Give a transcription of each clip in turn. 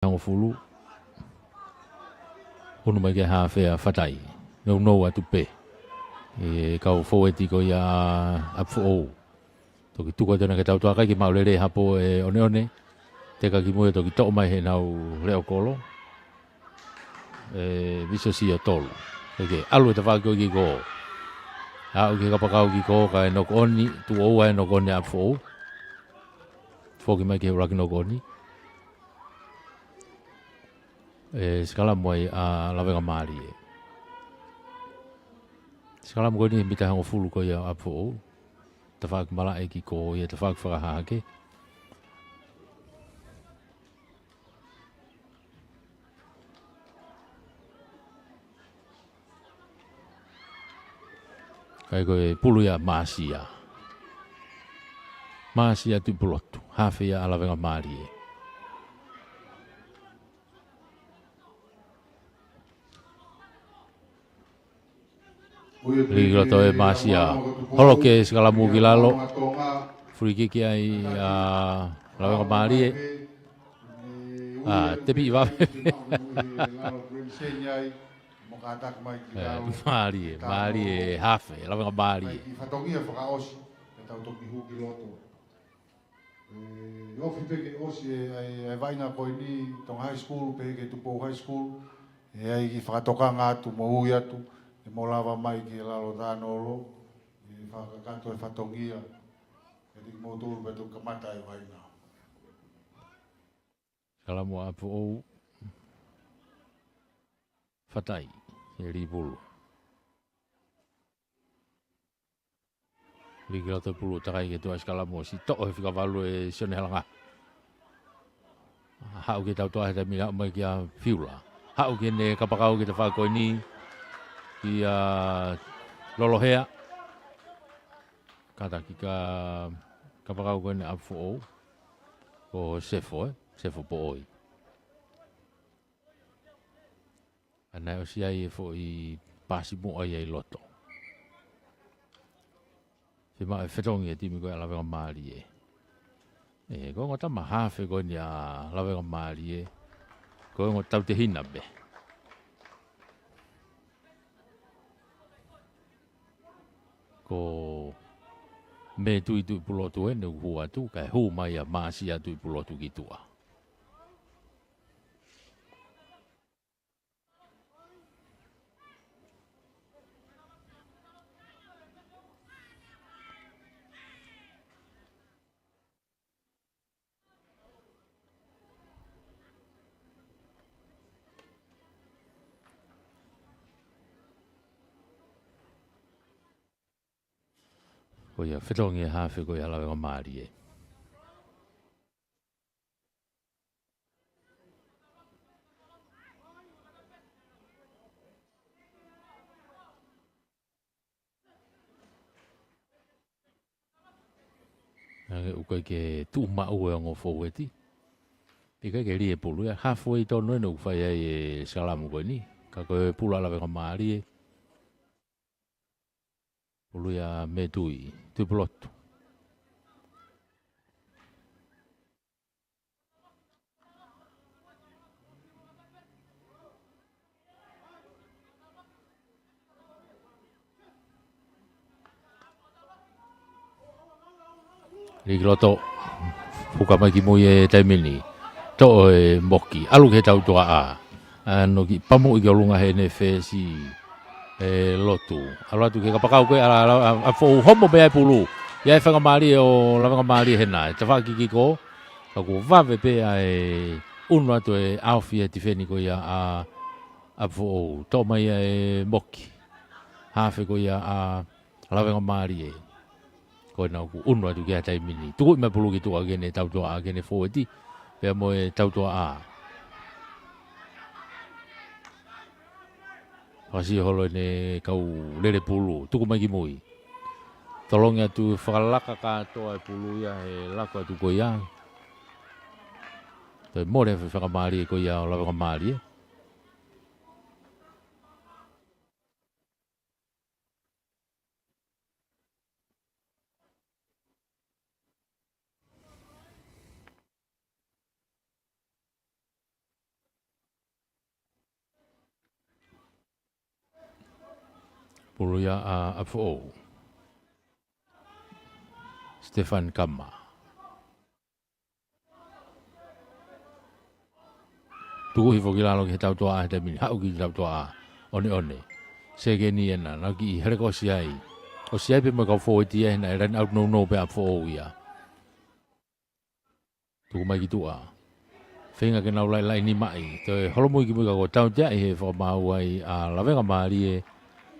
Ang fulu unu mai ke ha fe fatai no atu pe e ka fo eti ko ya afu o to ki tuko tena ke tau toa kai ki maulele hapo e one te ka ki mo to ki to mai he nau reo kolo e viso si o tolu ke alu te fa ko ki ko a o ki ka pa ki ko ka no oni tu o wa no ko ne afu fo ki mai ke rak no ko ni e skala moi a la venga mali skala mo ni mita hango fulu ko ya afu te fa mala e ki ko ye te fa ha ke kai ko pulu ya masia tu pulotu hafe ya ala venga mali Liga to e masia holo ke skala mu gilalo free kick ai la venga mali tepi va mali hafe la venga mali fatongia whakaosi e tau toki huki loto ofi peke osi e vaina koe ni tong high school peke tupo high school e ai ki whakatokanga atu mo hui atu e mo lava mai ki lalo tānolo e whakakanto e fatongia e dik mo tūru petu kamata e vaina skala mu apu o fatai e ribulu Liga to pulu takai ke tu skala mo si to e fika valu e sone halanga hau ke tau toa he mila mai ki a fiula hau ke ne kapakau ke te whako ni ki a lolohea kata ki ka kapakau ko ne afu o ko sefo po oi ana o si ai fo i pasi mo ai ai loto se ma fetongi e timi ko ala venga mali e ko ngota mahafe ko ni ala venga mali ko ngota te hina be ko me tu pulotu e no hua tu kai hu mai a masi atu pulotu ki tua ko ia fetongi hafe ko ala venga mali uka ke tu ma o ngo foweti ika ke ri e pulu ya halfway to no no fa ya e salamu ko ni ka ko pulu ala venga mali pulu ya metui tu plot Ligloto fuka mai ki moi e taimini to e moki alu ke tau toa no ki pamu i lunga he ne fesi e lotu alu tu ke kapakau ke ala fo homo be pulu ya e fanga mali o la fanga mali he na te fa ki ko ko va ve pe ai uno to e alfi e tifeni ko ya a fo to mai e moki ha fe ko ya la fanga mali ko na ku unwa tu kia tai mini tu me pulu ki tu agene tau to agene forward pe mo e tau to pasi holo ne kau lele pulu tu ko mai ki moi tolong ya tu falaka ka to e pulu ya e lako tu ko ya pe mo le fa mali ko ya la fa mali pulu ia a fo Stefan Kama tu hi fo kilalo ki tau toa te min hau ki tau toa one se ke ni na na ki hele ko siai o siai pe mo ka fo ti e na ran out no pe a fo ia tu mai ki tu a Whenga ke nau lai ni mai. Te holomo ki muka ko tau tia he wha mau ai a lawenga maari e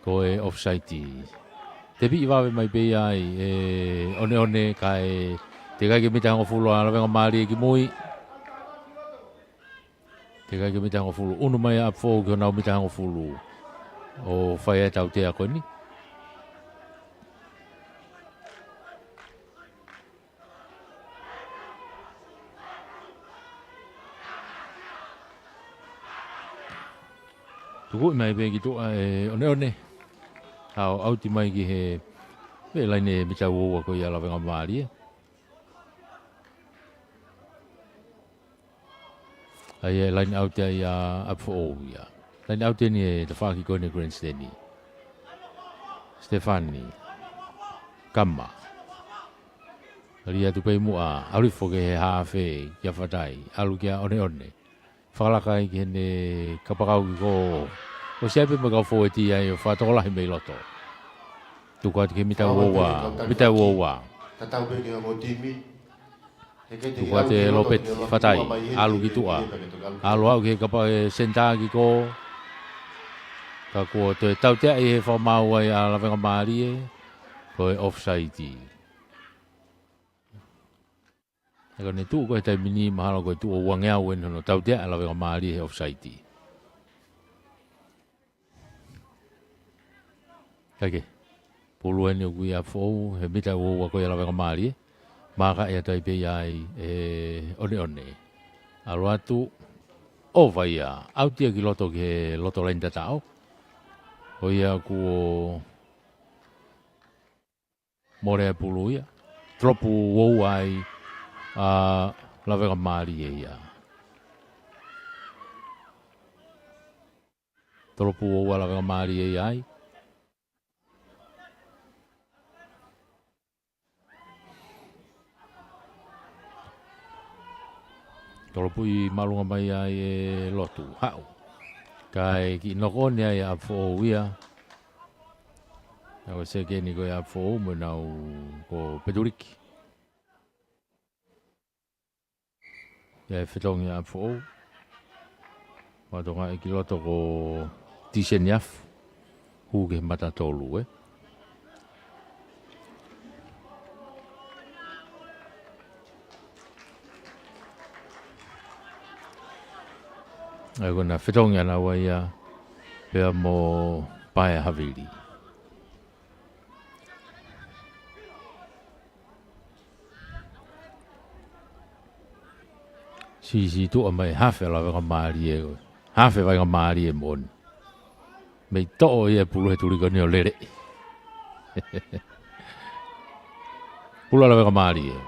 ko e offside. Te pi iwawe mai pe ai one kai te kai ke mita ngofulu a lawenga maari e ki mui. Te kai ke mita ngofulu. Unu mai a fo ki o nau mita ngofulu o whai e tau tia koe ni. Tuku mai pe ki toa one. Au ti mai ki he pe lai ne mita ua ko ia lawenga maari e. Ai line out ia up for all ia. Line out ni te whaki koe ne grandstand ni. Stefani. Kama. Ria tu pei mua. Auri foke he hawhe kia whatai. Alu kia one. Whakalakai ki hene kapakau ki ko. O siape me kau fo e ti ai o whatokolahi mei loto. Tuku ati ke mita wowa. Mita wowa. Tatau pe ki ngako timi. Tuku ate lopet whatai. Alu ki tua. Alu au ke kapa e senta ki ko. Ka kua te tau tea i he whamau ai a lawenga maari e. Ko e offside. Eka ne tuu koe tai mini mahalo koe tuu o wangeau en hono tau tea a lawenga maari e offside. Kake. Pulu ene o kui a fōu he mita ua koe a lawenga maari e. Maka e tai pe ai one. Alu atu o vai a. Au tia ki loto ke loto lain tatao. O ia ku o more a pulu ia. Tropu wou ai a lawenga maari e ia. Tropu wou a lawenga maari e ai. Tropu i malunga mai ai e lotu. Hau. Kai ki nokone ai a fōu ia. Ako se ke ni koe a fōu mo nau ko Peduriki. Ia e whetongi a fōu. Matonga e ki loto ko Tiseniaf. Huke mata tolu e. Ai kona whetongi ana wai a pia mo pae haviri. Si tu a mai hafe la venga maari e. Hafe venga maari e mon. Mei to'o ia pulu he turi koni o lere. Pulu la venga maari e.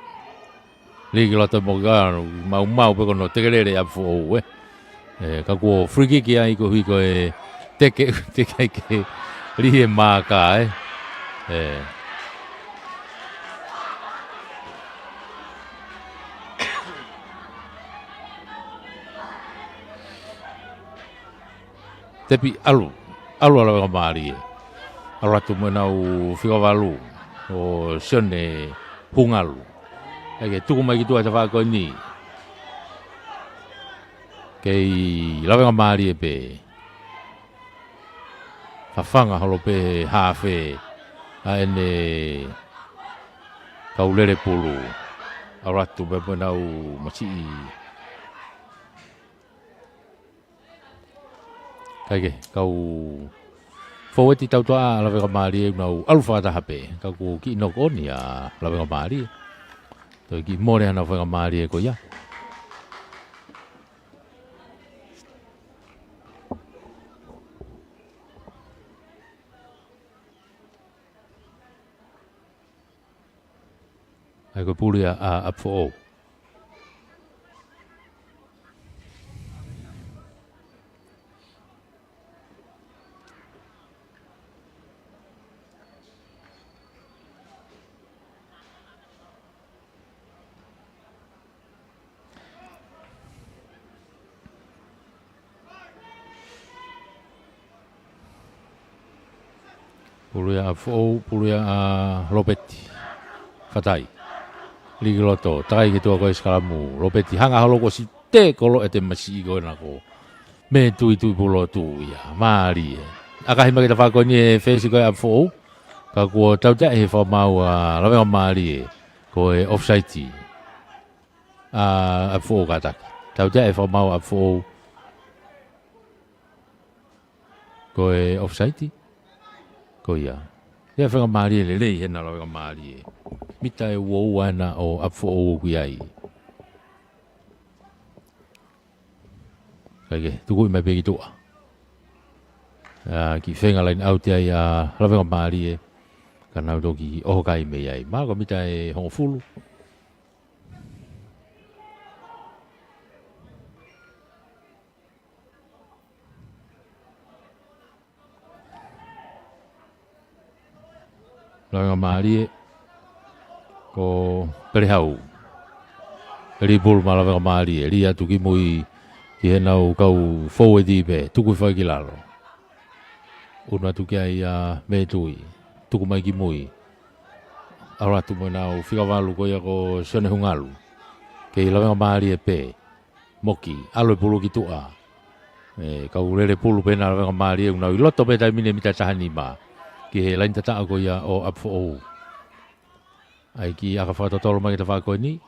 Liki lata mogano mau pe kono tekelere a fo e. Ka ko free kick ai ko hui ko e teke ke rie maka e. Tepi alu ala venga maari e. Alu atu mo nau whikavalu o sione hungalu. Eke tuku mai ki tua te whako ni. Kei lawenga maari e pe. Whawhanga holo pe hawhe a ene kaulere pulu. Aratu pe po nau masi i. Kaike, kau faweti tau toa lawenga maari e nau alufata hape. Kau ku ki inoko ni a lawenga maari e. Toi ki more ana lawenga maari e ko ia. Ai ko puli a up for all. Puluia a fo, puluia a Lopeti. Fatai. Ligi loto, takai ki tua ko iskalamu. Lopeti hanga halo ko si te kolo e te masi i koe nako. Me tui pulo tu ia, maari e. Akahi makita whako ni e whesi koe a fo. Ka kua tau te he whamau a lawenga maari e. Ko e offside a fo kataki. Tau te he whamau a fo. Ko e offside ko ia. Ia whenga maari e le lei hena lawenga maari e. Mita e uou ana o a fo o kui ai. Kage, tuku i mai pegi tua. Ki whenga lain au te ai a lawenga maari e. Ka nau toki oho kai mei ai. Mako mita e hongo fulu. Lawenga maari e. Ko perehau. Ribul ma lawenga maari e. Ria tuki mui ki he nau kau forward i pe. Tuku whai ki lalo. Una tuki ai me tui. Tuku mai ki mui. Aratu mo nau whikawalu ko ia ko Sione Hungalu. Kei lawenga maari e pe. Moki. Alo e pulu ki tua. Kau rere pulu pena lawenga maari e. Unau i loto pe tai mine mita tahani ma. Ki he lain tata ko ia o apfo o. Ai ki aka whatotolo mai ta whako ni.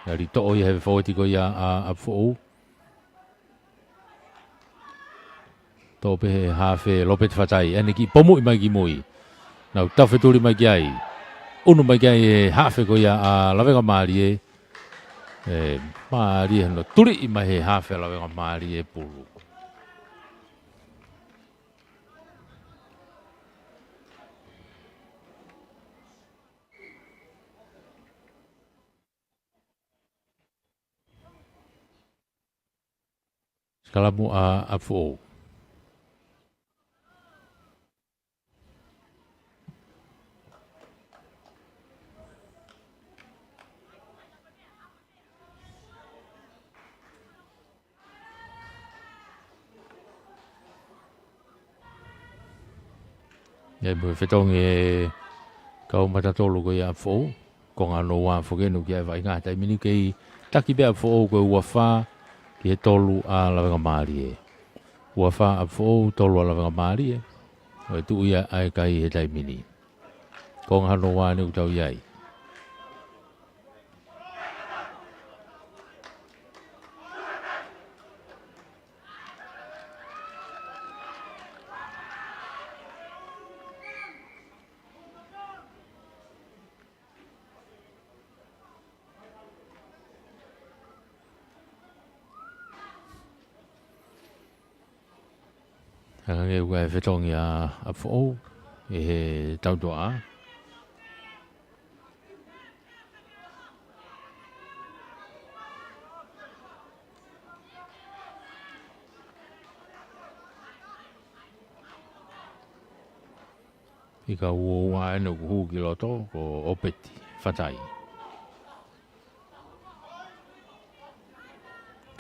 Ari to o ia hewe whaweti ko ia a apfo o. Tō pehe hawhe lopet whatai. Ane ki pomu i mai ki mui. Nau tawheturi mai ki ai. Unu mai ki ai e hawhe ko ia a lawenga maari e. Maari e no turi i mai he hawhe lawenga maari e pulu. Skalamu a apfo o. Ia mui whetong e kau matatolo ko ia apfo o. Ko ngā no wā whokenu ki ai vai ngā tai mini kei taki pe apfo o ko ua whā ki he tolu a lawenga maari e. Ua whā apfo o tolu a lawenga maari e. O e tu ia ai kai he tai mini. Ko ngā no wā ni utau iai. Hange ua e whetong ia apfo o. E he tautoa. I ka ua ua enu kuhu ki loto ko opeti, whatai.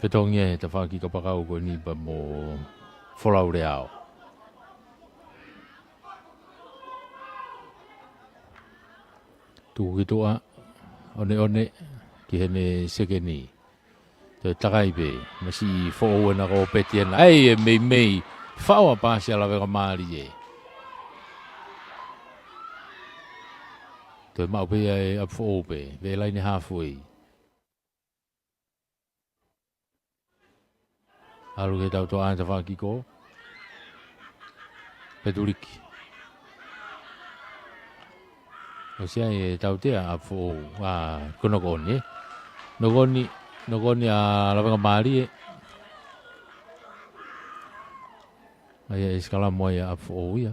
Whetong ia he ta whaki ka pakau ko nipa mo wholau reao. Tuku ki toa, one, ki hene sekeni. Te takai pe, masi fo na ko opeti ena. Ei, e mei, whaua pāsi ala weka maari e. Te mau pe e apfo o pe, ve laini halfway. Alu ke tau toa anta whaki ko. Peduriki. O sia e tau tea apfo o. Kono koni e. Nogoni a lawenga maari e. Ai e skala moa ia apfo o ia.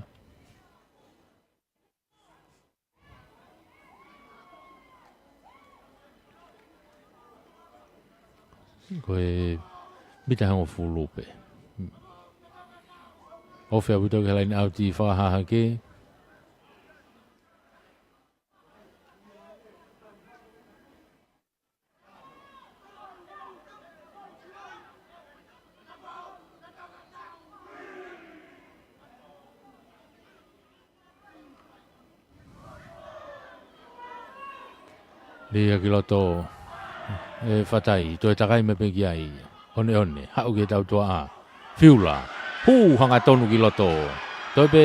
Koe mita hango fulupe. Ofe a wito ke laini auti whahaha ke. Ia ki loto whatai, toi takai me peki ai. One, hau ke tau toa a. Whiula, hanga tonu ki loto. Toi pe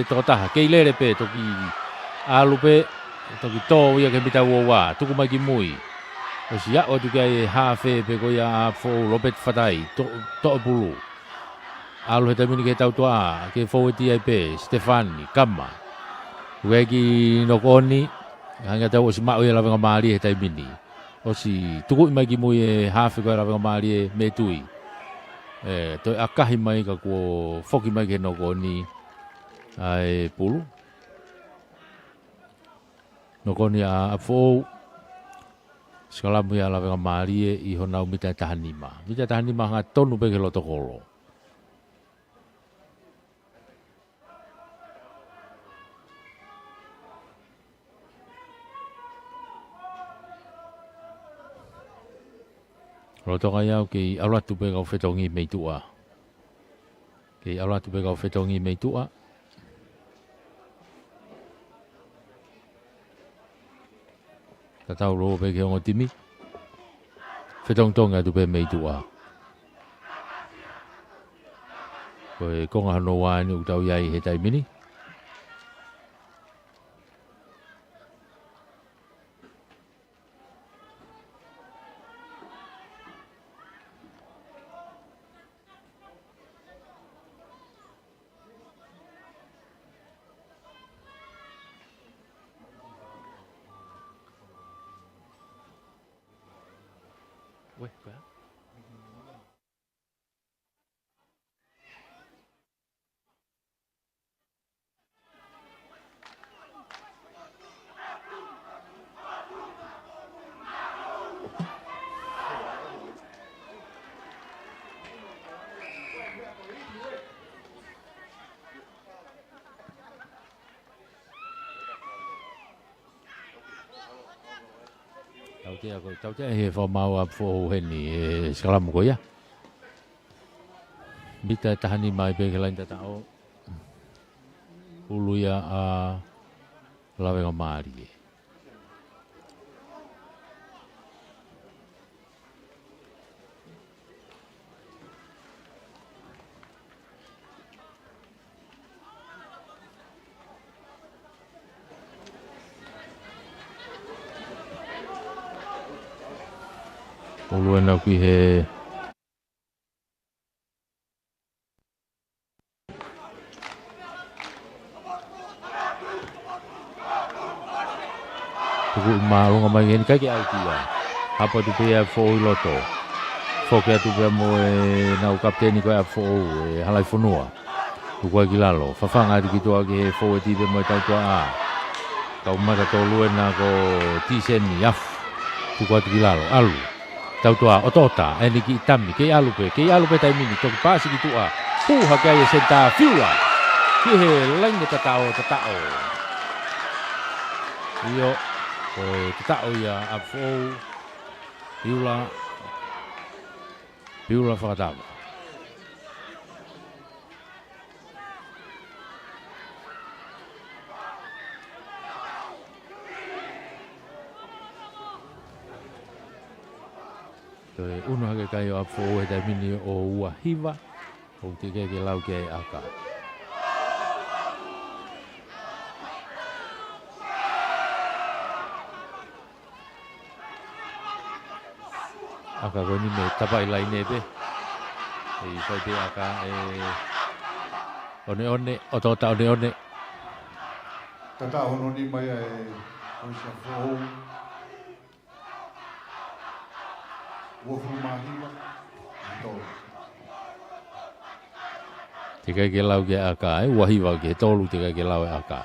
toko taha, kei lere pe toki alu pe, toki tō ia ke mita ua wā, tuku mai ki mui. O si a o tuki ai hawhe pe koia a fōu lopet whatai, to pulu. Alu he tamini ke tau toa a, ke fōweti ai pe, Stefani, Kama. Uwe ki nokoni, hanga tau o si mao ia lawenga maari he taimini. O si tuku mai ki mui e hawhe koia lawenga maari e me tui. Toi akahi mai ka kua foki mai ke nokoni ai pulu. Nokoni a fōu, skalamu ia lawenga maari e i honau mita tahanima. Mita tahanima hanga tonu pe ke loto kolo. Roto kai au ki auratu pe kau whetongi mei tua. Ki auratu pe kau whetongi mei tua. Ka tau roho pe ke ongo timi. Whetong tonga tu pe mei tua. Koe konga hano wāni utau iai he taimini. Tau te he whamau a whoho heni e skalamu ko ia. Mita tahani mai pe ke lain tatao. Ulu ia a lawenga maari e. Ulu ena ki he tuku marunga mai ngeni kai ki au tia. Hapa tu pe a fo loto. Fo ke tu pe mo e na u kapteni ko a fo e halai fonua. Tu ko ki lalo. Fafanga ki to ki he fo e ti pe mo tau to a. Kau mata to lu ena ko ti sen ni af. Tu ko ki lalo alu. Tau toa otota eni ki tami ke alu pe taimini to pasi ki tua ha kai senta fiula ki he lenga tatao io o tatao ia afo fiula fatava uno hake kai o apo e tai mini o ua hiva o te ke lau ke aka. Aka ko ni me tapai lai nebe e fai te aka e one o tota one Tata hono ni mai e o sa fo Te kai ke lau ke aka, wahiwa ke tolu te kai ke lau e aka.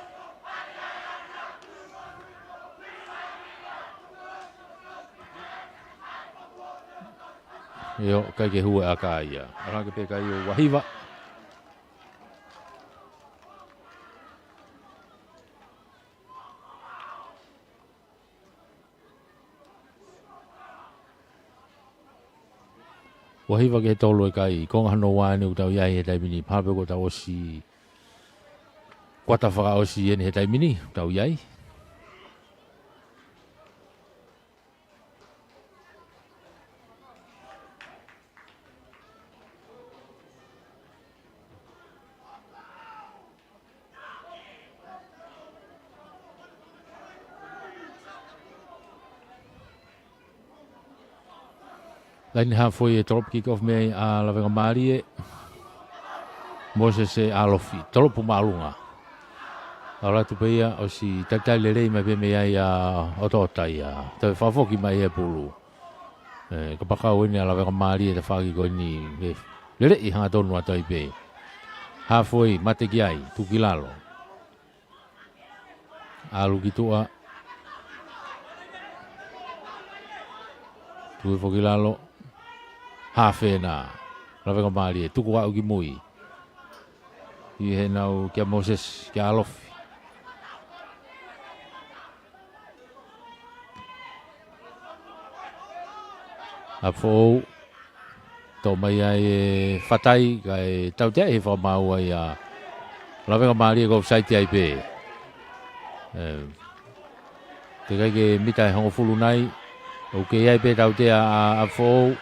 Io, kai ke hua aka ia. Ara ke pe kai o wahiwa. Wahiwa ke tolu e kai, konga hano wāne utau iai he taimini, pāpe ko tau osi, kwata whaka osi ene he taimini, utau iai. Lain halfway drop kick off me a la venga Marie. Moses e alofi. Tolo pu malunga. Ala tu peia o si tatai lelei mai pe me ai a otota ia. Te fafoki mai e pulu. Ka pakau ni ala venga Marie te fagi ko ni. Lele I hanga tonu atai pe. Halfway mate ki ai tu kilalo. Alu kitua. Tu fokilalo. Hafe na la venga Marie tu ko ki mui. I he nau kia Moses kia alofi. A fōu tō mai ai whatai kai tau te he whamau ai a la venga Marie ko saiti ai pe. Te kai ke mitai hongo fulu nai o ke ai pe tau te a fōu.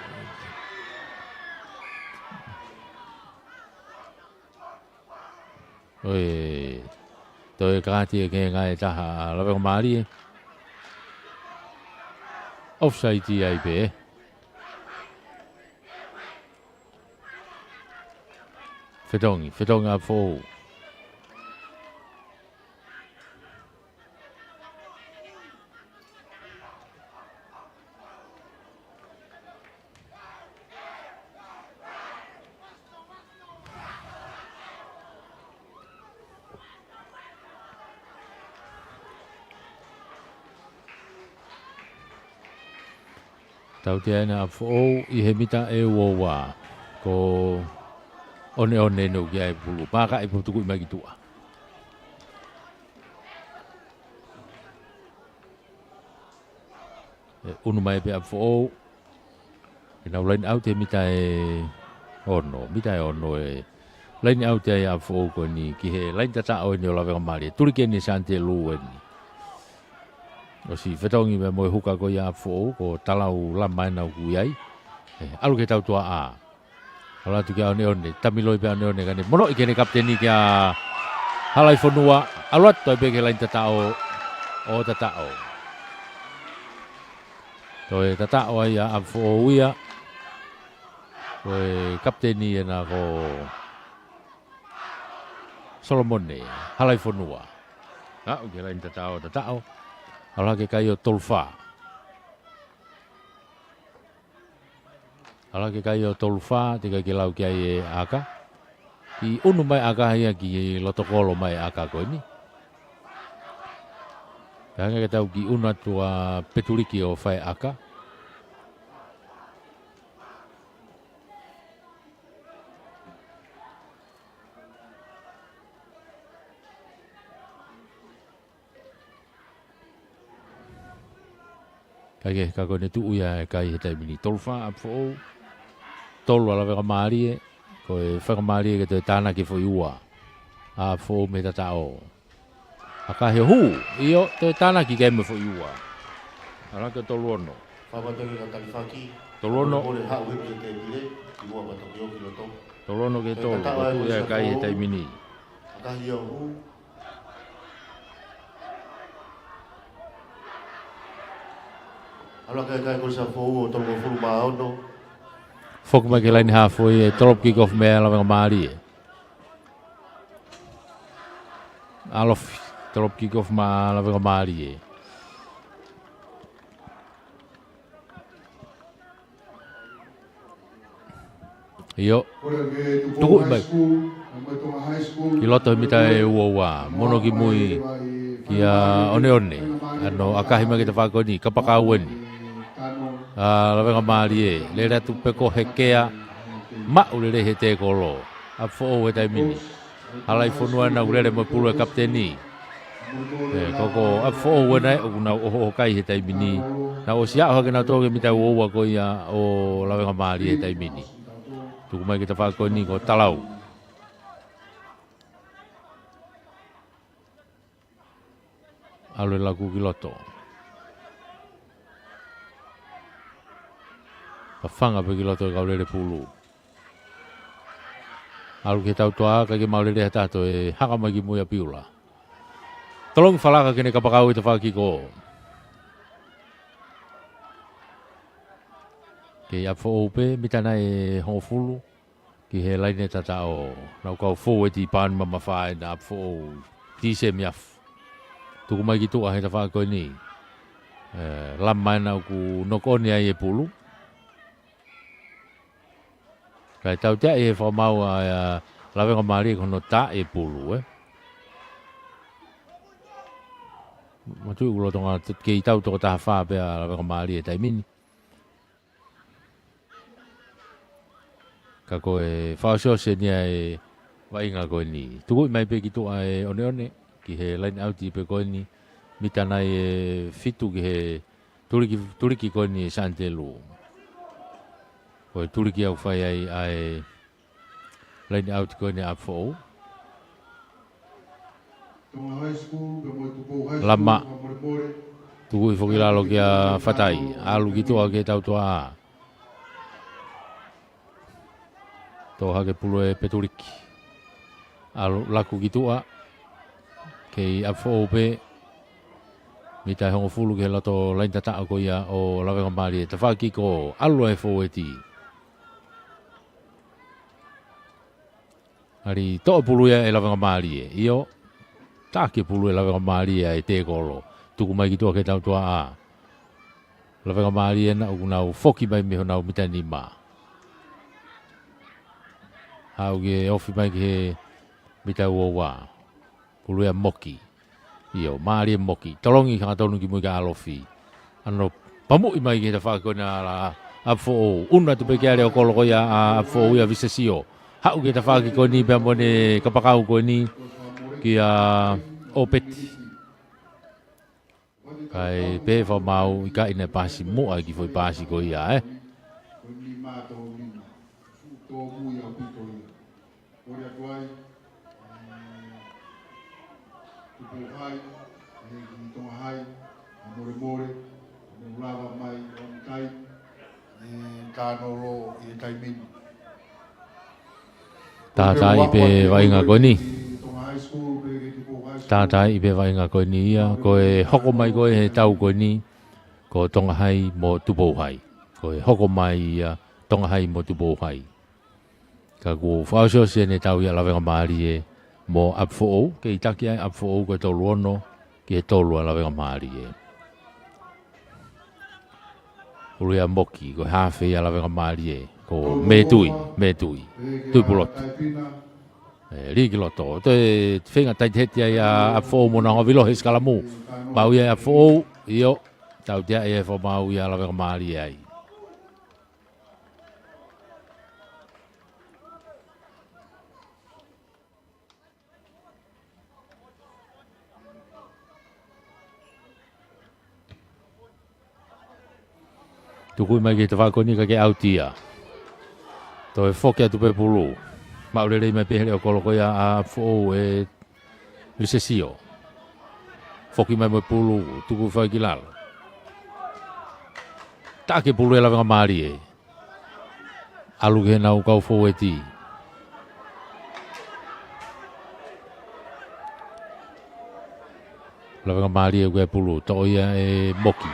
Oi, toi kati ke ngai taha la venga Marie. Offside ai pe. Fedongi a fōu. Tau te aina a fōu I he mita e uowa ko one no ki ai pulu. Maka I putuku I mai ki tua. Unu mai pe a fōu. E nau lain au te mita e ono. Mita e ono e. Lain au te ai a fōu ko ni ki he lain tata o ni o la venga Marie. Turike ni sante lu e ni. O si whetongi me moe huka ko ia fōu ko talau lamai nau ku iai. Alu ke tau tua a. Ala tu kia one tamiloi pe one kane. Mono I kene kapteni kia halai whanua. Aluat toi pe ke lain tatao o tatao. Toi tatao ai a fōu ia. Toi kapteni e na ko Solomone. Halai whanua. O ke lain tatao. Ala ke kai o tolfa. Ala ke kai o tolfa, te kai ke lau ki ai e aka. Ki unu mai aka hia ki lotokolo mai aka koe ni. Kanga ke tau ki unu atua petuliki o whai aka. Kai ka kone tu uia e kai he taimini. Tolfa a fōu. Tolu ala venga Marie. Ko e venga Marie ke te tāna ki fo iua. A fōu me tatao. A ka he hu. Io te tāna ki me fo iua. Ala ke tolu ono. Whawatangi ka talifaki. Tolu ono. Kore hau hipi te pire. Iua watoki o ki loto. Tolu ono ke tolu. Ko tu uia e kai he taimini. A ka hi o hu. Ala kai ko sa fōu o tolu ko furu maa ono. Foku mai ke laini halfway e drop kick off me ala venga Marie. Alof drop kick off ma ala venga Marie. Iyo. Tuku mai. Ki loto mita e uowa. Mono ki mui. Ki one. Ano akahi mai ki te whakoni. Kapakaweni. La venga Marie, le ratu peko hekea, mau le he te kolo, a fōu e taimini. Halai whanua na urere mo pulu e kapteni. Koko a fōu e nai, o kuna oho kai he taimini. Na o siya hake na toke mita uoua ko ia o la venga Marie he taimini. Tuku mai ki te whakoni ko talau. Alu laku ki loto. Whanga pe ki loto e kaurere pulu. Alu ke tau toa ka ke maurere hatato e haka mai ki muia piula. Tolong whalaka kene kapakau i te whakiko. ke a fo pe mitana e ho fulu ki he laine tata o nau kau fo e ti pan mama fai na fo ti se miaf tu mai ki tu a he ta fa ko ni lam mai na ku no ko ni ai e pulu kai tau te e fo mau a la venga mari ko no ta e pulu ma tu lo tonga ke tau to ta fa pe la venga mari e tai mini ka ko e fa so se ni ai vai nga ko ni tu mai pe ki tu ai one ki he line out pe ko ni mitana e fitu ki he turiki ko ni santelu ko turiki au fai ai line out ko ni afo lama tu i foki lalo ki a fatai alu ki tu a ke tau toa to hake pulo e peturiki alu laku gitu a ke afo pe mita hongo fulu ke lato lain tata ko ia o lawe ngambali te faki ko alu e fo eti ari to pulu e lawe ngambali io ta ke pulu e lawe ngambali e te kolo tuku mai gitu ke tau toa a lawe ngambali na una foki mai me hona mita ni ma au ge ofi mai ke mita wa pulu ya moki io mari moki tolongi ka tonu ki mo ka alofi ano pamu i mai ke ta fa ko na la afo una tu pe ke ale o kolo ya afo ya visesio ha u ke ta fa ki ko ni pe mo ne ka pa ka ko ni ki a opet kai pe fa mau i ka ina pasi mo ai ki foi pasi ko ya Tata ipe vainga ko ni Tata ipe vainga ko ni ia ko e hoko mai ko e tau ko ni ko tonga hai mo tupo hai ko e hoko mai ia tonga hai mo tupo hai ka ko faosio se ne tau ia lawenga mari e mo apfo ke itaki ai apfo ko to luono ke to luono lawenga mari e uria moki ko hafe ia lawenga mari e ko metui tui pulot rigi loto te finga tai heti ia apfo mo na vilo hiskalamu mau ia apfo io tau dia e fo mau ia lawenga mari ai tuku mai ke te whakoni ka ke autia. To e whoke atu pe pulu. Maurere mai pe hele o koloko ia a fo e visesio. Whoki mai mai pulu, tuku whai ki lalo. Tā ke pulu e lawenga maari e. Alu ke nau kau fo e ti. Lawenga maari e koe pulu, to ia e moki.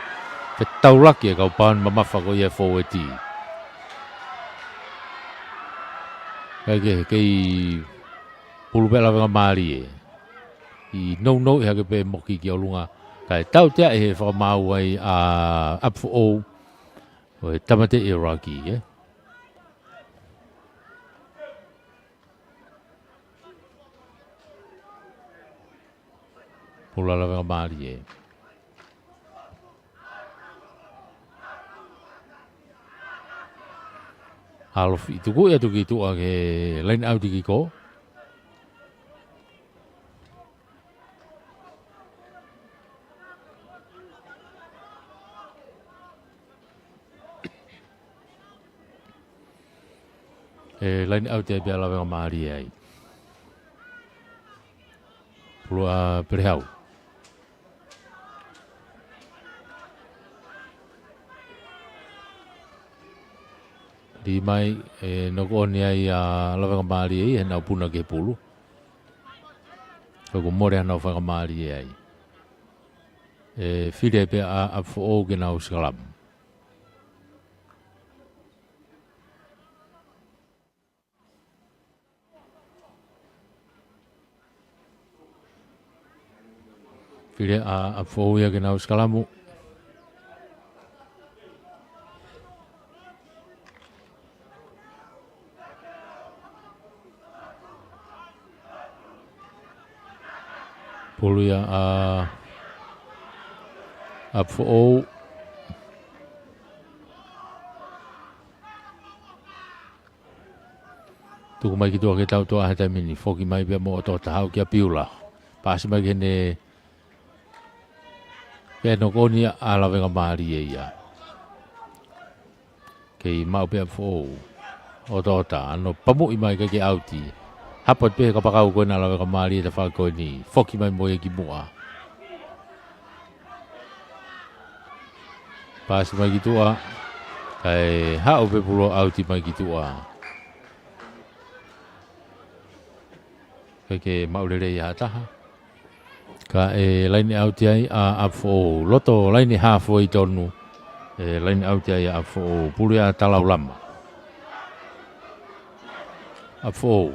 Te taulaki e kau pān mamafa ko ia fo e ti. Kei pulu pe lawenga maari e. I no i hake pe moki ki o lunga. Kai tau tea e he whakamau ai a apfu o o e tamate e raki e. Pula lawenga maari e. Alofi tuku e tuki tu a ke lain au tiki ko. E lain au te pia lawenga maari ai. Pulua perehau. Di mai e noko oni ai a lawenga maari ai he nau puna ke pulu. Koko more a nau whanga maari ai. E whire pe a fo o ke nau skalam. Kile a fo ia ke nau skalamu. Pulu ia a fo tuku mai ki tua ke tau toa hata mini foki mai pia mo to tahau kia piula pasi mai kene ke no koni ala venga mari ia ke mau pia fo o to ta ano pamu i mai ke auti hapot pe ka pakau ko na ala venga mari ta fa ko ni foki mai mo ki mua pasi mai ki tua kai ha o pe pulo auti mai ki tua ke maulere ya taha ka laini auti ai a fo loto laini ha fo i tonu laini auti ai a fo pulia talau lama a fo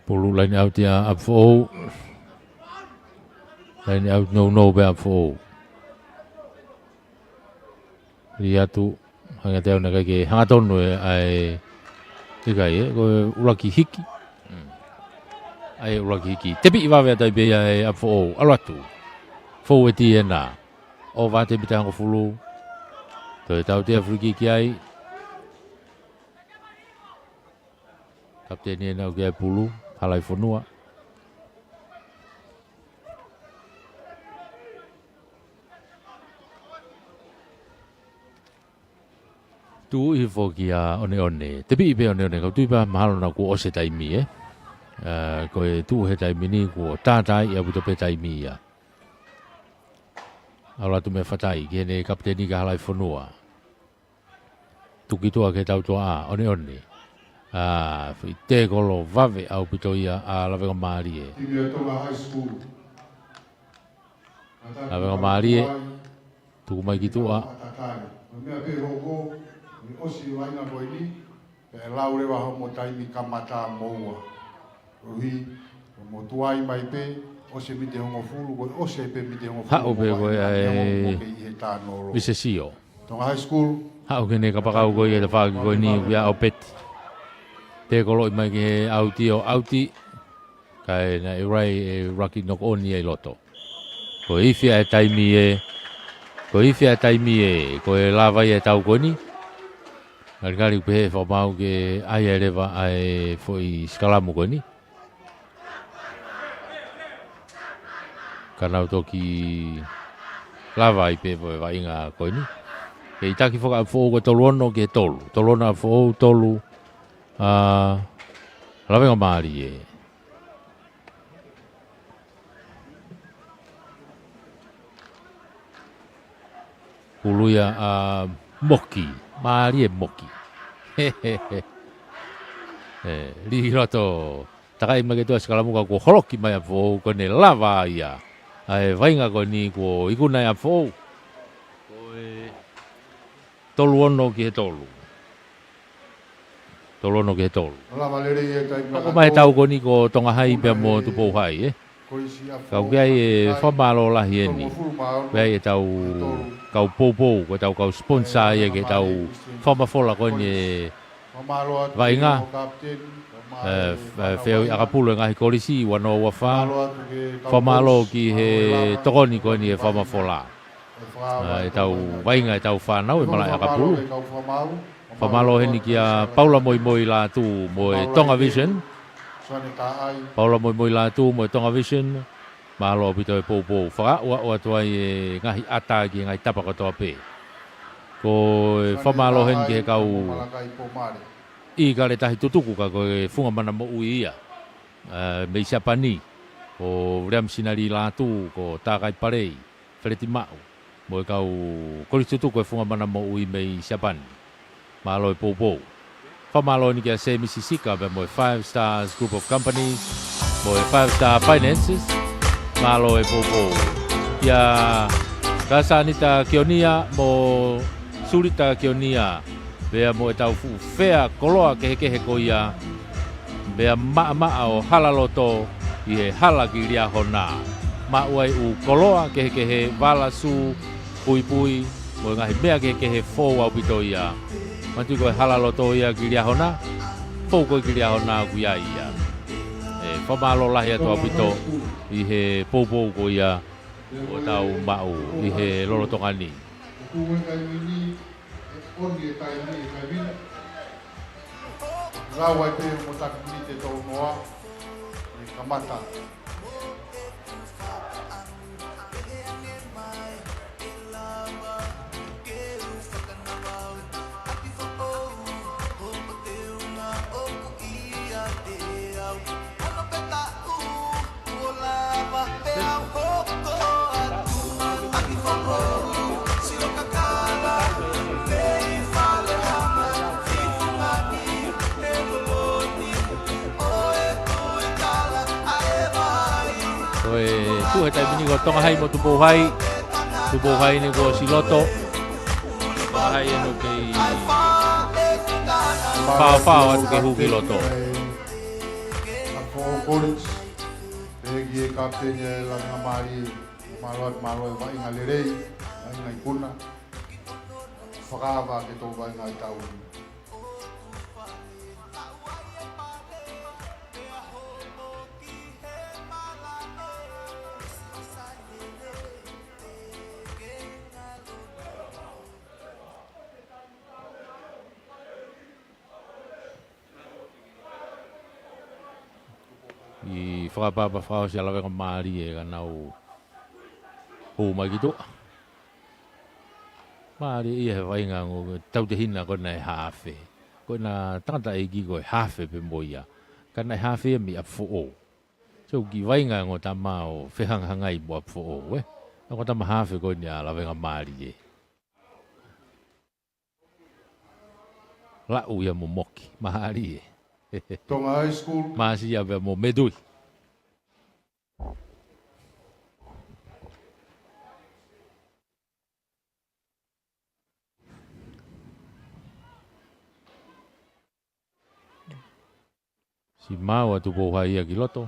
pulu lain out ya afo lain out no be afo ria tu hanga teo na ke hanga tonu ai tikai ko ulaki hiki ai ulaki hiki tepi iwa ve tai be ai afo alatu fo eti na o va te bitango fulu to tau te afriki ki ai kapten na ke pulu halai fonua tu i foki a one te bi be one ko tu ba mahalo na ko ose tai mi ko tu he tai mi ni ko ta tai ya buto pe tai mi ya ala tu me fatai ke ne kapten ni ga halai fonua tu ki tu ke tau to a one fui te kolo vave au pito ia a la venga marie. La venga marie tu mai ki tu a. Mea pe roko, mi osi waina koini, pe laure wa mo taimi kamata moua. Rohi, mo tuai mai pe, ose mi te hongo fulu, ko ose pe mi te hongo fulu. Ha o pe ko ai. Vise sio. Tonga high school. Ha o kene kapakau ko ia te whaki ko ni ia o peti. Te kolo i mai ke auti kai na irai raki nok oni ai loto ko ifia taimi ko lava ia tau koni ngali pe fo mau ke ai eleva ai foi skalamu koni kana toki lava i pe vai inga koni ke itaki foka fo ko tolono ke tolona fo tolu la venga mari puluya moki mari moki li roto takai mage to skala muka ko holoki mai fo ko ne lava ia ai vainga ko ni ko ikuna ia fo ko tolu ono ki tolu tolono ke tolu. Ko mai tau ko ni ko tonga hai pe mo tu po hai Kau kai famalo la hieni. Kai tau kau popo ko tau kau sponsor ye ke tau fama fola ko ni vainga. Feo akapulo ngai kolisi wano wafa. Famalo ki he tokoni ko ni fama fola. Tau vainga tau fanau e mala akapulo. Famalo heni kia Paula moi la tu moi Tonga Vision. Paula moi la tu moi Tonga Vision. Malo pito e popo whaka ua tuai ngahi ata ki ngai tapa katoa pe. Ko famalo heni ki he kau I ka le tahi tutuku ka koe funga mana mo ui ia. Me Isapani. Ko ream sinari la tu ko takai parei. Fereti mau. Mo kau koris tutuku e funga mana mo ui me Isapani. malo e popo. Whamalo ni kia se Mississika pe mo e 5 Stars Group of Companies, mo e 5 Star Finances, malo e popo. Ia rasa nita kionia mo surita kionia, bea mo e tau fu fea koloa kehe ko ia, bea maa o halaloto i he hala ki ria hona. Ma uai u koloa kehe wala su pui mo ngahi mea kehe fou au pito ia. Matu ko halaloto ia ki ria hona, fou ko ki ria hona ku ia ia. E whamalo lahi ato au pito i he poupou ko ia o tau mau i he lolotongani. Rawai pe mo takuni te tau noa, i kamata. Tu he tai mini ko tonga hai mo tupo hai ni ko siloto hai no kei pao atu ke huki loto Ako college pegi kapten ya lang mari malo vai ngalerei vai ngai kuna fakava ke to vai ngai tau i whakapapa whao si alawenga maari e ka nau hou mai ki toa. Maari i he wainga ngō tau te hina kona e hawhe. Kona tangata e ki koe hawhe pe moia. Kana e hawhe e mi apfo o. So ki wainga ngō ta mao whehangangai mo apfo o. Nako tama hawhe koe ni alawenga maari e. Lau ia mo moki, maari e. Tonga High School. Masih apa mau medui. Si mau tu bawa ia kiloto.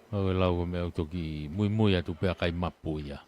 Oh lau me auto ki mui atu pe kai mapu ia.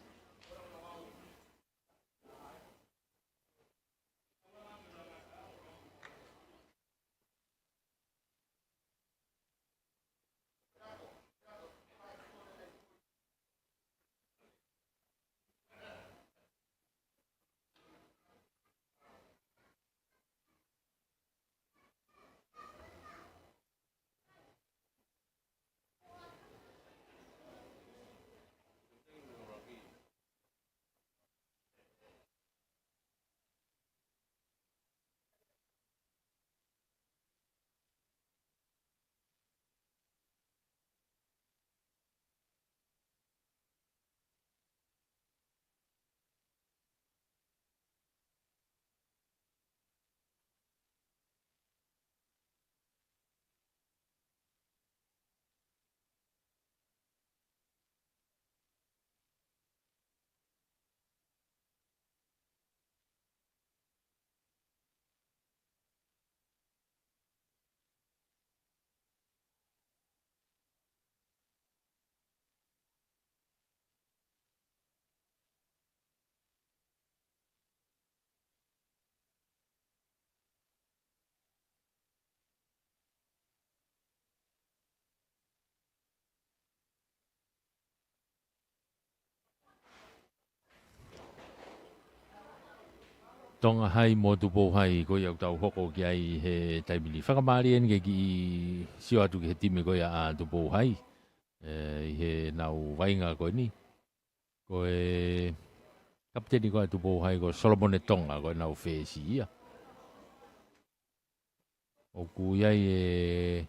Tonga hai mo tu po hai ko ia tau hoko ki ai he taimini whakamari en ke ki sio atu ki he time ko ia a tu po hai he nau wainga ko ni ko e kapteni ko tu po hai ko Solomon Tonga ko nau whesi ia o ku iai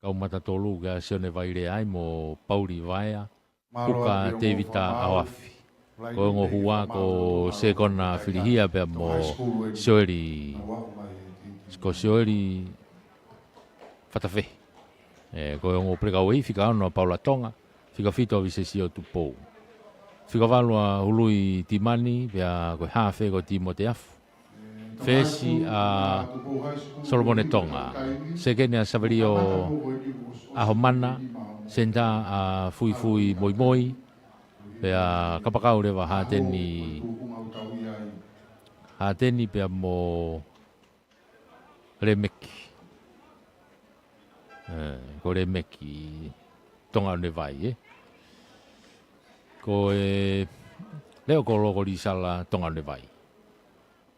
kau mata tolu ga sione vai le ai mo Pauli Vaea, Malo puka atu te mo vita whamau. awafi. Lai Ko ngo nei hua whamau ko lo se kona tau whirihia pia tau mo high school e ni. sioeri, Na wau mai e ko sioeri whatawhi. Ko ngo preka wei, whika ano Paula Tonga, whika whito avi se sio tu pou. Whika walua hului timani, pia ko hawhe ko timo te afu. Fesi a Solomone Tonga, se kene a Saverio aho mana, senta a fui fui moi moi, pea kapakau rewa hateni pea mo remeki. Ko remeki tonga ne vai, ko leo ko loko di sala tonga ne vai.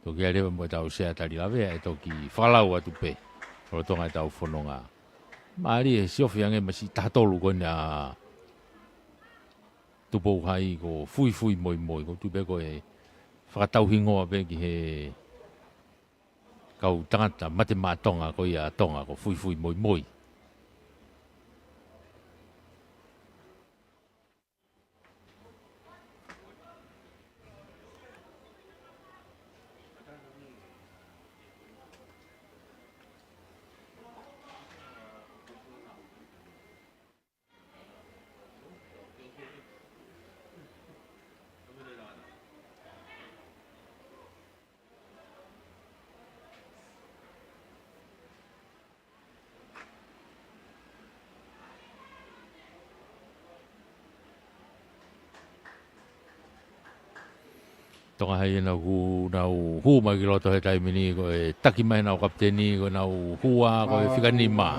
Toki rewa mo tau sea tari lawe, toki whalau atu pe, ko tonga tau whanonga. Maari e siofi ange masi tatolu kone a tupou hai ko fui fui moi moi, ko tupe ko e whakatau hingoa pe ki he kau tangata mate mātonga ko ia tonga ko fui fui moi moi. Tonga hai na hu mai ki loto he taimini ko e taki mai na o kapteni ko na hua ko e whikanima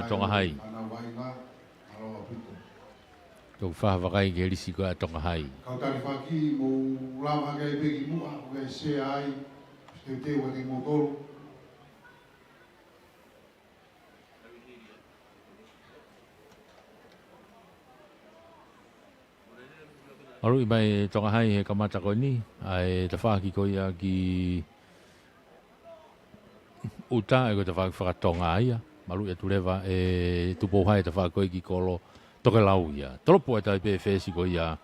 tonga hai. Tau whahawakai ke risi ko a tonga hai. Kau tari whaki mo lama kai peki mua, ko e se ai, te wati mo tolu. Aru i mai tonga hai he kamata ko ni, ai te whaki ko ia ki uta e ko te whaki whakatonga aia. Maru ia tulewa e tupo hai te whaki ko i ki kolo toke lau ia. Tolopo e tai pe whesi ko ia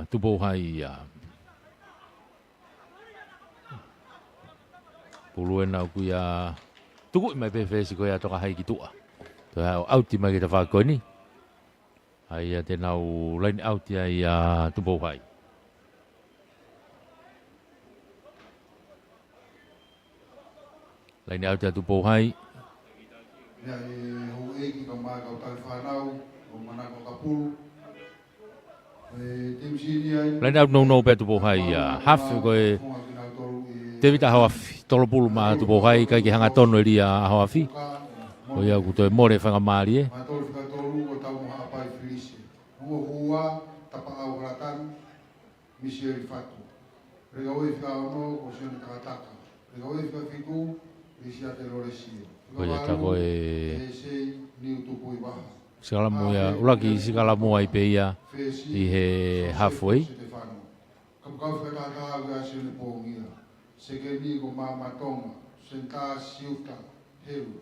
tupo hai ia. Pulu e nau ku ia tuku i mai pe whesi ko ia tonga hai ki tua. Toi hao auti mai ki te whaki ko ni. Ai te nau laini auti ai tupo hai. Laini auti a tupo hai. Ia e ho eki ka maa kau tari whanau, o manako ka pulu. E timsini ai. Laini auti nou pe tupo hai hafi ko e te vita hawafi. Tolo pulu ma tupo hai kai ki hanga tono eri a hawafi. Ko ia ku toi more whanga maari e. Ma tolu whika tolu o tau maha pai whilisi. Hua, tapangau ratan, misi eri whatu. Rega oi whika ono, ko sione takataka. Rega oi whika whiku, risi ate loresia. Ko ia tako e E sei, niu tupu i waha. sikalamu ia, ulaki sikalamu ai pe ia i he halfway. Kapukau whikataka au ia sione pōngia. Seke ni ko māmatonga, senta siuta, heru.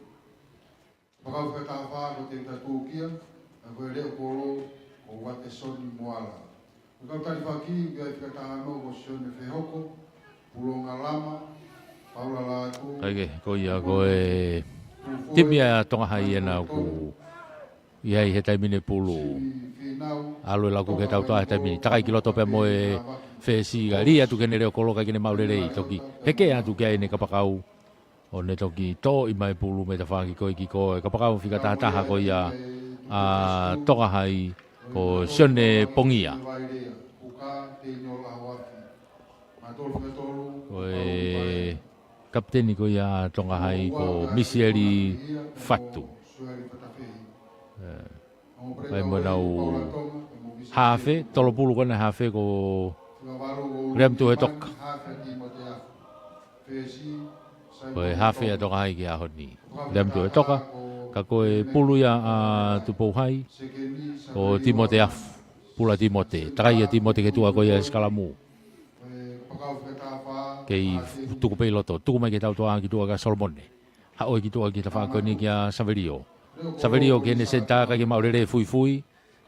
Kapukau whikataka ko te tatukia, a koe leo kolo, o wate soni moala. Kau tari whaki, ia whikatahano ko sione whehoko, pulonga lama, paula lātu. Kaike, ko ia ko e timia tonga hai e nau ku ia i he taimine pulu. Alo e lau ku ke tau toa he taimine. Takai ki loto pe mo e whesi ga ria tu kene reo kolo kai kene maurerei. Toki heke atu kia e ne kapakau. O ne toki to i mai pulu me ta whaki ko i ki ko e kapakau whikatahataha ko ia tonga hai ko sione pongia. Ko e kapteni ko ia tonga hai ko misieri fatu. Ai mo nau hafe, tolo pulu kone hafe ko rem tu he toka. Ko e hafe a tonga hai ki a honi. Rem tu he toka, ka ko e pulu ia tupou hai ko Timote afu. Pula Timote, takai a Timote ke tua ko ia skalamu. Kei tuku pei loto, tuku mai ke tau toa ki tua ka Solomone. ha o ki to ki ta fa ko ni kia Saverio ke ne senta ka ki maurere fui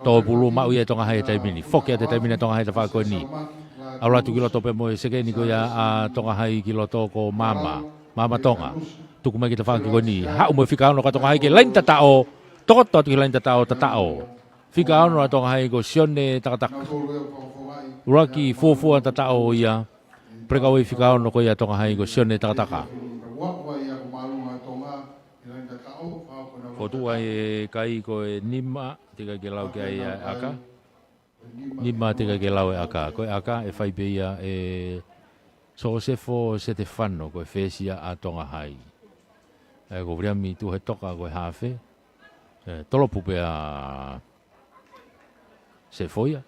to bulu mau ia tonga hai tai mini fokia te tai mini tonga hai ta fa ko ni aula tu kiloto pe mo se ke ni ko ya a tonga hai kiloto ko mama tonga tu kuma ki ta fa ko ni ha mo fika no ka tonga hai ke lain ta tao to ki lain ta tao fika no tonga hai ko sione ta uraki fofo ta tao ia preka we fika no ko ya tonga hai ko sione ta ko tu ai kai ko nima tika ke lau ke ai aka nima tika ke lau aka ko aka e fai beia e so se fo Stefano ko fesia a tonga hai e ko vriami tu he toka ko hafe tolo pupe a se foia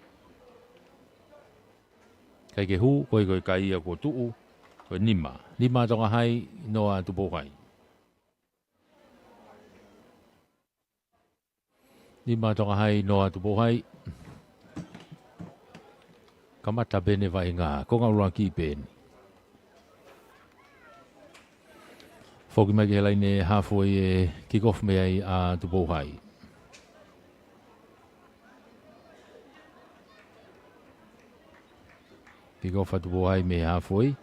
kai ke hu ko kai ko tu ko nima tonga hai no a tu bokai ni ma tonga hai no atu bohai kamata bene vai nga ko nga ula ki ben fogi mai gelai ne hafo e kick off me ai a tu bohai kick off atu bohai me hafo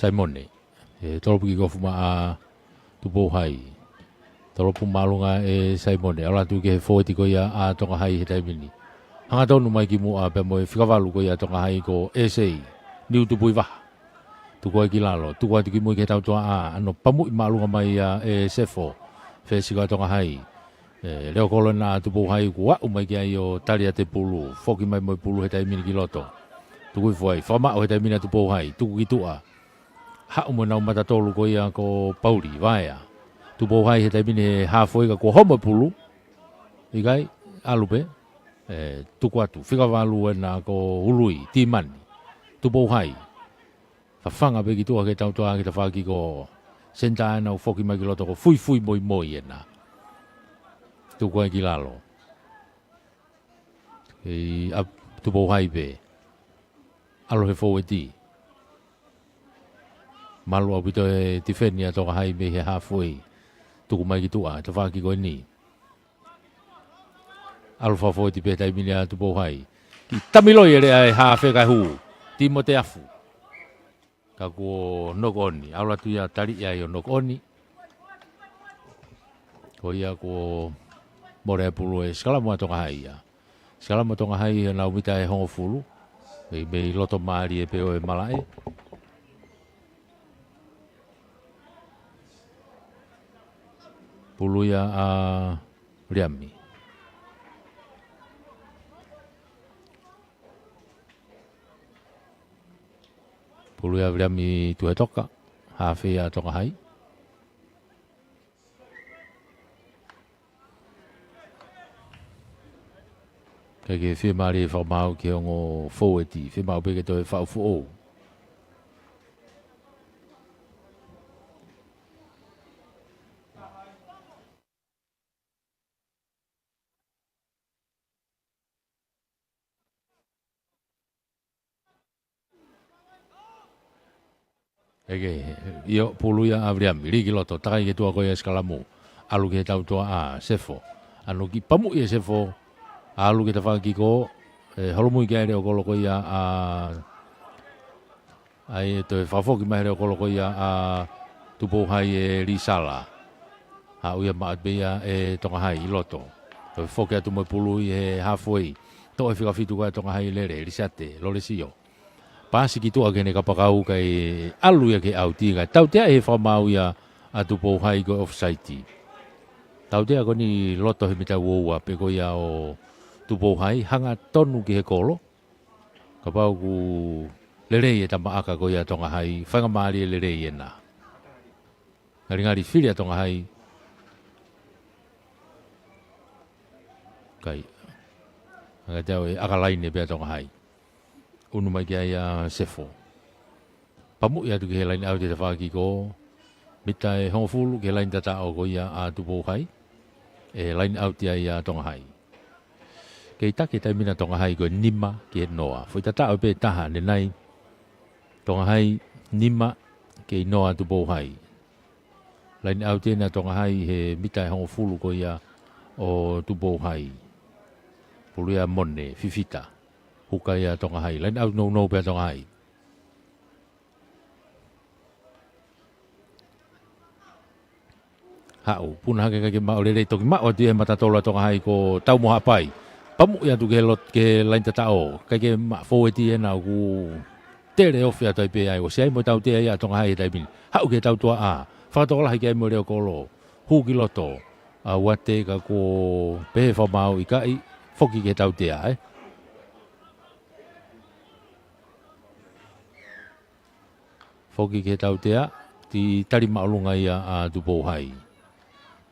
Simone toropu ki gofu ma a tupo hai toropu malunga e Simone ala tu ke foiti ko ia a tonga hai he taimini hanga tonu mai ki mu a pe mo fikavalu ko ia tonga hai ko essay niu tu pui va tu ko ki lalo tu ko ki mu ke tau toa a ano pamu malunga mai a e sefo fe siga tonga hai leo kolona tupo hai ko wa umai ki ai o talia te pulu foki mai mo pulu he taimini ki loto tu ko foi fama o he taimini tupo hai tu ki tu a ha mo na mata tolu ko ia ko Pauli vai a tu bo hai he tai bine ha foi ka ko homo pulu igai alupe tu kwatu fika valu na ko ului timan tu bo hai fa fanga be ki tu ke tau toa ki ta fa ki ko senta na foki mai ki loto ko fui moi na tu ko ki lalo tu bo hai be alo he fo ti malu abito e tifenia to hai be he halfway tu mai gitu a to fa ki go ni alfa fo ti pe tai minia tu bo hai ki tamilo ye ai ha fe ka hu ti mo te afu ka ko no goni ala tu ya tari ya yo no goni ko ya ko more pulu e skala mo to hai ya skala mo to hai na ubita e hongo fulu be loto mari e pe o e malae puluya a riami puluya riami tu toka hafe ya toka hai ke fi mari fa mau ke ngo forward fi mau be ke to fa fu io puluya avriam ri kiloto tai ke tua ko eskalamu alu ke tau tua a sefo anu ki pamu ye sefo alu ke tafa ki ko holomu ki ere ko ko ia a ai to fa fo ki mai ko ko ia a tupo hai e risala ha uia ma be ia e tonga hai loto to fo ke tu mo pulu e halfway to e fika fitu ka tonga hai lere risate lo le sio pasi ki tua kene kapakau kai alu ya ke auti ga tau te e fa mau ya atu po hai go offside tau te ko ni loto he mita wo pe ko ya o tu po hai hanga tonu ki he kolo kapau ku lere ye tama aka ko ya tonga hai fanga mari lere ye na ngari filia tonga hai kai anga tau e aka laine be tonga hai unu mai kia ia sefo. Pamu ia tu ke lain au te whaki ko, mita e hongfulu ke lain tata o ko ia a tupo hai, e lain au tia ia tonga hai. kita kita mina tonga hai ko nima ke noa foi tata o pe taha ne nai tonga hai nima ke noa tu bo hai lain au tena tonga hai he mitai hongo fulu ko ia o tu bo hai pulia mone fifita huka ia tonga hai lain au no pe tonga hai hau puna ke ma ole toki ma o dia mata tola tonga hai ko tau mo hapai pamu ia tu ke lot ke lain tatao ke ma fo ti na ku tere o fia tai pe ai o sei mo tau te ia tonga hai tai bin hau ke tau tua a fa tola hai ke mo le ko lo hu ki loto a wate ka ko pe fa mau i kai foki ke tau te ai foki ke tau te a ti tari maulunga ia a tu po hai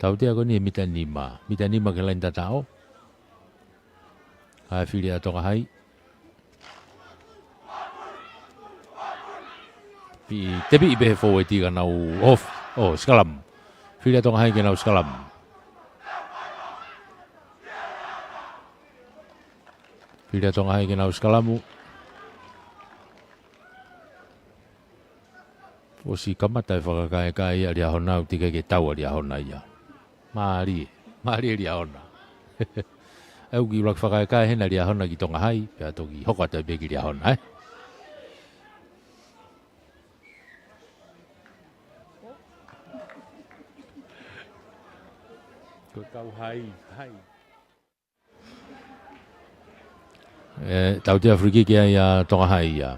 tau te ko ni mita nima ke lain tatao hai filia tonga hai pi tebi be fo e ti kana off skalam filia tonga hai ke nau skalam filia tonga hai ke nau skalamu o si kamata e whakakae ali ahona o tika ke tau ali ahona ia Mari ali ahona au ki rak whakakae hena ali ahona ki tonga hai pia toki hokata e beki ali ahona ko tau hai tau te Afriki ki ia tonga hai ia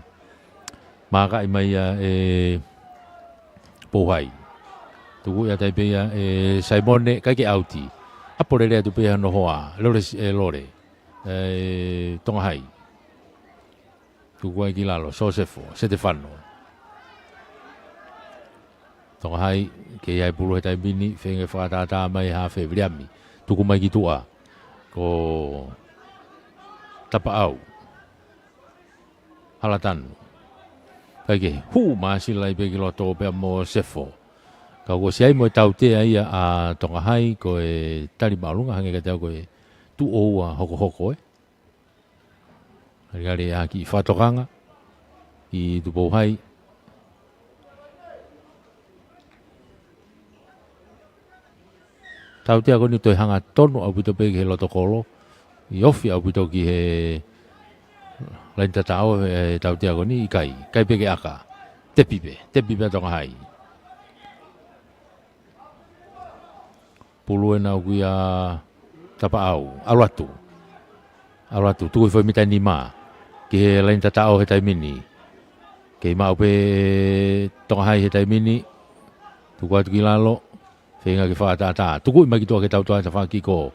maka i mai ia pohai tuku ia tai pe ia Simone kai ke auti apore le tu pe no hoa lore tonga hai tuku ai ki lalo Josefo Stefano tonga hai ke ai pulu tai bini fenge fata mai ha fe briami tuku mai ki tua ko tapa au halatan kage hu masila i begi loto pe mo sefo ka go sei mo tau te ai a tonga hai ko e tari malunga hange ka ko e tu o hoko ari aki fatokanga i tu bo hai tau te ko ni to hanga tono au bito pe ke loto kolo i ofi au bito ki he lain tatao tau te ako ni kai peke aka te pipe tonga hai pulu na kuia tapa au alatu tu foi mita ni ma ke lain tatao he tai mini ke mau pe tonga hai he tai mini tu kuat ki lalo fenga ke fa ta tu ku magi to ke tau to ta fa ki ko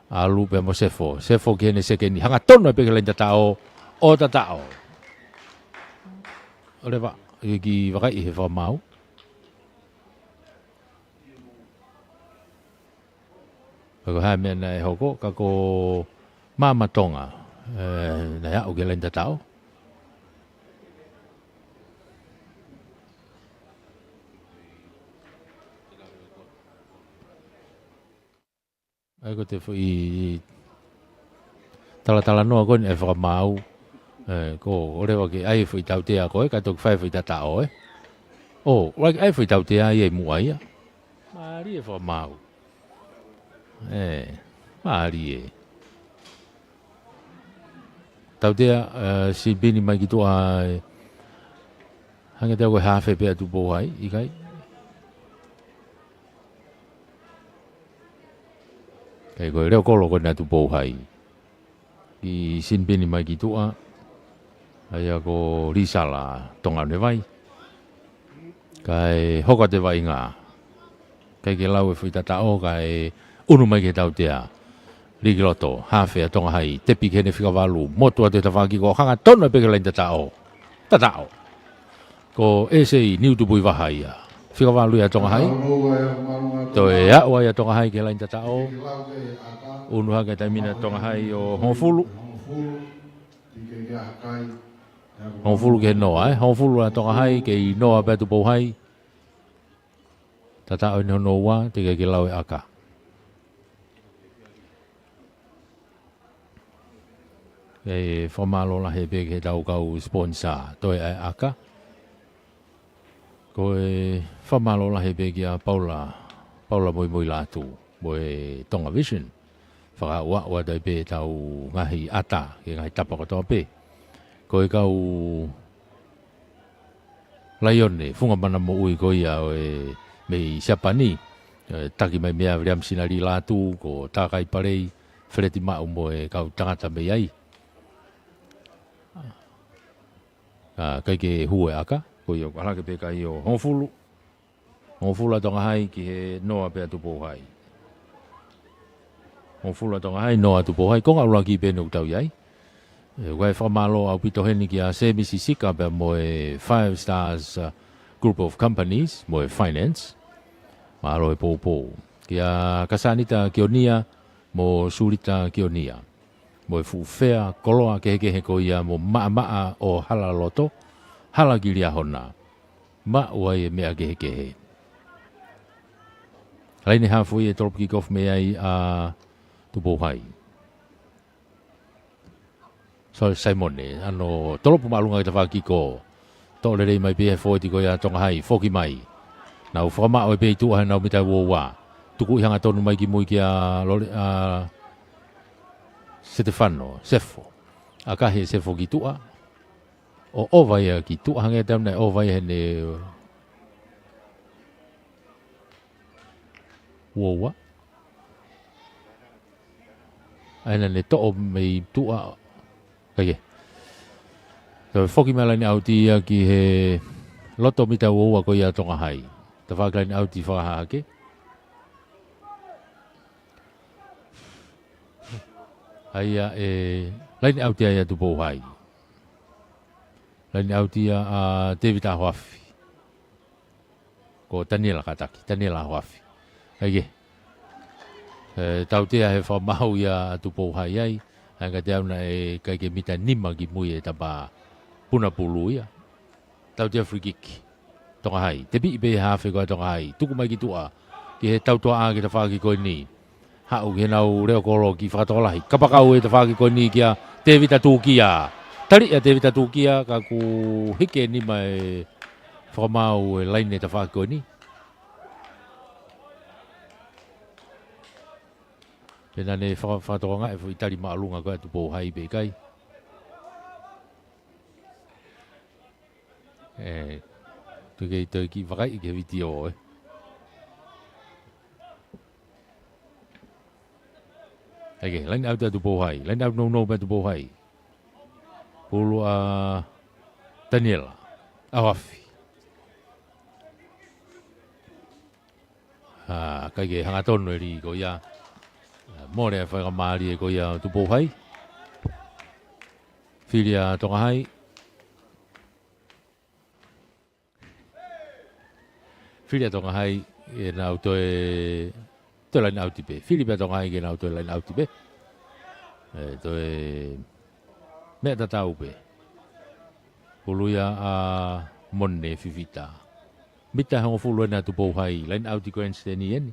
alu pe mo sefo ke ne se ke ni hanga tono pe lain tatao o tatao ole va ki vai he fa mau ko ha me na hoko ka ko mama tonga na ya o ke lain tatao ai ko te foi tala no ko e fa mau ko ore wa ke ai foi tau te a ko ka to fai foi tata o ai foi tau te ai mu ai mari e fa mau mari tau te si bini mai ki to ai hanga te ko ha fe pe tu bo ai i kai kai ko re ko lo ko na tu bo ai i sin bini mai ki to aya ko risala tonga ne vai kai hoka te vai nga kai ke lau e fui tata o kai unu mai ke tau tea rigiloto hafe tonga hai te pi ke ne fika walu motu te tawaki ko hanga tona pe ke lain tata o ko ese niu tu bui wahai fika walu ya tonga hai to e a wa ya tonga hai ke lain tata o unu ha ke tamina tonga hai o honfulu Hongfulu ke noa Hongfulu la tonga hai ke noa pe tu po hai tata o no wa te ke lau aka whamalo la he peke tau kau sponsor toi ai aka. Ko whamalo la he peke a Paula moi lātu, moi Tonga Vision. Whaka ua tai pe tau ngahi ata, ke ngahi tapa katoa pe. Ko kau Laione, funga mana mo ui ko ia mei Siapani. Taki mai mea vriam sinari lātu, ko takai parei, whereti mau mo kau tangata mei ai. Kai ke hue aka, ko i o kalake pe kai o hongfulu. Hongfulu tonga hai ki he noa pe atu pohai. Hongfulu tonga hai noa atu pohai, konga ula ki pe nuk tau iai. Wai whamalo au pito heni ki a Semi Sisika pe mo 5 Stars Group of Companies, mo Finance. Mahalo popo. Ki a Kasanita Kionia, mo Surita Kionia. Mo fufea koloa ke ko ia mo maa o hala loto, hala gilia hona. Ma uai mea ke. Laini hafu i tolop kikof me ai a tupohai. So Simone, ano tolop malunga kita kiko. Tole rei mai pe foi ti ko ia tonga hai, foki mai. Na u fama o pe tu ha na mita wa. Tuku hanga tonu mai ki mui ki a Stefano, Sefo. Akahe Sefo ki tua. O ovai ki tua hanga tamna ovai hene wowa. Aina ne to me tua. Kaya. So foki malani auti ki he loto mita wowa ko ia tonga hai. Ta whakalani auti whakahake. Aia laini auti aia tu pohai. Laini auti a David Ahuafi. Ko Daniela kataki, Daniela Ahuafi. Aige. Tau tea he whamau ia tu pohai ai. Hanga te auna kai ke mita nima ki mui tapa puna pulu ia. Tau tea free kick. Tonga hai. Te pi ipe hawhi koe tonga hai. Tuku mai ki tua. Ki he tau tua a ki ta whaki koe ni. Hau ki nau reo koro ki whakatolahi. Kapakau e ta whaki koe ni kia te vita tūkia. Tari a te vita tūkia ka ku hike ni mai whamau laine ta whaki koe ni. Pena ne whakatoronga e whaitari maalunga koe tu pou hai pe kai. Tu kei tau ki whakai i ke viti o Okay, lain out tu pohai, lain out no tu pohai. Pulu Daniel, Awafi. Kai ke hangaton ri ko ia. More fa mari ko ia tu pohai. Filia tonga hai. Filia tonga hai e na auto to lain auti pe. Filipe tonga ai ke na auto lain auti pe. To me ta tau pe. Puluia a monne fifita. Mita hang fulu na tu po hai lain auti ko ensteni en.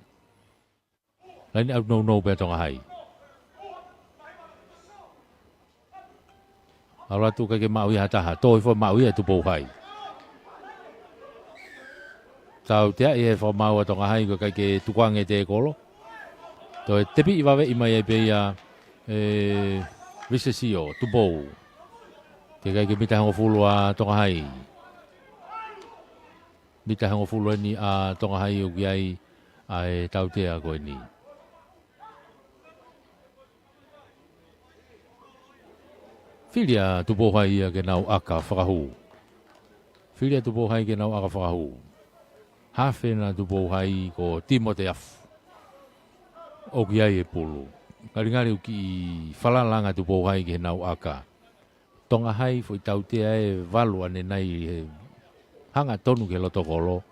Lain out no pe tonga hai. Ala tu ka ke mau ia ta to fo mau ia tu po hai. Tau te e fo mau tonga hai ko ka ke tukwang e te kolo. To te pi va ve mai pe ia visesio tu bo. Te ka ke mita hang fulu a tonga hai. Mita hang fulu ni a tonga hai u ai ai tau te a ko ni. Filia tu bo hai ke nau aka whakahu. Filia tu bo hai ke nau aka whakahu. Hawhena tu bo hai ko Timote afu. O ki ai e pulu. Karingari u ki whalalanga tu bo hai ke nau aka. Tonga hai foi tau te e valu ane nai hanga tonu ke loto kolo.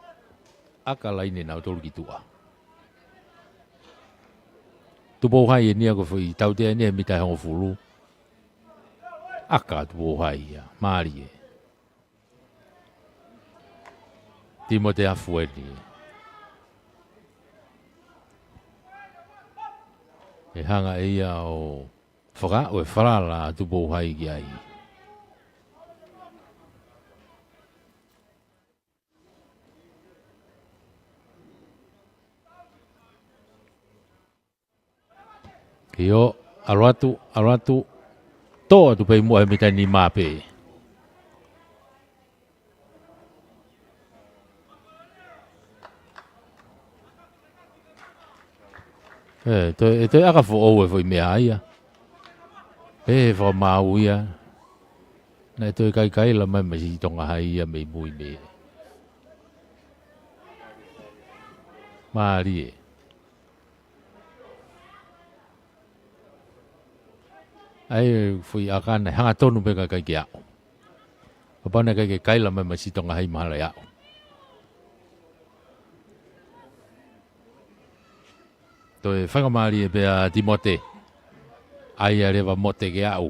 Aka laine nau tolu ki tua. Tu bo hai e nia ko foi tau te e nia mitai hongo fulu. Aka tu bo hai ia. Maari e. Timote afu e ni. E hanga e ia o Whaka o e wharala tu pō hai ki ai. Ki o, aroatu, tō atu pei mua he mitai ni māpe. Toi aka fo au e fo i mea aia. Fo mau ia. Nei toi kai la mai masi tonga hai ia mei mui me. Maari e. Ai fui akana hanga tonu pe kai ki au. Papana kai la mai masi tonga hai mahala ia. Toi whakamari e pia Timote. Ai a rewa mote ke au.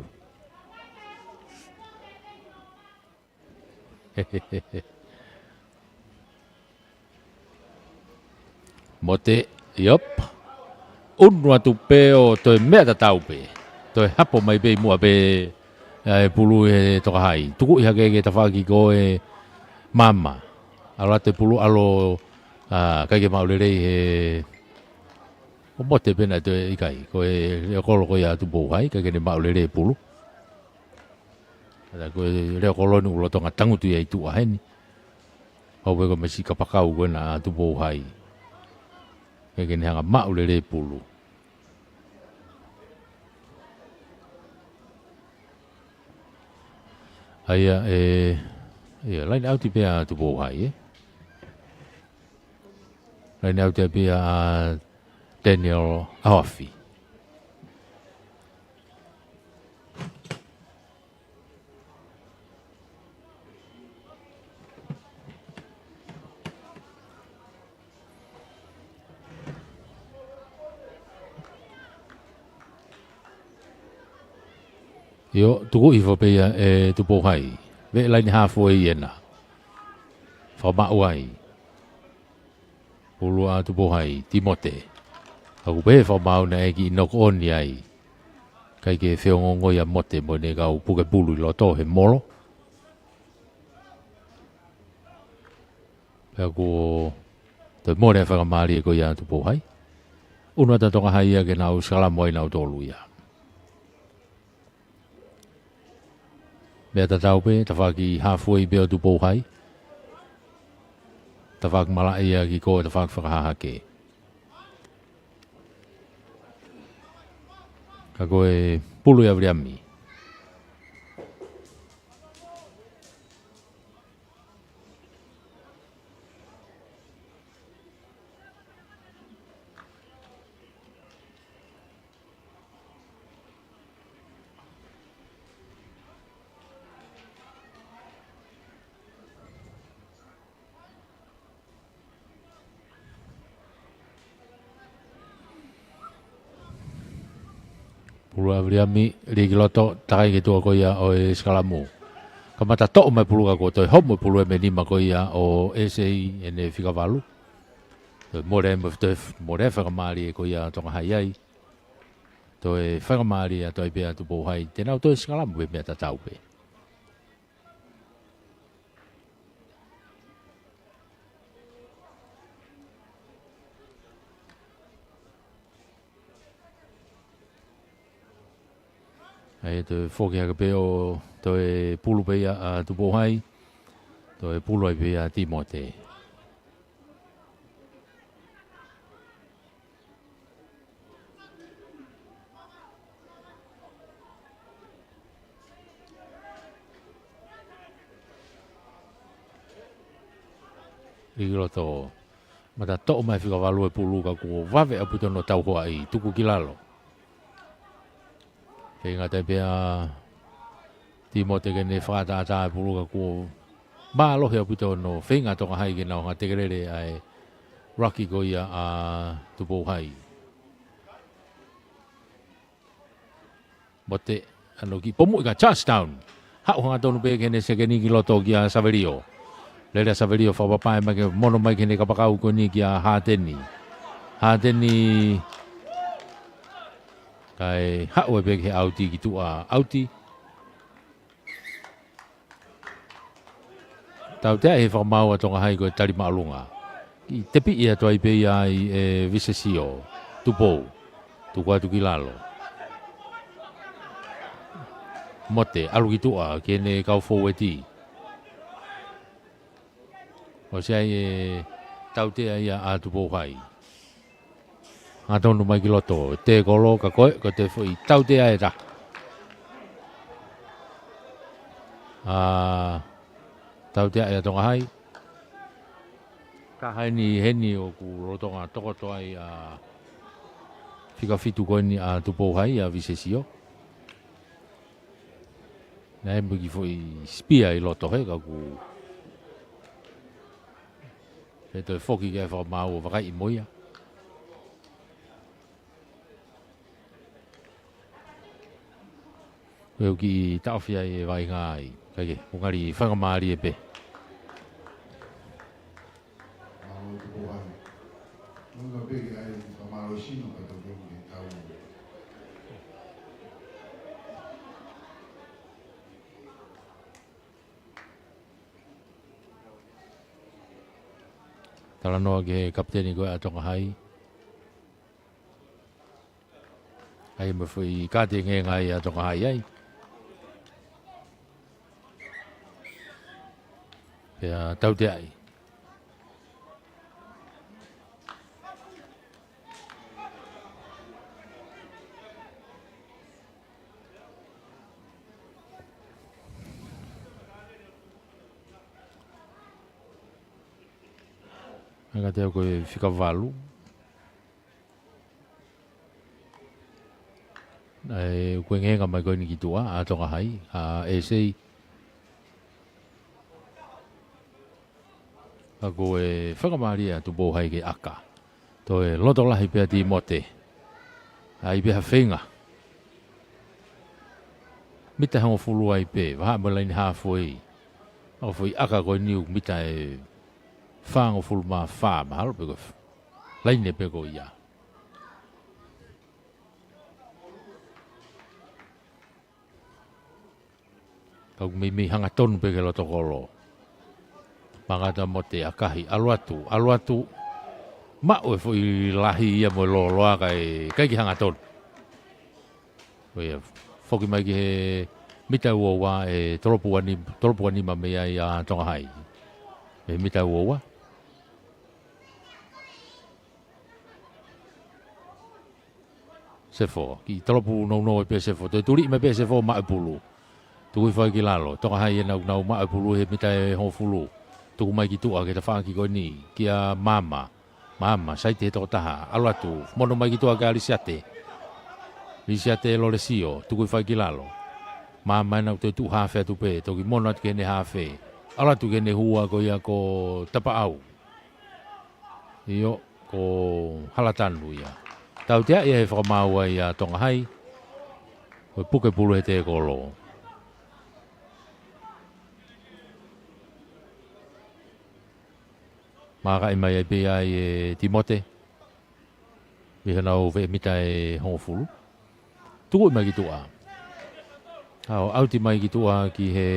Mote, yop. Unua tu peo toi mea ta tau pe. Toi hapo mai pe mua pe pulu e toka hai. Tuku iha ke ta whaki ko e mama. Alo te pulu alo kai ke maurerei he o mote pena te ikai, ko e kolo ko ia tu bou hai, ka kene maulere pulu. Ada ko reo kolo ni ulo tonga tangutu ia itu aheni. Hau ko mesi ka pakau ko na tu bou hai. Ka kene hanga maulere pulu. Aia lain au ti pea tu bou hai, Lain au ti pea Daniel Aofi. Yo, tuku ifo pe tu po hai. Ve lain hafo e yena. Fa ma uai. Pulu a tu po hai, Timote. Aku pe fa mau na ki no on ai. Kai ke fe ngongo ya mote mo ne ga upu ke pulu lo to he molo. Aku to mo ne fa mari ko ya tu po hai. Uno ta tonga hai ya ke na usala mo ina to lu ya. Be ta tau pe ta fa ki halfway be tu po hai. Ta fa mala ia ki ko ta fa ha ke. Ka koe pulu ya vriami. Pulu avriami ligi loto takai ke tua ko ia o skalamu. Kamata to mai pulu ka ko to homo pulu e menima ko ia o esei ene fika valu. More fa mari ko ia to hai ai. To e fa mari to e pea tu bo hai. Tena to skalamu be meta tau pe. Ai te foki haka peo to e pulu pea a tu pohai, to e pulu ai pea Timote. Igilo to, mata to mai fika walu e pulu ka ko wave aputo no tau hoa i tuku kilalo. Kei ngā te pia Timote kene whakata pulu ka kua maa lohe a puto no whenga tonga hai ke nao ngā tekerere ai Rocky ko ia a tupo hai. Mote ano ki pomu ika touchdown. Hau hanga tonu pe kene se keni ki loto ki a Saverio. Lera Saverio whapapai mai ke mono mai kene kapakau ko ni ki a Hateni. Hateni Kai hao be ke auti ki tua auti. Tau te e whamau a tonga hai koe tari maalunga. I te pi ia toa i pe ia i visesio, tupou, tukua tuki lalo. Mote, alu ki tua, kene kau fōu e ti. O se ai tau te ia a tupou hai. Ngā tonu mai ki loto, te kolo ka koe, ko te fui, tau te ai ra. Tau te ai a tonga hai. Ka haini heni o ku rotonga toko toa i a whika whitu koe ni a tupou hai a visesio. Nā e miki fui spia i loto he ka ku. He toi whoki ke whamau o wakai i moia. Weu ki taofia e vai ngai. Kage, ungari whangamari e pe. Tala noa ke kapteni koe a tonga hai. Ai me fui kāte nge ngai a tonga hai ai. Pea tau te ai. Nga te au koe whikavalu. Koe ngenga mai koe ni ki tua, a tonga hai, a esei. A koe whakamari a tupo hai ke aka. Toi loto lahi pia ti mote. A i pia whenga. Mita hango fulu ai pe, waha mo laini hawhoi. Ako fui aka koe niu mita e whango fulu maa wha mahalo pe koe. Laini pe koe ia. Kau mi hanga tonu pe ke loto kolo. Mangata mo te akahi, aluatu. Mao e fui lahi ia mo loa kai ki hanga tonu. Wea, foki mai ki he mita uowa e toropu anima mea i a tonga hai. E mita uowa. Sefo, ki toropu no e pe sefo. Te turi me pe sefo ma e pulu. Tukui whai ki lalo. Tonga hai e nau ma e pulu he mita e hofulu. Tuku mai ki tua ke ta whaaki koe ni. Ki a mama, sai te toko taha. Aluatu, mono mai ki tua ke alisiate. Lisiate lo le sio, tuku whai ki lalo. Mama nau te tu hawhea tu pe, toki mono atu ke ne hawhe. Aluatu ke ne hua ko ia ko tapa au. Iyo, ko halatanu ia. Tau tea ia he whakamaua ia tonga hai. Koe puke pulu he te kolo. Maka i mai pe ai e Timote. Miha nau ve mita e hongofulu. Tuku i mai ki tua. Auti mai ki tua ki he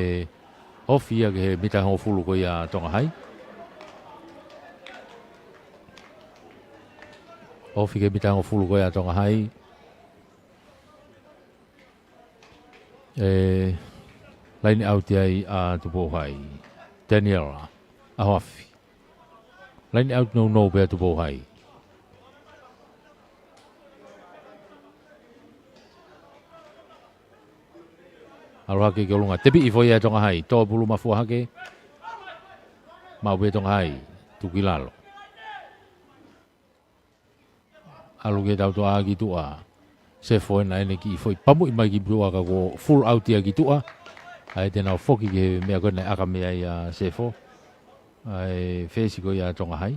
ofia ki he mita hongofulu ko ia tonga hai. Ofi ke mita hongofulu ko ia tonga hai. Laini auti ai a tupo hai. Daniela. Ahoafi. Lain out no be tu bohai. Aloha ke longa tepi i foi tonga hai to bulu mafu hake. Mau be tonga hai tu kilalo. Alu ke tau to agi tua. Se foi na ene ki foi pamu i mai ki blua ka go full out ia ki tua. Ai te nau foki ke mea kone aka mea ia se foi. Ai fesi ko ia tonga hai.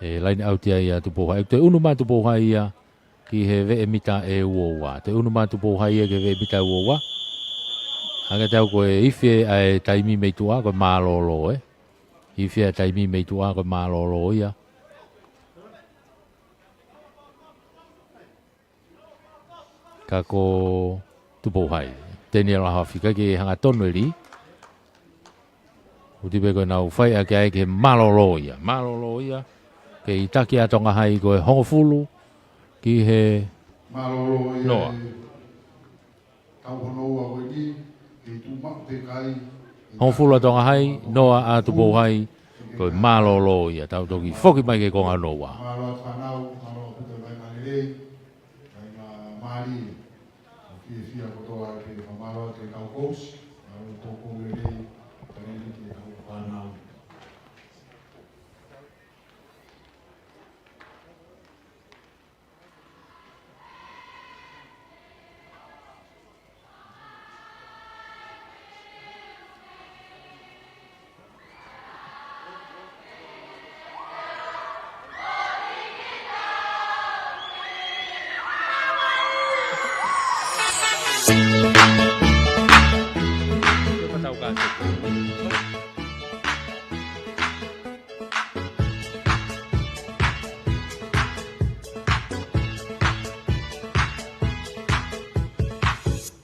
Lain autia ia tu pohai. Te unu ma tu pohai ia ki he ve mita e uowa. Te unu ma tu pohai ia ke ve mita uowa. Hanga tau ko e ife ai taimi mei tua ko malolo e. Ife ai taimi mei tua ko malolo ia. kako tupo hai teni la hafika ke hanga toneli uti be ko na ufai a ke maloloia ke itaki atonga hai ko hongofulu ki he Maloloia Noa. Tau honoa koe ni, ki tumak te kai. hongofulu atonga hai noa a tupo hai ko maloloia tau toki foki mai ke konga noa Malo whanau, malo puta mai malirei, kai ngā maari, fia kotoa ke whamalo te kau kous, malo tōko rei, kai ni te kau whanau.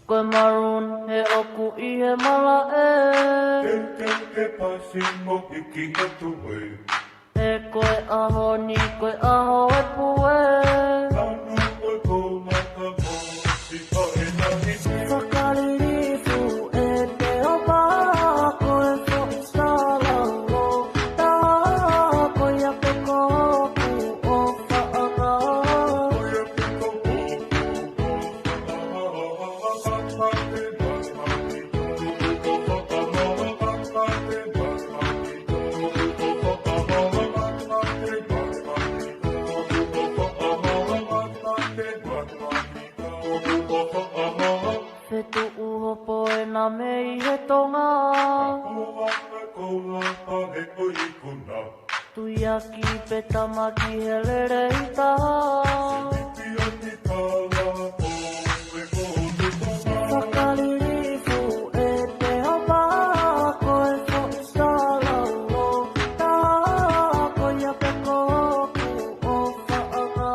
Koe maroon he oku I he mala e Ke pasingo I ki atu e E koe aho ni koe aho e pue Anu koe ko maka mo Si pa e nahi Whakaririfu e te opa Koe fo I salalo Tā koe a pe koku o whaanga Oia ke ko Whetu uho poe na mei he tonga Tui aki pe tamaki he lere I taha Whakaririfu e te opa Koe fo I salalo Tā koe a pe koku o whaanga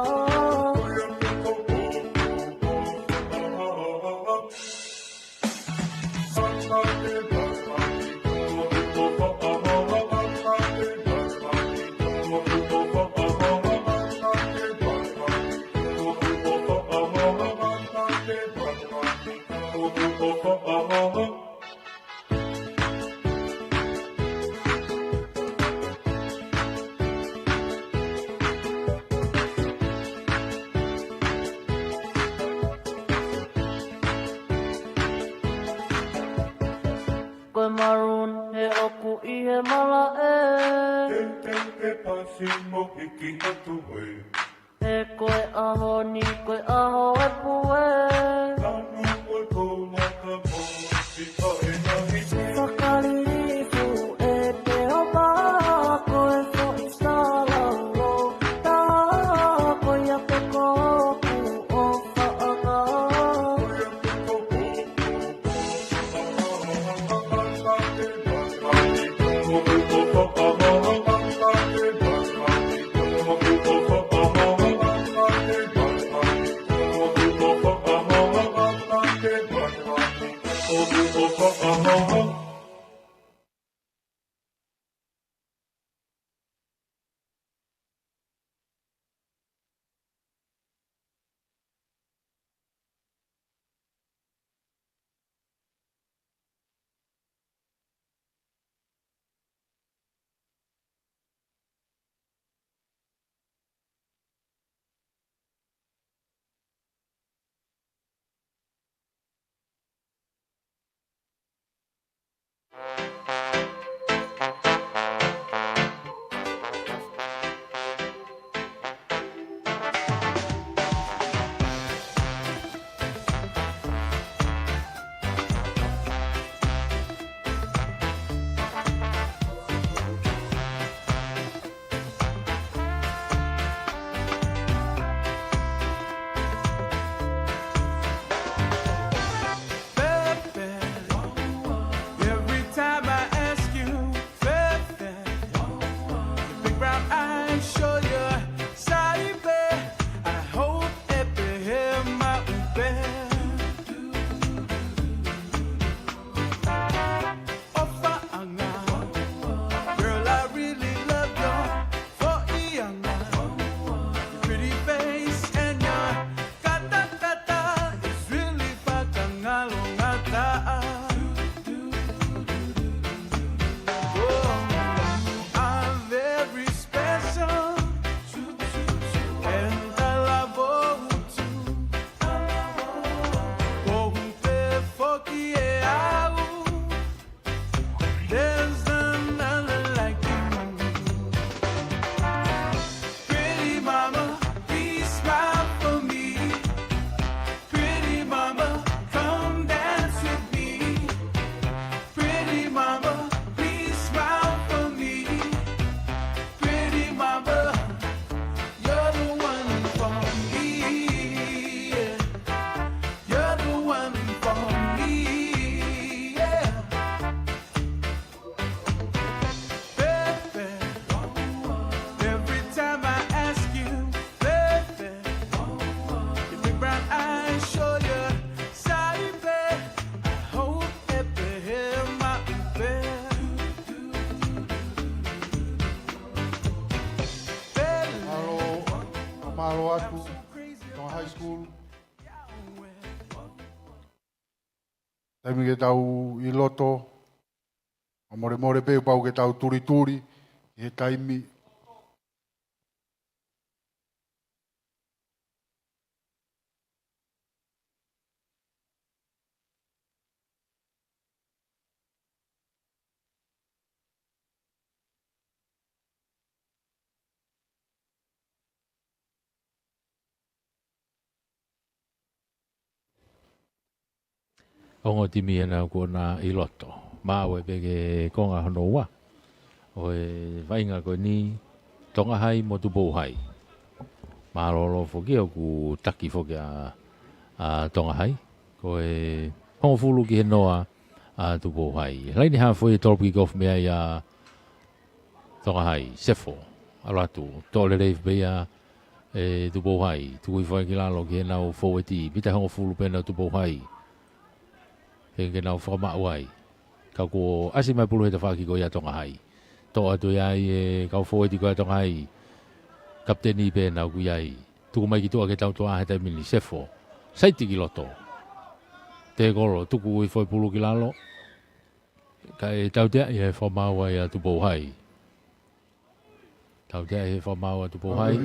Koe maroon he oku I he mala e E koe aho ni koe aho e pue Whakaririfu e te opa Koe fo I salalo Tā koe a pe koku o whaanga malo atu, tonga high school. Taimi ke tau i loto, a more pe pau ke tau turi, i he taimi. Ongo timi ana ko na i loto. Ma we pege konga hono wa. O e vainga ko ni tonga hai mo tu bo hai. Ma lolo foki o ku taki foki a tonga hai. Ko e hongo fulu ki he noa a tu bo hai. Laini ha foi torpi gof mea ia tonga hai sefo. Alatu tole reif bea e tu bo hai. Tu i foi ki lalo ki he nau foweti. Bita hongo fulu pena tu bo hai. Ke nau whakama uai. Kau ko asi mai pulu he te whaki ko ia tonga hai. Tō atu iai e kau fōeti ko ia tonga hai. Kapteni pē nau ku iai. Tuku mai ki tua ke tau toa he taimini sefo. Saiti ki loto. Te koro tuku i whoi pulu ki lalo. Ka e tau tea i he whamau ai a tupo hai. Tau tea i he whamau a tupo hai.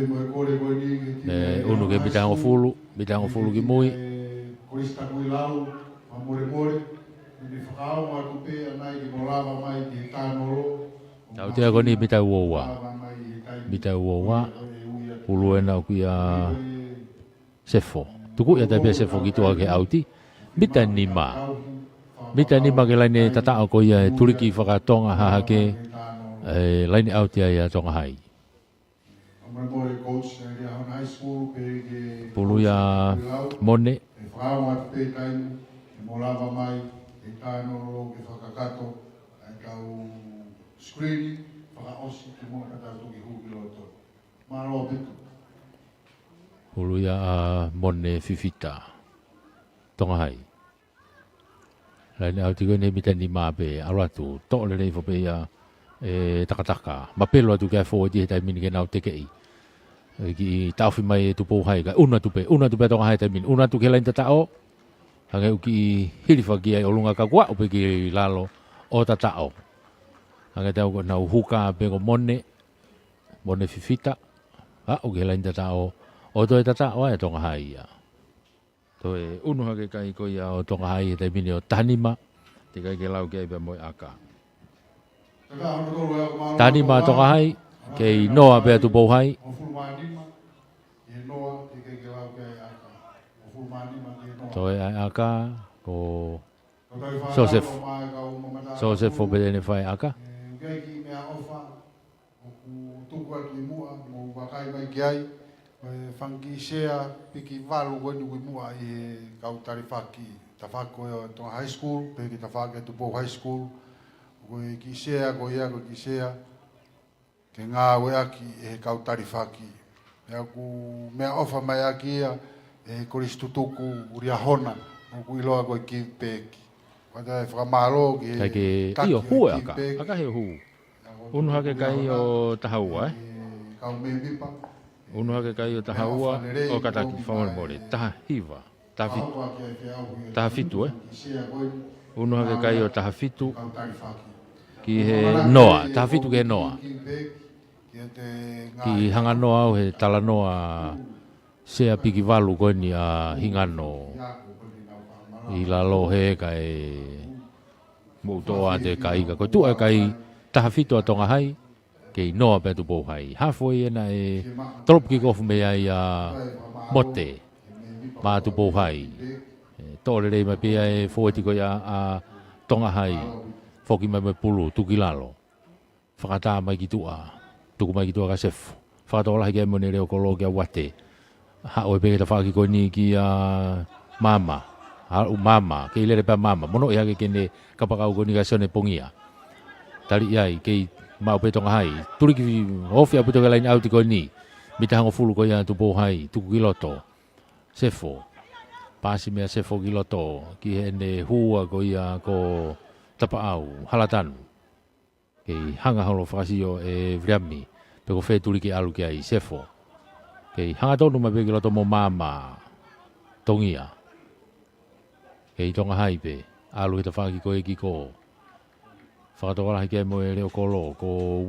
Unu ke mitango fulu ki mui. Korista kui lau. More, ni whakao atu pe anai ki molava mai ki tānoro. Tau tea ko ni mitau owa. Mitau owa. Pulu e nau ki a sefo. Tuku ia tapia sefo ki tua ke auti. Mita nima. Mita nima ke laine tatao ko ia e turiki whakatonga hahake. Laine auti a ia tonga hai. Pulu ia mone. Whakao atu pe tainu. Molava mai, e tānoro, ke whakakato, e kau screen, whakaosi ki mua katatu ki huki loto. Maro pitu. Hulu ia a mone fifita. Tonga hai. Laine au tiko ne mitani mape, aratu, to le nei fope ia takataka. Mapelo atu kia fōti he taimini ke nau tekei. Ki tauwhi mai e tupo hai, ka una tupe tonga hai taimini. Una tu ke lain tatao. Hange uki hirifa ki ai olunga ka kua upe ki lalo o tatao. Hange tau ko nau huka pe ko mone fifita. Uki lain tatao. O toi tatao ai tonga hai ia. Toi unu hake kai ko ia o tonga hai e taimini o tanima. Te kai ke lau ki ai pe moi aka. Tanima tonga hai. Kei noa pe atu pou hai. Toi ai aka ko Joseph fo bedene fai aka. Ngai mea ofa o ku tuku atu i mua mo wakai mai ki ai whangi sea piki walu koe nuku i mua i kau tarifaki tawhako e tonga high school peki tawhake atu pou high school koe ki sea koe ia koe ki sea ke ngā we aki e kau tarifaki ea ku mea ofa mai aki ia e koristutuku uria hona o ku iloa koe ki peki. Wata e whakamalo ki Kai ke iyo hua aka. Aka he hu. Unu hake kai o tahaua Kau me mipa. Unu hake kai o tahaua o kataki whamare more. Taha hiva. Taha fitu Unu hake kai o taha fitu. Ki he noa. Taha fitu ki he noa. Ki hanga noa au he tala noa. Sea piki walu koe ni a hingano i lalo he kai mutoa te kai ka koe tua kai taha fitu a tonga hai kei noa pe tu pou hai hafoi ena e trop ki kofu mea i a mote ma tu pou hai tōre rei mai pia e fōeti koe a tonga hai foki mai mai pulu tuki lalo whakata mai ki tua tuku mai ki tua ka sefu whakatola hiki e mone reo kolo ki a wate o e peke ta whaki koe ni ki a mama. Mama, kei lere pa mama. Mono i hake kene kapakau koe ni ka sione pongia. Tari iai, kei mau pe tonga hai. Turi ki hofi apu toka lain auti koe ni. Mita hango fulu koe ia tupo hai. Tuku ki loto. Sefo. Pasi mea sefo ki loto. Ki hene hua koe ia ko tapa au. Halatanu. Kei hanga holo whakasio e vriami. Peko whē turi ki alu ki ai. Sefo. Kei hanga tonu mai peke loto mo mama tongia. Kei tonga hai pe. Alu hita whaki ko e ki ko. Whakatokala hiki mo e reo kolo ko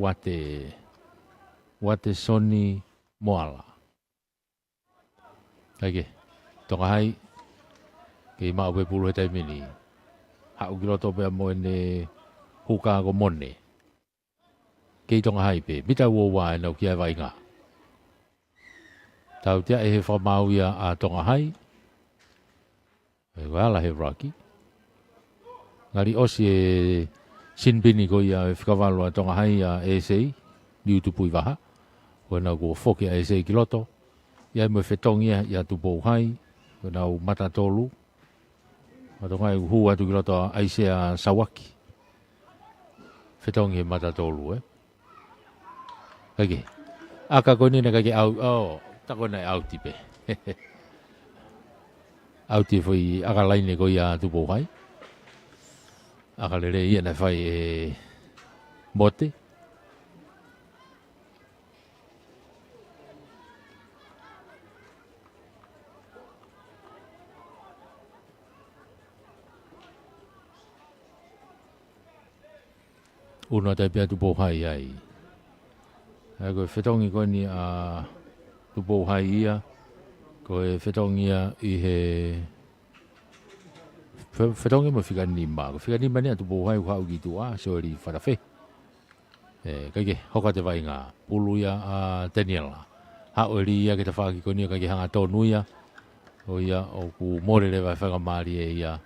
wate soni moala. Kake, tonga hai. Kei maa upe pulu he taimini. Hau ki loto pea mo ene huka ko mone. Kei tonga hai pe. Mita ua wā e nau ki ai vai ngā. Tau tia e he whamau ia a tonga hai. E wala he raki. Ngari osi e sinbini ko ia e whikawalu a tonga hai a ESA. Niu tupui waha. Wana ko foki a ESA ki loto. Ia mo whetongia ia tupou hai. Wana u matatolu. Matongai hu atu ki loto a Aisea Sawaki. Whetongia matatolu Kake. Aka ko nina kake au. Tako nai au tipe. Au tipe foi aka laine ko ia tupou hai. Aka lere ia na fai e mote. Uno tai pia tupou hai ai. Ai ko whetongi ko ni a tupou hai ia. Ko e whetongi ia i he whetongi mo whika nima. Ko whika nima ni a tupou hai ukau ki tua. So eri wharawhe. Kake hoka te vai ngā. Pulu ia a Daniela. Hao eri ia ki te whaki ko ni kake hanga tonu ia. O ia o ku morere vai whakamari e ia.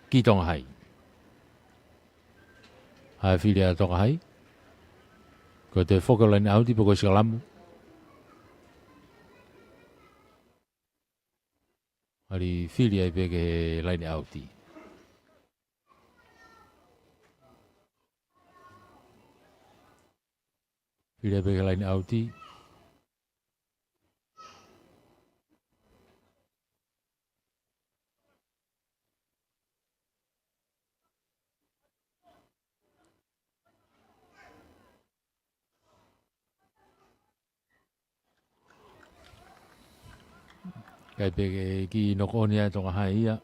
Ki tonga hai. Hai whiri a tonga hai. Ko te whokalani auti po ko sikalamu. Hari whiri ai peke laini auti. Whiri ai peke laini auti. Kai peke ki nokoni ai tonga hai ia.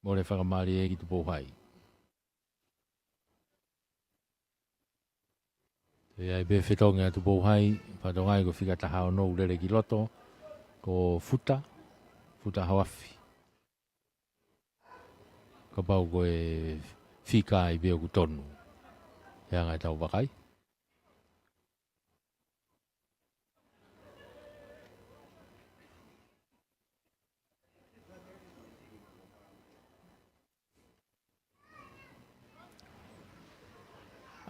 Mo le whakamari e ki tupou hai. Te ai pe whetonga tupou hai. Whatongai ko whika taha o nou lere ki loto. Ko futa. Futa hawafi. Ka pau ko e whika i beo ku tonu. Hea ngai tau wakai.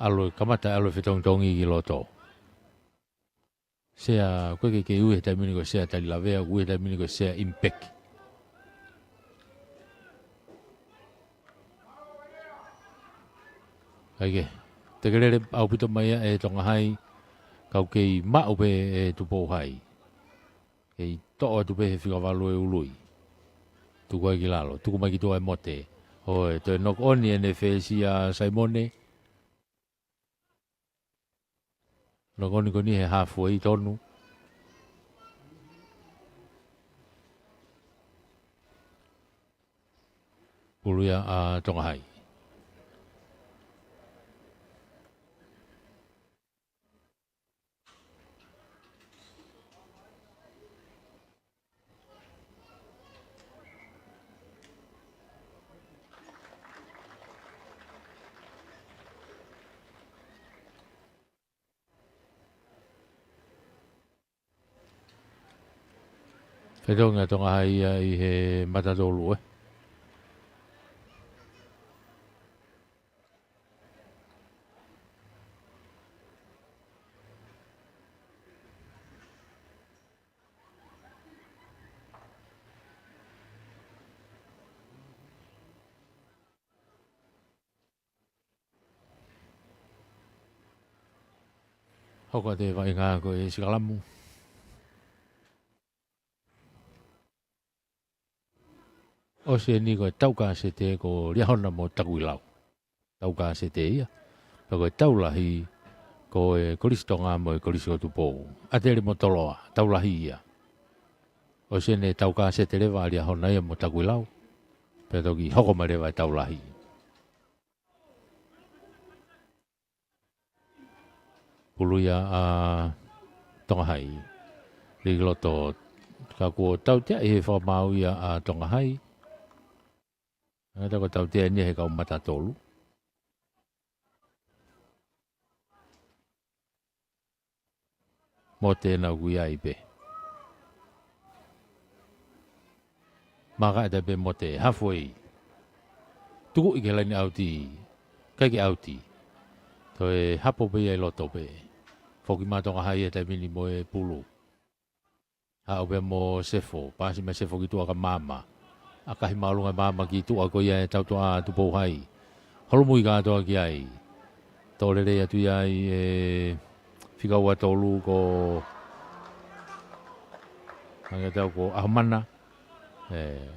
Alo kamata alo whetongtongi ki loto. Sea koe ke ue tai mini ko sea tali lavea, ue tai mini ko sea impeki. Kaike, te kerere au pito mai e tonga hai, kau kei mao pe e tupou hai. Kei toa tupe he whikawalu e ului. Tuku ai ki lalo, tuku mai ki toa e mote. Hoi, toi nok oni ene whesi a Simone. Nok oni ko ni he hafu e i tonu. Puluia a tonga hai. Whetonga tonga hai i he matatolu Hoka te vai ngā ko e sikalamu. O se ni ko tauka se te ko riahona mo takuilau. Tauka se te ia. Pa ko taulahi ko e kolisi tonga mo e kolisi o tupo. Ate le mo toloa, taulahi ia. O sene tau ka se te lewa alia hona ia mo takuilau. Pea toki hoko ma lewa e taulahi. Puluia a Tongahai. Rigiloto ka kua tau tea i he whamau ia a Tongahai. Ngata ko tau tea ni he kau matatolu. Mo tēnā kuia i pe. Maka e pe mo te halfway. Tuku i ke laini auti. Kai ke auti. To e hapo pe e loto pe. Foki matonga hai e te mini mo e pulu. Ha ope mo sefo. Pasi me sefo ki tua ka mama. A kahi maalunga mama ki tua ko ia e tau toa tupou hai. Holomui ka toa ki ai. Tōrere atu iai e... Whikau atolu ko... Hanga tau ko ahomana.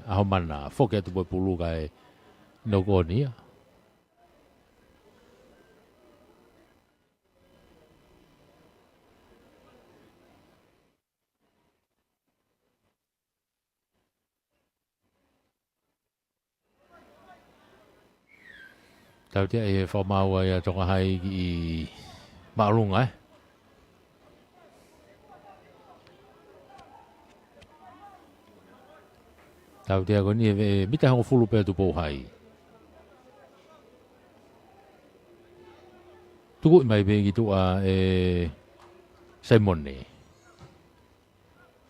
Ahomana. Foki atu po pulu ka e... Noko nia. Tau tia e whamau ai a tonga hai ki maalunga e. Tau tia ko ni e mita hongo fulu pēr tu pou hai. Tuku i mai pēngi tu a e Simone.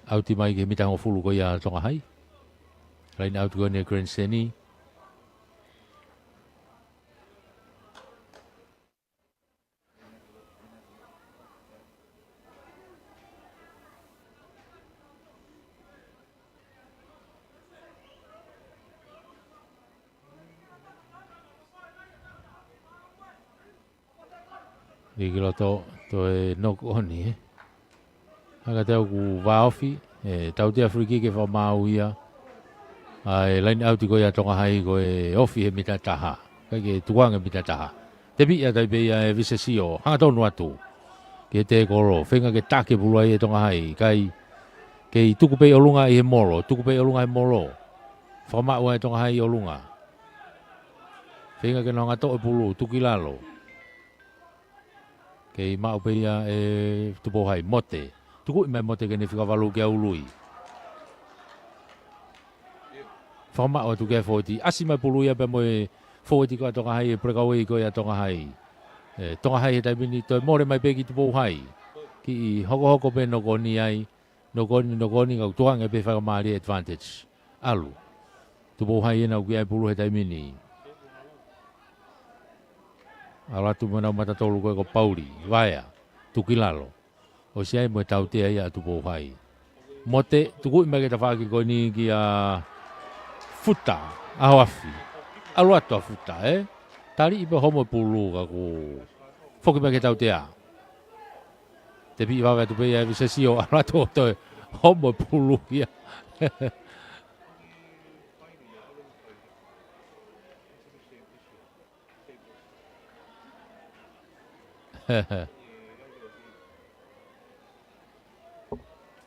Au ti mai ki mita hongo fulu ko ia tonga hai. Rain au tu ko ni Grand Seni. Ni ki loto to e noko oni e. Haka teo ku waofi, tau te Afriki ke whamau ia. Ai laini auti ko ia tonga hai ko e ofi he mita taha. Kai ke tuanga mita taha. Te pi ia tai pe ia e vise sio, hanga tonu atu. Ke te koro, whenga ke take pulua i e tonga hai. Kai ke tuku pe olunga i he moro, tuku pe olunga i moro. Whamau ai tonga hai i olunga. Whenga ke noanga to e pulu, tuki lalo. Kei mau pe ia e tupo hai mote. Tuku i mai mote ke ne whikawalu ke aului. Whamau atu ke fōti. Asi mai pulu ia pe moe fōti ko a tonga hai e prekawe ko ia tonga hai. Tonga hai he taimini toi more mai pe ki tupo hai. Ki i hoko hoko pe nokoni ai. Nokoni ngau tuanga pe whakamari advantage. Alu. Tupo hai e nau ki ai pulu he taimini. Alatu mana matatolu koe ko pauri, vaia, tukilalo. O siai mo tau te ai atu po hai. Mote, tuku i mai ke tawhaki koe ni ki a futa, ahawafi. Alu atu a futa, Tari ipa homo pulu ka ko. Foki mai ke tau te a. Te pi wawe atu pe ia vise sio, alu atu o toi homo pulu ia.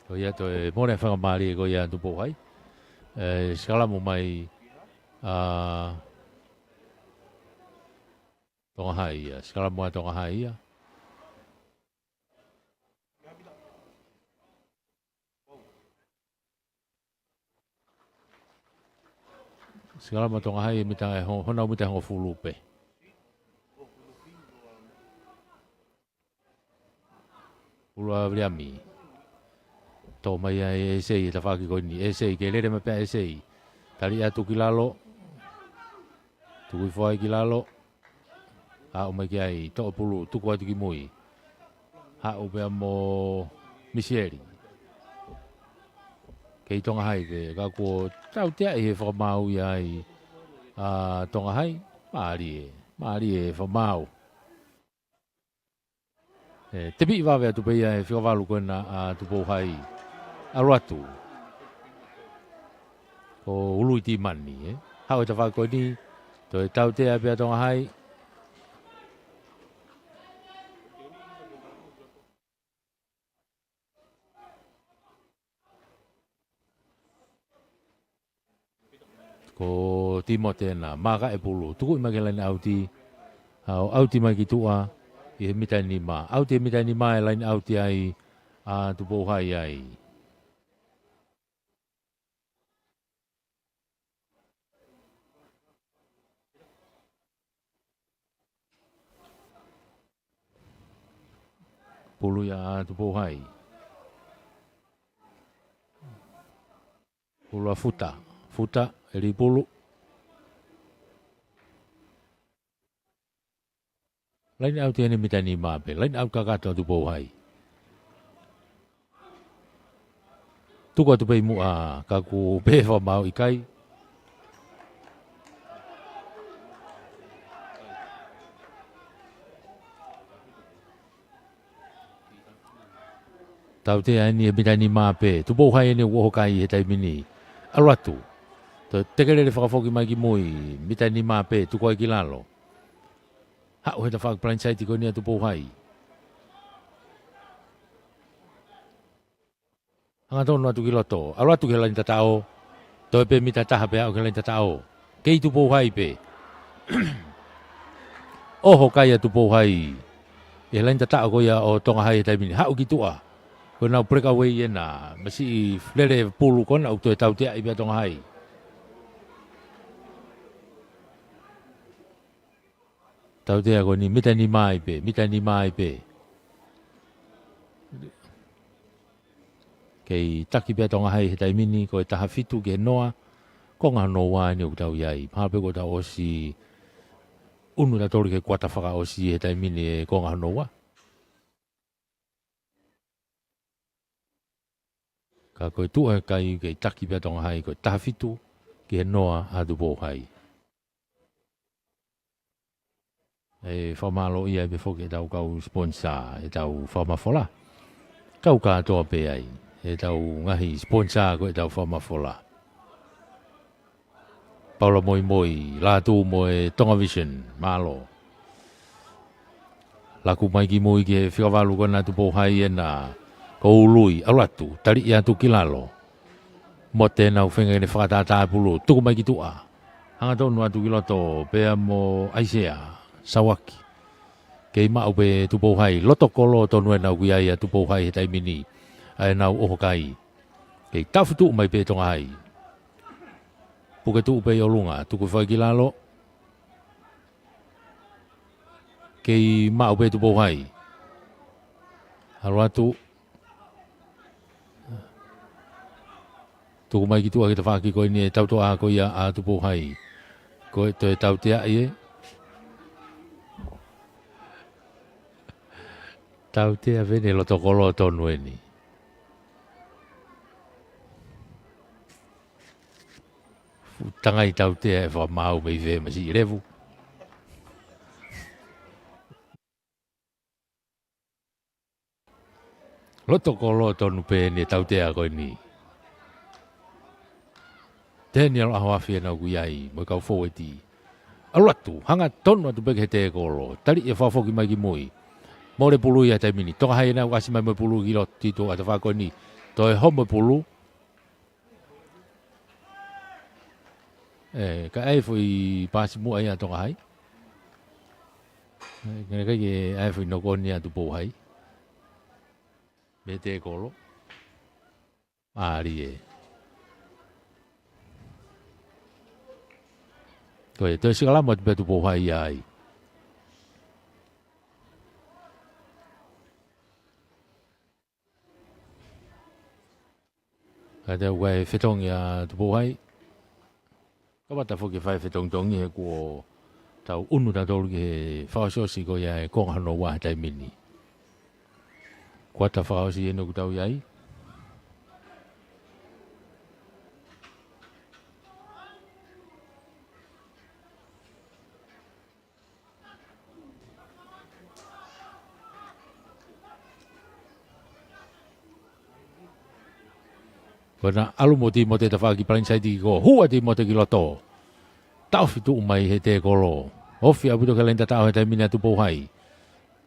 Ko ia to e more whakamari ko ia tupo hai. Skala mo mai tonga hai ia. Skala mo tonga hai ia. Skala mo tonga hai mita hona mita hongo fulupe. Ula vriami. Tō mai a e sei e tawhaki koe ni. E sei, ke lere me pia e sei. Tari atu ki lalo. Tuku i whai ki lalo. Ha o mai ki ai. Tō pulu, tuku atu ki mui. Ha o pia mo misieri. Kei tonga hai ke. Ka kua tau tea i he whakamau i ai. Tonga hai. Maari e. Maari e whamau. Te pi wawe atu pe ia e whikawalu koe na tupo hai. Alu atu. Ko ulu i ti mani, Hau e ta whako ni. To e tau te a pia tonga hai. ko Timote na maka e pulu tuku i mai lain auti auti mai ki tua i mita ni ma auti mita ni ma lain auti ai a tu po hai ai pulu ya tu po hai pulu futa eri pulu lain auti ni mita ni ma pe lain au kakata tu po hai tuku atu pei mua kaku pewa mau ikai. Tau te ani e mitani mape, tu pou hai ene uoho kai he taimini. Alwatu, te tekerere whakafoki mai ki mui, mitani mape, tu koe ki lalo. Hau he ta whakaplansaiti ko nia tu pou hai. Hanga tonu atu ki loto. Alwatu ke lain tatao. Toi pe mita taha pe au ke lain tatao. Kei tu pou hai pe. Oho kai atu pou hai. E lain tatao ko ia o tonga hai taimini. Hau ki tua. Ko nau break away ia na. Masi flere pulu kona au toi tau tea i pia tonga hai. Tau tea ko ni mita ni mai pe. Mita ni mai pe. Kei taki pia tonga hai he taimini, ko e taha fitu ke noa, ko ngā noa ni o tau iai. Pāpe ko tau osi, unu ta tori ke kuata whaka osi he taimini e ko ngā noa. Ka koe tua kai kei taki pia tonga hai, ko e taha fitu ke noa a tu pō hai. E whamalo ia e befoke e tau kau sponsor, e tau whamafola. Kau katoa pe ai. E tau ngahi sponsor ko e tau whamafola. Paula moi moi, lātu mo e Tonga Vision, malo. Laku mai ki moi ke whikawalu kona tu pohai e na kou lui, alatu, tari ia tu kilalo. Mo tēnau whenga ne whakatata pulu, tuku mai ki tua. Hanga tonu atu kiloto, pea mo Aisea, Sawaki. Kei mau pe tu pohai, loto kolo tonu e nau ki aia tu pohai he taimini. Ai nau oho kai. Kei tawhitu mai pe tonga hai. Puke tu pe olunga, tuku whai ki lalo. Kei mau pe tu pohai. Haruatu. Tuku mai ki tua ki ta whaki koe ni e tautoa ko ia a tu pohai. Koe to e tautea ie. Tautea vene loto kolo tonu eni. Tangai tau te e wha mau mei ve masi i revu. Loto ko lo tonu pe ni tau te a koe ni. Tēni alo aho awhia nau kuiai, mo kau fō e ti. Alatu, hanga tonu atu peke he te ko lo. Tari e whafoki mai ki mui. Mo re pulu ia taimini. Tonga hai nau kasi mai mo pulu ki lo tito ata wha koe ni. To e homo pulu. Ka ai foi pasi mu ai atonga hai. Ngene kai ke ai foi no koni atu po hai. Me te kolo. Ari e. Koe te sigala mo te po hai ai. Kada wai fetong ya tu po hai. Kau tak fokus fai fetong tong ni ko tau unu ta tol ke fa so si ko ya ko hano wa tai mini. Ko ta fa si no tau yai. Kona alu moti mote ta whaki paling di ko hua ti mote ki loto. Tau fitu mai he te kolo. Hofi abuto ka lenta tau he te mina tu pohai.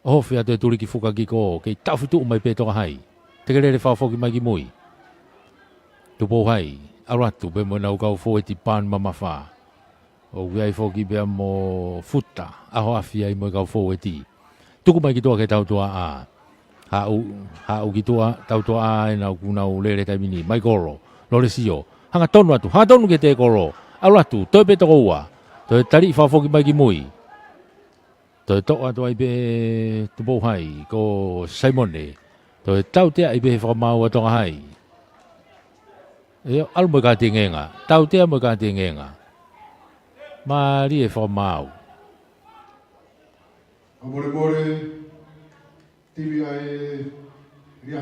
Hofi atu e turi ki fuka ki ko. Kei tau fitu mai pe toka hai. Te kerere whawhoki mai ki mui. Tu pohai. Aratu be mo nau kau fo ti pan mama fa. O gai fo ki be mo futa. Aho afia i mo kau fo ti. Tuku mai ki toa ke tau toa a. Ha u ki toa tau toa a na ku na u lele tai mini mai kolo. Lo le sio. Hanga tonu atu. Ha tonu ke te kolo. Aratu to be to ua. To tari fa fo ki mai ki mui. To to atu ai be tu bo hai ko Simone. To tau te ai be fa mau to hai. Eo al mo ka tingenga. Tau te mo ka tingenga. Mari e fa mau. Amore, TV ai...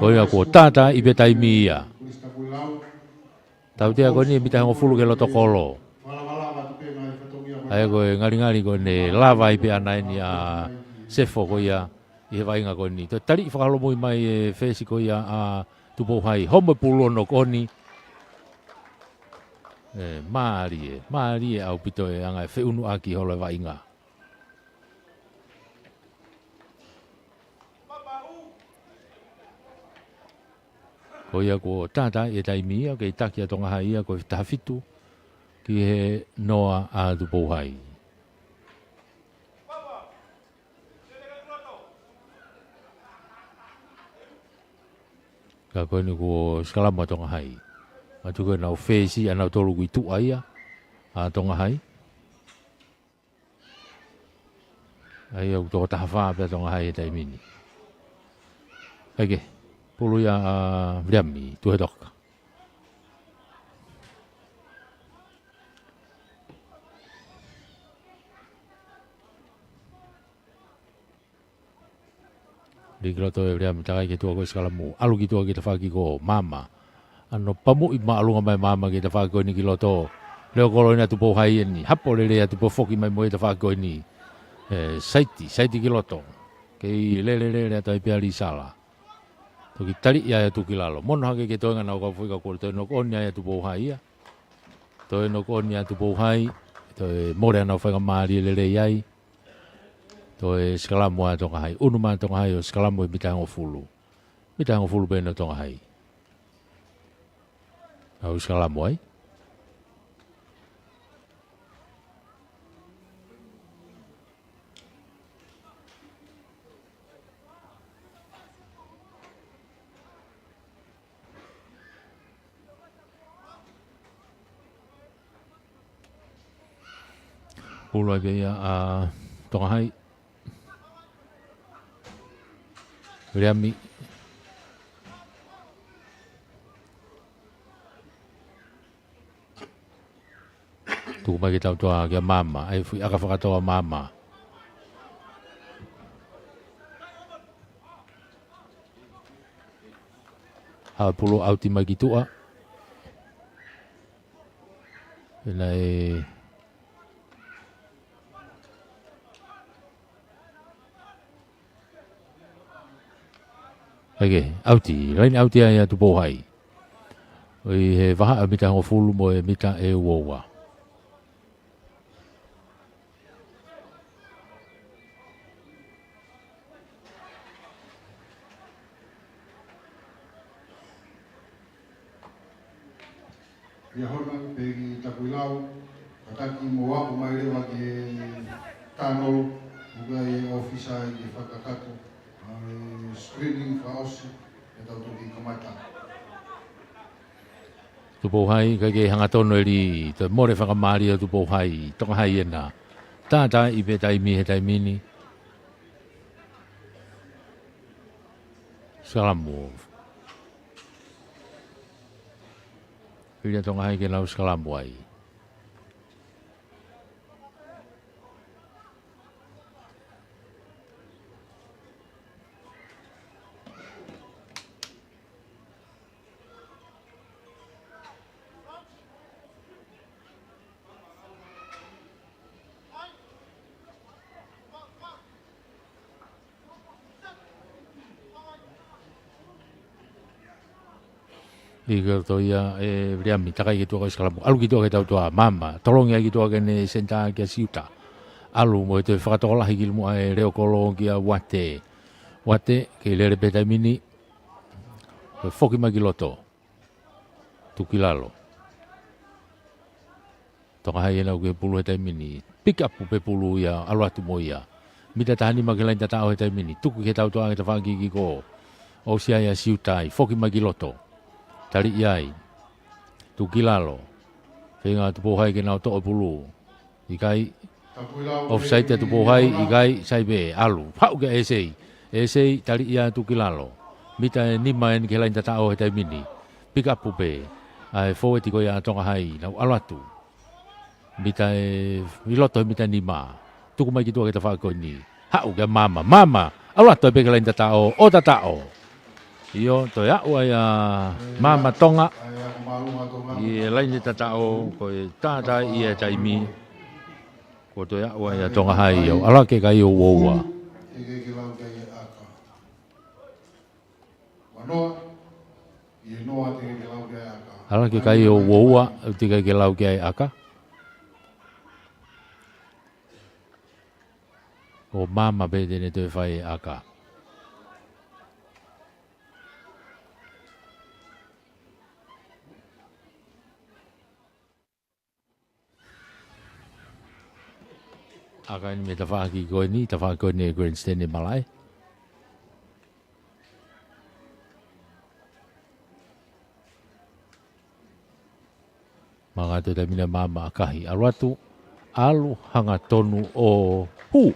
Ko ia ko tata i be tai mia. Tau te ko ni mita ngo fulu ke loto kolo. Ai ko ngari ko ne lava i be anai ni a sefo ko ia i vai nga ko ni. To tari fa lo moi mai fesi ko ia a tu bo hai homo pulo no ko ni. Mari au pito e anga fe unu aki holo vai nga. Ko ia ko tata e tai mia ke takia tonga hai ia ko tafitu ki he noa a tu bo hai. Ka ko ni ko skalama tonga hai. Matu ko na fesi ana tolu ku tu aia a tonga hai. Ai au to ta fa pe tonga hai tai mini. Okay. Pulu ya Vriami tu hedok. Di groto Vriami takai ke tua ko skalamu. Alu ki tua kita faki ko mama. Ano pamu i ma alu ngamai mama kita faki ko ni kiloto. Leo kolo ina tu po hai ni. Hapo lele ya tu po foki mai mo kita faki ko ni. Saiti kiloto. Kei lele atau piali salah. Toki tari ia tu kilalo. Mon hake ke toenga na ka fuika ko to no kon ia tu bo hai ia. To no kon ia tu bo hai. To more na fa mari lele iai. To skalamu a tonga hai. Unu ma tonga hai o skalamu bita ngo fulu. Bita ngo fulu beno tonga hai. Au skalamu ai. Pulo ai ia a tonga hai. Vriami. Tu mai kita tua ke mama, ai fui aka whakatoa mama. Ha pulo auti mai ki tua. Enai Okay, lain auti ai tu po hai. Oi he vaha mita ngo fulu mo e mita e wowa. Ia hona pegi tapuilau, kataki mo wapu mai rewa ke tanolo, bugai ofisa i whakakato. Screening fa osi e tau toki kamata. Tupo hai ka ke hanga tono eri te more whakamari a tupo hai tonga hai ena. Tātai i pe tai mi he tai mini. Salamu. Hira tonga hai ke lau salamu ai. Ika to ia e Vriami takai ki tua skalamu. Alu ki tua ke tau tua mama. Tolong ia ki tua ke ne senta ke siuta. Alu mo te whakatola hi kilmu ai reo kolo ki a wate. Wate ke lere peta mini. Foki magi loto. Tu kilalo. Tonga hai na ke pulu he taimini. Pick up pe pulu ia alo atu mo ia. Mita tahani magelain tata o he taimini. Tuku ke tau toa ke tawhangi ki ko. O sia ia siutai. Foki magiloto. Tari iai. Tukilalo. Whenga tupo hai ke nao toa pulu. Ikai offside te tupo hai. Ikai saibe alu. Pau ke esei. Esei tari ia tukilalo. Mita nima en ke lain tata o he taimini. Pick up pe. Ai forward ko ia tonga hai. Nau alo atu. Mita iloto mita nima. Tuku mai ki tua kita whako ni. Hau ke mama. Aula toi peke lain tatao. O tatao. Iyo toi au ai mama tonga. I lain tatao. Koe tata ia taimi. Ko toi au ai tonga hai yo. Ala ke kai o woua. Ala ke kai o woua. Tika ke lau ke ai aka. O mama be ne te whai aka. Aka ni me ta whaki koe ni, ta whaki koe ni grandstand e malai. Mga te ta mina mama akahi arwatu, alu hanga tonu o hu.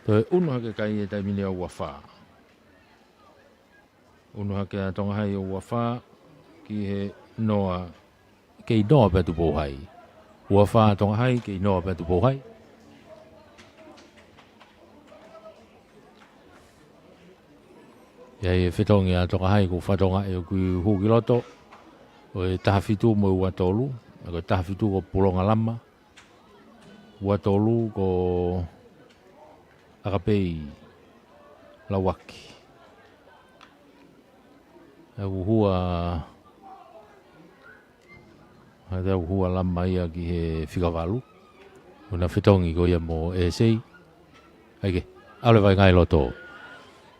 Toi unu hake kai e tai mine o wafa. Unu hake a tonga hai o wafa ki he noa kei noa petu pohai. Wafa tonga hai kei noa petu pohai. Ia e whetongi a tonga hai ko whatonga e o kui huki loto. O e tahafitu mo ua tolu. O e tahafitu ko pulonga lama. Ua tolu ko akapei lawaki. Au hua lama ia ki he whikavalu. Una whitongi ko ia mo e sei. Aike, ale vai ngai loto.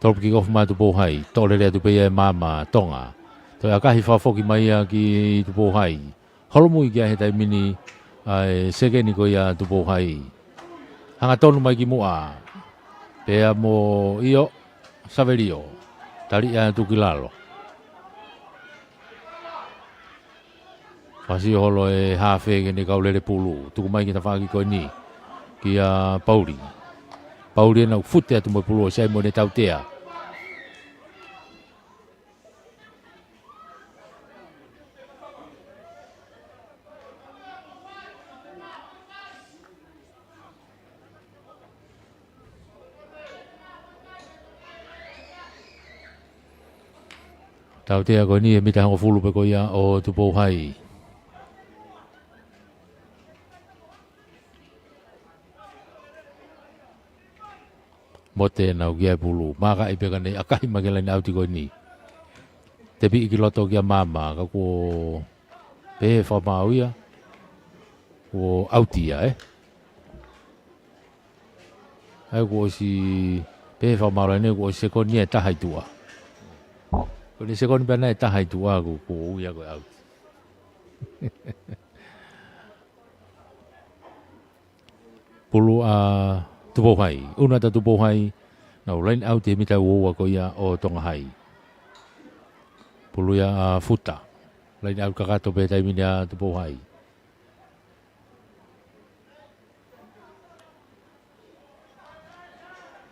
Tolpu ki kofu mai tupo hai. Tole rea tupe ia mama tonga. Toi akahi whafoki mai ia ki tupo hai. Holomu i kia he tai mini ai sekeni ko ia tupo hai. Hanga tonu mai ki mua. Pea mo iyo saverio. Tari ia tukilalo. Pasi holo e hafe ke ne kaulele pulu. Tuku mai ki ta whaki koe ni. Ki a Pauli. Pauli na fute atu mo pulu. Sai mo ne tautea. Tautea koe ni e mita hango fulu pe koe ia o tupo hai. Mote na ugia pulu. Maka i peka nei akahi magela ni auti koe ni. Te pi iki loto kia mama. Kako pehe whamau ia. O auti ia Ai ko si pehe whamau ia. Ko si sekoni e tahai tua. Ko ni sekoni pena e tahai tua. Ko uia koe auti. Pulu a tupo hai. Una ta tupo hai. Nau lain au te mita uoa ko ia o tonga hai. Pulu ia a futa. Lain au kakato pe tai mini a tupo hai.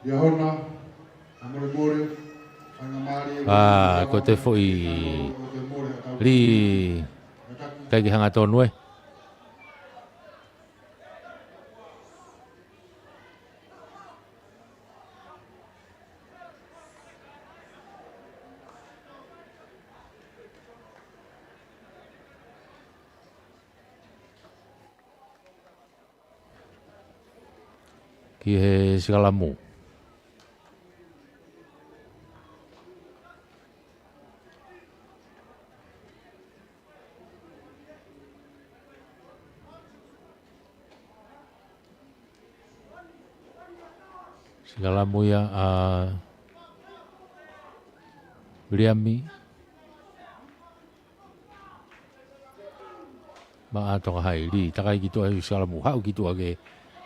Ia hona, amore more, angamari. Ko te foi li kai ki hanga tonu e. Ki he sikalamu. Sikalamu ya Riami. ma tonga hai li takai ki to ai salamu hau ki to age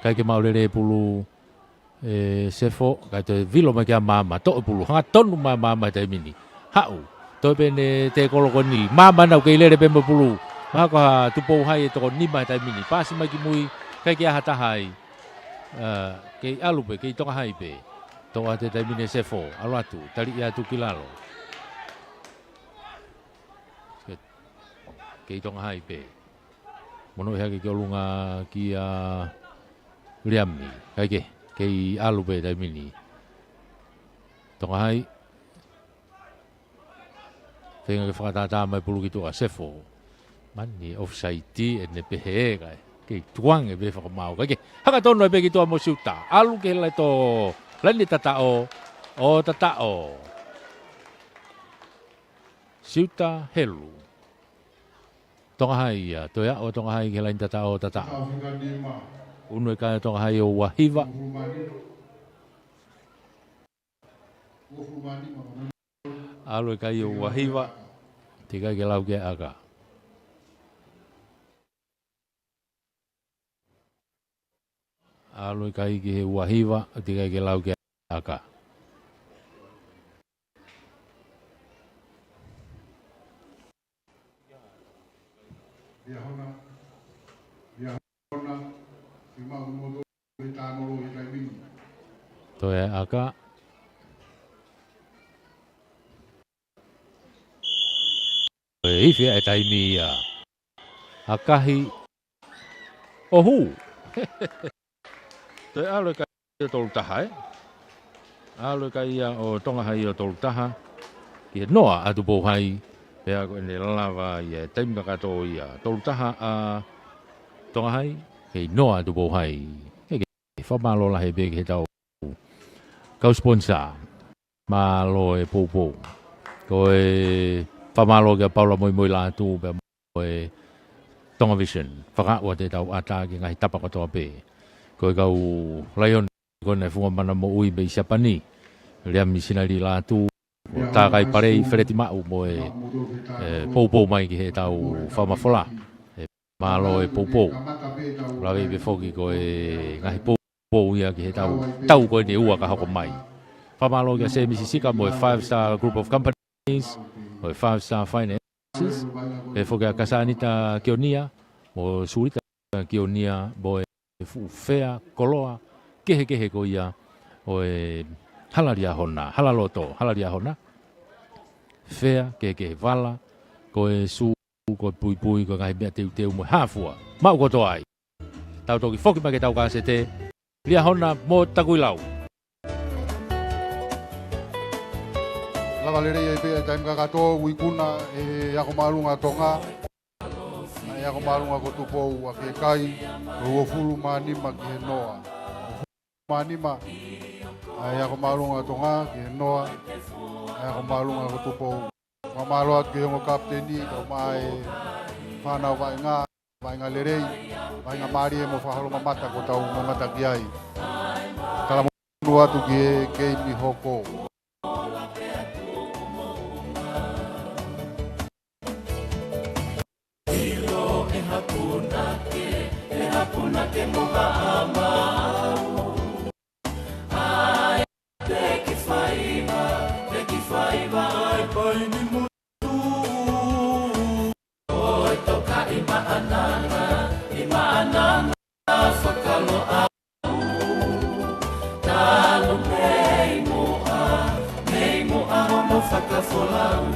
kai ke maulele pulu sefo kai te vilo ma kia mama to pulu hanga tonu mama te mini hau to pene te kolokoni mama na ke lele pembe pulu ma ka tu po hai to ni ma te mini pasi ma ki mui kai ke hata hai ke alu pe ke tonga hai pe tonga te mini sefo alatu tali ya tu kilalo ke tonga hai pe mono ya ke lunga ki liami kai ke alu pe te mini tonga hai Tenga ke whakatata mai pulu ki toa sefo. Mani offside e ne pehe kai. Ke tuang e be whakamau. Kai ke haka tono e be ki toa mo siuta. Alu ke lai to lani tatao. O tatao. Siuta helu. Tonga hai ia. Toia o tonga hai ke lani tatao tatao. Unu e kai tonga hai o wahiva. Alu e kai o wahiva. Tika ke lau ke aga. Alu e kai ke wahiva. Tika ke lau ke aga. Toe aga. Ifi ai taimi ia. Akahi. Ohu. Toi alo kai o tolu taha Alo kai ia o tonga hai o tolu taha. Ki noa atu pou hai. Pea ko ene lava ia taimi kakato ia. Tolu taha a tonga hai. Kei noa atu pou hai. Kei whamalo lahe pe ke tau. Kau sponsor. Malo e pou pou. Koe whamalo ke Paula moi la tu pe moe Tonga Vision. Whakaua te tau ata ki ngai tapa katoa pe. Koe kau laion kone funga mana mo ui be Isapani. Lea misinari la tu. Tā kai parei whereti mau moe pou mai ki he tau whamafola. Malo e pou. Lawe be foki koe ngai pou ia ki he tau koe ne ua ka hoko mai. Whamalo ke se misisika moe 5-star group of companies. Moe 5-star finances. E foki a kasanita kionia. Mo surita kionia moe fea koloa. Kehe ko ia. Oe halaria hona. Halaloto. Halaria hona. Fea kehe vala. Koe su. Koe pui. Koe ngai mea teu moe hafua. Mau koto ai. Tau toki foki mai ke tau kase te. Lia hona mo takuilau. Lava lere e pe taim kakato wikuna e ako malunga tonga. E ako malunga ko tupou a ke kai o fulu manima ki noa. Manima e ako malunga tonga ki noa. E ako malunga ko tupou. Mamalo at ke ngo kapteni ko mai fana vai nga lere vai nga mari mo fahalo mamata ko tau mamata kiai. Kala mo atu ke mi hoko. Ke moga amau ai te ki faiva ai pai ni mutu oi toka ima anana whakalo au talo mei moa homo whakafolau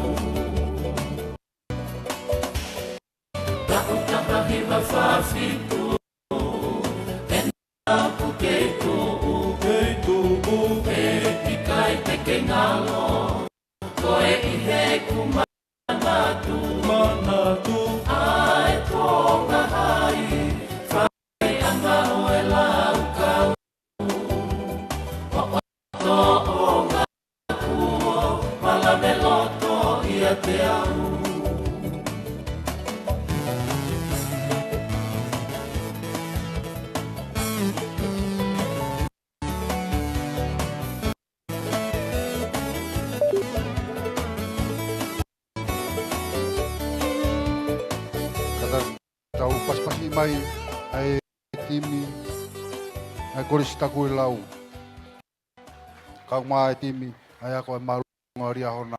Tau tapahiva whawhitu Ngalo, koe i he kumanatu, ai tonga hai, whai anga oe lau kau, o ngā kuo, malameloto mai ai timi ai korisi taku i lau. Kau mai timi ai ako ai malunga ria hona.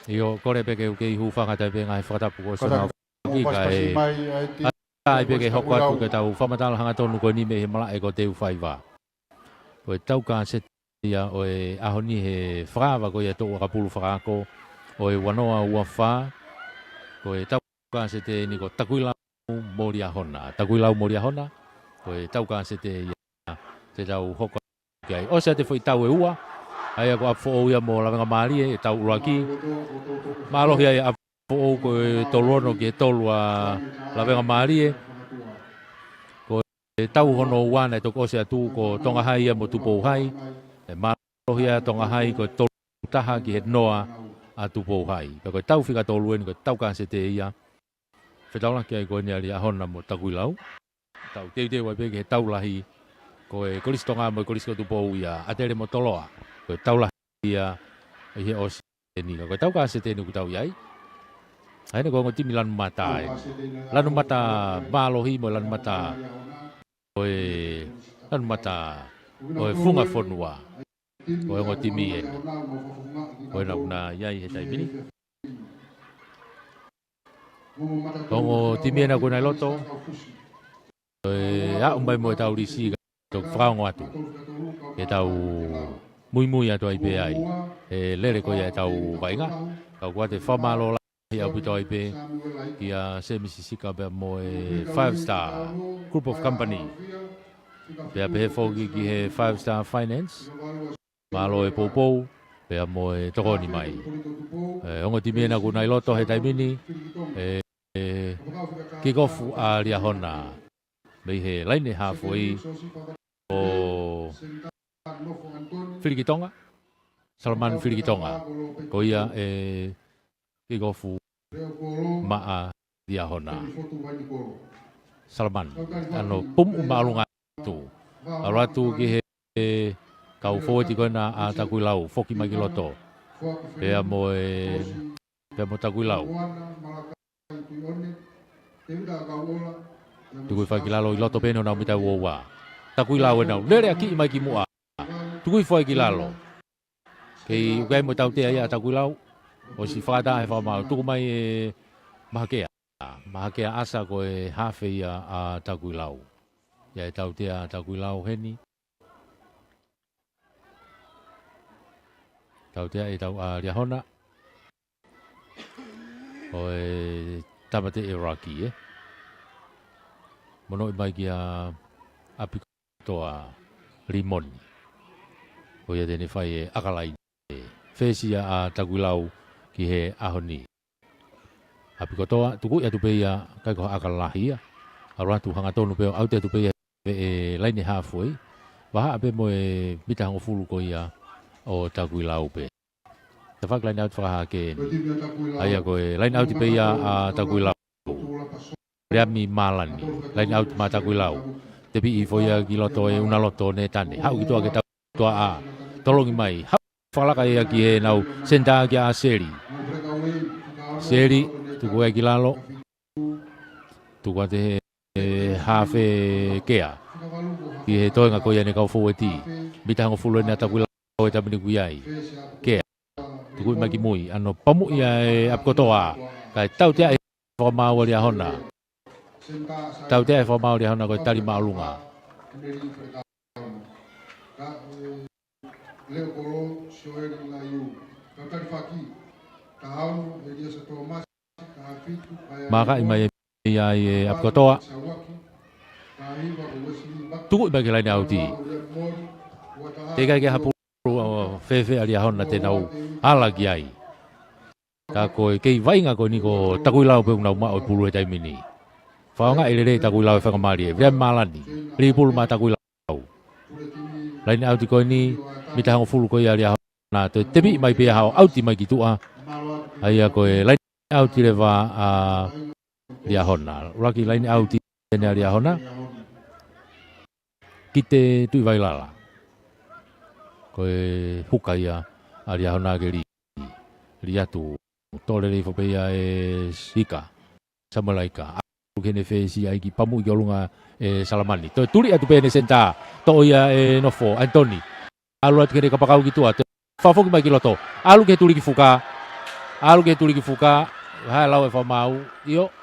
Io kore peke uke i hufanga tai penga he whakatapu ko sona ki kai mai ai timi. ai peke hoko atu ke tau whamatala hanga tonu ko ni me he mala e ko teu whaiwa. Ko e tau ka se ia o e ahoni he whakawa ko ia tō kapulu whakako o e wanoa ua wha ko e tau ka se te ni ko takuilau moria hona. Takuilau moria hona ko e tau ka se te ia te tau hoko kai. O se te whai tau e ua ai ako apfo o ia mo lawenga mali e tau uraki. Malo ia e apfo o ko e tolono ki e tolua lawenga mali e. Ko e tau hono wana e toko se atu ko tonga hai ia mo tupo hai. E malo ia tonga hai ko e tolu taha ki he noa a tupo hai. Ko e tau whika tolu e ni ko e tau ka se te ia. Whetau ki ai ko e ni ali ahona mo takuilau. Tau teu teu ai peke he tau lahi. Ko e kolis tonga mo e kolis ko tupo ia. Atere mo toloa. Ko tau lah ia he o se ni ko tau ka se te ni ku tau iai ai ne ko ngoti milan mata lanu mata balohi mo lanu mata oi lanu mata oi funga fonua oi ngoti mi e oi na iai he tai bini ko timi na ko na loto oi a umbai mo tau risi to frango atu e tau mui atu ai pe ai e lere ko ia tau vainga ka ko te famalo la ia puto ai pe ia se misisika be mo e 5-star group of company pe pe fogi ki he 5-star finance malo e popo pe mo e toko ni mai ongo timena ko nai loto he tai mini e kick off a ria hona me he line halfway o Filikitonga, Salman Filikitonga, ko ia e kigofu maa dia hona. Salman, ano pum umalunga tu, alatu ki he kau foti ko na a takuilau, foki magiloto, pe amo takuilau. Tukui fakilalo iloto peno na mita wowa. Takuilau na lere aki mai ki mua. Tukui foi ki lalo. Kei ukai mo tau te ia takuilau. O si whakata he whamau. Tuku mai e mahakea. Mahakea asa ko e hawhi ia a takuilau. Ia e tau te a takuilau heni. Tau te e tau a riahona. O e tamate e raki e. Mono i mai ki a apikotoa limoni. Ko ia tene whai e akalai e whesia a takuilau ki he ahoni. Apikotoa, tuku ia tupe ia kai koha akalahi ia. Aratu hanga tonu peo au te tupe ia e laine halfway. Waha ape mo e mita hango fulu ko ia o takuilau pe. Te whak laine au te whakaha ke ni. Aia ko e laine au te pe ia a takuilau. Reami malani, laine au te ma takuilau. Te pi i foia ki loto e una loto ne tane. Hau ki toa ke takuilau a. Tolongi mai, whalaka ia ki he nau senta ki a seri. Seri, tuku e ki lalo. Tuku a te he hawhe kea. Ki he toenga ko ia ne kau fōe ti. Mita hango fulu e ne ataku lau e tamini ku iai. Kea. Tuku i mai ki mui. Ano pamu ia e apkotoa. Kai tau tea e whamau ria hona. Tau tea e whamau ria hona ko e tari maulunga. Leo kolo shoeri la yu. Kakari faki. Tahau edia sa Thomas. Maka i mai ia e apkotoa. Tuku i mai ki laine au ti. Te kai ke hapu fefe aria hona te nau ala ki ai. Ka koe kei vainga ko ni ko takuilau pe unau mao pulu e taimini. Whaonga ele taku lau e whakamari e. Vea malani. Ri pulu ma taku lau. Laini au tiko ni mita hango fulu ko ia ria na te tebi mai pe hao au ti mai ki tua. Ai a koe laini au ti le va a ria hona. Uraki laini au ti ne ria hona. Kite tui vai lala. Koe huka ia a ria hona ke ri atu. Tole rei whapea e sika. Samalaika. Kene fesi ai ki pamu i olunga e Salamani. Toi turi atu pene senta. To ia e nofo Antoni. Alu atu kene kapakau ki tua. Fafoki mai ki loto. Alu ke turi ki fuka. Alu ke turi ki fuka. Hai lau e whamau. Io.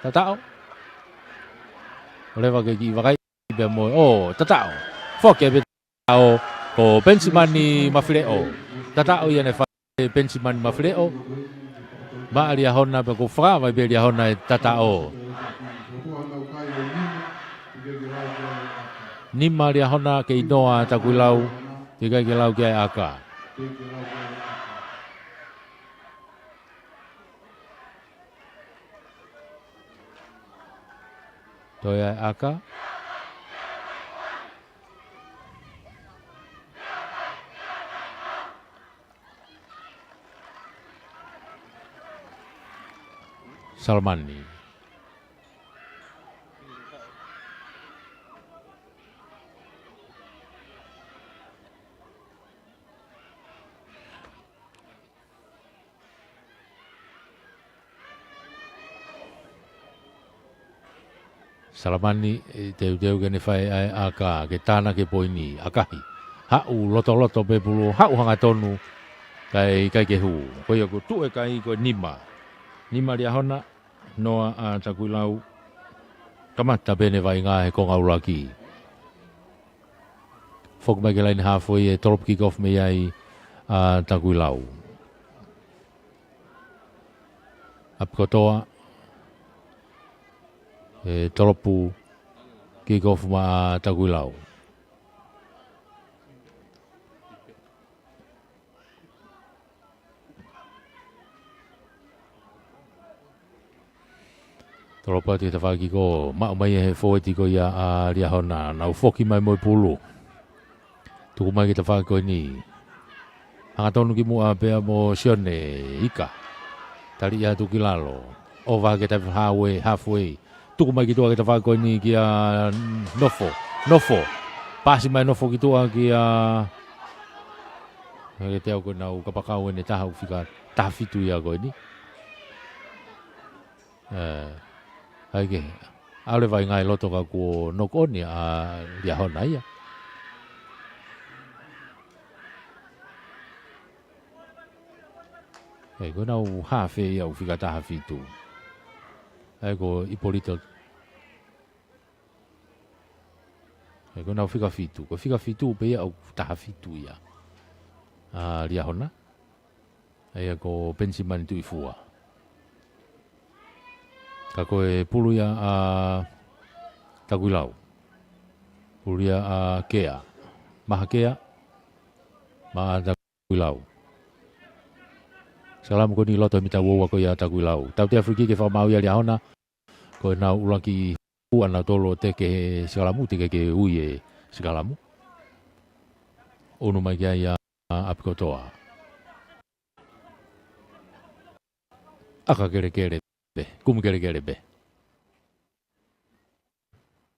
Tatao. Lewa ke ki wakai. Bea moe. Oh, tatao. Foke be tatao. Ko Bensimani mafireo. Tatao ia ne whae Bensimani mafireo. Ma ria hona pe ko fra vai be ria hona e tatao. Ni maria hona ke inoa takulau te kai ke lau ke ai aka. Toi ai aka. Salmani. Salamani te teu ke ne fai ai aka ke tana ke poini akahi. Hau loto pe pulu hau hanga tonu kai ke hu. Ko ia ko tu e kai ko nima. Nima ria hona noa a takulau kamata bene vai ngā he konga uraki. Fok mai ke laini hafoi e torop kick-off me ai a takulau. Apikotoa e toropu kick-off ma a takulau. Toropa te tawhaki ko mao mai he fōeti ko ia a ria hona nau foki mai moi pulu. Tuku mai ki tawhaki ko ni. Hanga tonu ki mua pea mo sione ika. Tari ia tuki lalo. O waha ke tawi halfway. Tuku mai ki tua ki tawhaki ko ni ki a nofo. Pasi mai nofo ki tua ki a... Ke teo ko nau kapakau ene taha ufika taha fitu ia ko ni. Hai ke, ale vai ngai loto ka ko nokoni a ria hona ia. Hei, ko nau hafe ia ufika taha fitu. Hei ko Ipolito. Hei ko nau fika fitu. Ko fika fitu pe ia au taha fitu ia. A ria hona. Hei ko Bensimani tu ifua. Ka koe pulu ia a takulau. Pulu ia a kea. Maha kea. Maha takulau. Salamu ko ni loto mita wowa ko ia takulau. Tau te Afriki ke whamau ia ria hona. Koe nau ulaki ua na tolo te ke sikalamu. Te ke ui e sikalamu. Onu mai kia ia apikotoa. Aka kere. Kumu kere be.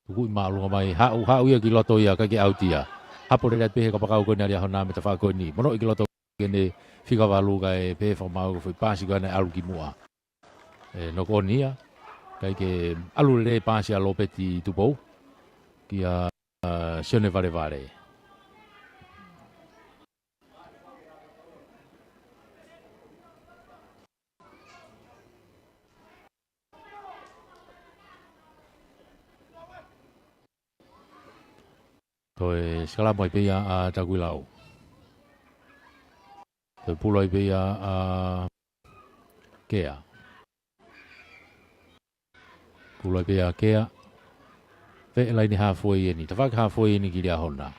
Tuku maalunga mai hau ia ki loto ia kake autia. Hapo re pe ka pakau ko ni ria hona me tafa ko ni. Mono ki loto kene fika walu ka e pe fa mau ko foi pasi ko na alu ki mua. No ko nia kai ke alu le pasi a lopeti tupo. Ki a sione vare. Toi skala mai pe a takulau. Toi puloi pe a kea. Puloi pe a kea. Ve lai ni halfway ni. Tawak halfway ni ki ria hona.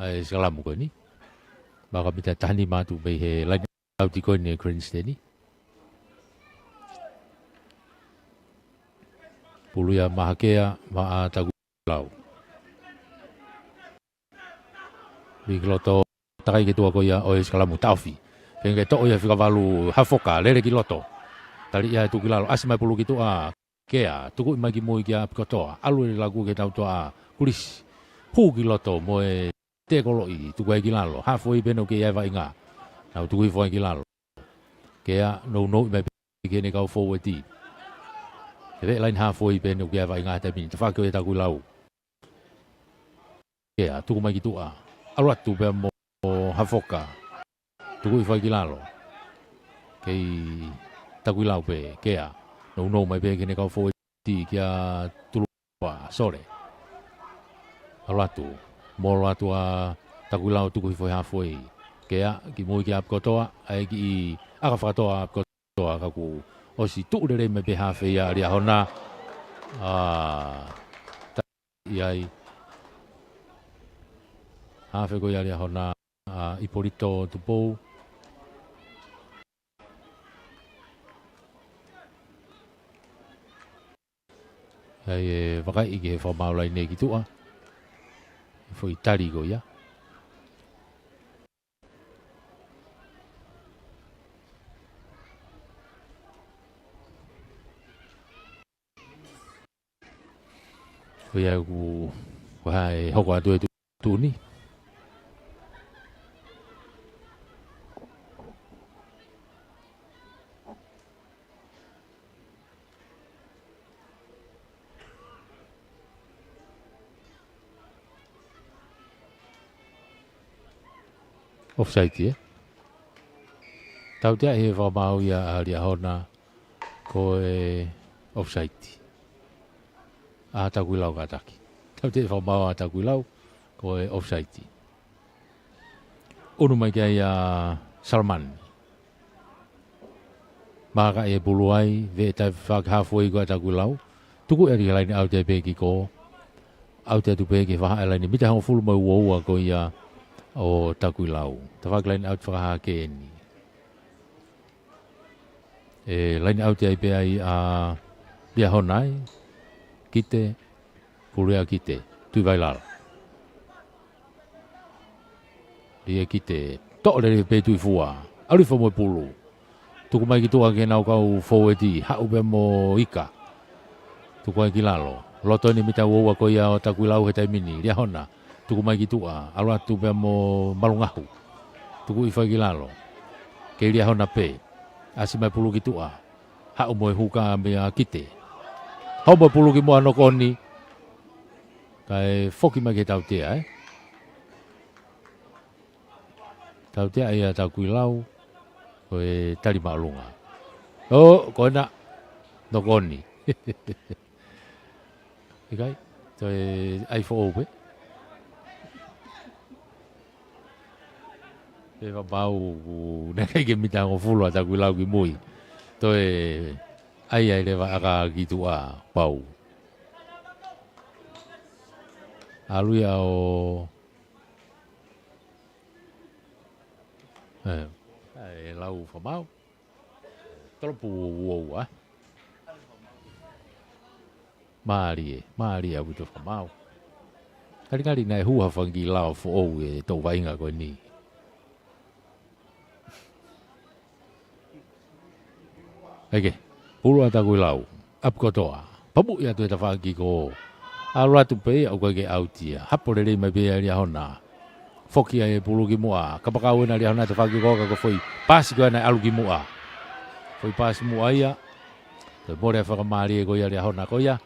Ai skala mo ko ni. Baka pita tani matu pe he lai ni au ti ko ni Cranston ni. Pulu ia mahakea maa tagulau. Bikiloto takai ke tua ko ia o eskalamu taufi. Pengen to ia fika valu hafoka lele kiloto. Tali ia tu kilalo asma pulu gitu kea tuku magi moi kia pikotoa alu lagu ke tau toa kulis hu kiloto moe te koloi tuku ai kilalo hafoi beno ke ia va inga. Nau tuku foi kilalo. Kea no me ke ne kau forward ti. Eve lain hafoi beno ke ia va inga te min te fa ke ta kulau. Kea tuku magi tua. Alu atu be mo hafoka. Tuku foi kilalo. Kei takuilau pe kea no mai pe kene kau foi ti kia tulua sore alatu molo atua takuilau tuku foi hafoi kea ki moi kia kotoa ai ki aka fatoa kotoa kaku osi tu dere me pe hafe ya ria hona iai hafe ko ya ria hona Ipolito tupo ai vakai ke fa mau lai ne gitu foi tali go ya foi aku wahai hokwa tu ni offside tau dia he fa mau ya ria hona ko offside takuilau kataki tau dia fa mau takuilau ko offside unu mai kia Salman maka buluai ve ta fa halfway ko takuilau tuku eri lain au te peki ko au te tu peki fa lain mi ta full mo wo ko ia o takuilau tawag lain out fa ke ni lain out ai pe ai dia honai kite puria kite tu vai la dia kite to le pe tu fua ali fo mo pulu tu ko mai ki tu ke nau kau forward ha u be mo ika tu ko ki lalo loto ni mita wo ko ya takuilau he tai mini dia hona tuku mai ki tua, alu atu pe mo malungahu. Tuku ifa ki lalo. Kei lia hona pe, asi mai pulu ki tua. Hau moe huka mea kite. Hau moe pulu ki moa nokoni. Kai foki mai ke tau tea, Tau tea ia tau kui lau, koe tali maalunga. Koe na nokoni. Ikai, toi ai fo ope. E va bau na kai ke mita ngo fulo ata ku lau ki mui to ai le va aga gitu bau alu ya o lau fa bau tropu wo mari abu to fa bau kali na hu ha fangi lau fo o to vai nga ko ni Ege, pulu ata kui lau, ap kotoa, pabu ya tu eta whaki ko, alu atu pe au koe ke autia, hapo le mai pe ria hona, foki ai pulu ki mua, kapakau na ria hona te whaki ko ka foi, pasi ko na alu ki mua, foi pasi mua ia, te more whakamari ko ia ria hona ko ia,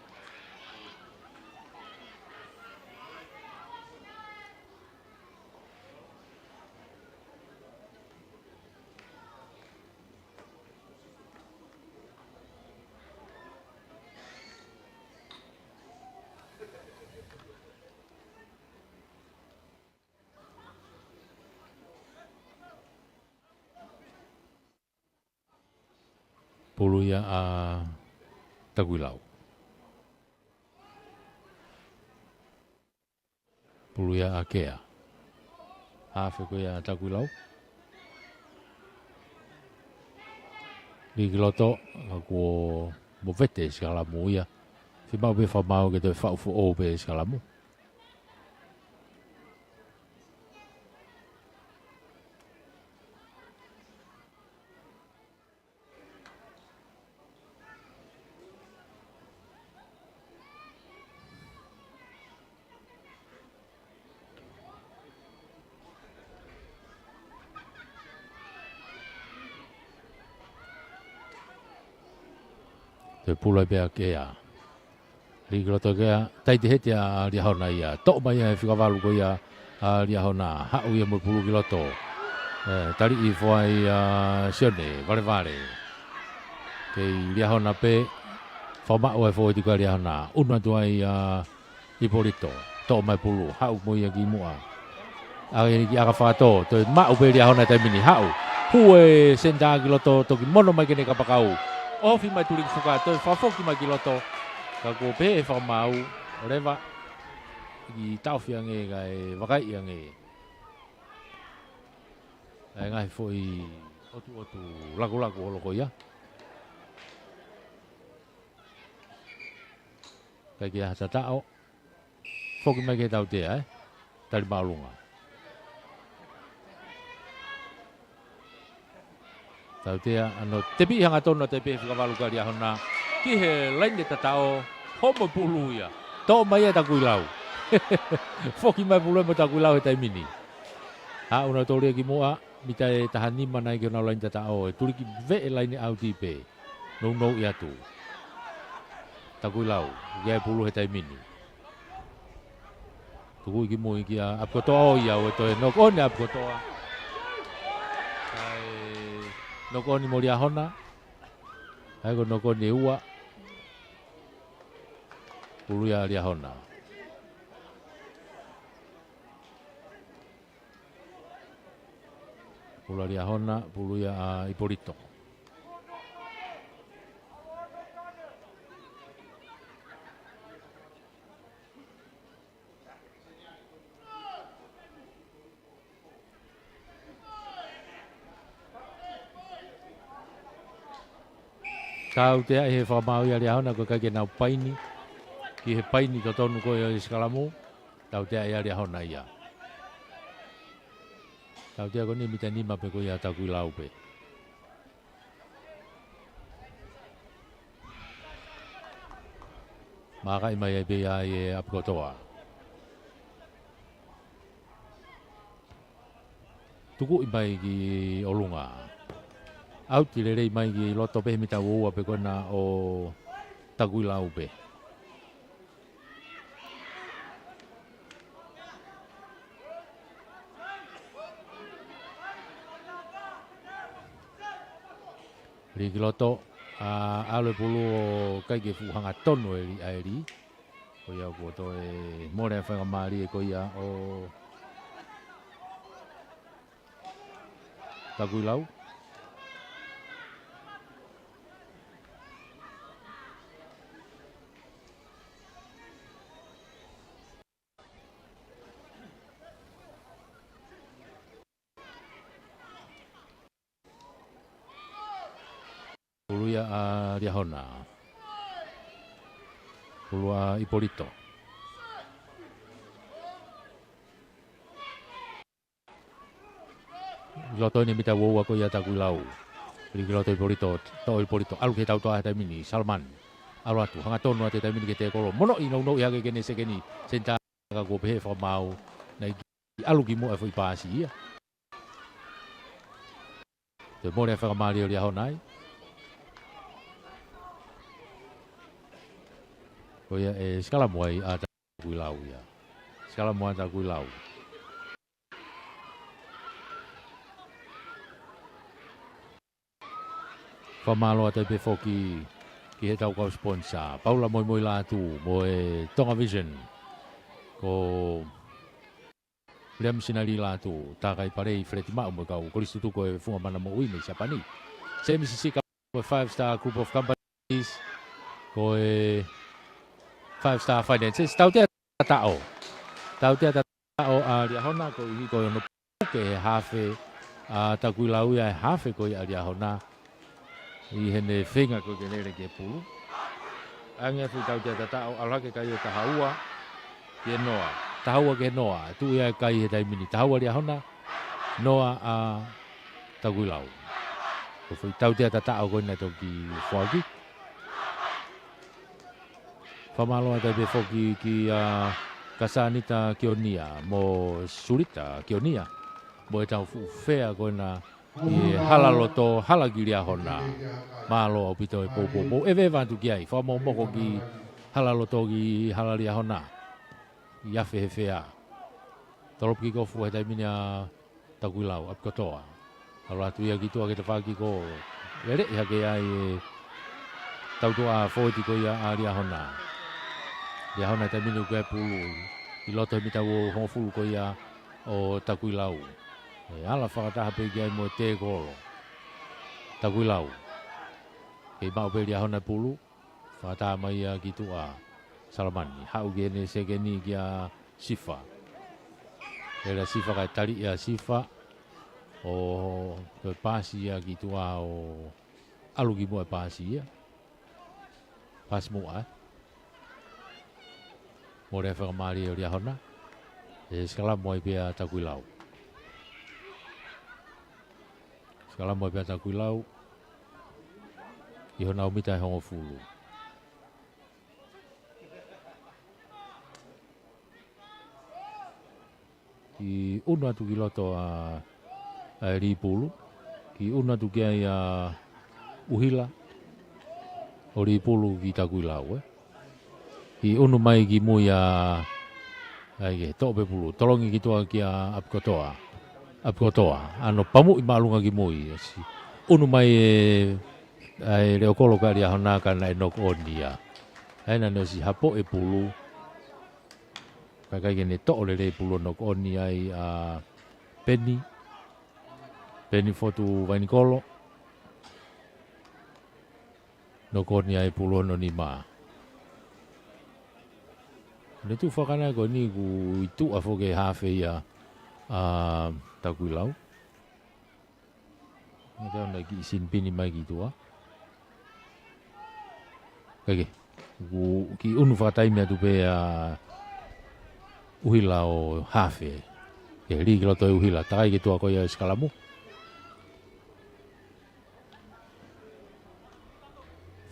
pulu ya taguilau. Pulu ya akea. Hafe ko ya taguilau. Di kiloto ako mo vete skala mo ya. fi mau be fa mau ke te fa fu o be skalamu te pula be ke ya ri gloto ke tai te hete a ri hona ia to mai e fika valu ko ia a ri hona ha u ia mo pulu gloto tari i foi a sione vale ke ri hona pe foma o e foi ti ka ri hona una tu ai i polito to mai pulu ha u mo ia ki mo a ki aga fa to ma u be ri hona te mini ha u hu e senda gloto to ki mono mai ke ne ka pakau o fi mai tuli fuka to fa foki mai gloto ka ko pe fa mau reva i tau fi ange ga e wakai ange ai ngai foi otu lagu lo ko ya ka ki ha tao foki mai ke tau te ai tali malunga tau te ano te pi hanga tona te pe fa valu ka dia hona ki he lain te tao homo pulu ya to mai ta kuilau foki mai pulu mo ta kuilau ta mini ha una tole ki moa mita e tahani mana ki ona lain te tao e tuli ki ve lain au ti pe no ya tu ta kuilau ya pulu he ta mini tu ki mo ki a ap ko to ya o to no ko ne ap ko to ai no ko ni mo ria hona ai ko no ko ni ua pulu ya ria hona pulu ria hona pulu ya Ipolito tau te he fa mau ya ria hona ko ka ke na paini ki he paini to tonu ko i skalamu tau te ia ria hona ia tau te ko ni mita ni ma pe ko ia ta ku lau pe ma ka i mai be ia e ap ko toa tuku i mai ki olunga au ti le rei mai ki loto pe mita wo pe ko na o ta ku lau pe Riki loto alo pulu kai ke fuhanga tonu e airi ko ia ko to e more fa mari ko ia o taguilau pulu ya Riahona pulu Ipolito loto ni mita wo ko ya taguilau Riki loto Ipolito to Ipolito alu ke tau to ata mini Salman alu atu hanga tonu ate ta mini ke te kolo mono ino no ya ke kene se keni senta ka go pe fa mau na alu ki mo foi pasi ya te mo le fa mari ri honai ko ya skala mo ai ata taguilau ya skala mo ata taguilau Famalo ata pe foki ki he tau kau sponsor. Paula moi la tu mo e Tonga Vision ko Liam sinari la tu ta kai pare freti ma mo kau ko listu ko e funga mana mo ui siapa ni. CMCC ka 5-star group of companies ko e 5-star finances tau te tao. Tau te tao dia hona ko i ko no ke hafe ta kuilau ya hafe ko ia dia hona I hene whenga ko ke nere ke pulu. ange fu tau te tata o alake kai o tahaua ke noa tahaua ke noa tu ia kai he taimini tahaua lia hona noa a taguilau ko fu tau te tata o koina toki fuaki famalo ata be foki ki kasanita kionia mo surita kionia mo tau fu fea koina i halaloto halagilia hona malo opito e popo eve vantu kiai fa mo moko ki halaloto ki halalia hona ia fe fea torop ki ko fu eta minia taguilau ap kotoa ala tu ia gitu ke tafaki ko ere ya ke ai tau toa fo ti ko ia alia hona ia hona ta minu ke pulu i loto mi tau ho fu ko ia o taguilau ala whakataha pe ki ai mo te kolo. Taguilau. Kei mau pe lia hona pulu. Whakataha mai ki tua Salamani. Hau gene se geni ki a Sifa. Era Sifa kai tari ia Sifa. O pe pasi ia ki tua o alu ki mo e pasi ia. Pas mua. Mo re whakamari o lia hona. E skala mo i pe a Taguilau. Kala mo pe Taguilau i hona umita e hongo fulu. Ki una tu ki loto a Ripulu, ki una tu ki ai a Uhila o Ripulu ki Taguilau Ki unu mai ki mui a ai to pe pulu, tolongi ki toa ki a Apkotoa. Apkotoa, ano pamu i malunga ki mui si unu mai ai leo kolo kari a hona kana e nok onia aina no si hapo e pulu kakai gene to le pulu nok onia ai a Penny fotu Vainikolo nok onia e pulu no ni ma le tu fakana ko ni ku itu afoge hafe ya Taguilau. Ada lagi isin pini mai gitu Oke. Ki unu fatai me tu pe Uhila o hafe. Ke ri kilo to Uhila tai gitu ko ya skalamu.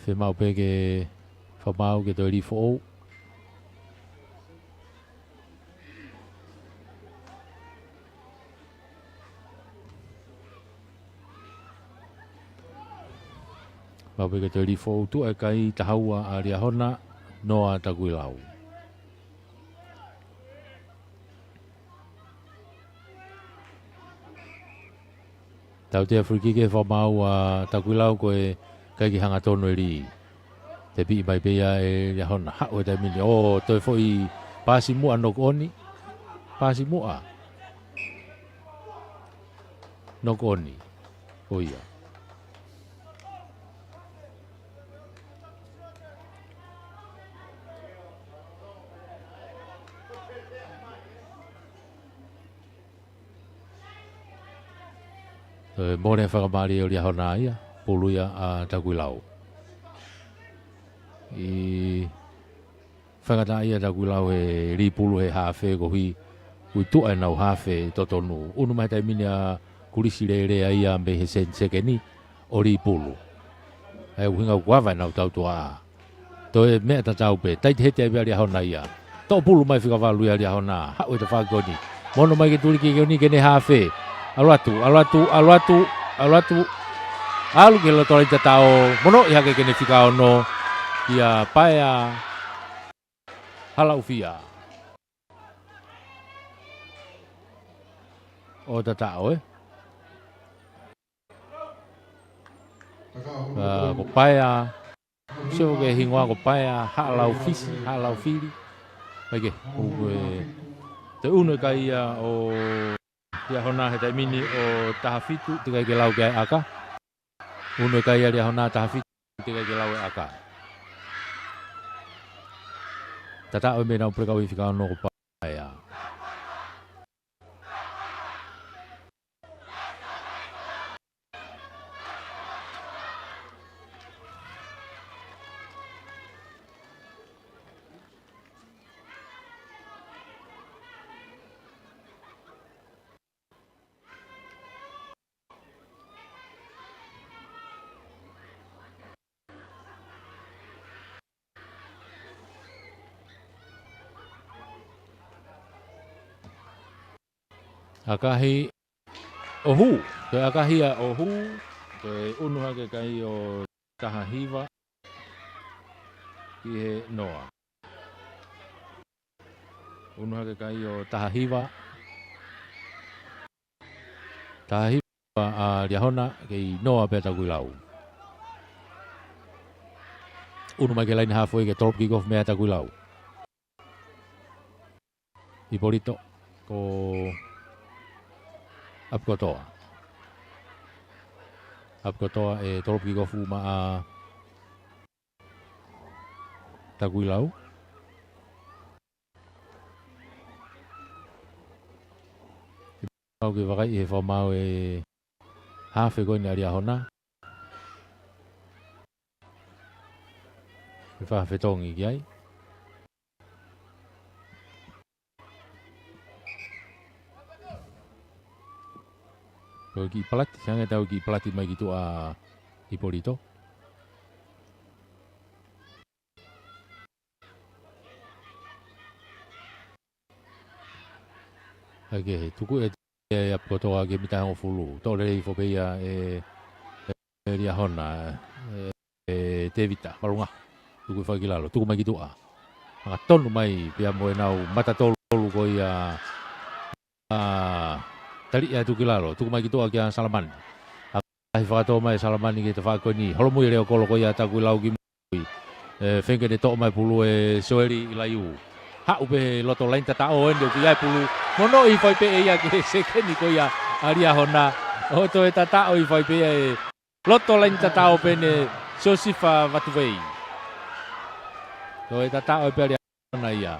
Fe mau pe ke fa mau ke to ri fo. Mawe ke te rifo tu e kai tahaua a ria hona noa Taguilau. Tau te Afriki ke whamau a Taguilau koe kai ki hanga tono e ri. Te pi mai pea e ria hona hao e te mini. O toi fo i pasi mua nok oni. Pasi mua. Nok oni. O ia. Mōne whakamari o ria hona ia, pulu ia a Taguilau. I whakata ia Taguilau e ri pulu he hawhe ko hui tua e nau hawhe totonu. Unu mai tai mini a kulisi re ia me he sekeni o ri pulu. E uhinga kuawa nau tau tua a. To e mea ta tau pe, tai te hete ai ria hona ia. Tau pulu mai whikawalu ia ria hona, hau e ta whakoni. Mono mai ke tuli ke ni kene hawhe. Aluatu. Alu ke lo tole tao mono ia ke kene fika ono ia paia hala ufia. O tatao ko paia sio ke hingwa ko paia hala ufisi hala ufili. Oke, te uno kai o ia hona he taimini o tahafitu tiga ke lau ke aka. Uno kai ia hona tahafitu tiga ke lau aka. Tata o me na preka wi fika no ko paia. Akahi ohu, ke akahi a ohu, ke unuha ke kai o Tahahiva, ki he noa. Unuha ke kai o Tahahiva. Tahahiva a Riahona ke noa pe takui lau. Unu mai ke lain hafoi ke top kick-off mea takui lau. Hipolito ko Apkotoa. Apkotoa e top kick-off uma a takui lau. Mau ke wakai e whamau e hafe koe ni Riahona. E whawhetongi ki ai. Ko ki palati, sanga tau ki palati mai ki tu a Hipolito. Ake, tuku e Apkotoa ke mita o fulu. Tō rei whopeia e Riahona e Tevita, marunga. Tuku e whakilalo, tuku mai ki tu a. Maka tonu mai pia moe nau matatolu ko ia tali ia tuku lalo, tuku mai ki tu a kia Salamani. Ahi whakatoa mai Salamani ki te whakoi ni. Holomui reo kolo ko ia taku lau ki mui. Whenke de tō mai pulu e soeri i lai u. Hau pe loto lain tatao ende ki ai pulu. Mono i whai pe e ia ki sekeni ko ia Riahona. Oto e tatao i whai pe e loto lain tatao pene Sosifa Watuwei. Ko e tatao e pe Riahona ia.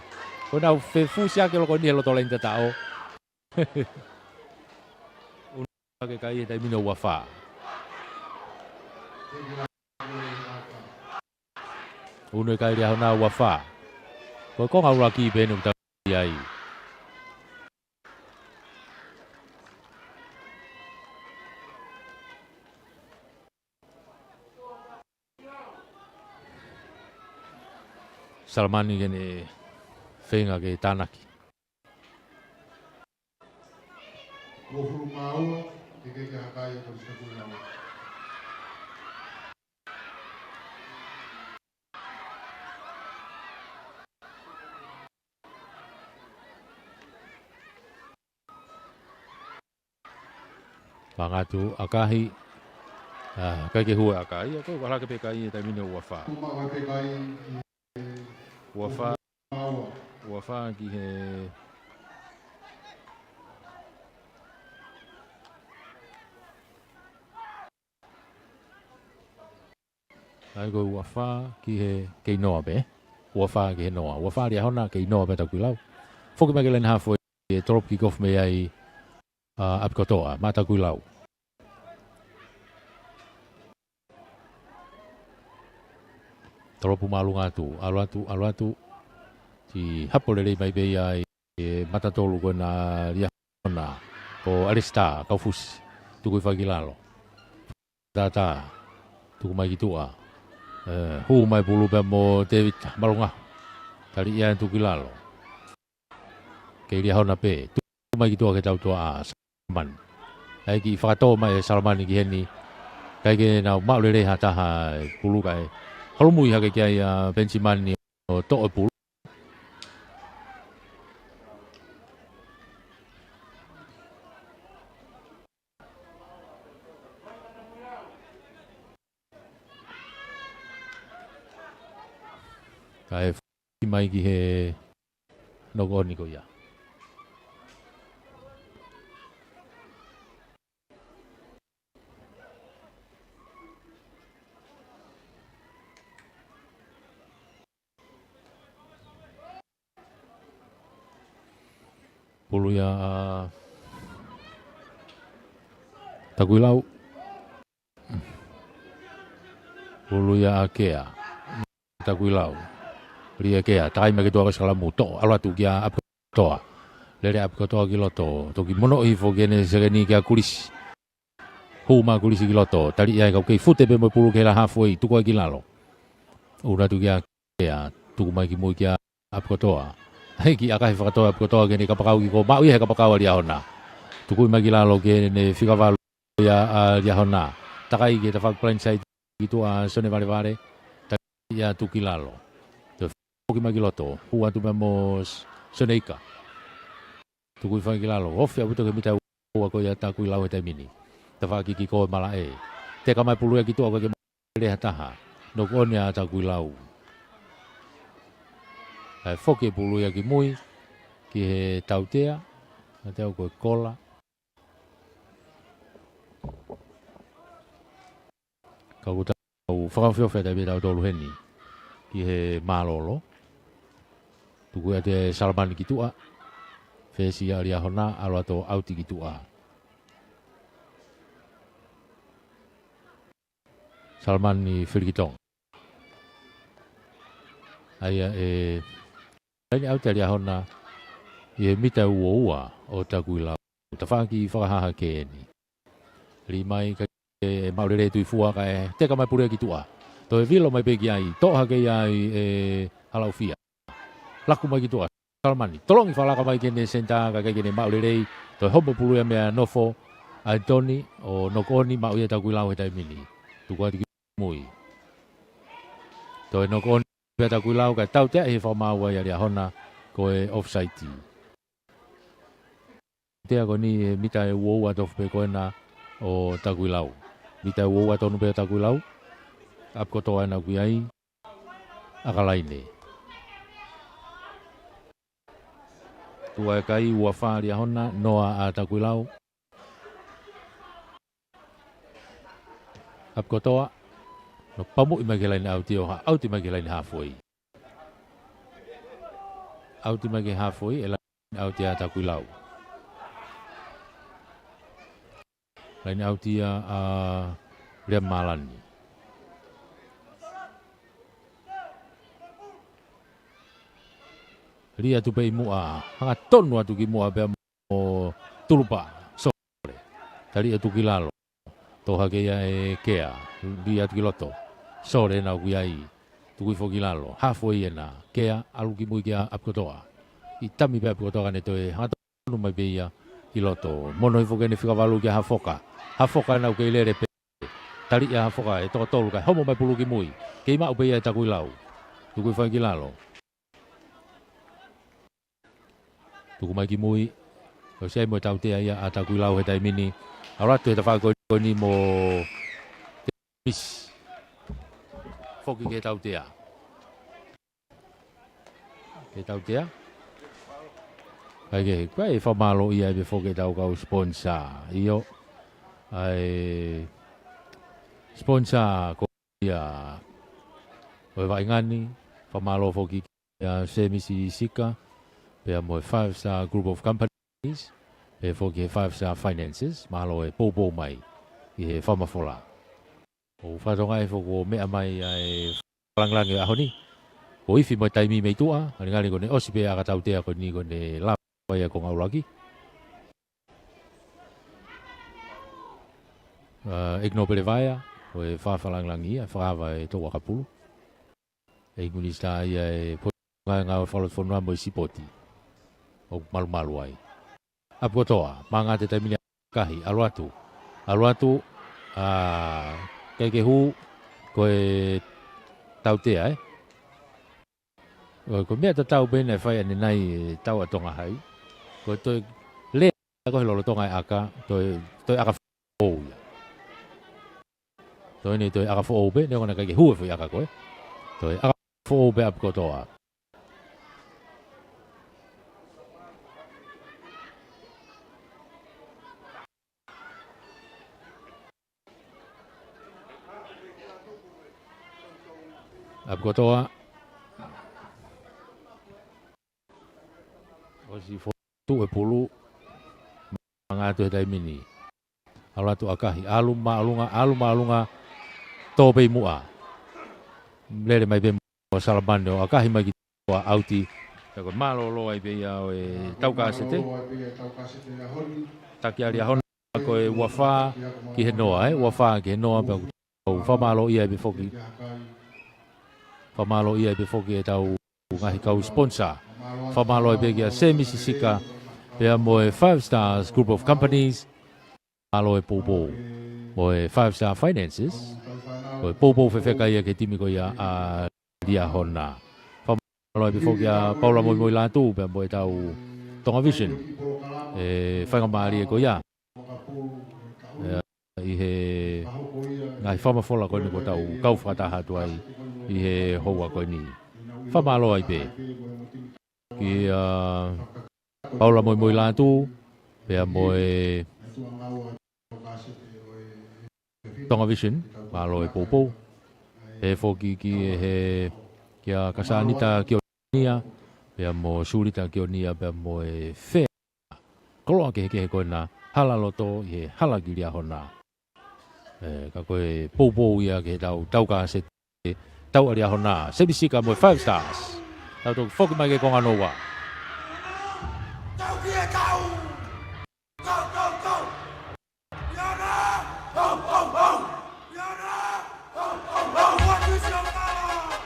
Ko nau fusi ake loko ni he loto lain tatao. Una ke kai e taimino wafa. Una e kai Riahona wafa. Ko ko ngau laki penu ta ai. Salamani kene whenga ke Tanaki. Kofuru mau, ke hakai ko sa kulau. Pangatu akahi kai ke hua akahi ko wala ke kai ta mino wafa. Tuma wa pe kai Wafa mau. wafa ki he ai go wafa ki he ke noa be. Wafa ki he noa. Wafa Riahona ke noa be ta kulau. Foki mai ke len hafo e drop kick off me ai Apkotoa mata kulau. Toropu malu ngatu, aluatu si hapolele mai be ai mata tolu ko na Riahona ko Arista kau fus tuku fagilalo. Tata tuku mai kitua. Hu mai bulu be mo David malunga. Tali ia tuku lalo. Ke Riahona pe tuku mai kitua ke tau tua man. Ai ki whakato mai Salamani ki heni. Kai ke na maulele hata ha bulu kai. Holomui hake kia ia Benjimani o to'o pulu. Kai mai ki he nogoni ko ia. Pulu ya takui lau. Pulu ya akea takui lau. Ria akea tai mai ketua sekala muto ala tu kia Apkotoa. Lere Apkotoa ki loto toki mono i fo gene sereni kia kulis. Huma kulis ki loto tali ia kau kei fute pe mo pulu ke la halfway tu ko ki lalo. Ura tu kia akea tu mai ki mo kia Apkotoa. Hei ki akai whakatoa Apkotoa kene kapakau ki ko mau i he kapakau Riahona. Tuku magilalo ke ne fikavalu ya hona. Takai ke tafak plan site gitu sone vale ta ya tukilalo. To foki magiloto hua tu memos soneika. Tuku magilalo off ya buto ke mita hua ko ya taku lau eta mini. Tafaki ki ko mala e. Te kamai pulu ya gitu ako ke le taha. Nok on ya taku lau. Ai foki pulu ya ki mui ki he tautea. Atau ko kola. Kau tahu whakawhio wheta me tau tolu heni ki he malolo. Tuku ate Salman ki tua. Whesi a ria hona alo ato auti ki tua. Salman ni Whirikitong. Aia Laini auti a ria hona i mita ua o takui lau. Tawhaki whakahaha ke ni. Limai ka maurere tui fua ka te ka mai pure ki tua. To e vilo mai peki ai, toha ke ai halau fia. Laku mai ki tua, Salmani. Tolongi whalaka mai kene senta ka kene maurere, to e homo puru ya mea nofo, Antoni o nokoni mau ia takui lau he tai mini. Tuku ati ki mui. To e nokoni pia takui lau ka tau tea he whamau ai aria hona ko e offsite. Tea ko ni mita e uoua tofu pe koena o takui lau. Mita uoua tonu pe takui lau. Ap kotoa na kui ai. Akalaine. Tua e kai ua whaari a hona noa a takui lau. Ap kotoa. No pamu i magelaine au tio ha. Au ti magelaine hafoi. Au ti magelaine hafoi e laine au ti a takui lau. Lain au tia ria malani. Ria tu pei mua, hanga tonu atu ki mua pea mo tulupa, sore. Tari atu ki lalo, toha ke ia e kea, ria atu ki loto, sore na kui ai, tu kui fo ki lalo, hafo i ena, kea, alu ki mui kia apkotoa. I tami pea apkotoa kane toe, hanga tonu mai pe ia ki loto, mono i fo kene whikawalu kia hafoka. Hafoka na ke lere pe tari ya hafoka e to tolu ka homo mai pulu ki mui ke ma upe ya takui lau tuku fa ki lalo tuku mai ki mui o sei mo tau te ya atakui lau he tai mini ora tu ta fa ko ni mo mis foki ke tau te ya ai ke fa malo ia be foki tau ka sponsor io ai sponsor ko ia o vai ngani famalo foki ya semisi sika pe mo 5-star group of companies pe foki 5-star finances malo e popo mai i fama fola o fa tonga e foko me mai ai lang e ahoni o ifi mo taimi me tua ali ngali ko ne osipe aga tau te ko ni ko ne la ya ko ngau lagi Igno Pelevaya, o e whawhalangi a whakawa e tō wakapulu. E ngunista ia e potunga ngā whalot whanua mo i sipoti. O malu ai. Apuatoa, manga te taimini kahi, aluatu. Aluatu, keke hu, ko e tautea Ko mea ta tau bene whai ane nai tau atonga hai. Ko toi le, ko he lolo tonga e aka, toi aka whau ia. Toi ni toi aka whao be, ne kona kake hua whi aka koe. Toi aka whao be ap kotoa. Ap kotoa. Osi fotu e pulu. Mangatu he taimini. Alatu akahi. Aluma. Tōpei mua. Lere mai pe mo Salman o akahi mai ki tua auti. Tako malolo ai pe ia o e taukasete. Taki ari ahona ko e wafa ki he noa wafa ki he noa pe o famalo ia pe foki. Famalo ia pe foki e tau ngahi kau sponsor. Famalo ai pe kia se misisika Pea mo 5 Stars Group of Companies, alo e popo. Mo 5 Star Finances, mo popo fefeka ia ke timi ko ia a dia hona. Fa alo e before kia Paula mo la tu pea mo tau Tonga Vision. Fa ngamari e ko ia. I he ngai whama whola koe ni ko tau kau whataha tuai i he hoa koe ni. Whamalo ai pe. Ki Paula moi la tu, pea moi Tonga Vision, malo e popo. He foki ki he kia kasanita ki o nia, pea mo surita ki o nia, pea mo e whea. Koloa ke he koe na hala loto i he hala gilia hona. Ka koe popo ia ke tau ka se tau aria hona. Sebisika mo 5 Stars. Tau tō foki mai ke konga noa. Tau kia kau! Kau, kau, kau! Yana! Hau, hau, hau! Yana! Hau, hau, hau! What is your power?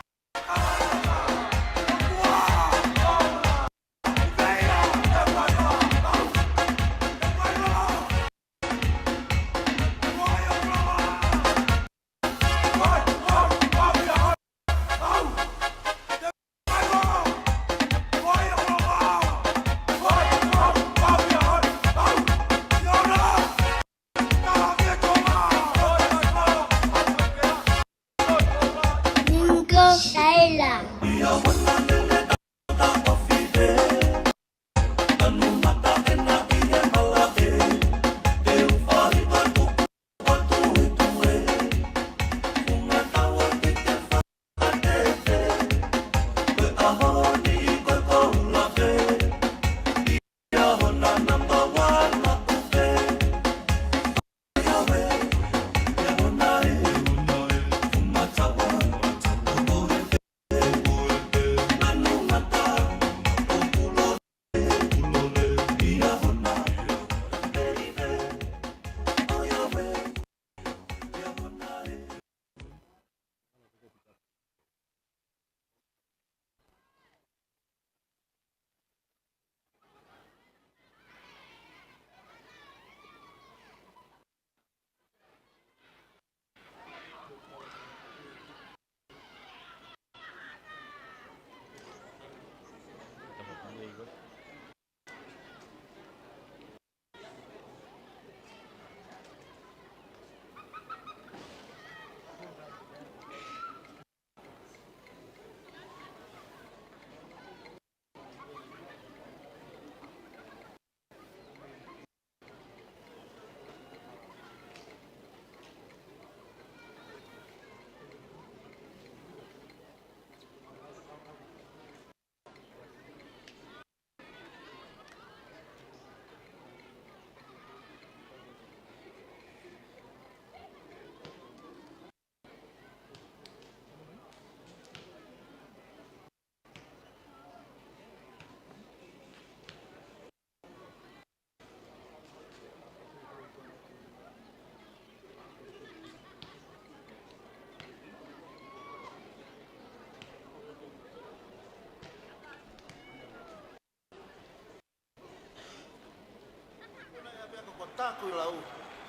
Taku lau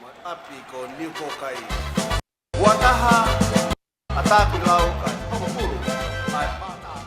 mai api ko niu ko kai. Wataha ataku lau kai. Komo puru mai mata.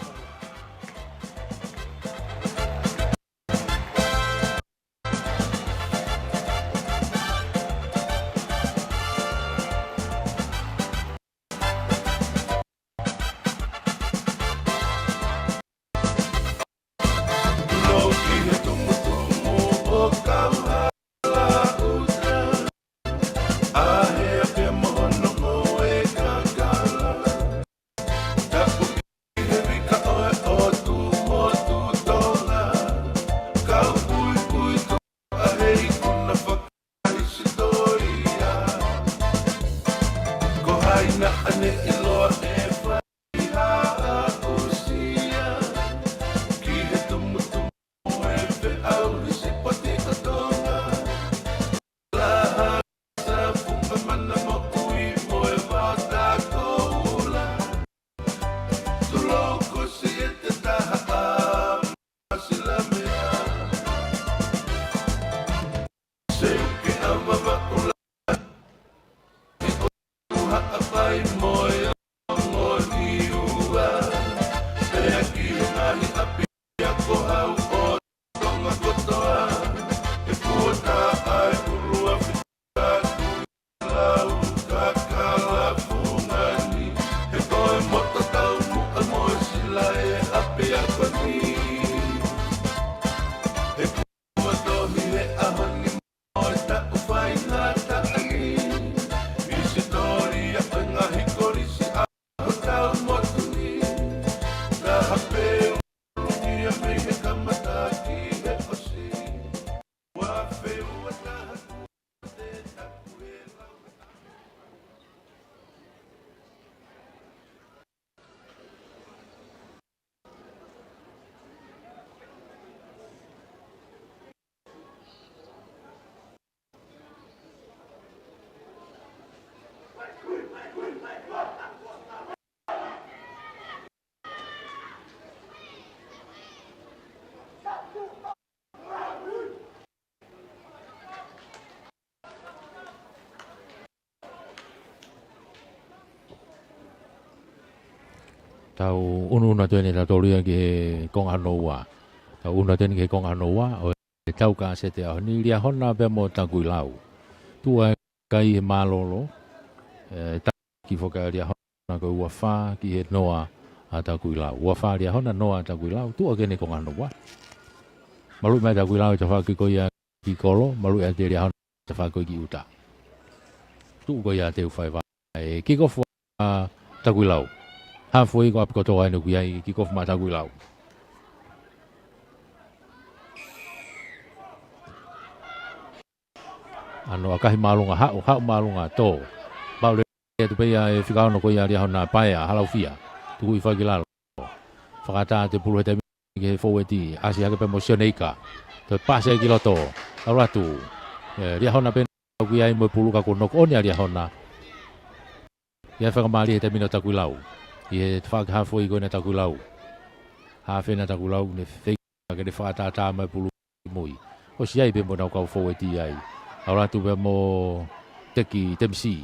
Tau una tene na toria ke kong anoa. Tau una tene ke kong anoa o tau ka se te ni lia hona pe mo takui lau. Tua kai malolo ta ki foka lia hona ko ua fa ki he noa a takui lau. Ua fa lia hona noa takui lau. Tua ke ne kong anoa. Malu mai takui lau te fa ki ko ia ki kolo, malu e te lia hona te fa ko ki uta. Tu ko ia te ufai va. Ki ko fo takui lau. Halfway ko ap ko to ai no kuai ki ko mata ku lau. Ano akahi malunga ha malunga to. Ba le tu pe ya fika no ko ya ria hona pa ya halau fia. Tu ku fa ki lau. Fakata te pulu te ke forwardi asia ke promotioneka. Te pase ki loto. Ala tu. Ria hona ben ku ai mo pulu ka ko no ko nia ria hona. Ya fa mali te mino ta ku lau. Ia te whaka hawhoi koe na taku lau. Hawhena taku lau ne wheka ke te whakatata mai pulu mui. O si ai pe mo nau kau forwardi ai. Au ratu pe mo teki temsi.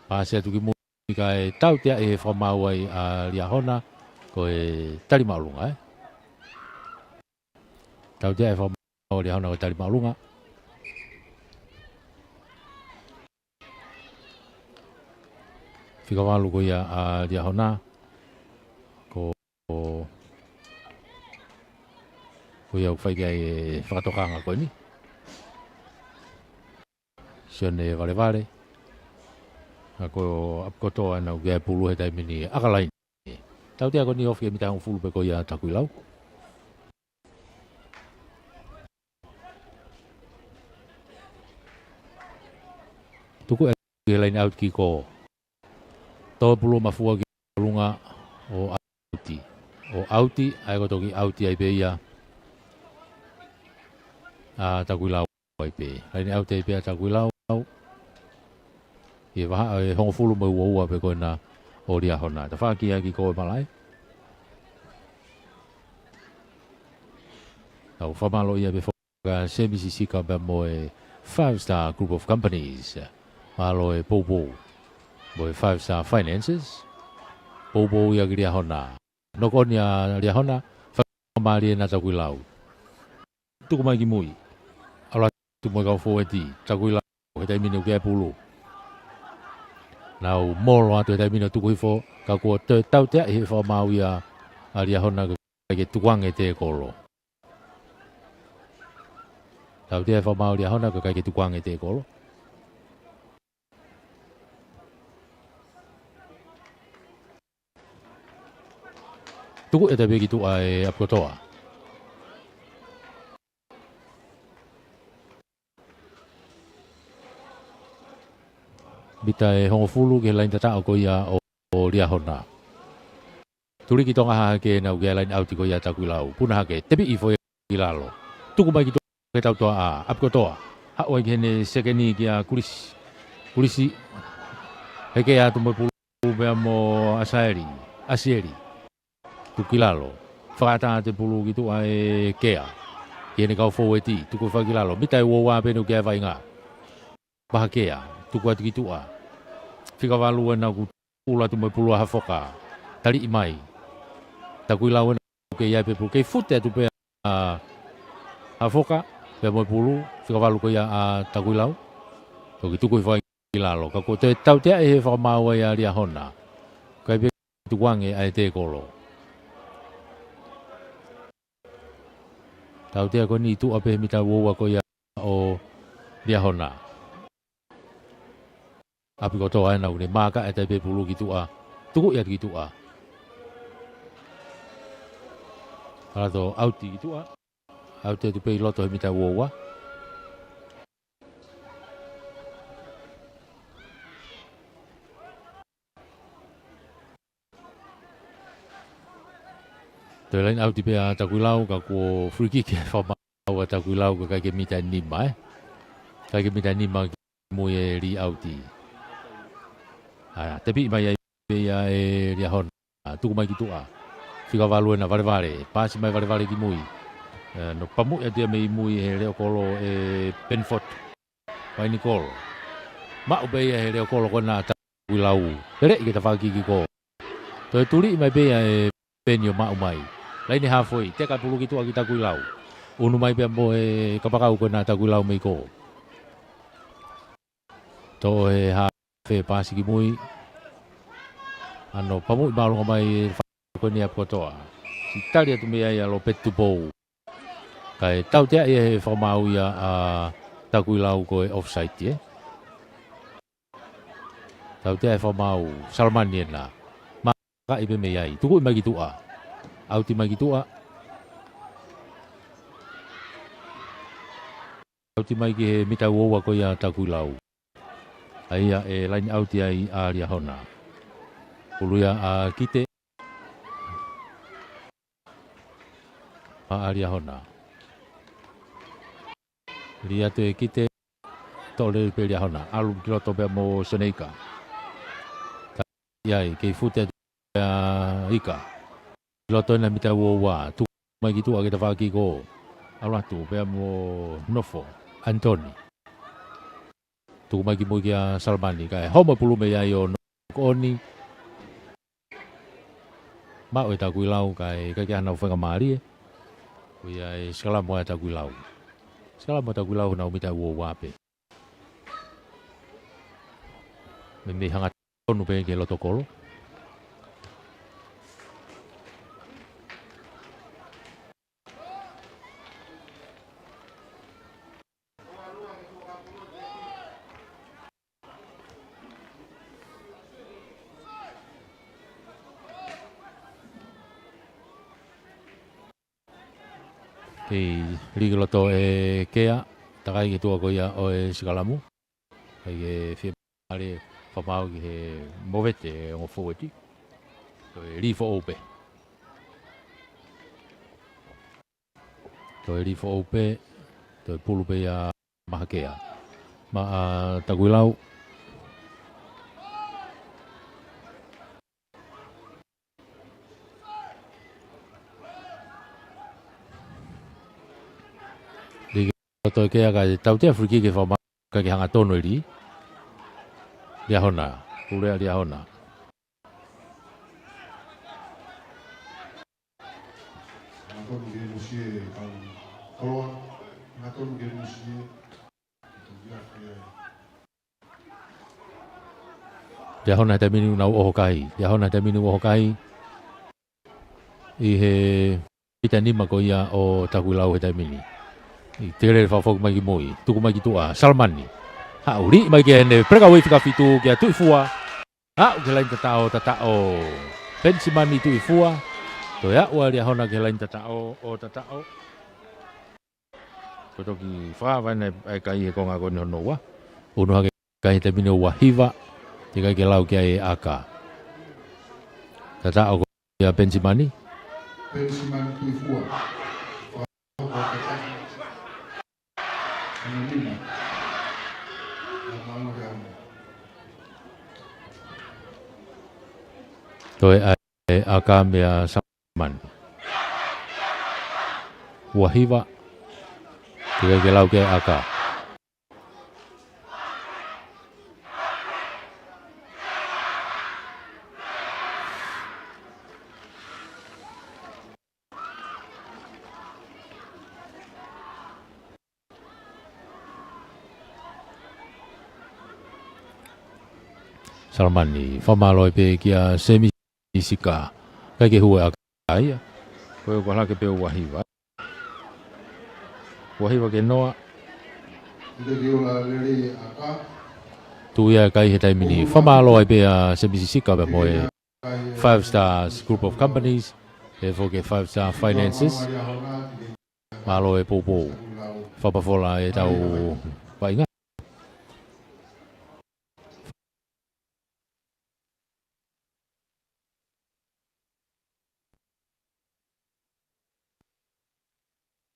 Pāsea tuki mui kai tau tea e whamau ai a lia hona ko e tari maulunga. Tau tea e whamau lia hona ko tari maulunga. Fika walu ko ia a lia hona ko ia whai kai whakatokanga koe ni. Sione vale vale. Ako apkoto ana ukia pulu he taimi ni akalain. Tau tea ko ni ofi e mitahong fulu pe ko ia takui lau. Tuku e lain out ki ko tau pulu mafua ki lunga o auti. O auti, ai ko toki auti ai pe ia a takui lau ai pe. Lain auti ai pe a takui lau. Ia waha e hongo fulu mai ua pe koe na o ria hona. Ta whaki ai ki koe malai. Tau whamalo ia pe whaka semisisika pe mo e 5-star group of companies. Malo e Bobo. Mo e 5-star finances. Bobo ia ki ria hona. Noko ni a ria hona. Whamali e na takui lau. Tuku mai ki mui. Ala tu mo kau forwardi. Takui lau. He taimine uke pulu. Nau molo atu e taimine tuku hifo. Ka kua tau tea i hifo mau ia a ria hona ke tukuang e te kolo. Tau tea hifo mau ria hona ke tukuang e te kolo. Tuku e tabe ki tu ai apkotoa. Bita e hongo fulu ke lain tata o ko ia o ria hona. Turi ki tonga ha ke na ke lain auti ko ia takui lau. Puna ha ke tebi i foi ki lalo. Tuku mai ki to ke tau toa a apkotoa. Ha oi ke ne sekeni ki a kulisi. Heke a tu mo pulu be mo asieri. Tuki lalo. Whakata te pulu ki tu ai kea. Kene kau forwardi. Tuku whaki lalo. Bita e wowa penu ke vai ngā. Baha kea. Tuku atu ki tu a. Whika walu e nau kula tu mai pulu a hafoka. Tari i mai. Takui lau e nau ke iai pe pulu. Kei fute atu pe a hafoka. Pe mai pulu. Whika walu ko ia a takui lau. Toki tuku i whaki lalo. Ka ko te tau tea e he whakamau e a ria hona. Kai pe tukuange ai te kolo. Tau te ko ni tu ape mita wo ko ya o dia hona. Api ko to ai na une maka eta pe pulu gitu a. Tuku ya gitu a. Ala to auti gitu a. Auti tu pe loto mita wo wa. Te lain auti pe a takulau ka ko free kick fa ma wa takulau ka ke mita ni mai. Ka ke mita ni ma mo ye ri auti. Tapi mai pe ya e ria hon. Tu mai gitu a. Fica valu na vale. Pasi mai vale ki mui. No pamu ya dia mai mui he leo kolo e Penfort. Vai Nicole. Ma be ya he leo kolo kona takulau. Tere kita faki ki ko. To tuli mai be ya e penyo ma mai. Lain halfway, te ka pulu gitu kita kuilau. Unu mai pe mo e kapakau ko na ta kuilau mai ko. To e ha fe pasi ki mui. Ano pamu balu mai ko ni ap ko to. Si talia tu me ya lo pet tu po. Kai tau te e fa mau ya ta kuilau ko e offside ye. Tau te fa mau Salman ni na. Maka ibe me yai. Tu ko mai gitu a. Auti mai gitu a. Auti mai ki mita wo ko ya takulau. Ai ya e lain auti ai aria hona. Pulu ya kite. Aria hona. Lia te kite tole pe ria hona. Alu kilo to be mo Seneca. Yai ke fute ika. Loto na mita wo wa tu mai gitu kita faki ko ala tu pe mo Nofo Anthony tu mai ki mo kia Salmani kai homo pulu me ya yo ko ni ma o ta kuilau kai ka kia na fa mari ko ya skala mo ta kuilau na mita wo wa pe me hanga tonu pe ke loto kolo. Liga loto e kea takai ki tua ko ia o e sikalamu ai ke fi ale fa mau ki he movete o forward to e li fo ope to e pulu pe ia mahakea ma taguilau to ke aga tau te friki ke fa ka ke hanga tono ri dia hona pule dia hona Ngaton ge musie kalau ngaton ge musie dia hona ta minu na o kai i he ita ni ma ko ia o takulau he ta mini i tere fa fok mai moi tu mai tu a Salman ni ha uri mai ke ne preka wi fika fitu ke tu fua ha ke lain tatao pensimani tu fua to ya wa dia hona ke lain tatao to ki fa va ne ai kai ko nga ko no wa uno ha kai te mino wa hiva te kai ke lau ke ai aka tatao ya pensimani tu fua to e aka mea Salman wahiva tiga gelau ke aka Salman ni famaloi pe kia semi isika kai ke hua ai ko la ke pe wahiva Kuahi wa ke noa. Ida ki ola lere aka. Tu ia kai he taimini. Whamalo ai bea se misisika be moe 5 stars group of companies. E fo ke 5 star finances. Malo e popo. Whapafola e tau wainga.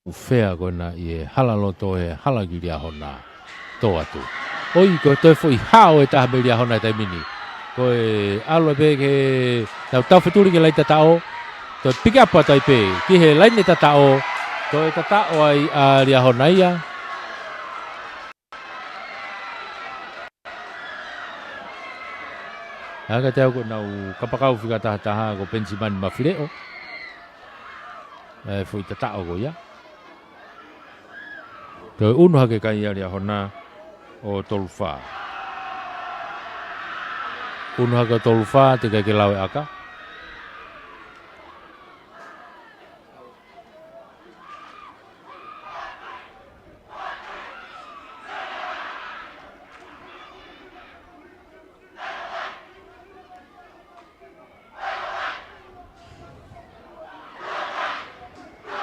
Fea kona i e hala loto e hala giri ahona tō atu. Oi, ko toi fo i hao e taha meri ahona e taimini. Ko e alo e pe ke tau wheturi ke lai tatao. Toi pick up a tai pe. Ki he laine tatao. Toi tatao ai a ri ahona ia. Haka te au ko nau kapakau whika taha taha ko pensimani mawhireo. E fo i tatao ko ia. Toi unu hake kai ari ahona o toluwha. Unu hake o toluwha te kai ke lau e aka.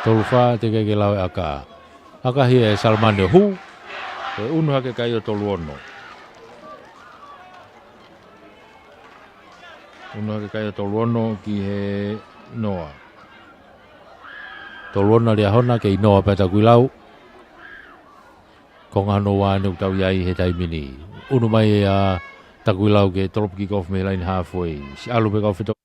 Toluwha te kai ke lau e aka. Aka hi e Salman e hu. E unu hake kai o tolu ono. Unu hake kai o tolu ono ki he noa. Tolu ono ria hona ke i noa peta kuilau. Ko ngā noa anu tau iai he taimini. Unu mai e a takuilau ke Tropic Golf me line halfway. Si alu pe kau whito.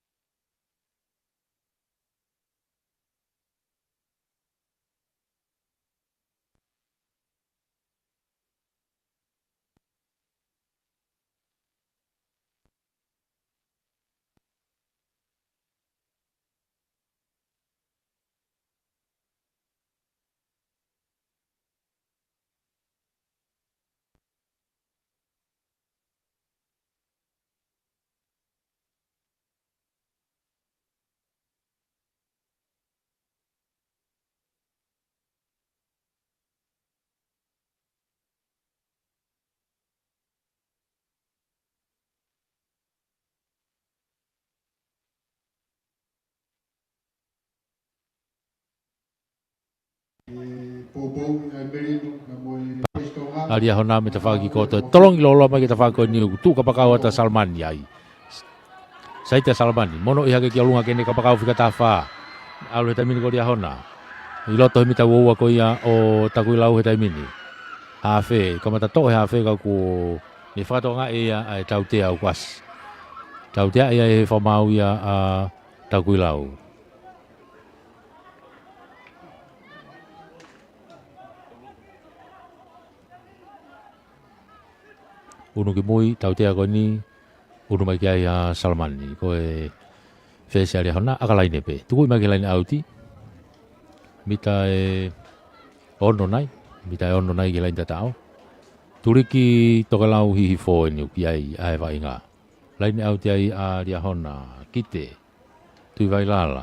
Aria hona me te whaki koto. Tolongi lolo mai ke te whako niu. Tu kapakau ata Salman iai. Sai te Salman. Mono i hake ki alunga kene kapakau whika tā whā. Alu he taimini ko ria hona. I loto he mita uaua ko ia o takui lau he taimini. Hawhe. Kamata tō he hawhe kau ko ni whakatonga e ia ai tau tea au kwas. Tau tea ia e whamau ia a takui lau. Unu ki mui, tau tea ko ni, unu mai ki ai a Salman ni, ko e whese aria hona, aka laine pe. Tukui mai ki laine auti, mita e ono nai, mita e ono nai ki laine tatao. Turiki toka lau hihi fō e niu ki ai a e vai ngā. Laine auti ai a ria hona, kite, tui vai lala,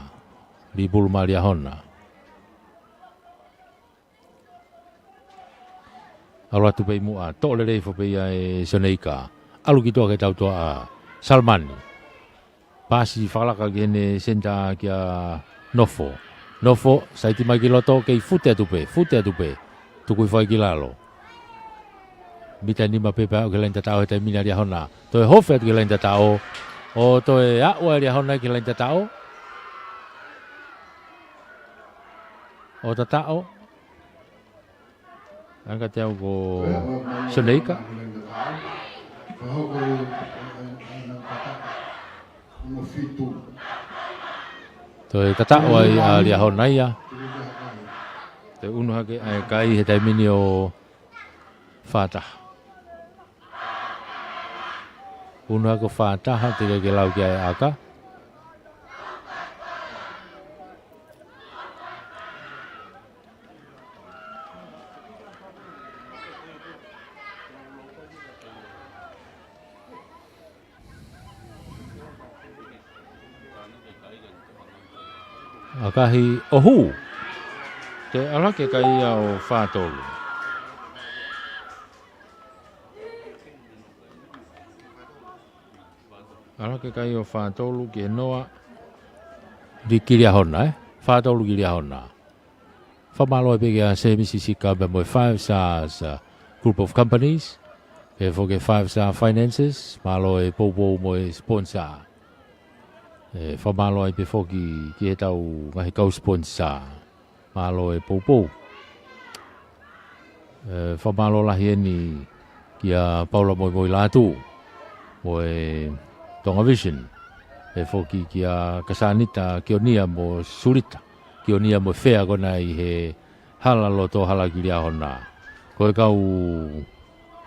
li bulma ria hona. Alu atu pei mua, tō le rei whapei e Soneika. Alu ki toa ke tau toa a Salmani. Pasi whakalaka ki hene senta ki a Nofo. Nofo, saiti mai ki loto kei fute atu pe. Tukui whai ki lalo. Mita nima pepe au ke lain tatao he tai mina ria hona. Toi hofe atu ke lain tatao. O toi aua ria hona ki lain tatao. O tatao. Angka te au ko Soneika. Toi tatao ai a ria hona ia. Te unu hake ai kai he taimini o whātaha. Unu hake whātaha te ke lau ki ai aka. Akahi ohu. Te ala ke kai au whātolu. Ala ke kai au whātolu ki he noa. Di kiria hona, whātolu kiria hona. Whamalo e peke a CMCC ka me moe 5 stars group of companies. E foke 5 star finances, malo e popo moe sponsor. E whamalo e pe foki ki he tau ngahi kau sponsor. Malo e popo. Whamalo lahi eni ki a Paula moe lātu. Moe Tonga Vision. E foki ki a Kasanita ki o nia mo surita. Ki o nia mo whea kona i he hala loto hala ki lia hona. Koe kau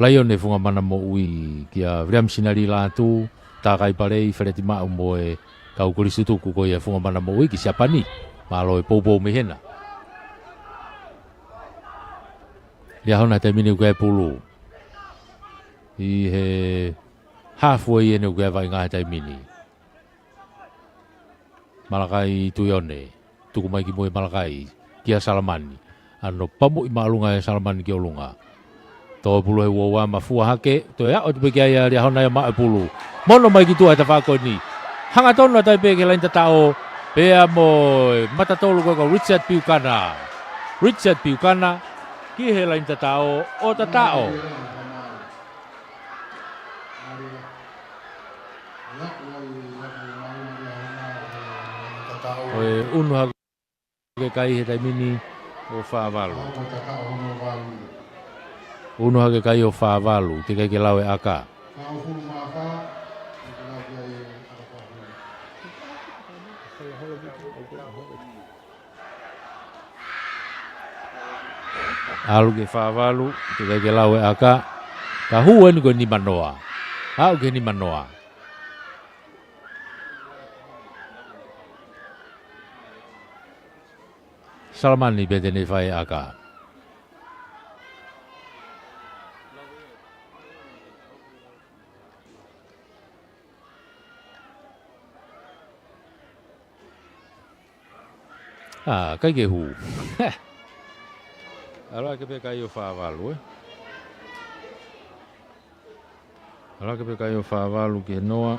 Lion e funga mana mo ui ki a Vriam Sinari lātu. Tā kai parei whereti mau mo e kau kurisutuku ko e funga mana mo ui ki siapani. Malo e popo mehena. Lia hona te mini uke pulu. I he halfway ene uke vai ngā te mini. Malakai tuione. Tuku mai ki moe Malakai. Kia Salamani. Ano pamu i maalunga e Salamani ki olunga. Tō pulu he uawa ma fua hake. Tō ea o te peke aia lia hona e maa pulu. Mono mai ki tua e ta whako ni. Hanga tonu tai peke lain tatao. Pea mo matatolu koko Richard Piukana. Richard Piukana. Ki he lain tatao o tatao. Oe unu hake kai he taimini o whaavalu. Unu hake kai o whaavalu, te kai ke lau e aka. Alu ke whaavalu, te kai ke lau e aka. Ka hua ni ko ni manoa. Hau ke ni manoa. Salamani bete ne whai aka. Kai ke hu. Ala ke pe kai o whaavalu, Ala ke pe kai o whaavalu ke noa.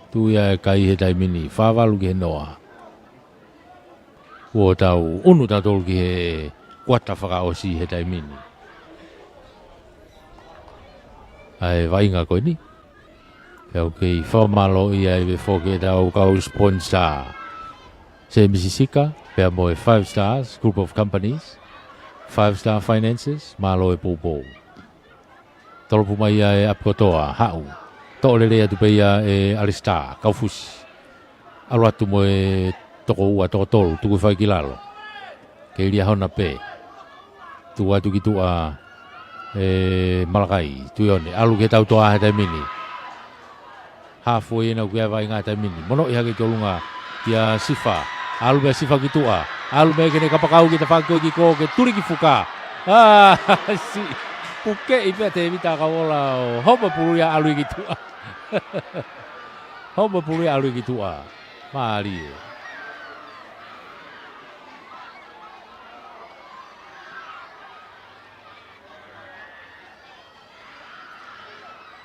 Tu ia e kai he taimini. Whaavalu ke noa. Ua tau unu tātolu ki he kuata whakaosi he taimini. Ai vainga koe ni. Kau kei whamalo ia e whoke tau kau sponsor. Se Misisika, pia moe 5 stars, group of companies. 5 star finances, malo e popo. Tolopu mai ia e apkotoa, hau. Tō lere atu pe ia e Alistar, kaufusi. Alo atu moe toko ua toko tolu, tuku whai ki lalo. Kei ria hona pe. Tu atu ki tua Malakai, tuione. Alu ke tau toa he taimini. Halfway ena ukia vai ngā taimini. Mono i hake kiolunga kia sifa. Alu mea sifa ki tua. Alu mea kene kapakau ki ta whakoi ki ko ke turi ki fuka. Si. Puke i pia te evita ka wola o. Hopa puru ia alu ki tua. Hopa puru ia alu ki tua. Maari e.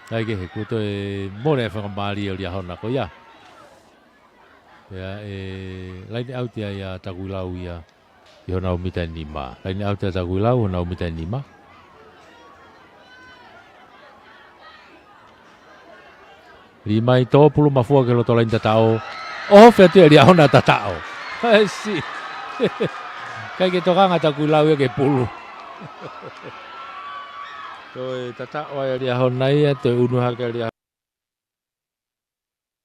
Ai ke he kuto e more e whakamari o lia hona ko ia. Ia laini autia ia takuilau ia i hona o mitai nima. Laini autia takuilau hona o mitai nima. Rimai tō pulu mafua ke loto lain tatao. Oh, wheatu e lia hona tatao. Si. Kai ke tokanga takuilau ia ke pulu. Toi tatao ai ria honai e te unu hake ria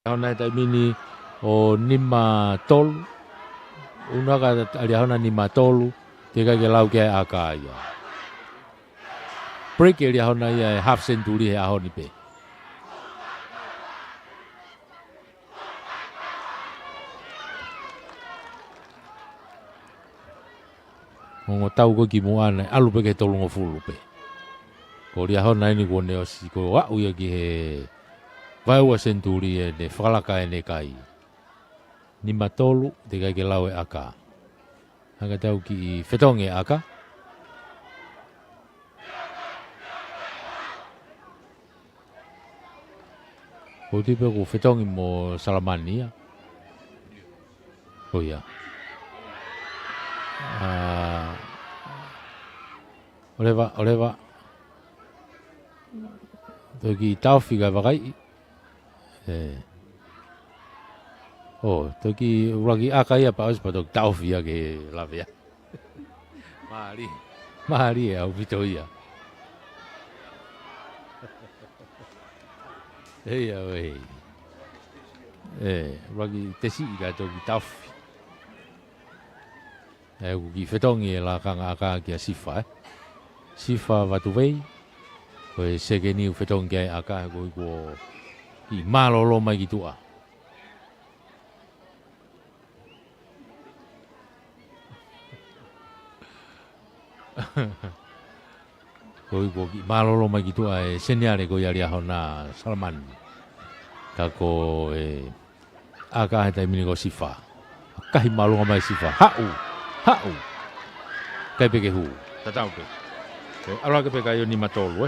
honai taimini o nima tolu. Unu haka ria honai nima tolu. Te kai ke lau ke aka ia. Break e ria honai e half century he ahoni pe. Ngo tau ko ki moana alu pe ke tolu ngo fulu pe. Ko ria hona ini ko ne osi ko wa uia ki he vai ua senturi e ne whakalaka e ne kai. Ni matolu te kai ke lau e aka. Hanga tau ki whetonge aka. Ko tipe ko whetongi mo Salamani. Oh ya. Oleva. Toki tauwhi ka wakai. Toki uraki aka ia pa auspa toki tauwhi a ke lawea. Mahari au pito ia. Hei au hei. Uraki tesi ka toki tauwhi. Ki whetongi e la kanga aka ki a sifa. Sifa watu wei. Koe seke niu whetongi ai aka koe ko ki malolo mai ki tua. Koe ko ki malolo mai ki tua e seneare koe ari aho na Salamani. Ka ko aka he taimini ko sifa. Kahi malunga mai sifa. Hau. Kai peke hu. Tatau pe. Ala ke peka yo ni matolu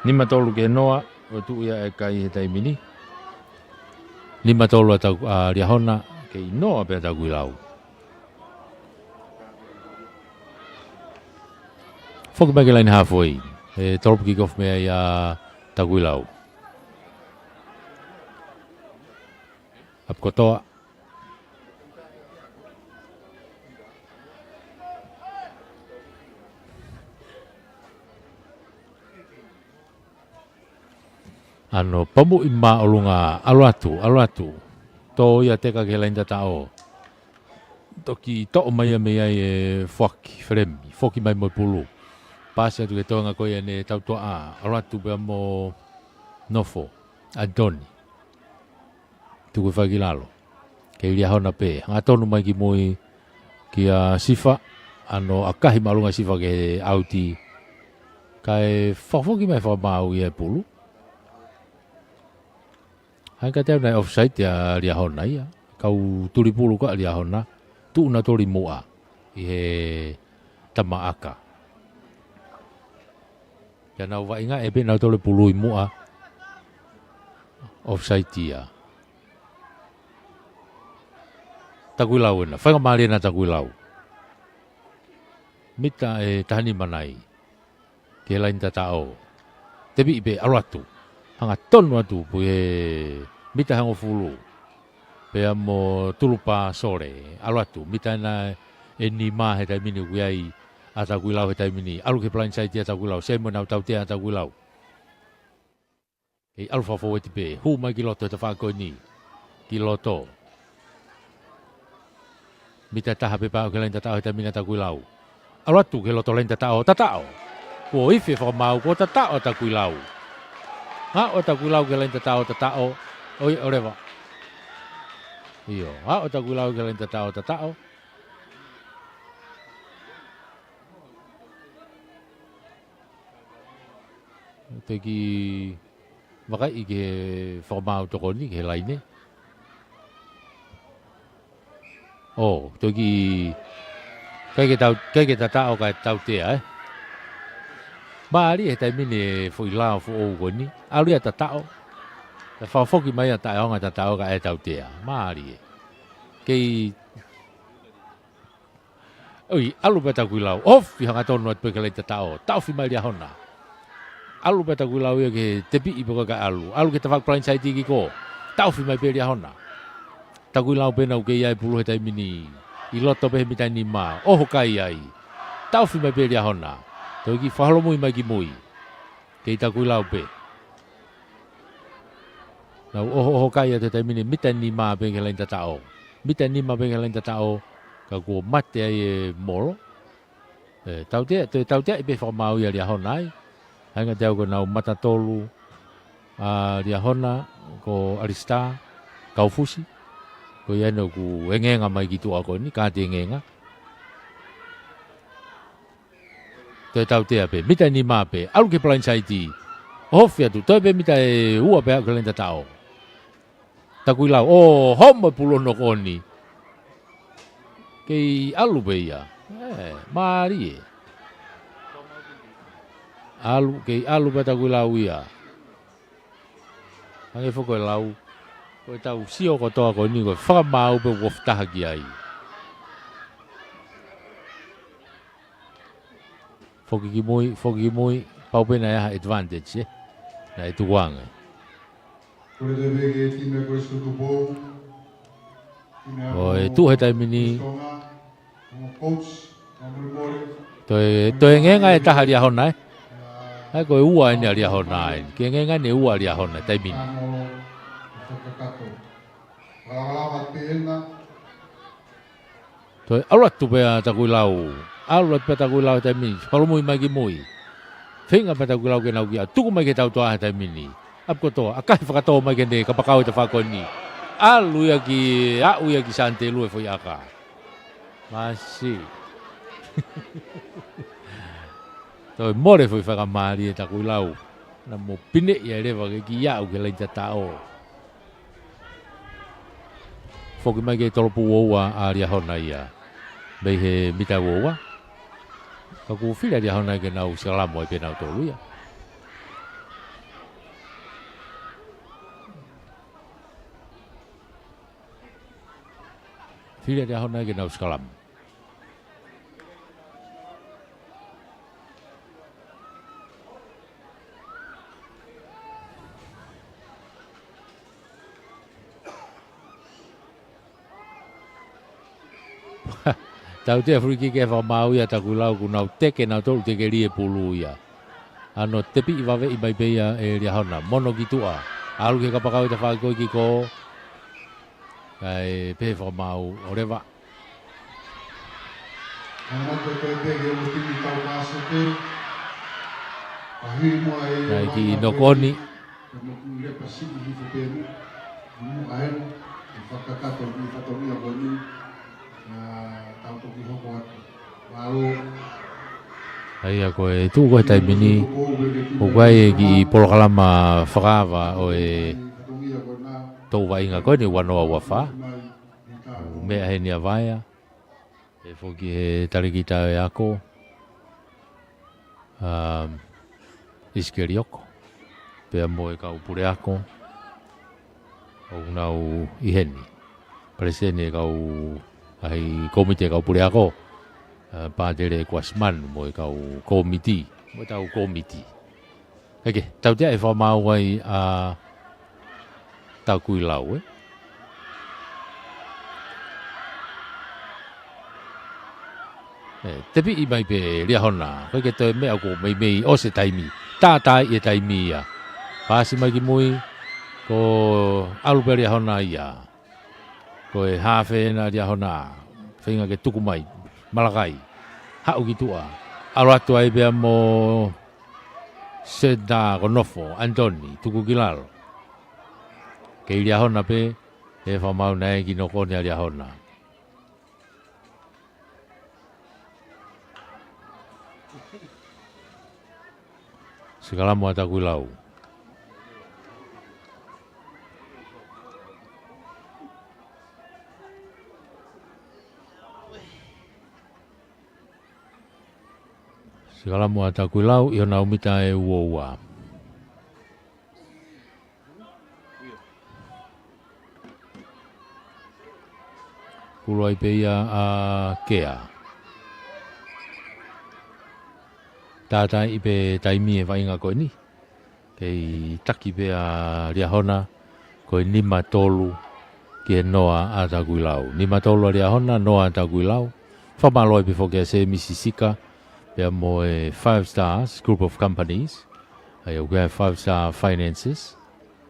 Ni matolu ke noa o tu ia e kai he taimini. Ni matolu ata riahona ke noa pe ata kuilau. Foki mai ke lain halfway. Tolpu kick off mea ia ta kuilau. Ap kotoa. Ano pamu ima olunga aluatu. To ia teka ke lain tatao. Toki to mai mea e foki mai mo pulu. Pasa tu ke tonga ko ne tau to aluatu be mo nofo Adoni. Tu ke fagilalo. Ke lia hona pe. Ngatonu mai ki moi ki a sifa ano akahi malunga sifa ke auti. Kai foki mai fa mau ia pulu. Hanga tau nai offside ya lia hona ia. Kau tuli pulu ka lia hona. Tu na tuli mua. I he tama aka. Ya nau wa inga ebe nau tuli pulu i mua. Offside ia. Takuilau ena. Whainga maari na takuilau. Mita tahani manai. Ke lain tatao. Tebi ibe aluatu. Hanga tonu atu pu mita hango fulu. Pea mo tulupa sore. Aluatu. Mita na ni ma he taimini kuiai ata kuilau he taimini. Alu ke plain side ata kuilau. Semo nau tau te ata kuilau. Kei alu fafo eti pe. Hu mai ki loto he ta whako ni. Ki loto. Mita taha pe pao ke lain tatao he taimini ata kuilau. Aluatu ke loto lain tatao. Tatao. Ko ife whamau ko tatao ata kuilau. Ha o ta kuilau ke lain tatao. Oi orewa. Iyo, ha o ta kuilau ke lain tatao. Teki wakai ke whamau toko ni ke lain ne. Oh, teki kai ke tatao kai tau tea Maari e taimini fo ilao fo o goni. Alu ia tatao. Te whafoki mai a tae honga tatao ka e tau tea. Maari e. Kei... Oi, alu beta kuilau. Ofi hanga tonu at peke lai tatao. Tauwhi mai lia hona. Alu beta kuilau ia ke tepi i poka ka alu. Alu ke te whakplain saiti ki ko. Tauwhi mai pe lia hona. Ta kuilau pena u ke iai pulu he taimini. I loto pehe mitai ni maa. Oho kai ai. Tauwhi mai pe lia hona. Toi ki whahalo mui mai ki mui. Kei ta kuilau pe. Nau oho kai a te taimini mita ni maa pengi lain tatao. Mita ni maa pengi lain tatao. Ka kua mate ai e moro. Tau tea i pe whamau ia lia hona ai. Hanga te au ko nau matatolu. Lia hona ko Arista. Kaufusi. Ko iano ku engenga mai ki tua ko ni. Kāti engenga. Toi tau tea pe, mita ni maa pe, alu ke plain saiti. Hofi atu, toi pe mita e ua pe au ke lain tatao. Ta kuilau, homo pulo no koni. Kei alu pe ia. Mari e. Alu, kei alu pe ta kulau ia. Hange foko e lau. Ko tau sio ko toa ko ni ko whakamau pe woftaha ki ai. Foki ki mui, pau pe na ia advantage, na e tuwanga. Kore te vege time ko isu tupo. O e tu he taimini, Coach, Mamuri to e ngenga e taha ria hona e. Ai ko e ua ina ria hona e, ke ngenga ne ua ria hona taimini. Ano, whakakato. Walawa pēna, To e alatu pe a takui lau, alatu pe takui lau taimini, palomui mai ki mui. Whinga pe takui lau ke nau kia, tuku mai ke tau toa he taimini. Apko toa, akahi whakatoa mai ke ne, kapakau e te whakoni. Alu ia ki, au ia ki sante lue foi aka. Masi. Toi more foi whakamari e takui lau. Na mo pine ia rewa ke ki iau ke leita tao. Foki mai ke tolopu oua a ria hona ia. Mei he mita oua. Ka ku whira ria hona ke nau salamo e pe nau tolu ia. Whira ria hona ke nau salamo. Tau te Afriki ke whamau ia taku lau ku nau teke nau tolu teke rie pulu ia. Ano tepi i wawe i mai peia e ria hona. Mono ki tua. Alu ke kapakau te whakoi ki ko. Kai pe whamau o rewa. ano te koe pege o timi tau kaso te. Ahiri mua e... Kai ki nokoni. Kamo ku lepa siki hi whapenu. Imu ahen, e whakakato ni whatomia koni. Tau toki hoko atu. Walo, Ai a koe tu koe taimini. O koe e ki polokalama whakawa o e whatomia kona. tau wa inga koe ni wanoa wafa. Mai, i tā. Mea he ni a vaia. E whoki he tarikita e ako. Iskeri oko. Pea mo e kau pure ako. O nau iheni. Presene e kau ai komite kau pure ako. Pātere Kwasman mo e kau komiti. Mo tau komiti. Eke, tau tea e whamau ai a tau kui lau e. Tepi i mai pe ria hona. Koe ke toi mea ko mei mei o se taimi. Tātai e taimi ia. Pāsi mai ki mui. Ko alu pe ria hona ia. Ko e hawhe na ria hona. Whinga ke tuku mai. Malakai. Hau ki tua. Alo atu ai pia mo Seda Gonofo. Antoni. Tuku ki lalo. Ke ria hona pe. E whamau nei ki no kone a ria hona. Sekalamu ata kui lau. Sekalamu ata kui lau, i ona umita e uoua. Pulo ai peia a kea. Tātai i pe taimi e wainga koe ni. Kei taki pe a ria hona koe nima tolu ki e noa a ta kui lau. Nima tolu a ria hona, noa a ta kui lau. Whamaloi pe whoke a se Mississika. Pea mo e 5 Stars Group of Companies. Ai au kia 5 Star Finances.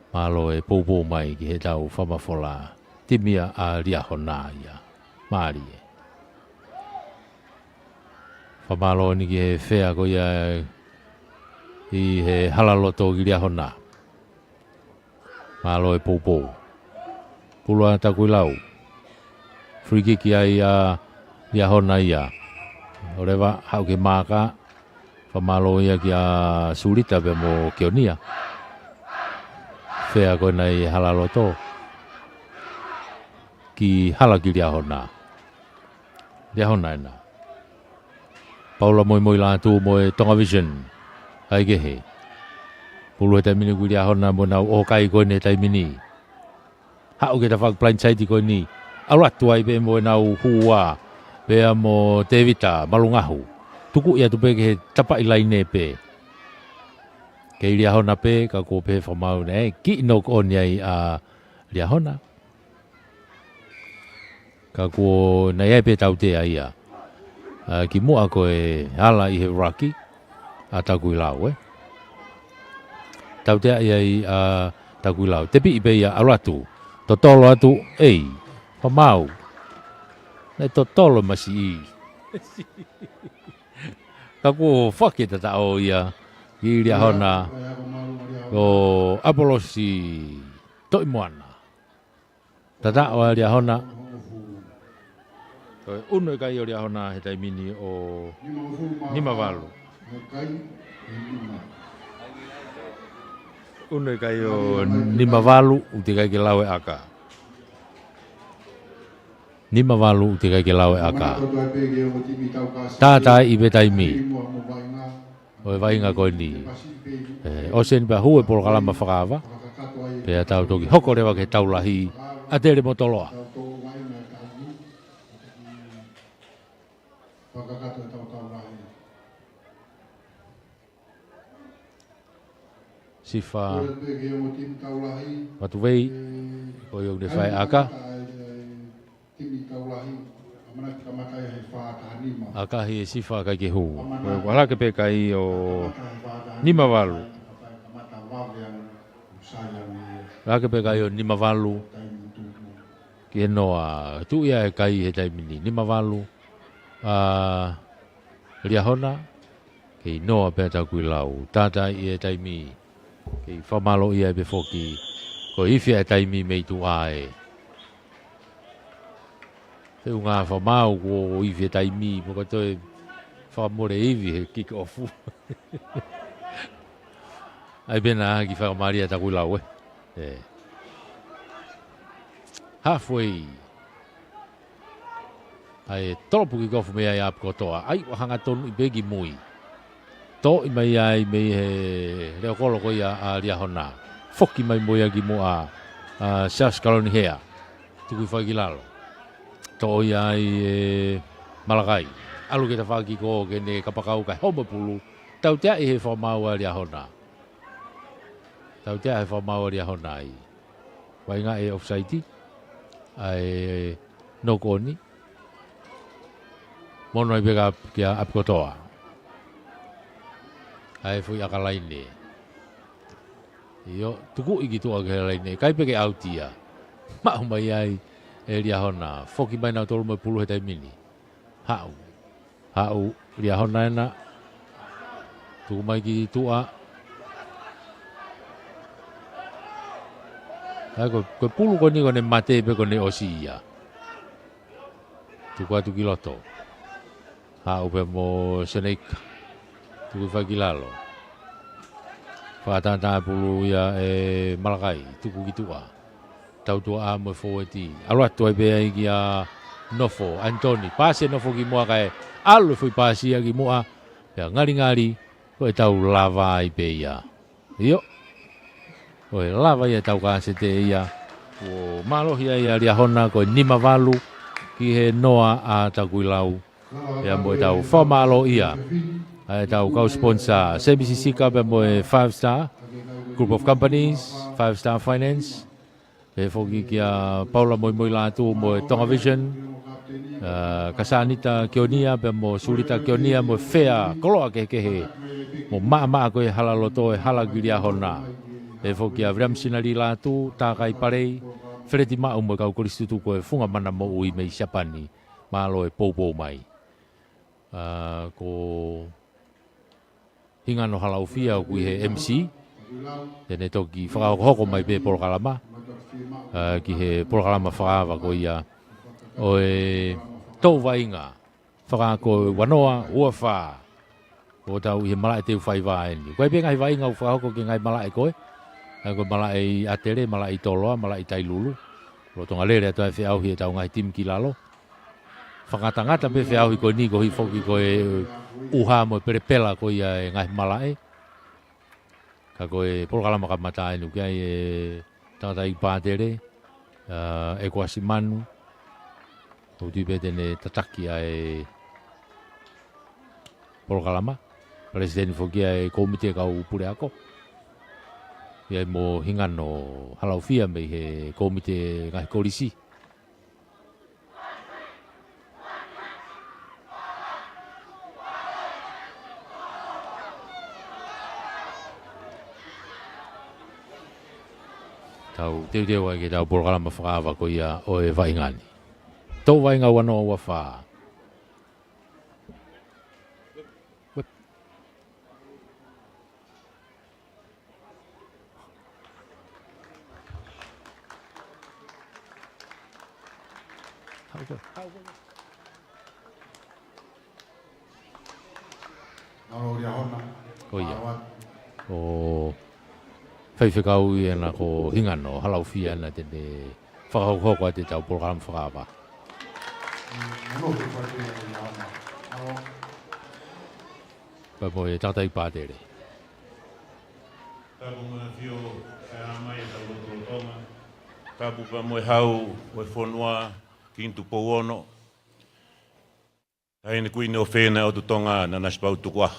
Malo e poupo mai ki he tau whamafola. Timia a ria hona ia. Maari e. Whamalo ni ki he whea ko ia i he halaloto ki ria hona. Malo e poupo. Pulo a takui lau. Frikiki ai a ria hona ia. Orewa hau ke maka. Whamalo ia ki a surita pe mo kionia. Whea ko nei halaloto. Ki hala ki ria hona. Lia hona ena. Paula moi la tu moi Tonga Vision. Ai ke he. Pulu he taimini kui lia hona mo nau o kai koe ne taimini. Hau ke ta whak plain saiti koe ni. Auratu ai pe mo nau hua. Pea mo Tevita, malungahu. Tuku ia tu pe ke he tapa ilai ne pe. Kei lia hona pe, ka ko pe whamau ne. Ki no ko ni ai a lia hona. Ka ko nei ai pe tau te ai a. Ki mua koe hala i he raki. A takui lau Tau te ai ai a takui lau. Te pi i pe ia auratu. To tolo atu, ei, whamau. Nei to tolo masi i. Ka ko whake tata o ia. I ria hona. O Apolosi toi moana. Tata o ria hona. Uno kai o ria hona he taimini o Nimavalu. Uno kai o Nimavalu uti kai ke lawe aka. Nimavalu uti kai ke lawe aka. Tata i be taimi. O vai nga koe ni. O sen pa hue polo kalama whakawa. Pea tau toki hoko rewa ke taulahi. A tere mo toloa. Sifa watu wei o yung de fai aka aka hi sifa ka ke hu wala ke pe kai o Nimavalu la ke pe kai o Nimavalu ke noa tu ia kai he taimini Nimavalu lia hona ke noa pe ta kui lau tata i he taimi ke whamalo ia be foki ko ifi e taimi mei tu ae te unga whamau ko ifi e taimi mo ka toi whamore ifi he kick offu ai bena ki whakamaria ta kui lau halfway ai toropu ki kofu mea i ap kotoa ai wahanga tonu i begi mui to i mai ai mei he reo kolo ko ia a ria hona. Foki mai moia ki mo a South Carolina hea. Tuku i whaki lalo. To i ai Malakai. Alu ke ta whaki ko ke ne kapakau kai homo pulu. Tau tea i he whamau a ria hona. Tau tea he whamau a ria hona i. Wainga e offside ai no koni. Mono i bega kia apkotoa. Ai fui aka laine. Iyo, tuku iki tu aka laine. Kai peke autia. Mau mai ai e ria hona. Foki mai nau tolu mai pulu he taimini. Hau. Hau, ria hona ena. Tuku mai ki tua. Ai koe pulu koni kone mate pe kone osi ia. Tuku atu ki loto. Hau pe mo Seneca. Tuku whaki lalo. Whakatata pulu ia e Malakai, tuku ki tua. Tau tua a mo fōeti. Aluatu ai bea i ki a Nofo, Antoni. Pase Nofo ki mua kai. Alu fui pasi a ki mua. Pea ngari. Koe tau lava ai be ia. Iyo. Koe lava ia tau kāse te ia. O malohi ai a ria hona koe Nimavalu. Ki he noa a takui lau. Pea mo tau whamalo ia. Ai tau kau sponsor CBCC ka be mo 5 Star Group of Companies, 5 Star Finance. E foki kia Paula moi la tu mo Tonga Vision. Kasanita Kionia be mo Sulita Kionia mo fea koloa ke he. Mo ma ko e halaloto e halagiria hona. E foki a Vram Sinari la tu ta kai parei. Freti ma mo kau kristu ko e funga mana mo ui me Japani. Malo e popo mai. Ko hinga no halau fia o kui he MC. Tene toki whakahoko mai pe polokalama. Ki he polokalama whakawa ko ia. O e tau wainga. Whakako wanoa, uawha. O tau i he malae teu whai waeni. Koe pe ngai wainga o whakahoko ki ngai malae koe. Ko malae atere, malae toloa, malae tailulu. Lo tonga lere ato e whiau hi e tau ngai tim ki lalo. whakatangata pe whiau i koe ni ko hi whoki koe uha mo perepela ko ia e ngai malae. Ka koe polokalama ka mata enu kia e tangata i pātere, e kua si manu, o tui pe tene tataki a e polokalama, presidenti whokia e komite ka upure ako. Ia mo hingano halaufia me he komite ngai korisi. Tau teu ai ke tau polokalama whakaawa ko ia o e waingani. Tau wainga wano wa wha. Nalo ria hona. Ko ia. O whaiwhikau i ana ko hingano, halau fia ana tene whakauhoko a te tau polokalama whakaawa. Nalo te whakea ria hona. Nalo. Pa mo e tata i pātere. Tabu mga fio e amai e tau loto tonga. Tabu pa mo e hau o e whonua kintu pouono. Taine kuine o whena o tu tonga na naspau tukua.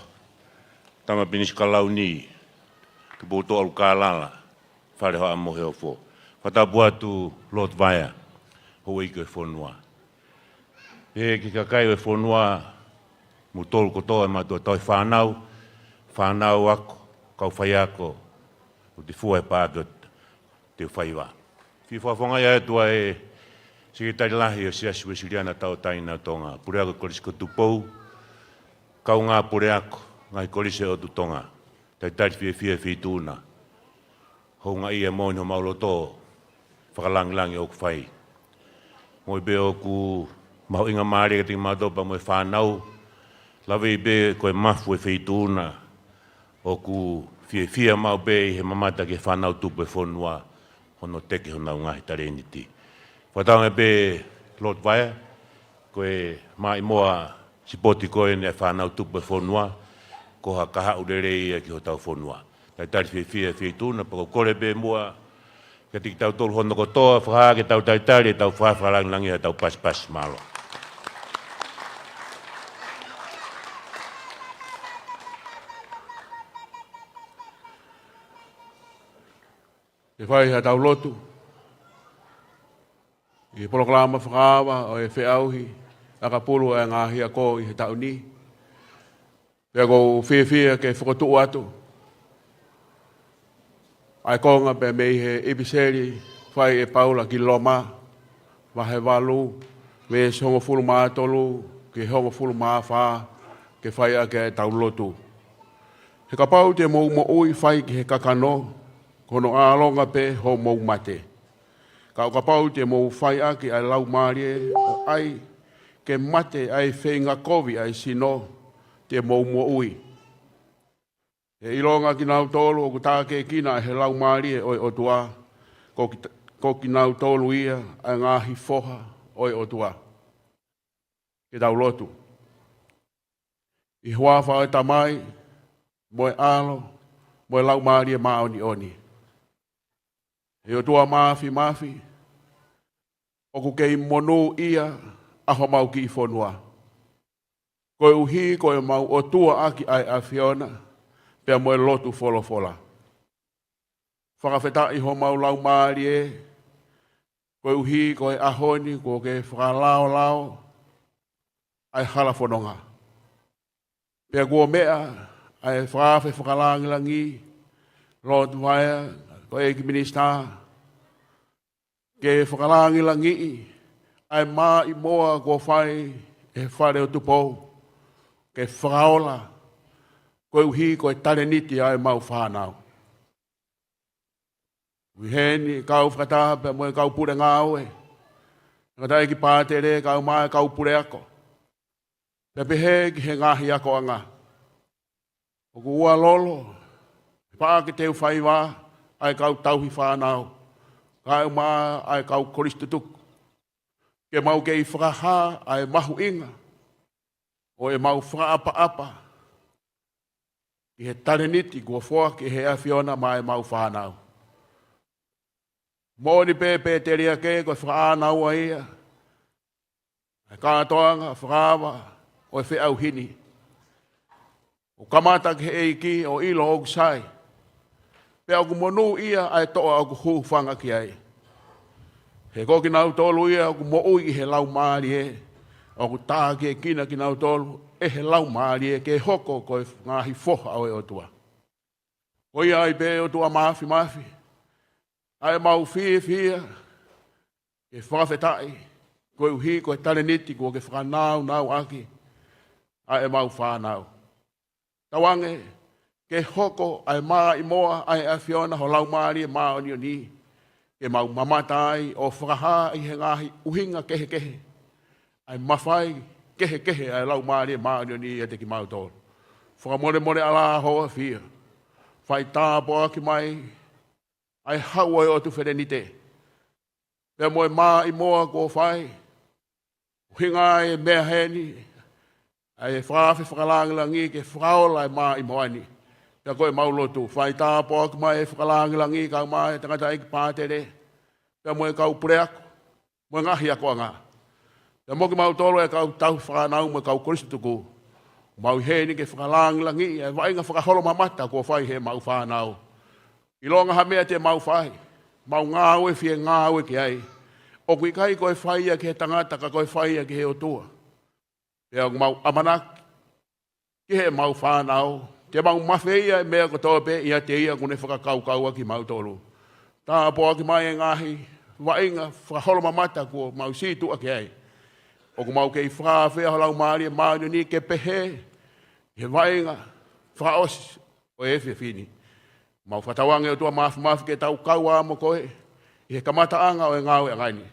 Tama pinis kalau ni. Ki boto alu kālala. Whare hoa mohe o fo. Whatabu atu lot vaya. Ho iko e whonua. E ki kakai o e whonua. Mu tolu kotoa matua tau whanau. Whanau ako. Kau whai ako. O te fua e pātot. Te whaiwa. Whiwhawhonga ia tua e. Sekretari lahi o siasi we siriana tau taina tonga. Pure ako korisi ko tupou. Kau ngā pure ako. Ngai korisi o tu tonga. Tai tari fie tūna. Hou ngā ia moin ho mauloto. Whakalangilangi o kuwhai. Moi be o ku mahu inga maari ka tingi mātopa mo e whanau. Lawe i be koe mafu e whaitūna. O ku fie mau be he mamata ke whanau tupu e whonua. Hono teke honau ngahi tareniti. Whataunga be lot vaya. Koe mai moa sipoti koe ne whanau tupu e whonua. Ko ha kaha urere ia ki ho tau whonua. Tai tari fie tūna, pako kore be mua, ka tiki tau tolu hono kotoa, whaha ke tau taitari, tau whahalangi ha tau pas malo. E whai ha tau lotu, i polokalama whakaawa o e whiauhi, aka pulu e ngāhi a ko i he tau ni. Pea kou whia ke whakatu atu. Ai konga pe mei he episeri, whai e paula ki loma, wahe walu, me se hongo fulu maa tolu, ke hongo fulu maa wha, ke whai a ke tau lotu. He ka pau te mou mo ui whai ki he kakano, kono aalonga pe ho mou mate. Ka pau te mou whai a ki ai lau maarie, o ai ke mate ai whenga kovi ai sino, te mou mua ui. E ilonga ki nau tolu o ku tāke kina he lau maari e oi o tua. Ko ki nau tolu ia a ngāhi foha oi o tua. Ke tau lotu. I hua whae tamai, moe alo, moe lau maari e maoni oni. E o tua mafi. O ku kei monu ia aho mau ki i whonua. Koe uhi, koe mau o tua aki ai a Fiona, pea moe lotu fola. Whakawheta i ho mau lau maari e, koe uhi, koe ahoni, koe ke whakalao, ai hala whanonga. Pea kua mea, ai whakalangilangi, Lord Vaya, koe eki minista, ke whakalangilangi, ai maa i moa kua whai, e whare o tupou, ke whakaola, koe uhi, koe tareniti ai mau whanau. Wiheni, kau whakataha, moe kau pure ngāue. Whakatai ki pātere, kau mai, kau pure ako. Pepe he ki he ngahi ako anga. O ku ua lolo, paa ki teu whaiwa, ai kau tauhi whanau. Kau maa, ai kau koristutuku. Ke mau ke i whakaha ai mahu inga. O e mau whakaapa-apa. Ki he tareniti kua whoa ki he awhiona mai mau whanau. Mōni pēpē te ria ke koe whaanau a ia. E kātoanga, whakawa, o e whiau hini. O kamata ki he iki o ilo o kusai. Pea o kumonu ia ai toa o kuhu whanga ki ai. He koki nau tolu ia o kumo ui he lau maari e. O ku tā ki e kina ki nau tolu e he lau maari e ke hoko koe ngahi whoha o e o tua. Ko ia ai pē o tua maafi. Ai mau fia, ke whawhetai, koe uhi, koe tareniti, koe ke whanau, nau aki, ai mau whanau. Tawange, ke hoko, ai maa i moa, ai a whiona, ho lau maari e maa o ni, ke mau mamatai, o whakaha i he ngahi, uhinga kehe. Ai mawhai, kehe, ai lau maari e maa o ni, e te ki mau tōru. Whakamore ala hoa fia. Whai tāpoa ki mai, ai hau ai o tu wherenite. Pea moe maa i moa ko whai. Hinga e mea heni. Ai whawhi whakalangilangi ke whaola e maa i moani. Pea koe maulotu. Whai tāpoa ki mai e whakalangilangi ka mai tangata iki pātere. Pea moe kau pureako. Moe ngahi ako a ngā. Pea moki mau tolo e kau tau whakanau moe kau koristuku. Mau heni ke whakalangilangi. Ai wainga whakaholo mamata ko whai he mau whanau. I longa ha mea te mau whai. Mau ngāwe fie ngāwe ki ai. O kui kai koe whaia ki he tangata ka koe whaia ki he otua. Pea mau amanaki. Ki he mau whanau. Te mau mawheia e mea ko tōpe ia te ia kune whakakaukaua ki mau tolu. Tā poa ki mai e ngāhi. Wainga whakaholo mamata ko mau situa ki ai. O ku mau kei whawhea holau maari e maari ni ke pehe. He wainga whaosi o e whini. Mau whatawange o tua mafu ke tau kaua mo koe. I he kamata anga o e ngāwe a ngaini.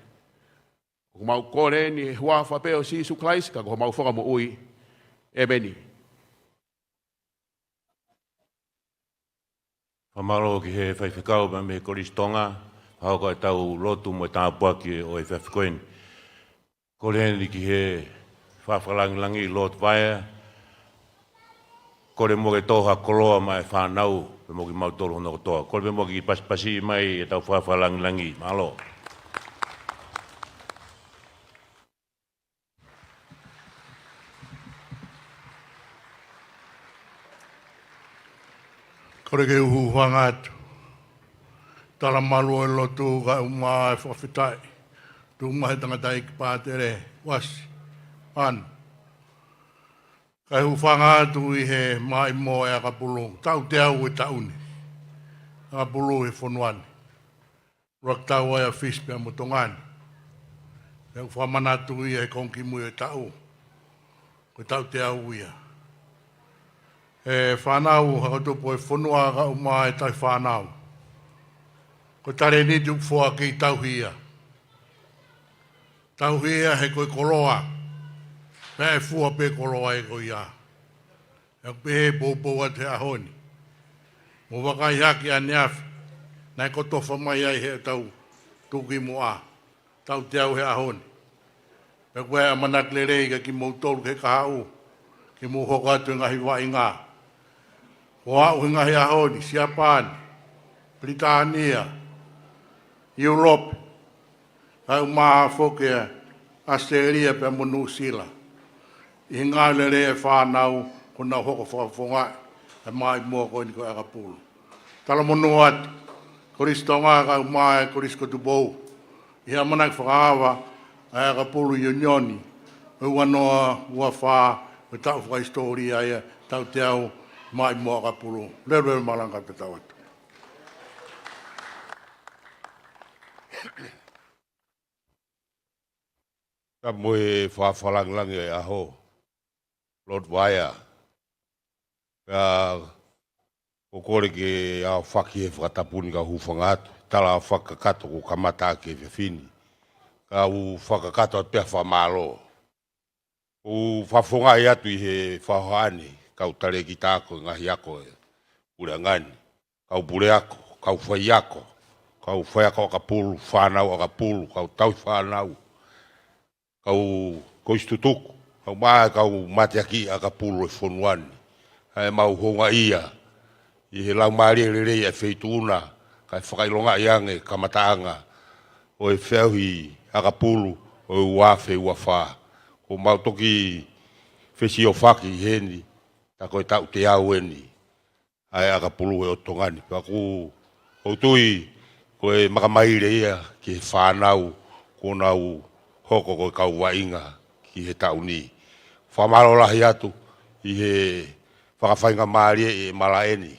O mau kore ni he hua whapeo si su klais ka ko mau whaka mo ui. E beni. Whamaro ki he whaiwhikau me me koristonga. Hau koe tau lotu mo tāpua ki o e whawhikoen. Kore ni ki he whawhalangilangi lot vaia. Kore mo ke toha koloa mai whanau. Pe mo ki mau tolu hono kotoa. Kore pe mo ki paspasi mai e tau whawhalangilangi. Malo. Kore ke uhu whangatu. Tala malu e lotu ka uma e whawhitai. Tu umahe tangata iki pātere. Wasi. Anu. Kai hu whangatu i he mai mo e akapulu. Tau te au e tauni. Akapulu e whonuani. Rak tau ai a fispia mo tongani. E hu whamanatu i he konkimu e tau. Ko tau te au ia. E whanau hakatupo e whonua ka uma e tai whanau. Ko tare ni tuk fua ki tau hia. Tau hia he koe koloa. Pea fua pe koloa e koe ia. E pehe pōpōa te ahoni. Mo wakai haki a neafi. Nai koto whamai ai he tau tuki mo a. Tau te au he ahoni. Pe koe a manakle reiga ki mou tolu ke kahau. Ki mou hokatu ngahi wa inga. Ho au ngahi ahoni, Siapani, Britania, Europe. Kau maa foke Australia pe mo New Zealand. I ngā lere e whānau, kuna hoko whakafonga, e mai mua koe ni koe akapulu. Tala monu atu, koristonga kau mai korisko tu bou. I ha manak whakahawa, e akapulu unioni. Ua noa, ua whā, e tau whakaistori aia, tau te au, mai mua akapulu. Lero malanga te tau atu. Ka moe whawhalangilangi e aho. Lord Vaia. Ka kokore ke a whaki e whakatapuni ka hufangatu. Tala whakakato ko kamata ke whiwhini. Ka u whakakato a pia whamalo. U whafonga i atu i he whahoane. Kau tare ki tāko ngahi ako e urangani. Kau pure ako, kau whai ako. Kau whai ako ka pulu, whanau aka pulu, kau tau whanau. kau koistutuku, kau maa kau matiaki aka pulu e fonuani. Ai mau honga ia, i he lau maari e rei e feituna, kai whakailonga iange kamataanga, o e whiauhi aka pulu, o e uafe uafaa. O mau toki whesi o whaki heni, ta koe tau te au eni, ai aka pulu e o tongani. Paku o tui, koe makamaire ia ki he whanau, ko nau hoko koe kau wainga ki he tau ni. Whamarolahi atu i he whakawhainga maari e malaeni.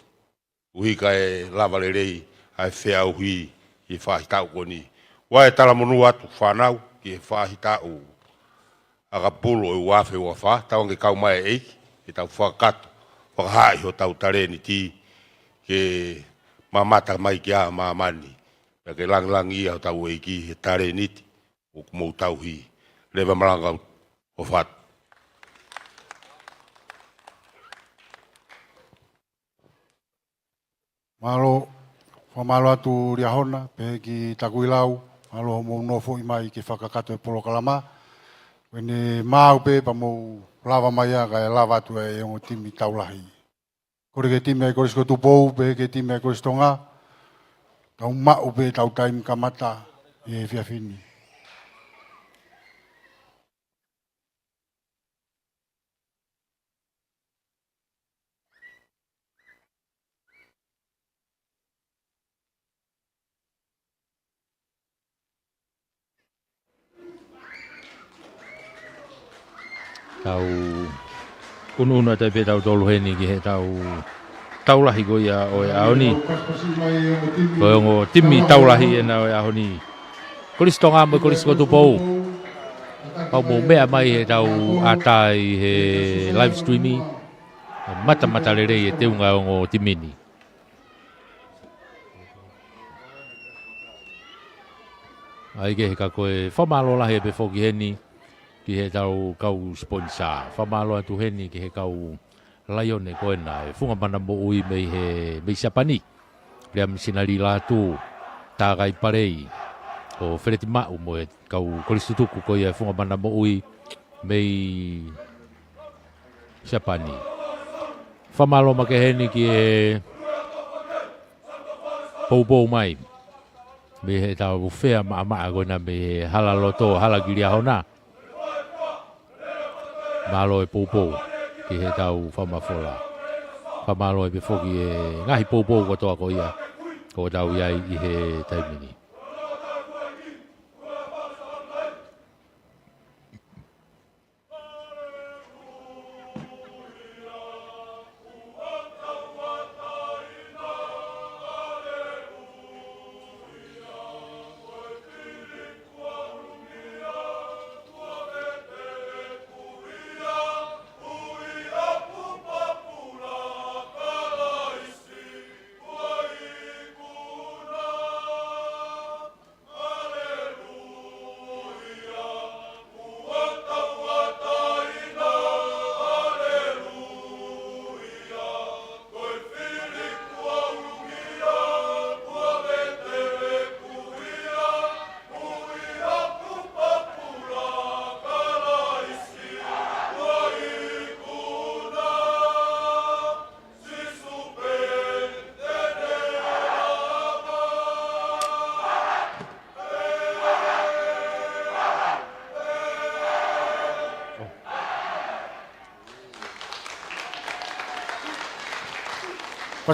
Uhika e lawale rei ai whiau hui i whahitau ko ni. Wa e tala monu atu whanau ki he whahitau. Aka pulu e uafe ua wha, tawange kau mai eiki, i tau whakatu, whakahai ho tau tareni ti ke mamata mai ki a mamani. Ke lang ia tau eiki he tareni ti, o kumou tau hi. Lewa maranga o whatu. Malo, whamalo atu riahona, pehe ki takuilau, malo homo nofo i mai ki whakakato e polo kalama. Wene mau pe pa mou lava mai a kai lava atu e ongo timi taulahi. Kore ke timi e korisko tupou, pehe ke timi e koristonga, tau mau pe tau taim kamata i e whiawhini. Tau ununa te pe tau tolu heni ki he taulahi ko ia o e aoni. Ko e ongo timi taulahi e na o e aoni. Koristonga mo korisko tupou. Pau mo mea mai he tau atai he live streaming. Mata lerei e teunga ongo timini. Ai ke he ka koe whamalo lahi e pe whoki heni. Ki he tau kau sponsor. Whamalo atu heni ki he kau laione koe na. E whunga mana mo ui mei sapani. Rea misinari lātu. Tāgai parei. O whereti mau mo e kau koristutuku koe e whunga mana mo ui mei sapani. Whamalo ma ke heni ki he pou mai. Me he tau whea maa koe na me he hala loto, hala giria hona. Malo e pou ki he tau whamafola. Whamalo e befoki e ngahi pou ko toa ko ia. Ko tau iai i he taimini.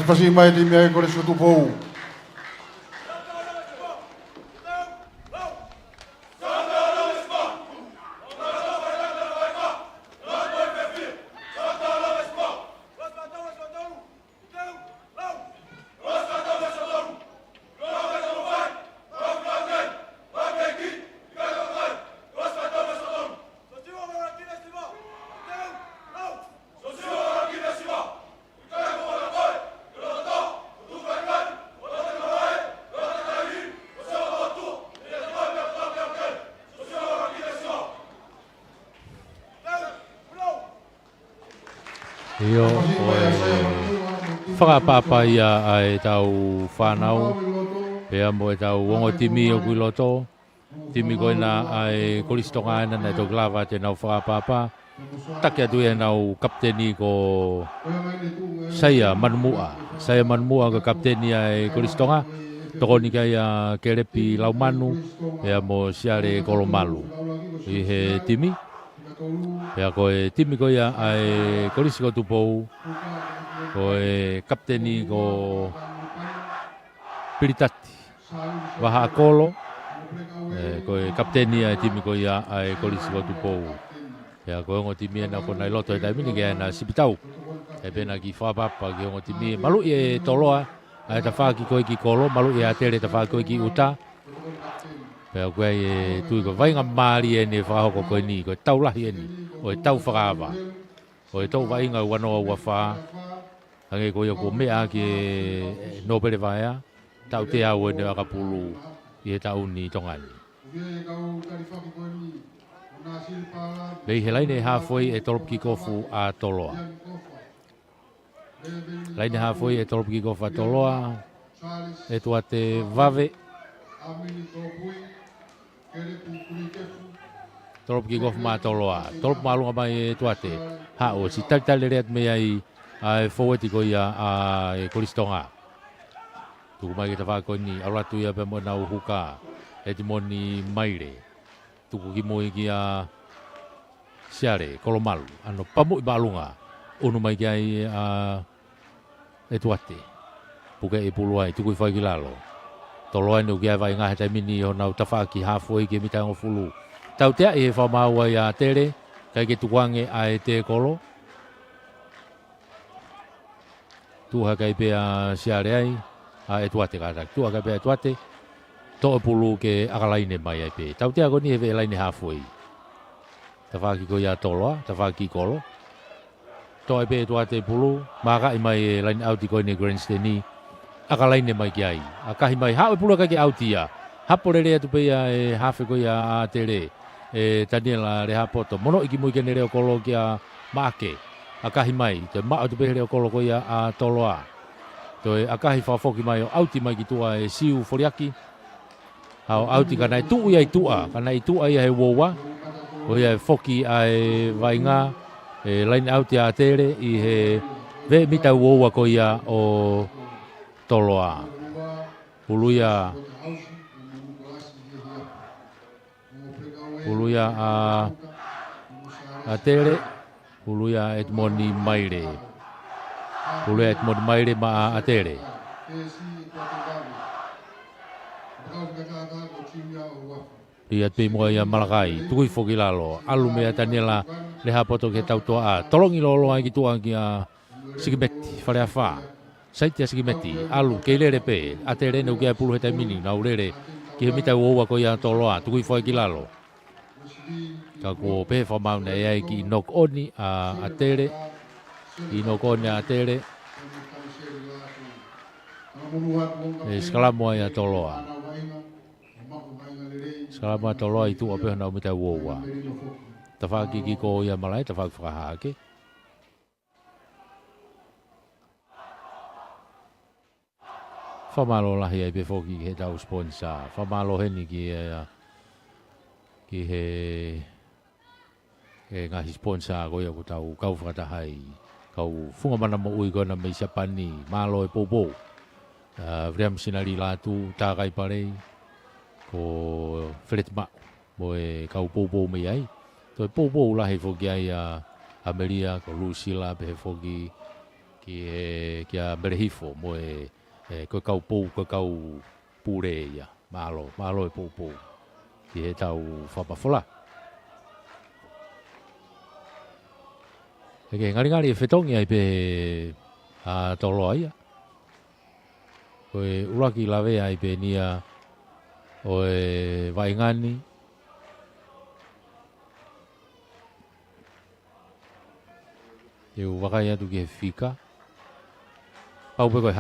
Pasi mai di mea e korisko tupou. Io whakapapa ia ai tau whanau. Pea mo e tau ongo timi o kui loto. timi ko na ai kolistonga na to glava te na fa papa takia tu na kapteni ko saya manmua ko kapteni ai kolistonga toko ni kaya kerepi laumanu ya mo siare kolomalu i he timi ya ko timi ko ya ai kolisiko tupou ko kapteni ko Piritati waha kolo ko kapteni ai timi ko ya ai kolisiko tupou ya ko ngo timi na ko nai loto dai mini ga na sipitau e bena ki fa papa ki ngo timi malu e toloa ai ta fa ki ko ki kolo malu e atere ta fa ko ki uta pe ko e tu ko vai nga mali e ne fa ko ko ni ko tau la hi ni o tau fa ba o tau vai nga wano wa fa ange ko yo ko me a ki no pele va ya tau te a o ne ka pulu e tau ni tongani Lei helai ne hafoi e tolop ki kofu a toloa. Lai ne hafoi e tolop ki kofu a toloa. E tua te vave. Tolop ki kofu ma toloa. Tolop malunga mai e tua te. Ha o si tali reat me ai a foweti ko ia a kolistonga. Tuku mai ki ta whako ni. Auratu ia pe mo na uhuka. E ti moni maire. Tuku ki moi ki a siare kolomalu ano pamu balunga unu mai kai e tuate puke e puluai tuku fai ki lalo toloa no kia vai nga hata mini o nau tafaki hafoi ki mitango fulu tau tea e fa maua ya tere kai ke tuange a te kolo tu ha kai pe a siare ai a e tuate ka tu ha kai pe tuate to pulu ke akalaine mai ai pe tau tea ko ni e ve laine hafoi tawhaki ko ia toloa, tawhaki kolo. Toi pe tua te pulu, maka i mai lain auti ko ne grandstand ni, aka lain mai ki ai. Akahi mai hao pulu ka ki auti ia. Hapo re atu pe ia e hafe ko ia a tere, e Daniela re hapoto. Mono iki mui kene reo kolo ki a maake. Akahi mai, te maa atu pe reo kolo ko ia a toloa. Toi akahi whafoki mai o auti mai ki tua e siu foriaki. Hao auti kanai tuu ia i tua, kanai tua ia he wowa. O ia foki ai vainga e line out ia tere i he ve mita uoa ko ia o toloa. Uluia a tere, uluia etmoni maire. Uluia etmoni maire ma a tere. Ia te moa ia malakai, tukui foki lalo, alu mea Daniela le hapoto ke tau toa a, tolongi lolo ai ki tua ki a sikimeti, whare a wha, saiti a sikimeti, alu, kei lere pe, a te rene uke a pulu he taimini, nau lere, ki he mita uoua ko ia toloa, tukui foki lalo. Ka ko pe whamauna e ai ki nok oni a tere, i nok oni a tere, e skalamoa ia toloa. Salama toloa itu apa yang nak minta wawa. Tafaki kiko ya malai tafak fakahake. Famalo lah ya befoki he tau sponsor. Famalo he ni ki he ngahi sponsor ko ya ko tau kau fakahai. Kau funga mana mo ui ko na mai sapani malo e popo. Vriam sinali latu takai pare. Ko flet ma mo e kau popo me ai to popo la he fogi ai a Ameria ko Lucila be fogi ki a berhifo mo e ko kau pure ya malo e popo ki he tau fapafola e ke ngari fetongi ai pe a tolo ai ko e uraki lave ai pe nia o e vaingani e o wakai atu ki he fika pau pe koe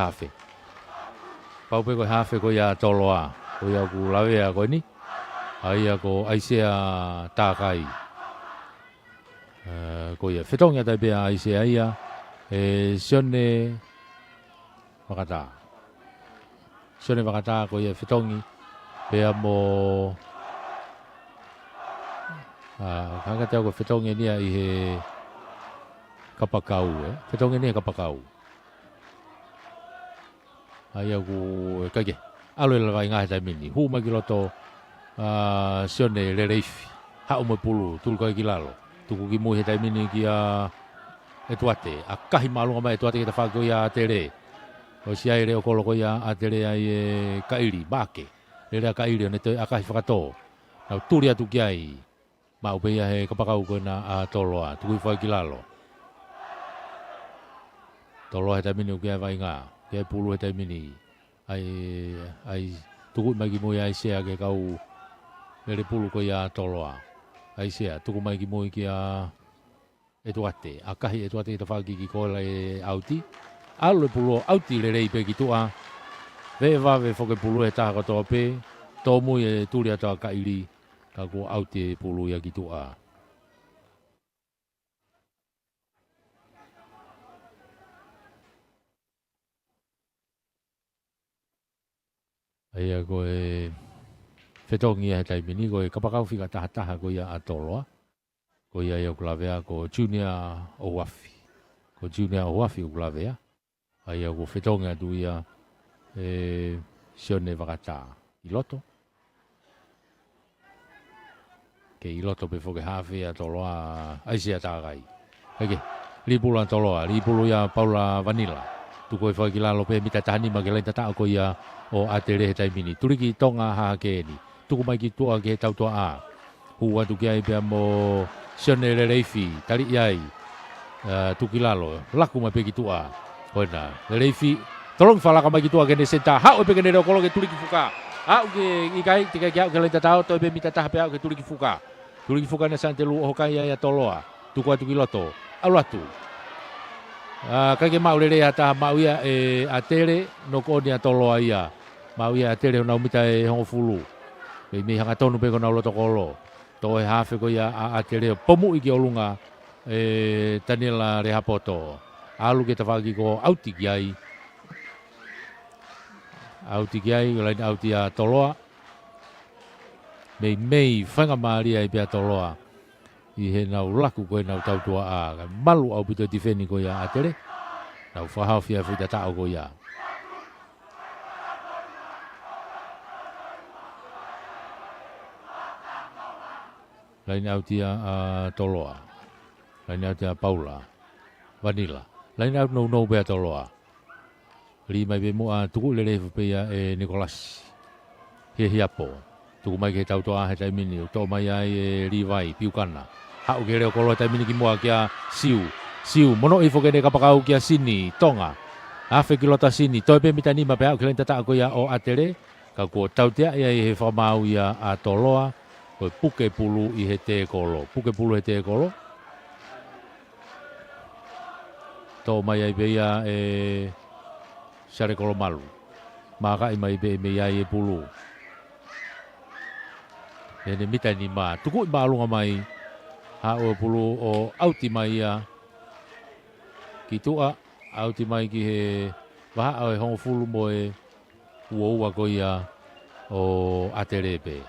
hafe ko ia toloa ko ia ku lawe a koe ni ai a ko aisea tākai ko ia whetongia tai pia aisea ia e sione wakata ko ia whetongi pea mo Hanga te au whetonge nia i he kapakau, whetonge nia kapakau. Ai au ku kage, alo ila vai ngahe tai mini, hu mai ki loto sione le reifi, hao mo pulu, tulu kai ki lalo, tuku ki mui he tai mini ki a etuate, a kahi malunga mai etuate ki ta whako i a te re, o si ai re o koloko i a te re ai e kairi, bake, le rea kairi o ne te a kahi whakato, nau turi atu ki ai, mau pe ia he kapakau ko na a toloa, tuku i whai ki lalo. Toloa he tai mini o ki a vai ngā, ki ai pulu he tai mini, ai tuku mai ki mui ai sea ke kau le pulu ko i a toloa, ai sea, tuku mai ki mui ki a etuate, a kahi etuate ki ta whaki ki kola e auti, alu le pulu auti le rei pe ki tua, ve vawe whoke pulu e taha katoa pe, tō mui e turi atoa ka iri, ka ko auti e pulu ia ki tua. Ai a ko e whetongi e tai mini, ko e kapakau whika taha ko ia a toloa, ko ia i o kulavea ko Junior Owafi. Ko Junior Owafi o kulavea. Ai au ko whetonga atu ia sione wakata i loto. Ke i loto pe whoke hawhi a toloa aisi a tāgai. Eke, lipulu a toloa, lipulu ia Paula Vanilla. Tuko e whai ki lalo pe mita tahani ma ke lain tatao ko ia o a te rehe tai mini. Turiki tonga haa ke ni. Tuku mai ki tua ke tau tua a. Hu atu ki ai pia mo sione le reifi, tari iai. Tuki lalo, laku mai pe ki tua. Hoina, le reifi, tolong whalaka mai ki tua kene senta. Hau e pe kene reo kolo ke turiki fuka. Hau ke ikai, tika ki au ke lain tatao, toi pe mita taha pe au ke turiki fuka. Turiki fuka na sante lu ohokai ai a toloa. Tuku atu ki loto. Alu atu. Kake mau le rea taha mau ia e a tere no ko ni a toloa ia. Mau ia a tere na umita e hongo fulu. Pei mei hanga tonu pe kona uloto kolo. To e hafe ko ia a tere pomu iki olunga e Daniela Rehapoto. Alu ke tawagi ko auti ki ai. Auti ki ai, lain auti a toloa. Mei whanga maari ai pe a toloa. I he nau laku koe nau tautua a. Malu au pito tifeni ko ia a tere. Nau whahau fia whita tau ko ia. Lain auti a toloa. Lain auti a Paula. Vanilla. Lain auti no pe a toloa. Ri mai pe mua tuku le refu pe ia e Nicolas. He hiapo. Tuku mai ke tautua a he taimini. Tō mai ai e Rivai, Piukana. Hau ke reo kolo tai mini ki mua kia siu, mono i whokene kapakau kia sini, tonga. Awhi ki lota sini, toi pe mita nima pe hau ki lenta tako ia o atere, ka kua tautea ia i he whamau ia a toloa, koi puke pulu i he te kolo. Puke pulu he te kolo. Tō mai ai pe ia e sare kolo malu. Maka i mai pe me ia i e pulu. Ene mita nima, tuku i maalunga mai, hao pulu o auti mai ia ki tua, auti mai ki he waha au e hongo fulu mo e ua ko ia o aterepe.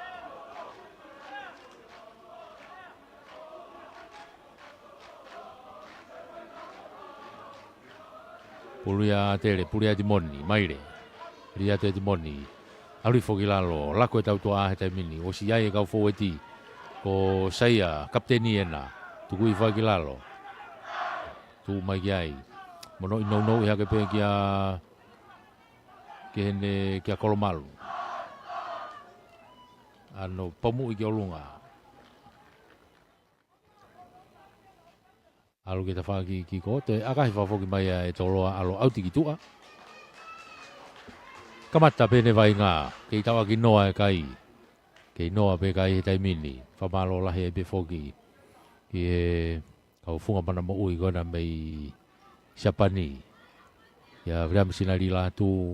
Pulu ia atere, pulu ia timoni, maire, ria te timoni, auri fokilalo, lako e tau tua ahe taimini, o si ai e kau foweti, ko saya kapteni ena tuku i whaki lalo tu mai ki ai mono i no i hake pe kia ke hene kia kolomalu ano pamu i ki olunga alu ke ta whaki ki ko te akahi whafoki mai e toloa alo auti ki tua kamata pene vai ngā ke i tawa ki noa e kai ke noa pe kai he taimini whamalo lahe e befoki ki he kau funga mana mo ui kona mei Japani ia vream sinari la tu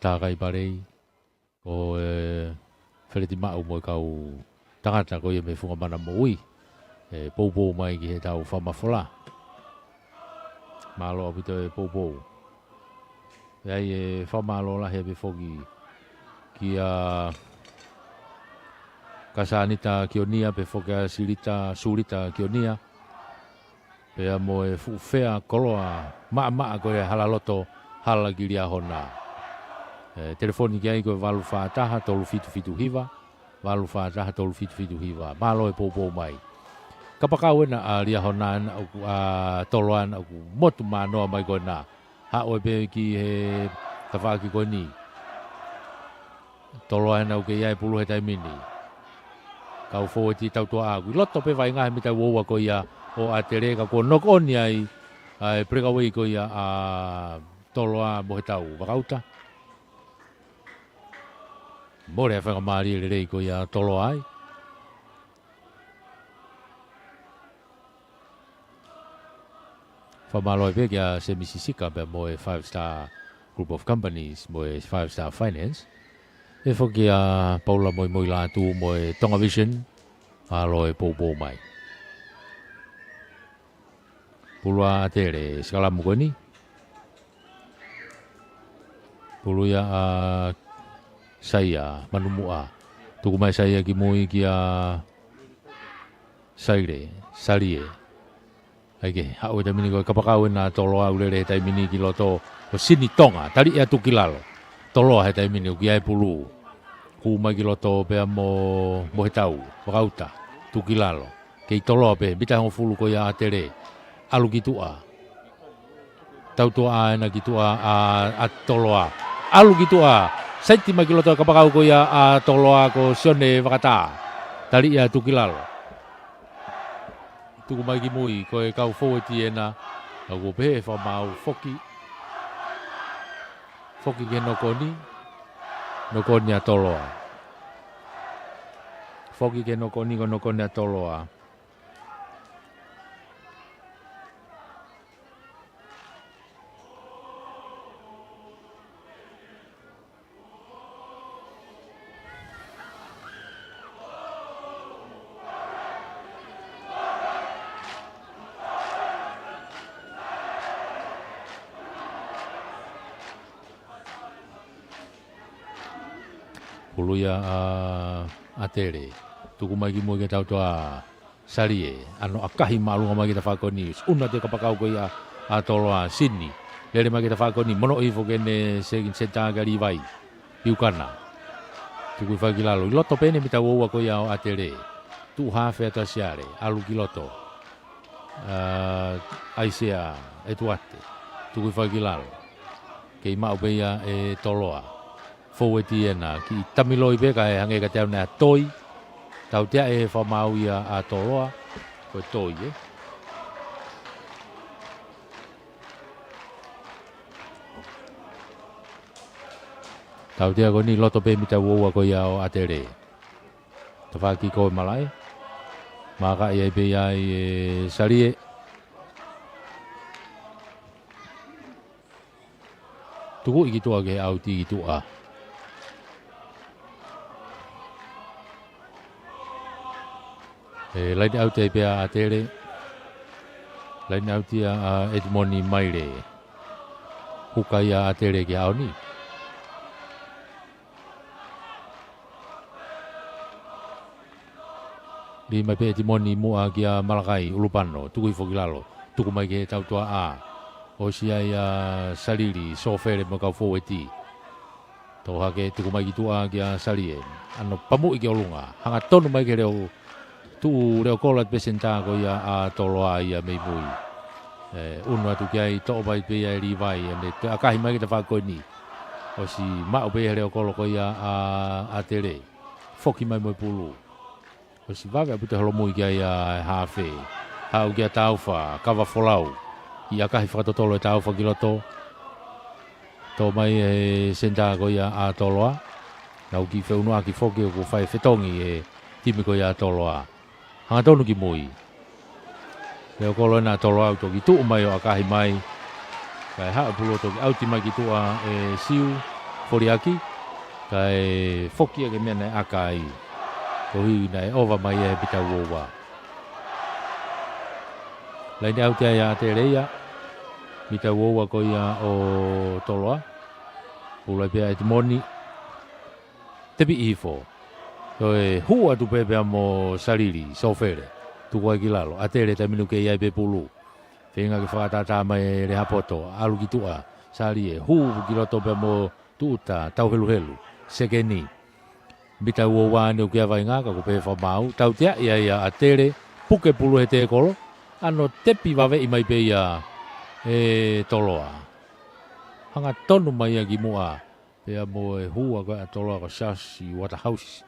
tā kai parei ko whereti mau mo kau tangata ko ia me funga mana mo ui e poupou mai ki he tau whamafola malo apito e poupou iai e whamalo lahe e befoki ki a kasanita kionia pe foka silita surita kionia pe mo e fea koloa ma ko e halaloto hala gilia hona telefoni kia ko valu fa taha tolu fitu hiva valu fa taha tolu fitu hiva malo e popo mai kapakau na alia hona na aku toloan aku motu mano mai ko na ha o be ki he tafaki ko ni toloan au ke ia pulu he tai mini kau fo ti tau tua aku loto pe vai ngai mita wo ko ia o atere ka ko nok on ai ai prega wei ko ia a toloa mo tau vakauta more fa mari le ko ia toloa ai fa malo pe kia se misisika pe mo 5-star group of companies mo 5-star finance e fo kia paula mo la tu mo Tonga Vision alo e popo mai pulua tere skala mo ni puluya saya manumua tuku mai saya ki moi kia saire salie ake hau ta mini ko kapakau na toloa ulele tai mini ki loto o sini Tonga tali e tu kilalo toloa he tai mini ki ai pulu ku mai ki loto pe mo tau pakauta tu kilalo ke toloa pe bita ho fulu ko ya tere alu kitua tau tua na kitua a toloa alu kitua senti mai ki loto kapakau ko ya a toloa ko sione vakata tali e tu kilalo tuku mai ki mui ko e kau fo ti ena ko pe fa mau foki ke nokoni atoloa foki ke nokoni atoloa puluya atere tuku mai ki mo ke tau toa salie ano akahi malu mai kita fakoni una te kapakau ko ya atoloa sini lele mai kita fakoni mono ifo kene segin seta gari vai piukana tuku fakilalo loto pene mita wo ko ya atere tu hafe atasiare alu kiloto aisia etuate tuku fakilalo ke ma obeya e toloa foweti ena ki tamiloi be ka hange ka tau na toi tau tia e fa mau ia a toloa ko toi tau tia ko ni loto pe mita wo ko ia o atere to fa ki ko malai maka ia be ia salie tuku iki tua ke auti itu lain auti pe atere lain auti Edmoni Maire hukaya atere ki aoni di mai pe Edmoni mu kia Malakai ulupano tuku ifogilalo tuku mai ke tau tua o sia ia saliri sofere mo ka foweti to hake tuku mai ki tua kia salie ano pamu iki olunga hanga tonu mai ke reo tu reo kolat pesenta ko ia a toloa ia mei mui uno atu kiai to bai pe ia rivai ane te akahi mai kita fakoni o si ma o pe reo kolo ko ia a tere foki mai mo pulu o si vave apu te holo mui kiai a hafe hau kia taufa kava folau ia akahi fakatotolo e taufa kiloto to mai senta ko ia a toloa nau ki feunua ki foki o ko fai fetongi timi ko ia toloa hanga tonu ki mui. Leo kolo na tolo au toki tu mai o akahi mai. Kai haa pulo toki auti mai ki tua siu foriaki. Kai foki ake mena akai. Kohi na ova mai pita uowa. Laini auti ai te reia. Mita uowa ko ia o toloa. Pula pia Edmoni. Tepi ifo. Toi hua tu pe pe mo saliri sofere. Tu ko ki lalo. Atele ta minu ke ia pe pulu. Tenga ke whakatata mai re hapoto. Alu ki tua. Sali e hu ki roto pe mo tuta tau helu helu. Sekeni. Mita ua wāne o kia vai ngaka ko pe whamau. Tau tea ia atele. Puke pulu he te kolo. Ano tepi wawe i mai pe ia e toloa. Hanga tonu mai ia ki mua. Pea mo e hua ko a toloa ko sasi Waterhouse.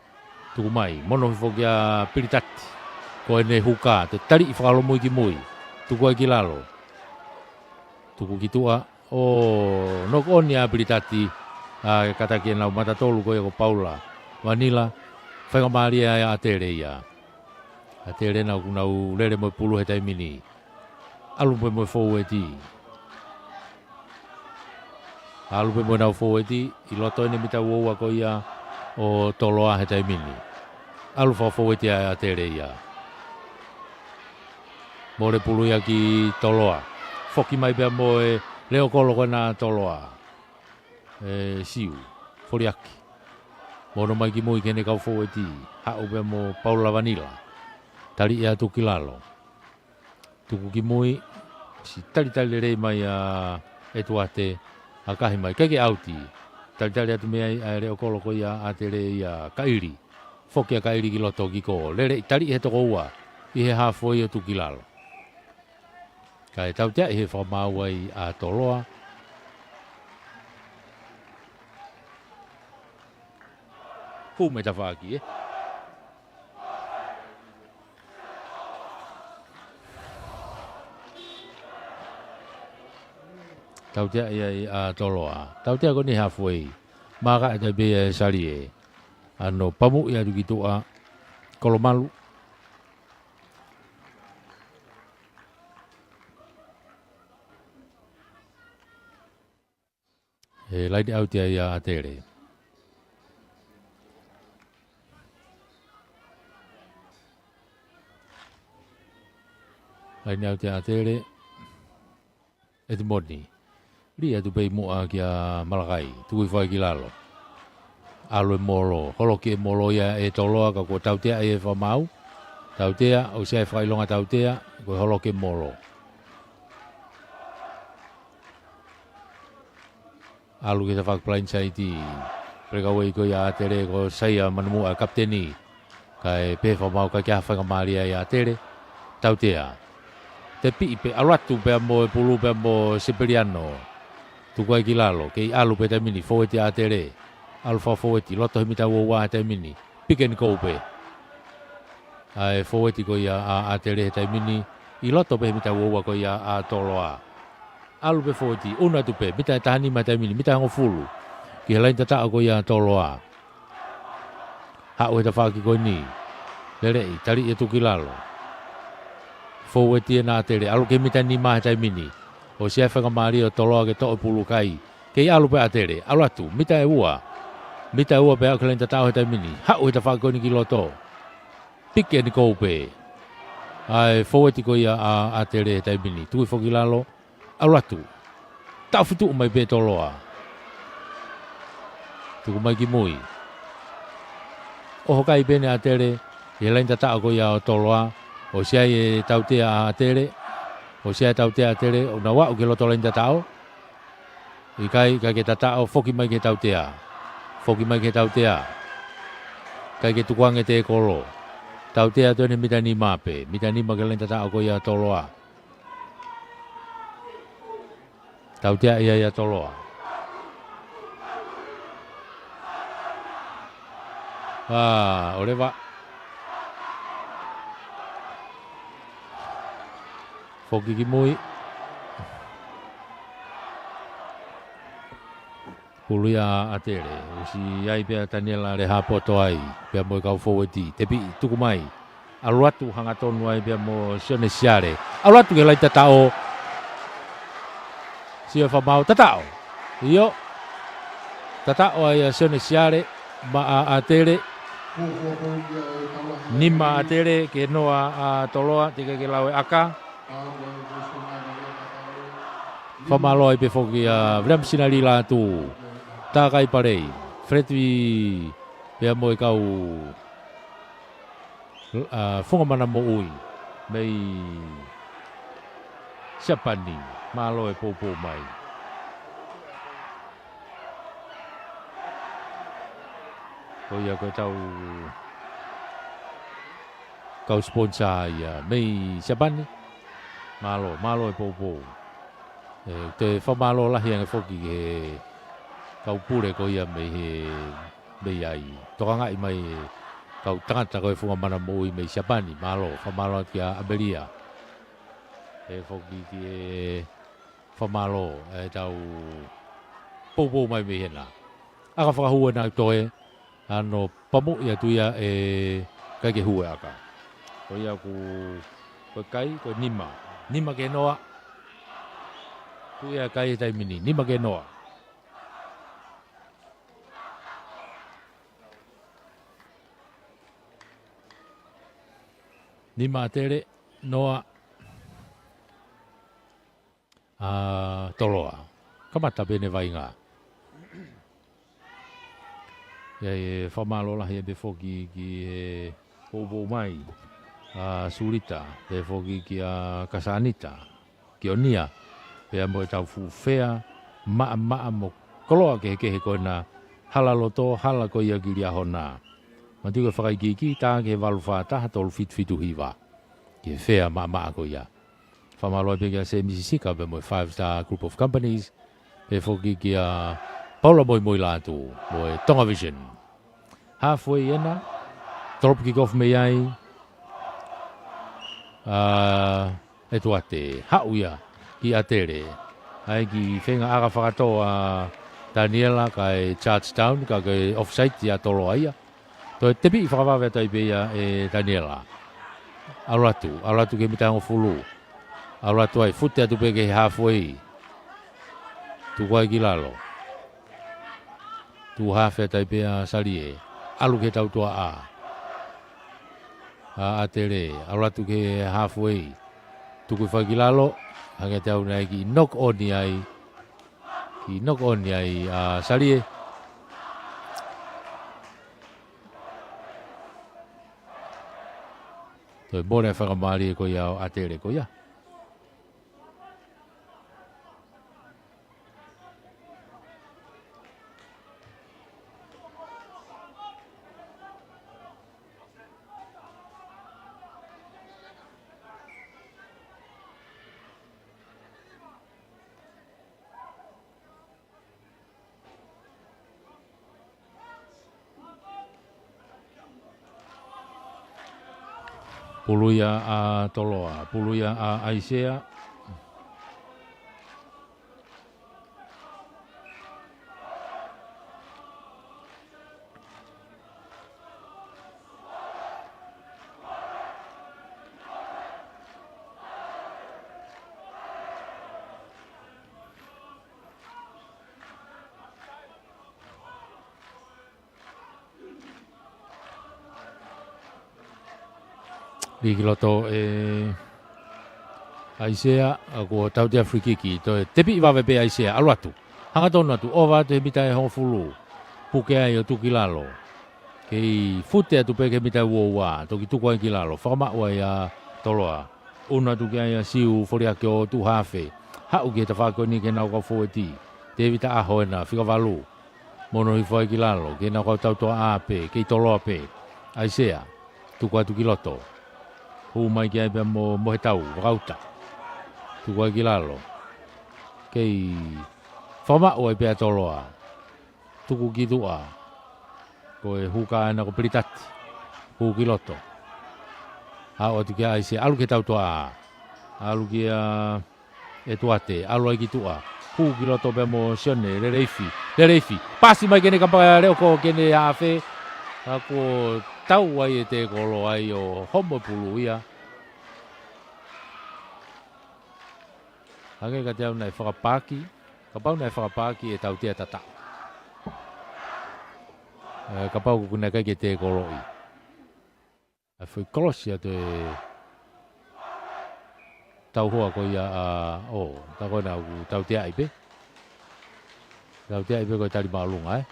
Tuku mai. Mono hifo kia piritati. Ko ene huka. Te tari i whakalomo i ki mui. Tuku ai ki lalo. Tuku ki tua. O nok oni a piritati. Kata ki nau matatolu ko ia ko Paula. Vanila. Whaikamaria ia atere ia. Atere nau lere mo pulu he taimini. Alumpe mo fou e ti. Alumpe mo nau fou e ti. I loto ene mita uoua ko ia o toloa he taimini. Alufa fou e ti a atere ia. Mo le pulu ia ki toloa. Foki mai pia mo e leo kolo ko na toloa. Siu. Foriaki. Mono mai ki mui kene kau fou e ti. Hau pia mo Paula Vanila. Tali ia tuki lalo. Tuku ki mui, si tali rei mai e tuate, a kahi mai, keke auti. Tali atu mea ai reo kolo ko ia a te rei a kairi. Foki a kairi ki loto ki ko. Lere, tali he toko ua, i he hafoi o tuki lalo. Kai tau tea i he whamau ai a toloa. Hu me ta whaaki, Tau tea ia a toloa. Tau tea ko ni halfway. Maka e te bea sari e. Ano pamu ia du gitu a Kolomalu. Laini au tea ia a tere. Laini au tea a tere. E te moni. Ria tu pei mua kia Malakai, tu i whai ki lalo. Alo e molo, holo ki e molo ia e toloa ka ko tautea e whamau. Tautea, o sea e whailonga tautea, ko holo ki e molo. Alu ki ta whakplain saiti, preka wei ko ia atere ko saia manamu a kapteni. Ka e pe whamau ka kia whakamaria ia atere, tautea. Te pi pe alatu pe mo e pulu pe mo Siperiano. Tuku ai ki lalo, kei alu pe te mini, foweti a tere. Alfa foweti, loto himita uoua te mini. Piken koupe. Ai foweti ko ia a tere te mini. I loto pe himita uoua ko ia a toloa. Alu pe foweti, una tu pe, mita e tahani ma te mini, mita ngofulu. Ki helain tata ko ia toloa. Hau e ta whaki ko ni. Lerei, tari e tuki lalo. Foweti e na tere, alu ke mita ni ma te mini. O sia whakamari o toloa ke to'o pulu kai. Kei alu pe atere, alu atu, mita e ua. Mita e ua pe au kalenta tau he taimini. Hau he ta whakoni ki loto. Pike ni koupe. Ai foweti ko ia a atere he taimini. Tui whoki lalo, alu atu. Tau fitu mai pe toloa. Tuku mai ki mui. Oho kai pene atere, he lenta tau ko ia o toloa. O sia e tautea a atere. O sia tau te atere, o na wau ke loto lain tatao. I kai ke tatao, foki mai ke tau tea. Foki mai ke tau tea. Kai ke tukuange te kolo. Tau tea tuene mita ni mape. Mita ni ma ke lain tatao ko ia toloa. Tau tea ia toloa. Ole wa. Foki ki mui. Pului a atere. Si ai pia Daniela le hapoto ai. Pia mo kau foweti. Tepi tuku mai. Aluatu hangatonu ai pia mo sione siare. Aluatu ke lai tatao. Sia whamau tatao. Iyo. Tatao ai sione siare. Ma a atere. Nima atere ke noa a toloa. Tika ke lawe aka. Whamaloi pe foki a vrem sinari la tu. Tā kai parei. Freti pia mo kau funga mana mo ui mei Siapani malo e popo mai. Ko ia ko tau kau sponsor ia mei Siapani malo e popo. Te whamalo lahi anga whoki he kau pure ko ia mei ai. Toka ngai mai kau tangata ko e whunga mana mo ui mei Siapani malo whamalo kia Abelia. E whoki ki e whamalo e tau popo mai me hena. Aka whakahua nā toe ano pamu ia tuia e kai ke hua aka. Ko ia ko kai ko nima ke noa. Tuia kai e taimini nima ke noa. Nima tere noa toloa. Kamata bene vai ngā. Ia e whamalo lahi e whoki ki e popo mai. Surita, e whoki ki a Kasanita. Ki o nia. Pea mo e tau fuwhea. Maa mo koloa ke koe na hala loto, hala ko ia ki lia hona. Ma tuka whakai ki tā ke walu whātaha tolu fitu hiwa. Ki e whea maa ko ia. Whamalo e peke a se Mississika pe mo 5-star group of companies. Pe whoki ki a Paula moi lātu. Mo e Tonga Vision. Halfway ena. Trop ki kof me ai. E tuate. Hau ia. Ki atere. Ai ki whenga aga whakatoa Daniela kai Charlestown. Ka kai off-site ia tolo aia. To e tepi i whakawawe tai peia e Daniela. Auratu ke mitango fulu. Auratu ai fute atu peke halfway. Tu koe ki lalo. Tu hafe tai pea salie. Alu ke tau tua a. Atere. Auratu ke halfway. Tu koe whai ki lalo. Hake tau nai ki knock on ni ai. Ki knock on ni ai salie. Toi bore whakamari ko ia o atere ko ia. Puluia a Toloa, puluia a Aisea. Likiloto Aisea ko tau te frikiki to tepi wawe pe Aisea aluatu hanga tonu atu ova te mita e hofulu puke ai o tukilalo kei fute atu pe ke mita uowa toki tuku ai kilalo whakama ua ia toloa una tuki ai siu foriake o tu hafe hau ke ta whako ni ke nau kau fōeti te vita aho ena whika walu mono hi fwai kilalo ke nau kau tau toa ape kei toloa pe Aisea tuku atu kiloto hu mai ki ai pe mo he tau, wakauta. Tuku ai ki lalo. Kei whamau ai pe atoloa. Tuku ki tua. Ko e huka ana ko peritati. Hu ki loto. Hau atu ki ai se alu ke tau toa. Alu ki e tuate. Alu ai ki tua. Hu ki loto pe mo sione, le reifi. Pasi mai kene kapaka reo ko kene hafe. Ako tau ai e te kolo ai o homo pulu ia. Hake ka te au nai whakapaki. Ka pau nai whakapaki e tau tea tata. Ka pau kukuna kai ke te kolo i. A whui kolosi a te tau hoa ko ia ta koe nau tau tea ipe. Tau tea ipe koe tari maalunga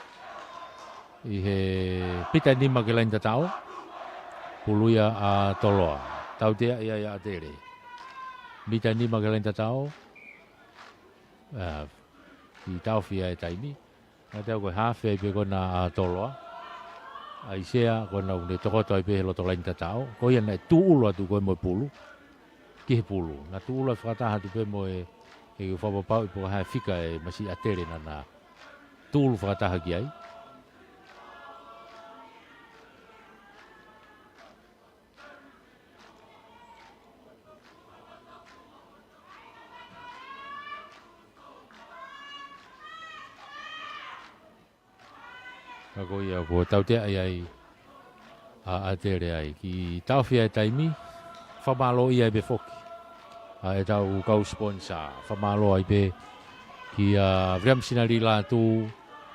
I he pita nima ke lain tatao. puluia a toloa. Tau tea ia tere. Mita ni magalenta tau. I tau fia e taimi. Nga tau koe hawhia i pe kona a toloa. A isea kona une tokoto i pe he loto lenta tau. Ko ia nei tu ulo atu koe mo pulu. Ki he pulu. Nga tu ulo e whakataha tu pe mo e whapapau i poka hae whika e masi a tere na tu ulo whakataha ki ai. Ako ia ko tau te ai a tere ai ki tau fia e taimi whamalo ia e be foki e tau kau sponsor whamalo ai be ki vriam sinari la tu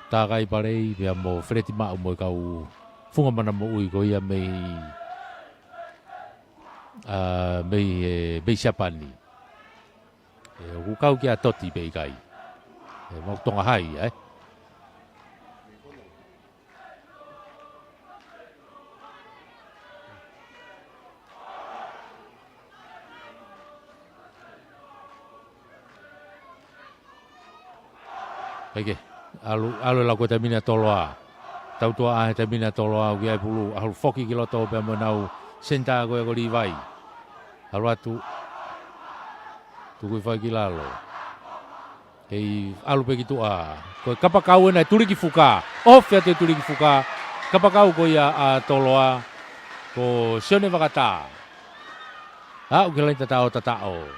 takai parei bea mo freti mau mo kau funga mana mo ui ko ia mei mei siapani ku kau ki a toti be kai mo tonga hai Oke, alu la ko tamina toloa. Tau tua a tamina toloa ki ai pulu alu foki ki loto pe mo nau senta ko ko li vai. Alu atu tu ko vai ki lalo. Hei alu pe ki tu a. Ko kapa kau na turi ki fuka. Off ya te turi ki fuka. Kapa kau ko ia a toloa ko sione vakata. Ha o ke lain tatao.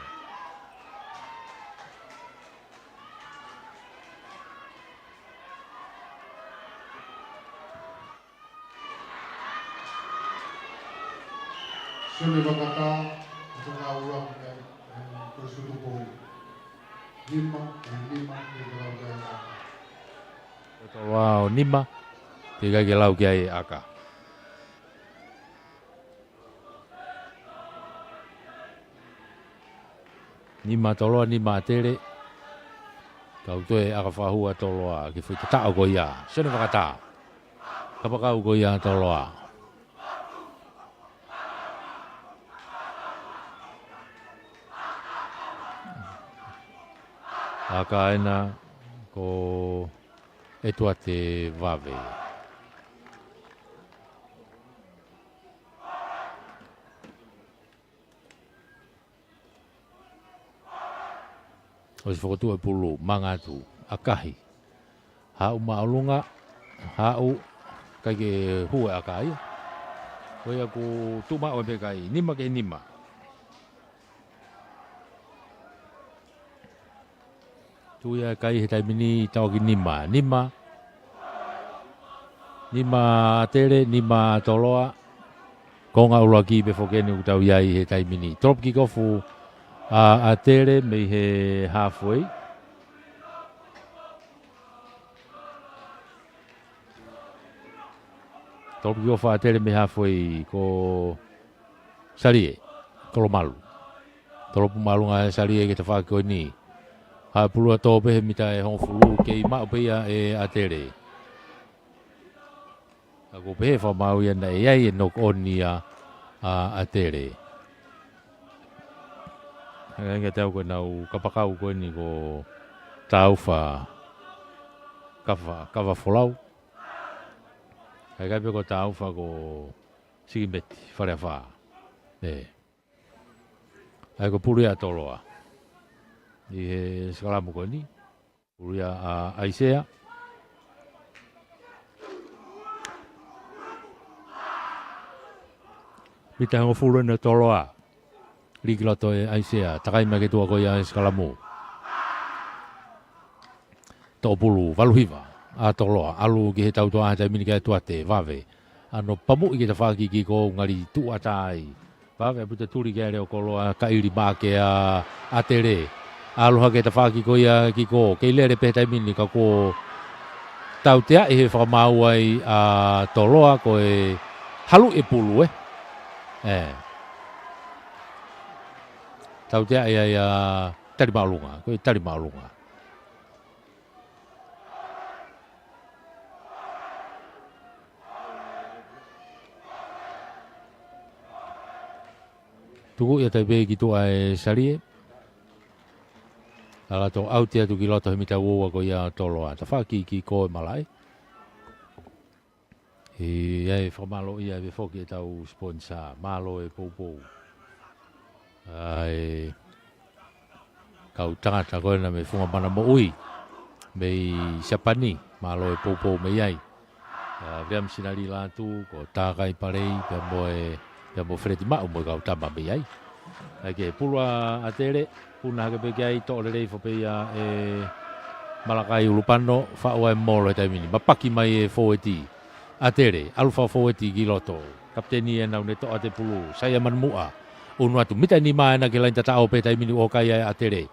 Sene wakata, ito nga ulang kursutu po. Lima, ikaw gaya aka. Wow, nima. Tiga gelau kiai aka. Nima toloa, nima tere. Kau toe aka whahua toloa ki whi tatao ko ia. Sene wakata. Kapakau ko ia toloa. Aka ena ko etua te vave. O se whakatua pulu, mangatu, akahi. Hau maolunga, hau kai ke hua akai. Koe aku tuma o pe kai, nima ke nima. Tuia kai he taimini tau ki nima. Nima tere, nima toloa. Konga ula ki be fokeni utau iai he taimini. Trop ki kofu a tere me he halfway. Trop ki kofu a tere me halfway ko sarie, kolomalu. Trop malu nga sarie ke te whakoi ni. Ha pulua tō pehe mita e hong fulu ke i mao pia e atere. Ako pehe whamau ia na e ai e nok oni a atere. Hanga tau ko nau kapakau ko ni ko tauwha kawa folau. Hai kai pe ko tauwha ko sikimeti whare wha. Hai ko pulu ia toloa. I he skalamu ko ni. Uria a Aisea. Mita hango fulu na toloa. Liki lato e Aisea. Takai mai ke tua ko ia skalamu. Tō pulu, waluhiva. A toloa. Alu ki he tau toa hata mini kia tua te vave. Ano pamu i ke ta whaki ki ko ngari tua tai. Vave puta turi kia reo koloa ka iri make a tere. Aloha ke ta whaki ko ia ki ko. Kei lere pētai mini ka ko tau tea e he whakamau ai a toloa ko e halu e pulu Tau tea e ai a tari maulunga. Ko e tari maulunga. tuku ia tai be ki tu ai salie ala to autia tu ki loto he mita ua ko ia tolo a ta whaki ki ko e malai e ai whamalo ia e whoki e tau sponsor malo e poupou ai kau tangata koe na me funga mana mo ui mei Sapani malo e poupou mei ai veam sinari latu ko takai parei pe mo freti mau mo kau tama mei ai ke pulua atere puna ke pe ai to le rei fo pe ia e Malakai ulupano fa o e molo e taimini mapaki mai e foeti atere alfa foeti giloto kapteni e nau ne to ate pulu saya manmua unu atu mita ni mai na ke lain tata o pe taimini o kai atere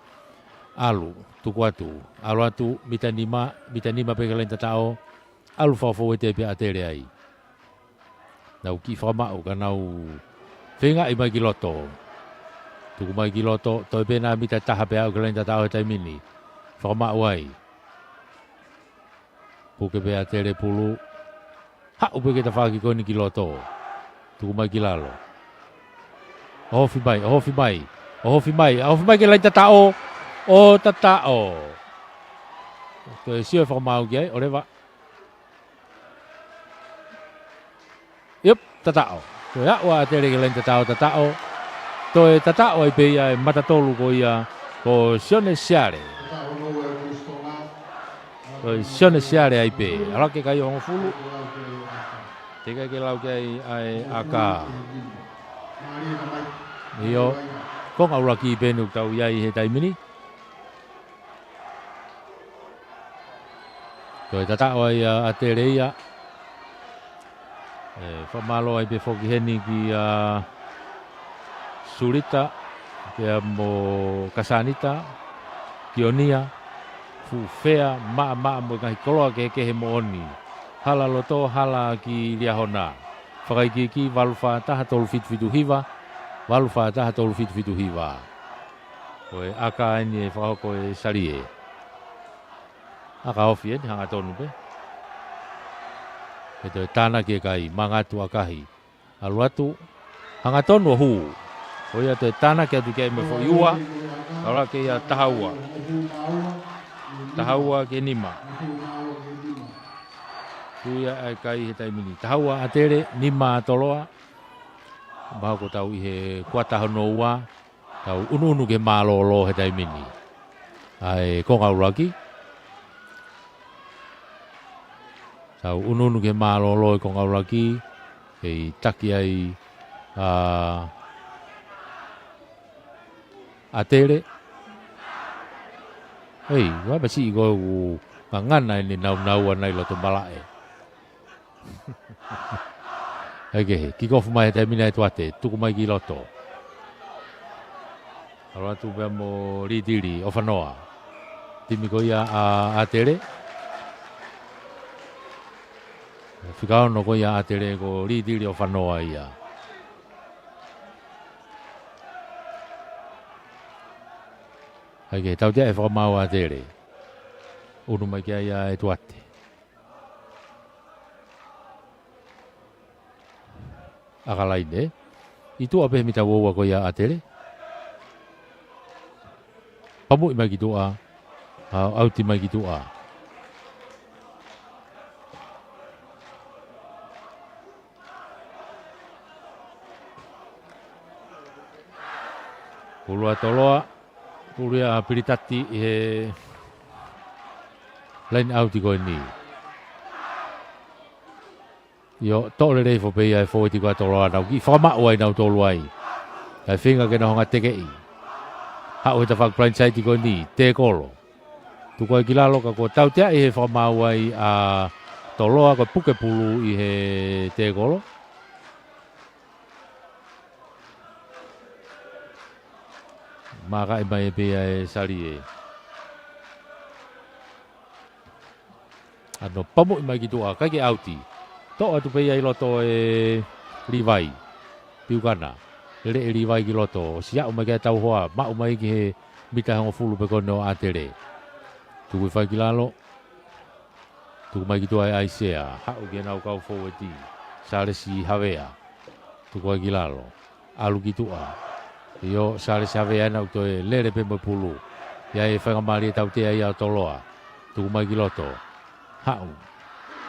alu tuku atu mita ni ma pe ke lain tata o alfa foeti pe atere ai nau ki fama o kanau Whenga i mai ki loto. Tuku mai ki loto, toi pēnā mita taha pe au kalenda tau he taimini. Whakama uai. Puke pe a tere pulu. Ha upe ke ta whaki koni ki loto. Tuku mai ki lalo. Ohofi mai ke lai tatao. O tatao. Toi sio whakama au ki ai, orewa. Yep, tatao. Toi awa tere ke lai tatao. Toi tatao ai pe ia matatolu ko ia ko sione siare. Toi sione siare ai pe. Alake kai hongo fulu. Teka ke lau kai ai aka. Iyo. Kong au laki penu tau iai he taimini. Toi tatao ai atere ia. Whamalo ai pe whoki heni ki Surita, kia mo Kasanita, Kionia, Fufea, maa mo ngahi koloa ke he mo oni. Hala loto, hala ki liahona. Whakai ki waluwha taha tolu fitu hiwa, waluwha taha tolu fitu hiwa. Koe aka eni e whakako e sarie. Aka ofi eni hanga tonu pe. He toi tāna ke kai, mangatu akahi. Alu atu, hanga tonu huu. Oia te tāna ke atu kei me fo iua, ora ke ia tahaua. Tahaua ke nima. Tuia ai kai he taimini. Tahaua atere, nima atoloa. Maha ko tau i he kuata hono ua. Tau unu ke malolo he taimini. Ai konga uraki. Tau unu ke malolo e konga uraki. Hei taki ai atere. Hei, wapa si ko ngana ini nau anai lo tumbalae. Ege, kikofu mai te mina tu ate, tuku mai ki loto. Alo tu be mo ridiri ofanoa. Timi ko ia atere. Fikao no ko ia atere ko ridiri ofanoa ia. Hake, tau te e whakamau a tere. Unu mai kia ia e tuate. Akalaine. I tua pehe mita waua ko ia a tere. Pamu i mai ki tua. Auti mai ki tua. Pulua toloa. Puria piritati e lain auti ko ni. Yo tole rei fo pe ai fo ti ko tolo ana ki fa ma wai na tolo ai. Ai finga ke no nga teke i. Ha o ta fak plan sai ti ko ni te kolo. Tu ko ki la loka ko tau te ai fa ma wai a tolo ko puke pulu i he te kolo. Maka e mai e pia e sari e. Ano, pamu i mai ki tua, kai ke auti. To atu pia i loto e rivai. Piukana. Ele e rivai ki loto. Sia umai kia tau hoa. Ma umai ki he mita hongo fulu pe kono a tere. Tuku i whai ki lalo. Tuku mai ki tua e aisea. Hau ki nau kau fō e ti. Sare si hawea. Tuku ai ki lalo. Alu ki tua. Yo sale save ana to lere pe mo pulu. Ya e whanga mari tau te ai au toloa. Tu mai ki loto. Hau.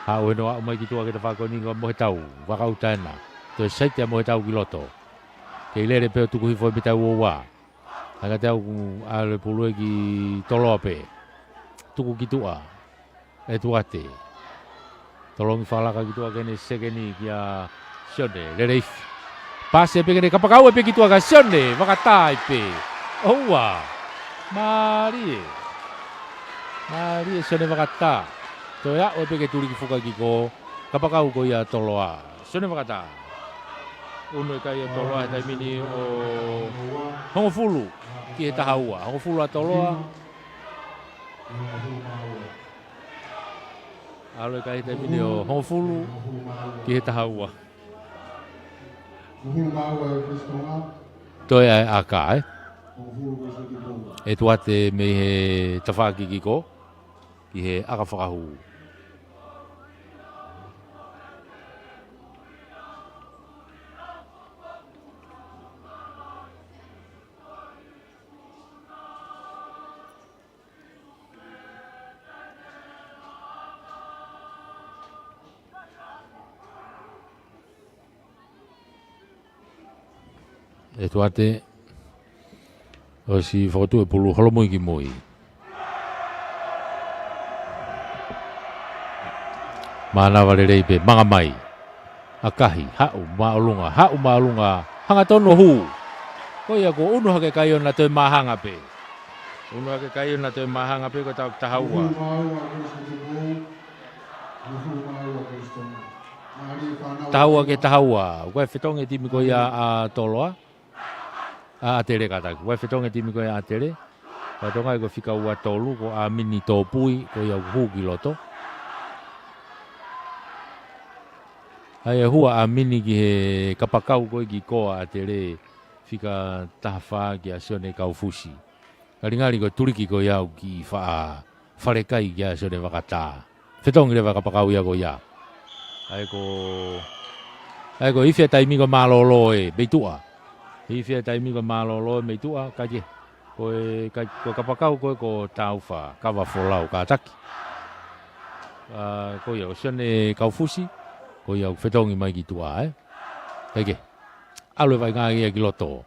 Hau e no au mai ki tua ke te whakoni ngā mohe tau. Wakau tēnā. To e seitea mohe tau ki loto. Ke lere pe o tuku hifo e mitau o wā. Hanga te au ale pulu e ki toloa pe. Tuku ki tua. E tuate. Tolongi whalaka ki tua kene sekeni ki a sione. Lere ifi. Pase pe kene kapakau e pe ki tua ka sione. Wakatai pe. Oua. Marie. Marie sione wakata. To ya o pe ke turi ki fuka ki ko. Kapakau ko ia toloa. Sione wakata. Uno e kai a toloa e taimini o Hongofulu. Ki he tahaua. Hongofulu a toloa. Alo e kai he taimini o Hongofulu. Ki he tahaua. Toi ai aka e tuate me he tawhaki ki ko ki he aka whakahu. E tuate o si whakatu e pulu holomoi ki moi. Mānawa re reipe, manga mai. Akahi, hau maolunga, hanga tono hu. Ko ia ko unu hake kai ona toi mahanga pe. Unu hake kai ona toi mahanga pe ko tau tahaua. Tahaua ke tahaua. Koe whetonge timi ko ia a toloa. A atere kataku. Koe whetonge timi ko ia a atere. Koe tonga ko whika ua tolu ko a mini tō pui ko ia hu ki loto. Ai hua a mini ki he kapakau koe ki koa a tere whika tahawha ki a sione kaufusi. Karingari ko turiki ko iau ki wha wharekai ki a sione wakata. Whetongi rewa kapakau ia ko ia. Ai ko ifia taimi ko malolo e beitua. Ifia taimi ko malolo e beitua kaje. Ko kapakau koe ko tauwha kawa folau ka taki. Ko iau sione kaufusi. Ko iau whetongi mai ki tua, Heke, alo vai ngā ia ki loto.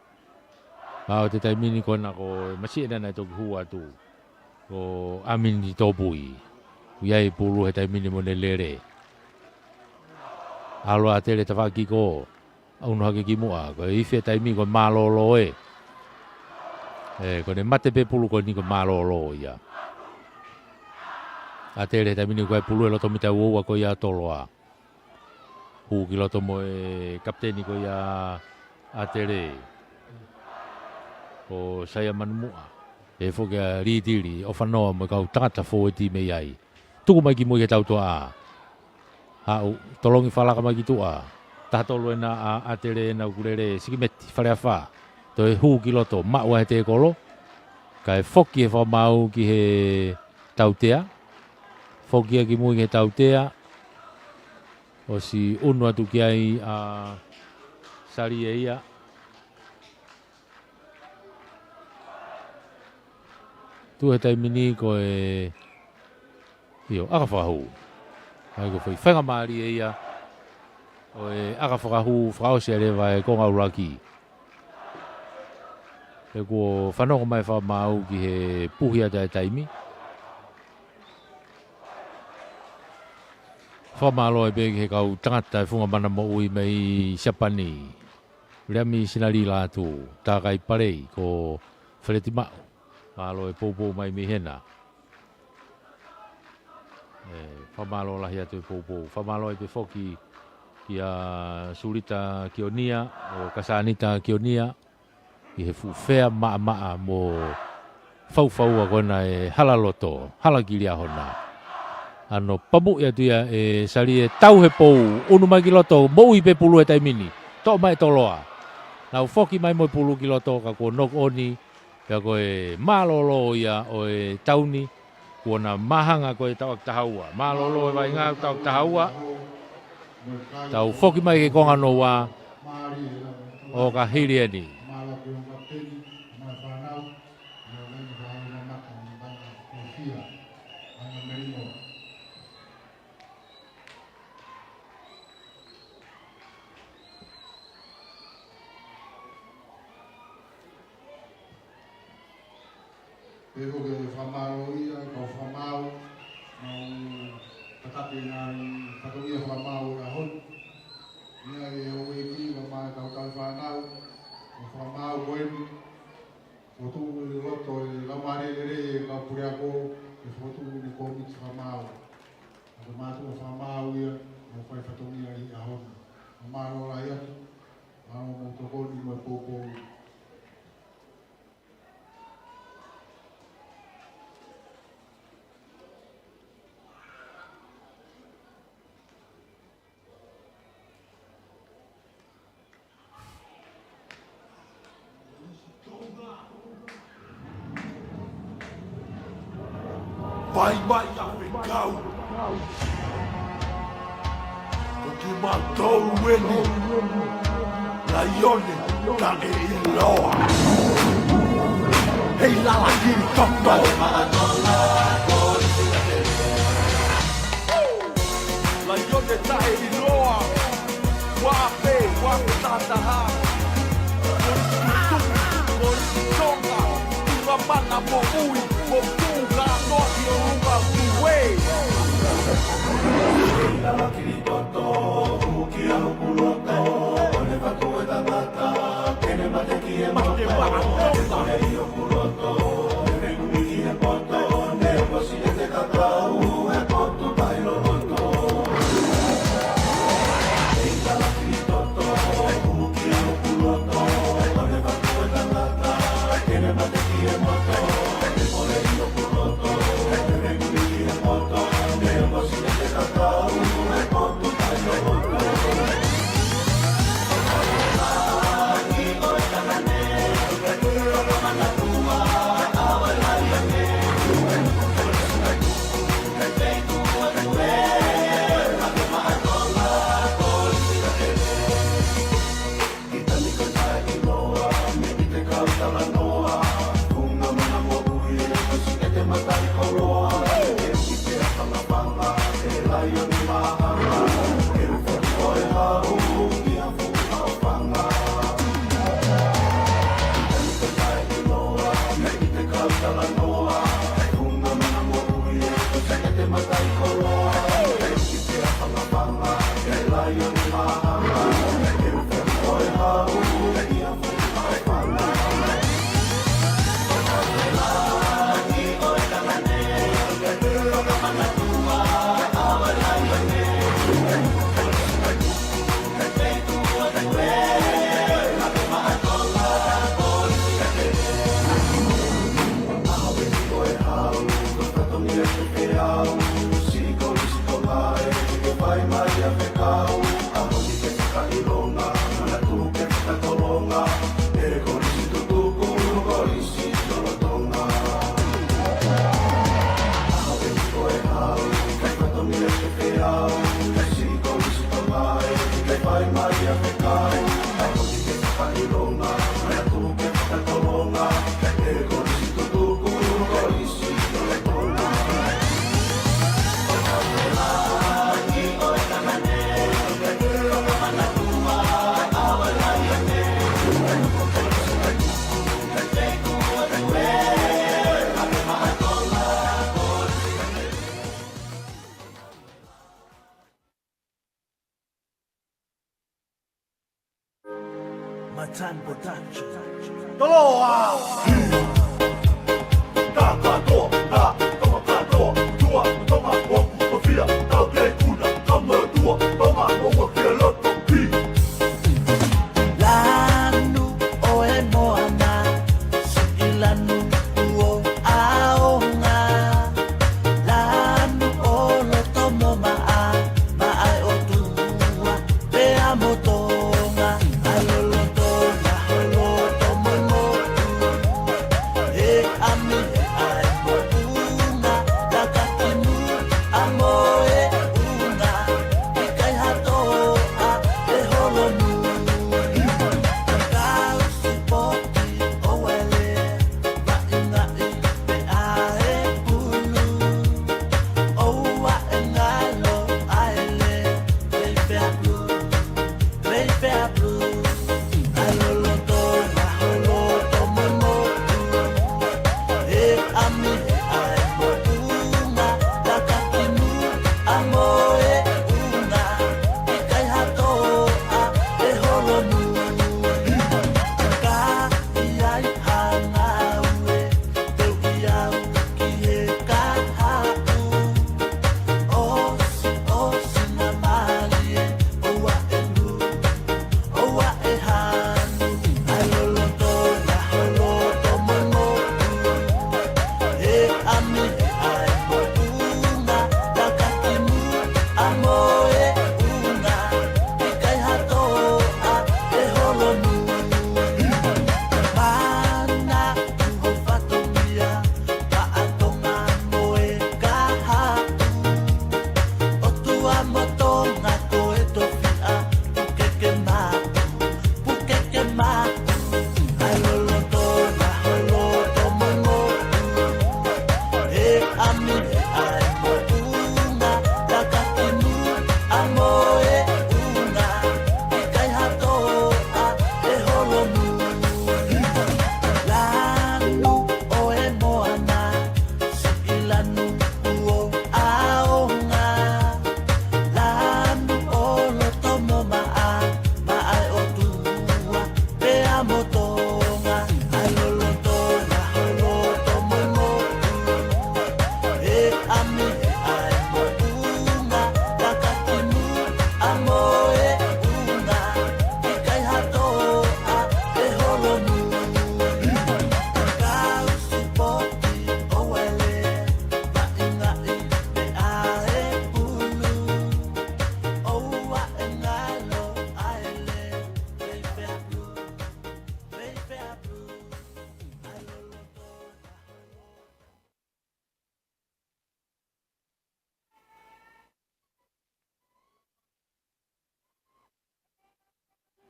Mao te taimini ko na ko masi e nana toki hua tu. Ko amini tōpui. Iai pulu he taimini mo ne lere. Alo a tere tawaki ko. Auno hake ki mua. Ko iwhia taimi ko malolo e. Ko ne mate pe pulu ko ni ko malolo ia. A tere taimini ko e pulu e loto mita uoua ko ia toloa. Hu ki loto mo e kapteni ko ia a tere. Ko saya manumua. E fo kia ritiri o whanoa mo kau tangata fo e ti me iai. Tuku mai ki mo i tau toa. Hau, tolongi whalaka mai ki tua. Tahatolo e na a tere na ukurere sikimeti whare a wha. To e hu ki loto maua he te kolo. Ka e whoki e whamau ki he tautea. Whoki e ki mo i he tautea. O si unu atu ki ai a sari e ia. Tu he taimini ko e... Io, aka whahu. Ai ko whai whenga maari e ia. O e aka whakahu whakao se rewa e konga uraki. E ko whanoko mai whamau ki he puhia tai taimi. Whamalo e begi he kau tangata e whunga mana mo ui mei Siapani. Reami sinari lātu, tā kai parei ko whereti mau. Malo e poupou mai mi hena. Whamalo lahi atu e poupou. Whamalo e pe whoki ki a Surita Kionia o Kasanita Kionia. I he fuwhea maa mo whauwhaua kona e halaloto, halagiria hona. Ano pamu ia tuia e sari e tau he pou unu mai ki loto mo i pe pulu e taimini to mai toloa nau foki mai mo pulu ki loto ka ko nok oni ya ko e malolo ia o e tauni ko na mahanga ko e tau tahaua malolo e vai ngā tau tahaua tau foki mai ke konga no wa o ka hirieni ia, ana merino. Pero que whamaro ia, kau whamau, mau tatapi ngai whatongia whamau a hon. Ia e oe ki, wa mai kau tau whanau, whamau koeni. Fotu ni loto e lamare re e ka pure ako e fotu ni komit whamau. Ako matu o whamau ia, o whai whatongia i a hon. Maro la ia, maro mo tokoni mo popo. Vai mai a pecau. O que matou ele, Laione, da Eiloa. Ei lá lá que topa. Laione da Eiloa. Wape, wape tataha. Tonga, uma mana mo ui, mo tunga, no yo unga kuwe. La kirikoto, ukia ukuloto, ole fatu eta mata, kene mate kie mate, ole yo ukuloto, ne kuiki e poto, ne posi te kakau, e poto bailo loto. La kirikoto, ukia ukuloto, ole fatu eta mata, kene mate kie moto, ole yo ukuloto, ne kuiki e poto, ne posi te kakau, e poto bailo loto. Matan Production. Toloa!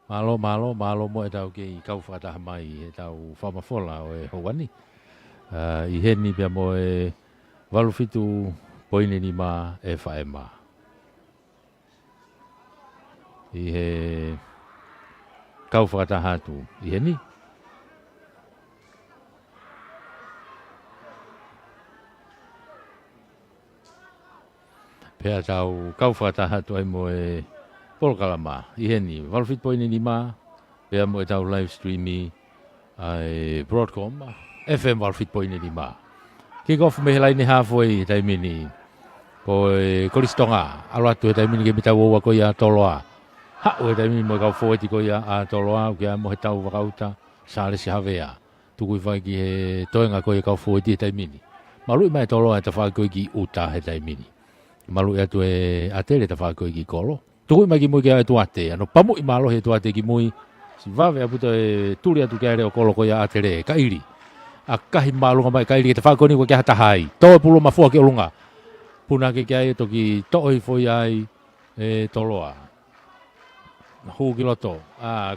Malo mo e tau ke I kau whakataha mai e tau whamafola o e hawani. I heni pia mo e walufitu poine ni ma e whaema. I he kau whakataha tu. I heni. Pea tau kau whakataha tu ai mo e Polkalama, I heni, walfit poine ni ma, pea mo e tau live streami ai Broadcom, FM walfit poine ni ma. Kick off me helai ni halfway taimini, ko e koristonga, alo atu e taimini ke mitau oua ko ia toloa. Ha o e taimini mo e kau foeti ko ia a toloa, o kia mo he tau wakauta, sāle si havea. Tukui whai ki he toenga ko e kau foeti e taimini. Malui mai toloa e ta whai ko ki uta he taimini. Malui atu e atere ta whai ko ki kolo. Tukui mai ki mui kia e tuate, ano pamu I malo he tuate ki mui, si vave aputa e turi atu kia reo kolo ko ia atere, ka iri. A kahi malunga mai ka iri, ke te whakoni ko kia hatahai. Tō e pulo mafua ki olunga. Puna ke kia e toki to'i foi ai e toloa. Hu ki loto.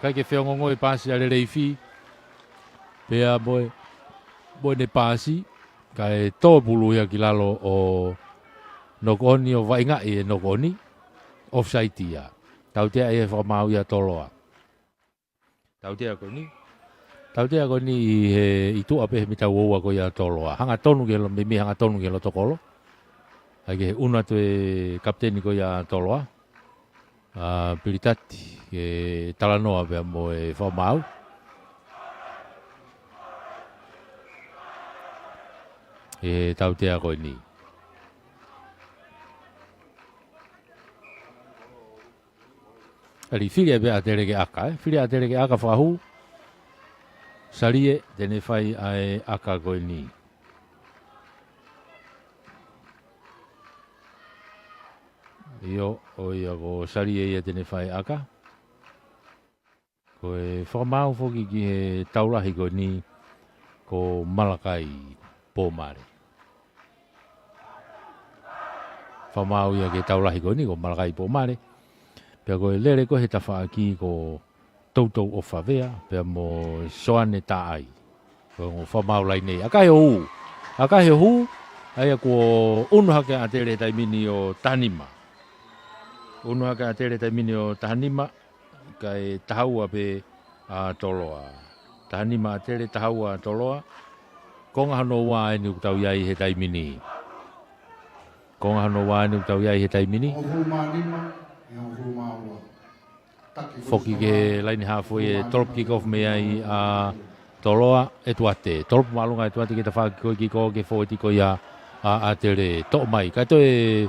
Kai ke whiongongo e pāsi ale reifi, pea moe ne pāsi, ka e tō pulu ia ki lalo o nokoni o vainga e nokoni. Offside ia. Tau tea e whamau ia toloa. Tau tea ko ni. Tau tea ko ni I tu ape mi tau oua ko ia toloa. Hanga tonu ke lo mimi hanga tonu ke lo tokolo. Hage una tu e kapteni ko ia toloa. Piritati ke talanoa pe mo e whamau. E tau tea ko ni. Ali filia be atere ke aka, filia atere ke aka whahu, salie tene whai ai aka koe ni. Io o ia ko salie ia tene whai aka. Koe whamau whoki ki he taurahi koe ni ko Malakai Pōmare. Whamau ia ke taurahi koe ni ko Malakai Pōmare. Pea koe lere ko he tawha ki ko toutou o whawea, pea mo soane tā ai. Koe ngō whamau lai nei. Akahe hu, aia ko unuhake a tere taimini o Tahanima. Unuhake a tere taimini o Tahanima, kai tahaua pe a toloa. Tahanima a tere tahaua a toloa, konga hano wā e ni utau iai he taimini. Konga hano wā e ni utau iai he taimini. O Humanima, Foki ke laini hafo e tolp kick-off me ai a toloa e tuate. Tolp malunga e tuate ke ta whaki koe ki ko ke foeti ko ia a tere to mai. Kai to e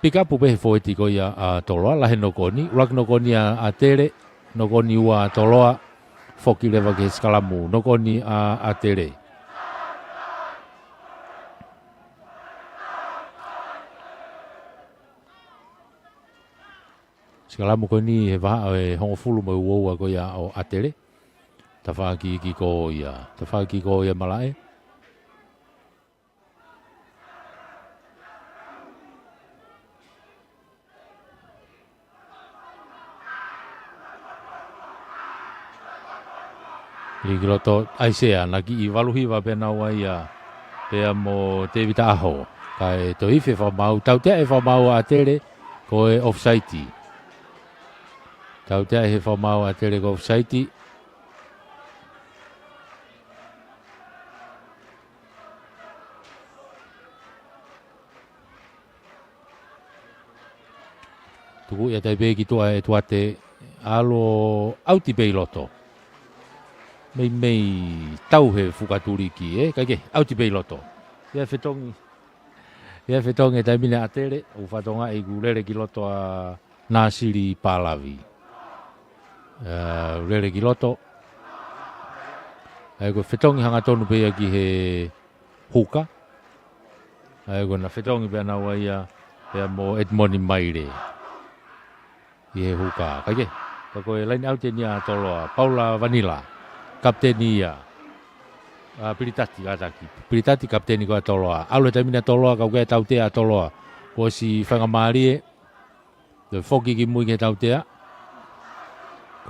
pick up upe he foeti ko ia a toloa lahe nokoni. Ulak nokoni a tere, nokoni ua a toloa, foki lewa ke skalamu, nokoni a tere. Skalamu ko ni he waha e hongo fulu mo uoua ko ia o atere. Ta whaki ki ko ia. Ta whaki ko ia malae. Ki loto aisea na ki I waluhiwa pena ua ia. Pea mo te vita aho. Kai to ife whamau. Tau te e whamau a tere ko e offside. Tau te he whamau a tere ko offside. Tuku ia tai peki tua e tuate alo auti pei loto. Mei tau he whukaturi ki kai ke auti pei loto. Ia whetongi e tai mine a tere u whatonga I gulere ki loto a Nasiri Palavi. Rere ki loto. Ai ko whetongi hanga tonu pea ki he huka. Ai ko na whetongi pea na waia pea mo Edmoni Maire. I he huka. Kai ke. Ka koe laini auteni a toloa. Paula Vanilla. Kapteni ia. Piritati kataki. Piritati kapteni ko a toloa. Alu e taimina toloa kau kea tautea a toloa. Ko si whangamarie. Te whoki ki mui ke tautea.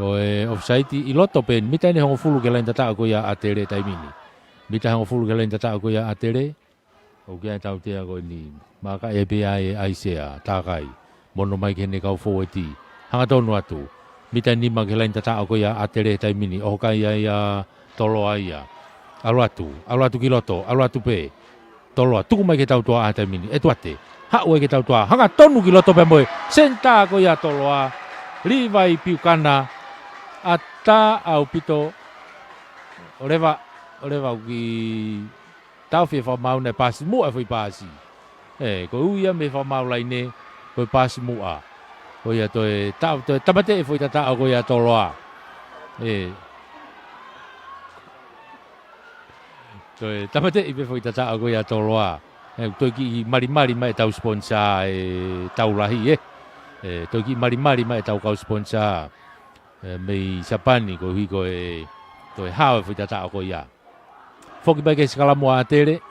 Ko e offside I loto pen mita ni hongo fulu ke lain tata ko ya atere taimini. Mita hongo fulu ke lain tata ko ya atere. O kia tau te ko ni maka e pe ai aisea takai. Mono mai ke ne kau forward. Hanga tonu atu. Mita ni ma ke lain tata ko ya atere taimini. O kai ya tolo ai ya. Alu atu ki loto, alu atu pe. Tolo tuku mai ke tau tua a taimini. E tuate. Ha ue ke tau tua. Hanga tonu ki loto pe moe. Senta ko ya tolo a. Livai piukana. Ata au pito Oreva ki tau fie whamau ne pasi mua fui pasi. Ko uia me whamau lai ne ko pasi mua. Ko ia toi tau toi tamate fui tata ko ia toloa. Toi tamate ipe fui tata ko ia toloa. Toi ki mari mai tau sponsor tau lahi toi ki mari mai tau kau sponsor. Mei sapani ko hiko toi hawe fui tata ko ia. Foki bai ke skala mo atere.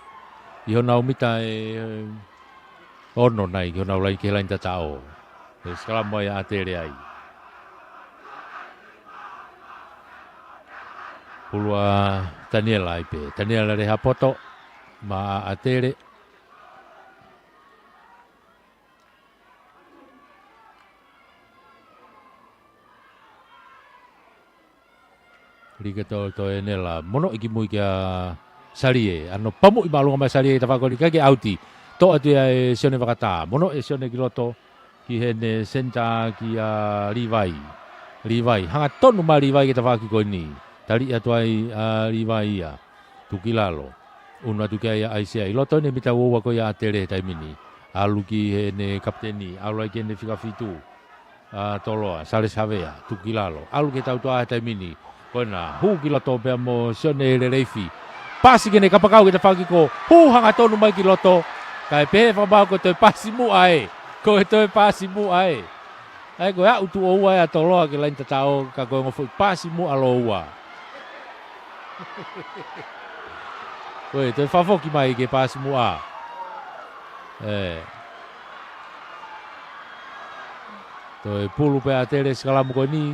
Iho nau mita ono nai iho nau lai ke lain tata o. Skala mo ia atere ai. Pulua Daniela ipe. Daniela reha poto ma atere. Rika to nela mono iki mui kia salie ano pamu I malunga mai salie tafako rika ke auti to atu e sione vakata mono e sione kiloto ki hene senta ki Livai hanga tonu ma Livai ke tafaki ko ni tali atu ai Livai ya tukilalo una tu kia aisia iloto ne mita wo ko ya atere taimini alu ki hene kapteni alu ki hene fika fitu toloa sale savea tukilalo alu ke tau to taimini Kona, hu ki loto pea mo sione le reifi. Pasi kene kapakau ke te whaki ko, hu hanga tonu mai ki loto. Kai pehe whamau ko toi pasi mu ae. Ko e toi pasi mu ae. Ai ko ya utu o ua e atoloa ke lain tatao ka koe ngofu pasi mu alo ua. Koe toi whafoki mai ke pasi mu a. Toi pulu pea tere skalamu ko ni.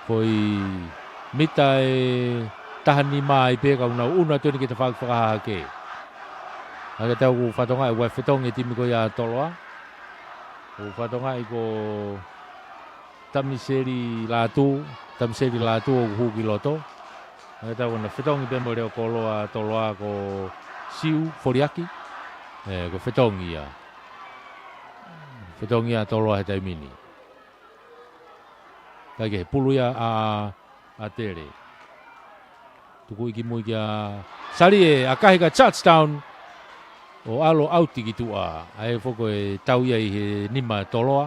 Foi mita tahan ni mai pe ka una tu ni kita whakaha ke. Aga tau ku whatonga e wai whetong e timi ko ia toloa. Ku whatonga I ko tamiseri latu o huki loto. Aga tau na whetong I pe mo reo koloa toloa ko siu foriaki. Ko whetong ia. Whetong ia toloa he taimini. Kage pulu ia a tere. Tuku iki mui kia salie akahi ka touchdown o alo auti ki tua. Ai foko e tau ia I he nima toloa.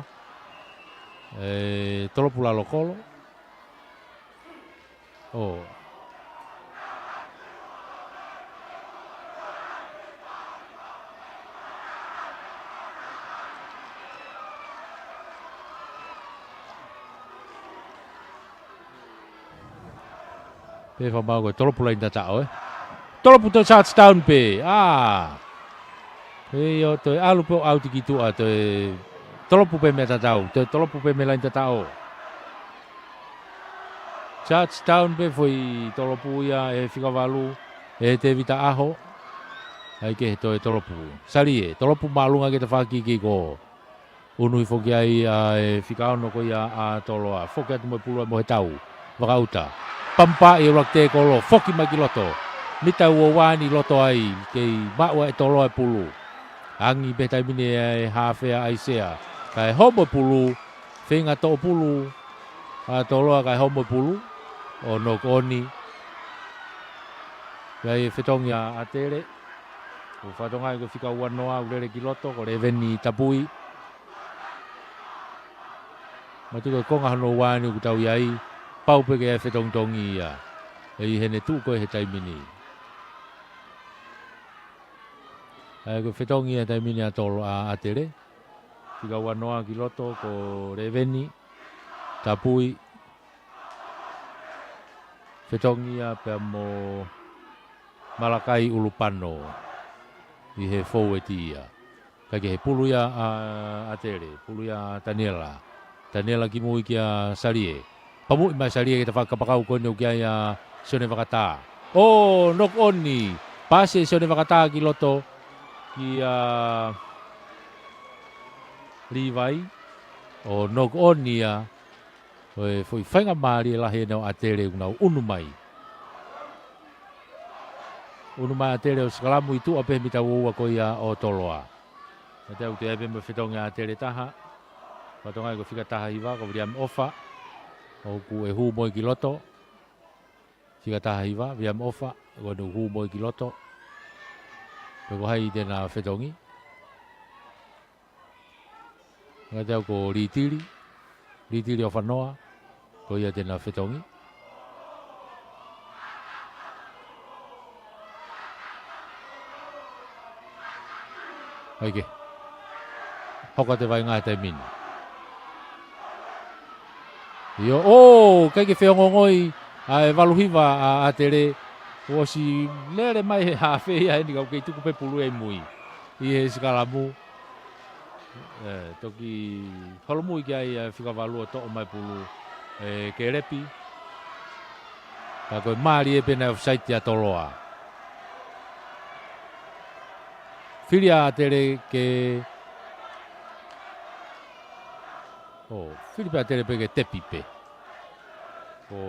Tolopula lokolo. Pe whamau koe tolopu lain tatao Tolopu to touchdown pe. Pe o toi alu pe o auti ki tua toi tolopu pe me tatao. Toi tolopu pe me lain tatao. Touchdown pe foi tolopu ia e whikawalu e te vita aho. Ai ke toi tolopu. Salie, tolopu malunga ke te whaki ki ko. Unui whoki ai e whikaono ko ia a toloa. Whoki atu mo pulua mo he tau. Wakauta. Pampa I rakte kolo foki mai ki loto. Mita ua wani loto ai kei maua e tolo e pulu. Angi betai mine e hawhea aisea. Kai homo pulu, whenga to pulu. A toloa kai homo pulu. O no koni. Kai whetongi a tere. O whatonga I ko whika uanoa urere ki loto. Ko reveni tapui. Matuka konga hano wani ukutau iai. Pau peke e whetongtongi ia. E hene tu koe he taimini. Ko whetongi e taimini a tolo a tere. Whika wanoa ki loto ko reveni. Tapui. Whetongi a pia mo Malakai Ulupano. I he foweti ia. Kake he pulu ia a tere. Pulu ia Daniela. Daniela ki mui ki a salie. pamu i masalia kita whakapakau kone o kia ia sione whakata. O, nok oni, pase sione whakata ki loto ki Levi, o nok oni ia, foi whainga maari la he nao atere unau unu mai. Unu mai atere o skalamu i tu ape mita ua ko ia o toloa. Na te au te epe me whetonga atere taha, whatonga i ko whika taha iwa, ko William Ofa, o ku e huu moi ki loto, whika taha iwa, William Ofa, ko e huu moi ki loto, pe ko hai tēnā whetongi. Nga te au ko Ritiri o whanoa, ko ia tēnā whetongi. Haike. Hoka te vai ngā te mini. Io, kai ke wheongongoi a waluhiwa a tere o si lere mai he hawhi a heni kau kei tuku pe pulu e mui. I he sikalamu. Toki holomu i kia i whikawalua to o mai pulu ke repi. Ka koe maari e pena whaiti a toloa. Whiria a tere ke... Whiripa a tere pe ke tepipe. Ko...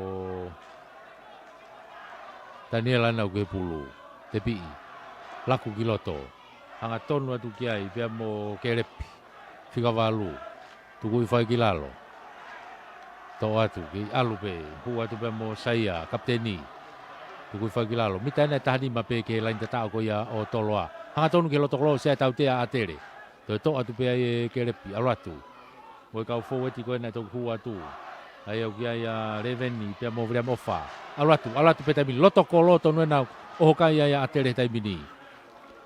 Daniela nau ke pulu. Tepi. Laku ki loto. Anga tonu atu ki ai. Pia mo ke repi. Whikawalu. Tuku i whai ki lalo. Tau atu ki alu pe. Hu atu pia mo saia. Kapteni. Tuku i whai ki lalo. Mita ena tahani ma pe ke lain tatao ko ia o toloa. Hanga tonu ke loto kolo sea tau tea a tere. Toi to atu pia e ke repi. Alu atu. Moi kau foweti ko ena tau hu atu. Ai au kia ia reveni pia mo William Ofa. Alu atu pe taimini. Loto kolo tonu ena oho kai ia a tere taimini.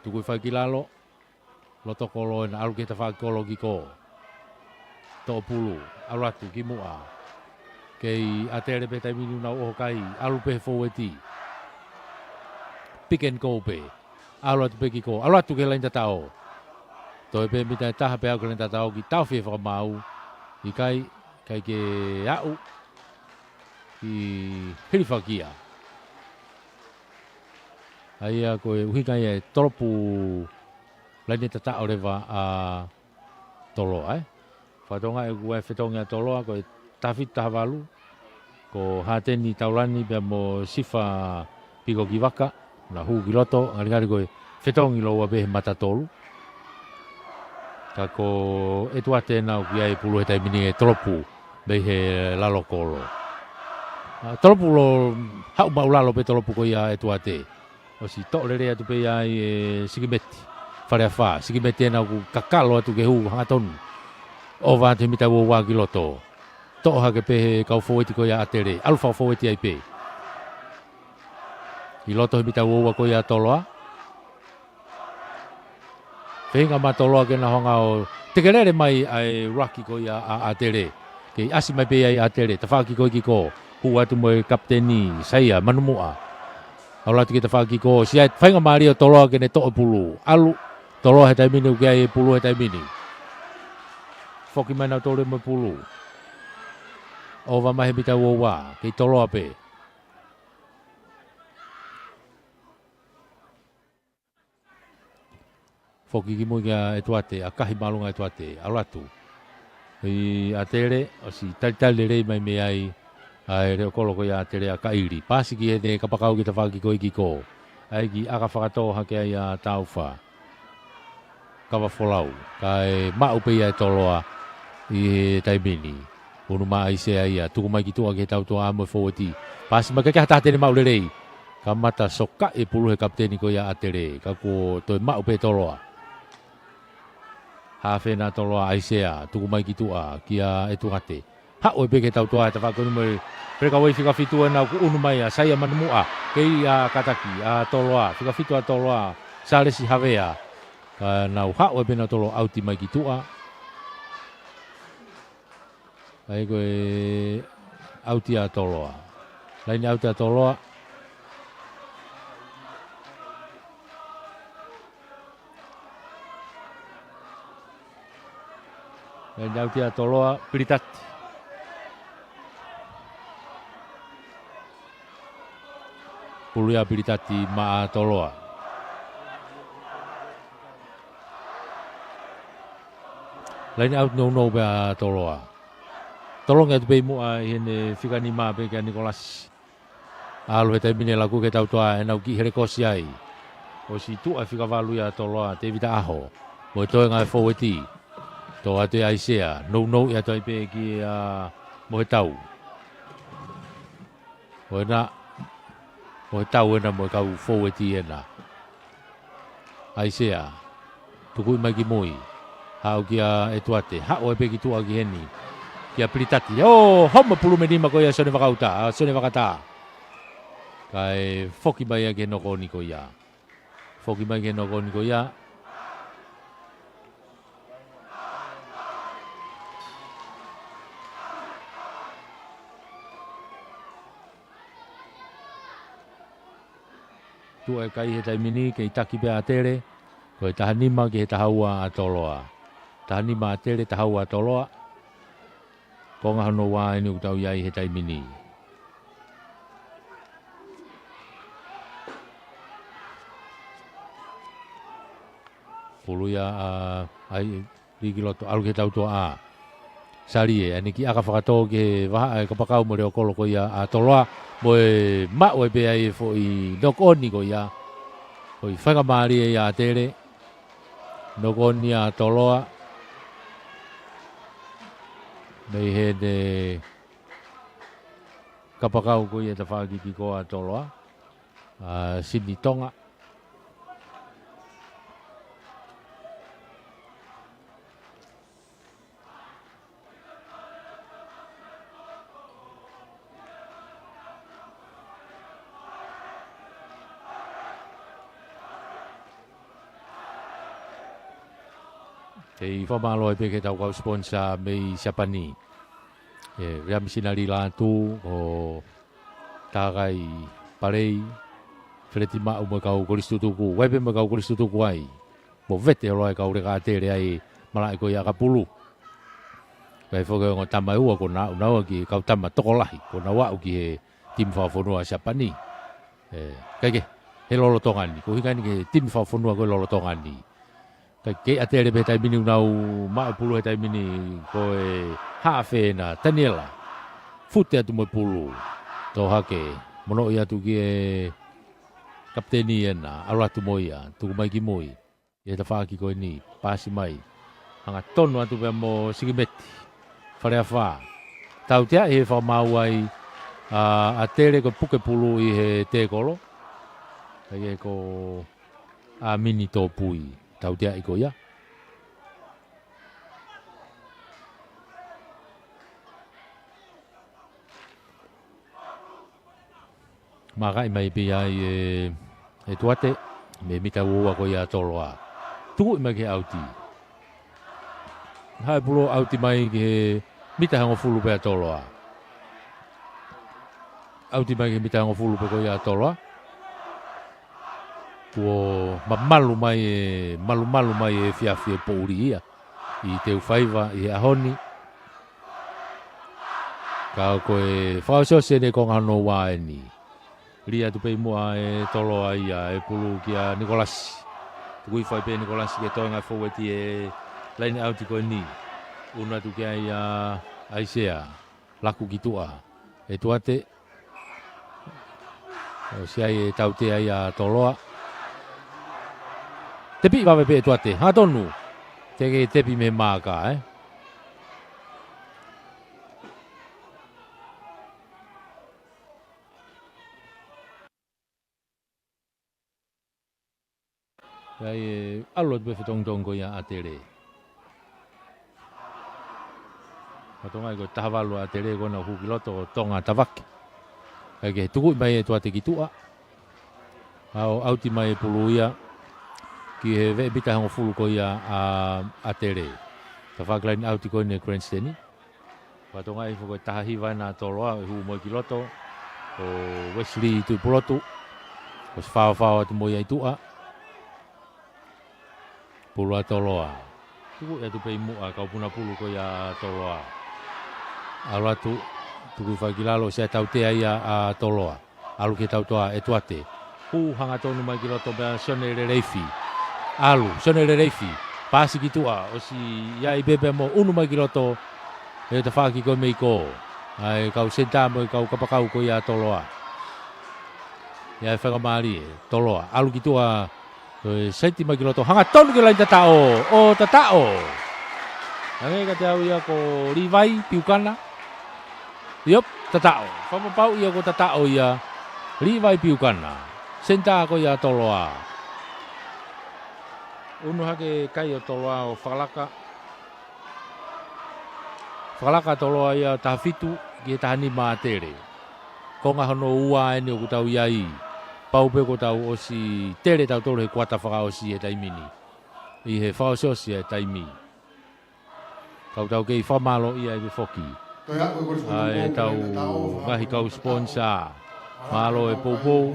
Tuku i whai ki lalo. Loto kolo ena alu ke ta whai kolo ki ko. To pulu. Alu atu ki mua. Kei a tere pe taimini una oho kai. Alu pe foweti. Pick and go pe. Alu atu pe ki ko. Alu atu ke lain tatao. Toi pe mitai taha pe au ke lain tatao ki tau whi whakamau. I kai ke au. I hiriwhakia. Aia koe uhikai e toropu lain tatao rewa a toloa. Whatonga e kua e whetonga toloa koe tawhit tahawalu. Ko hateni taulani pia mo sifa piko ki waka. Na hu ki loto, ngari koe whetongi loa pehe matatolu. Ka ko etuate nau ki ai pulu he taimini e toropu bei he lalo kolo. Toropu lo hau mau lalo pe toropu ko ia etuate. O si to lere atu pe ai e sikimeti. Whare a wha, sikimeti e nau ku kakalo atu ke hu hangatonu. O wā te mita ua wā ki loto. To hake pehe kau foweti ko ia atere. Alu whau foweti ai pe. I loto he mita ua ko ia toloa. Whenga ma toloa ke na honga o tekerere mai ai raki ko ia a atere. Ke asi mai pe ai atere. Ta whaki ko ki ko. Hu atu mo e kapteni saia manumua. Au latu ki ta whaki ko. Si ai whenga maari o toloa ke ne to'o pulu. Alu toloa he taimini uke ai pulu he taimini. Whoki mai nau tole mo pulu. O wa mahe mita ua wā. Kei toloa pe. Whoki ki mui kia etuate, a kahi malunga etuate, auratu. I a tere, o si talitali rei mai me ai, ai reo kolo ko ia a tere a kairi. Pasi ki e te kapakau ki ta whaki ko iki ko. Ai ki aka whakato hake ai a tauwha. Kawa wholau, kai maupe ia e toloa i taimini. Unu maa i se ai a tuku mai ki tua ki tau tua amo e foweti. Pasi mai kake hata tene mau lerei. Ka mata soka e pulu he kapteni ko ia a tere. Ka ko toi maupe toloa. Hawhena toloa aisea, tuku mai ki tua, kia e tuhate. Hao e peke tau tua e ta whakonu mai, preka wei whika whitua nau ku unu mai a saia manumua, kei a kataki, a toloa, whika whitua toloa, saresi hawea. Nau hao e pena toloa auti mai ki tua. Ai koe auti a toloa. Laini auti a toloa. Laini auti a toloa, piritati. pulu ia pilitati maa toloa. Lain out no ba toloa. Tolong ya tu mu ini fikani ma be kan Nicolas. Alu heta mine lagu ke tau toa na ki herekosi ai. O si tu a fika valu ya toloa te vita aho. Mo to nga forwardi. To ate ai sea no ya to pe ki mo tau. Mo tau na mo kau forwardi na. Ai sea. Tuku mai ki moi. Hau kia etuate. Ha o pe ki tu ki heni. Kia pilitati. Homa pulu menima ko ya sone vakauta. Sone vakata. Kai foki mai ke noko ni ko ya. Foki mai ke noko ni ko ya. Tu e kai he taimini ke itaki pe atere. Ko e tahanima ke he tahaua atoloa. Tahanima atere tahaua atoloa. Ko ngā hono wā eni utau iai he taimini. Puluia ai riki loto alu ke tau toa a. Sari e, ani ki aka whakatō ke waha e kapakau mo reo kolo ko ia a toloa. Mo e mao e pe ai fo i nokoni ko ia. Ko i whakamari e a tere. Nokoni a toloa. Mei he de kapakau ko ia ta whakiki ko a toloa. Sydney Tonga. Te whamalo e peke tau kau sponsor mei Sapani. Rea misinari lātu o tāgai parei. Whireti mau mo kau koristutuku. Waipe mo kau koristutuku ai. Mo vete aloa e kau reka atere ai malai ko ia kapulu. Kai whoke o tamai ua ko nau nau ki kau tama tokolahi. Ko na wau ki he tim whawhonua Sapani. Kaike, he lolo tongani. Ko hikani ke tim whawhonua ko lolo tongani. Kai ke atere pe taimini unau maa pulu he taimini ko e haafe na Daniela. Fute atu mo pulu. Tau hake. Mono ia tu ki e kapteni ena. Alu atu mo ia. Tuku mai ki moi. Ia ta whaaki ko ni. Pasi mai. Hanga tonu atu pe mo Sigimeti. Wharea wha. Tau tea he wha mau ai atere ko puke pulu i he te kolo. Kai e ko a mini tō pui. Tau tea iko ia. Makai mai pi ai e tuate. Me mita ua ko ia toloa. Tuku mai ke auti. Hai pulo auti mai ke mita hango fulu pe toloa. Auti mai ke mita hango fulu pe ko ia toloa. Tuo malu mai e fiafi e pouri ia. I te uwhaiva i ahoni. Ka koe whaosose ne konga no wā e ni. Ria tu pei mua e toloa ia e pulu ki a Nicolas. Tukui whai pe Nicolas ke toenga forwardi e laine auti koe ni. Una tu ki ai Aisea. Laku ki tua. E tuate. O si ai e taute ai a toloa. Tepi wawe pe tuate, ha tonu. Teke tepi me maka, Kai alot be fetong tong ko ya atere. Patonga ko tahavalu atere ko na hukiloto tonga tavak. Kai tuku mai tuate ki tua. Auti mai puluia. Ki he ve bita hango fulu ko ia a tere. Ta whaklaini auti ko ne Grandsteni. Patonga i whako tahahi waina toloa hu mo ki loto. O Wesley tu pulotu. O se whao atu mo ia i tua. Pulu a toloa. Tuku e tu pei mua kau puna pulu ko ia toloa. Alu atu tuku whakilalo se tautea ia a toloa. alu ke tau toa e tuate. Hu hanga tonu mai ki loto mea Sione le reifi. Alu, Sione le reifi. Pasi ki tua, o si ia i bebe mo unu mai ki loto e te whaki koe mei ko. Ai kau senta mo i kau kapakau ko ia toloa. Ia e whakamari e toloa. Alu ki tua, koe senti mai ki loto. Hanga tonu ki lai tatao, o tatao. Ange ka te au ia ko Rivai, Piukana. Iop, tatao. Whamapau ia ko tatao ia. Rivai Piukana. Senta ko ia toloa. Unu hake kai o toloa o whakalaka. Whakalaka toloa ia tahafitu ki tahani maa tere. Ko ngā hono ua ene o kutau iai. Paupe ko tau o si tere tau tolo he kuata whaka o si e taimini. I he whaosiosi e taimi. Kau tau kei whamalo ia e whoki. Ai tau ngahi kau sponsor. Malo e poupou.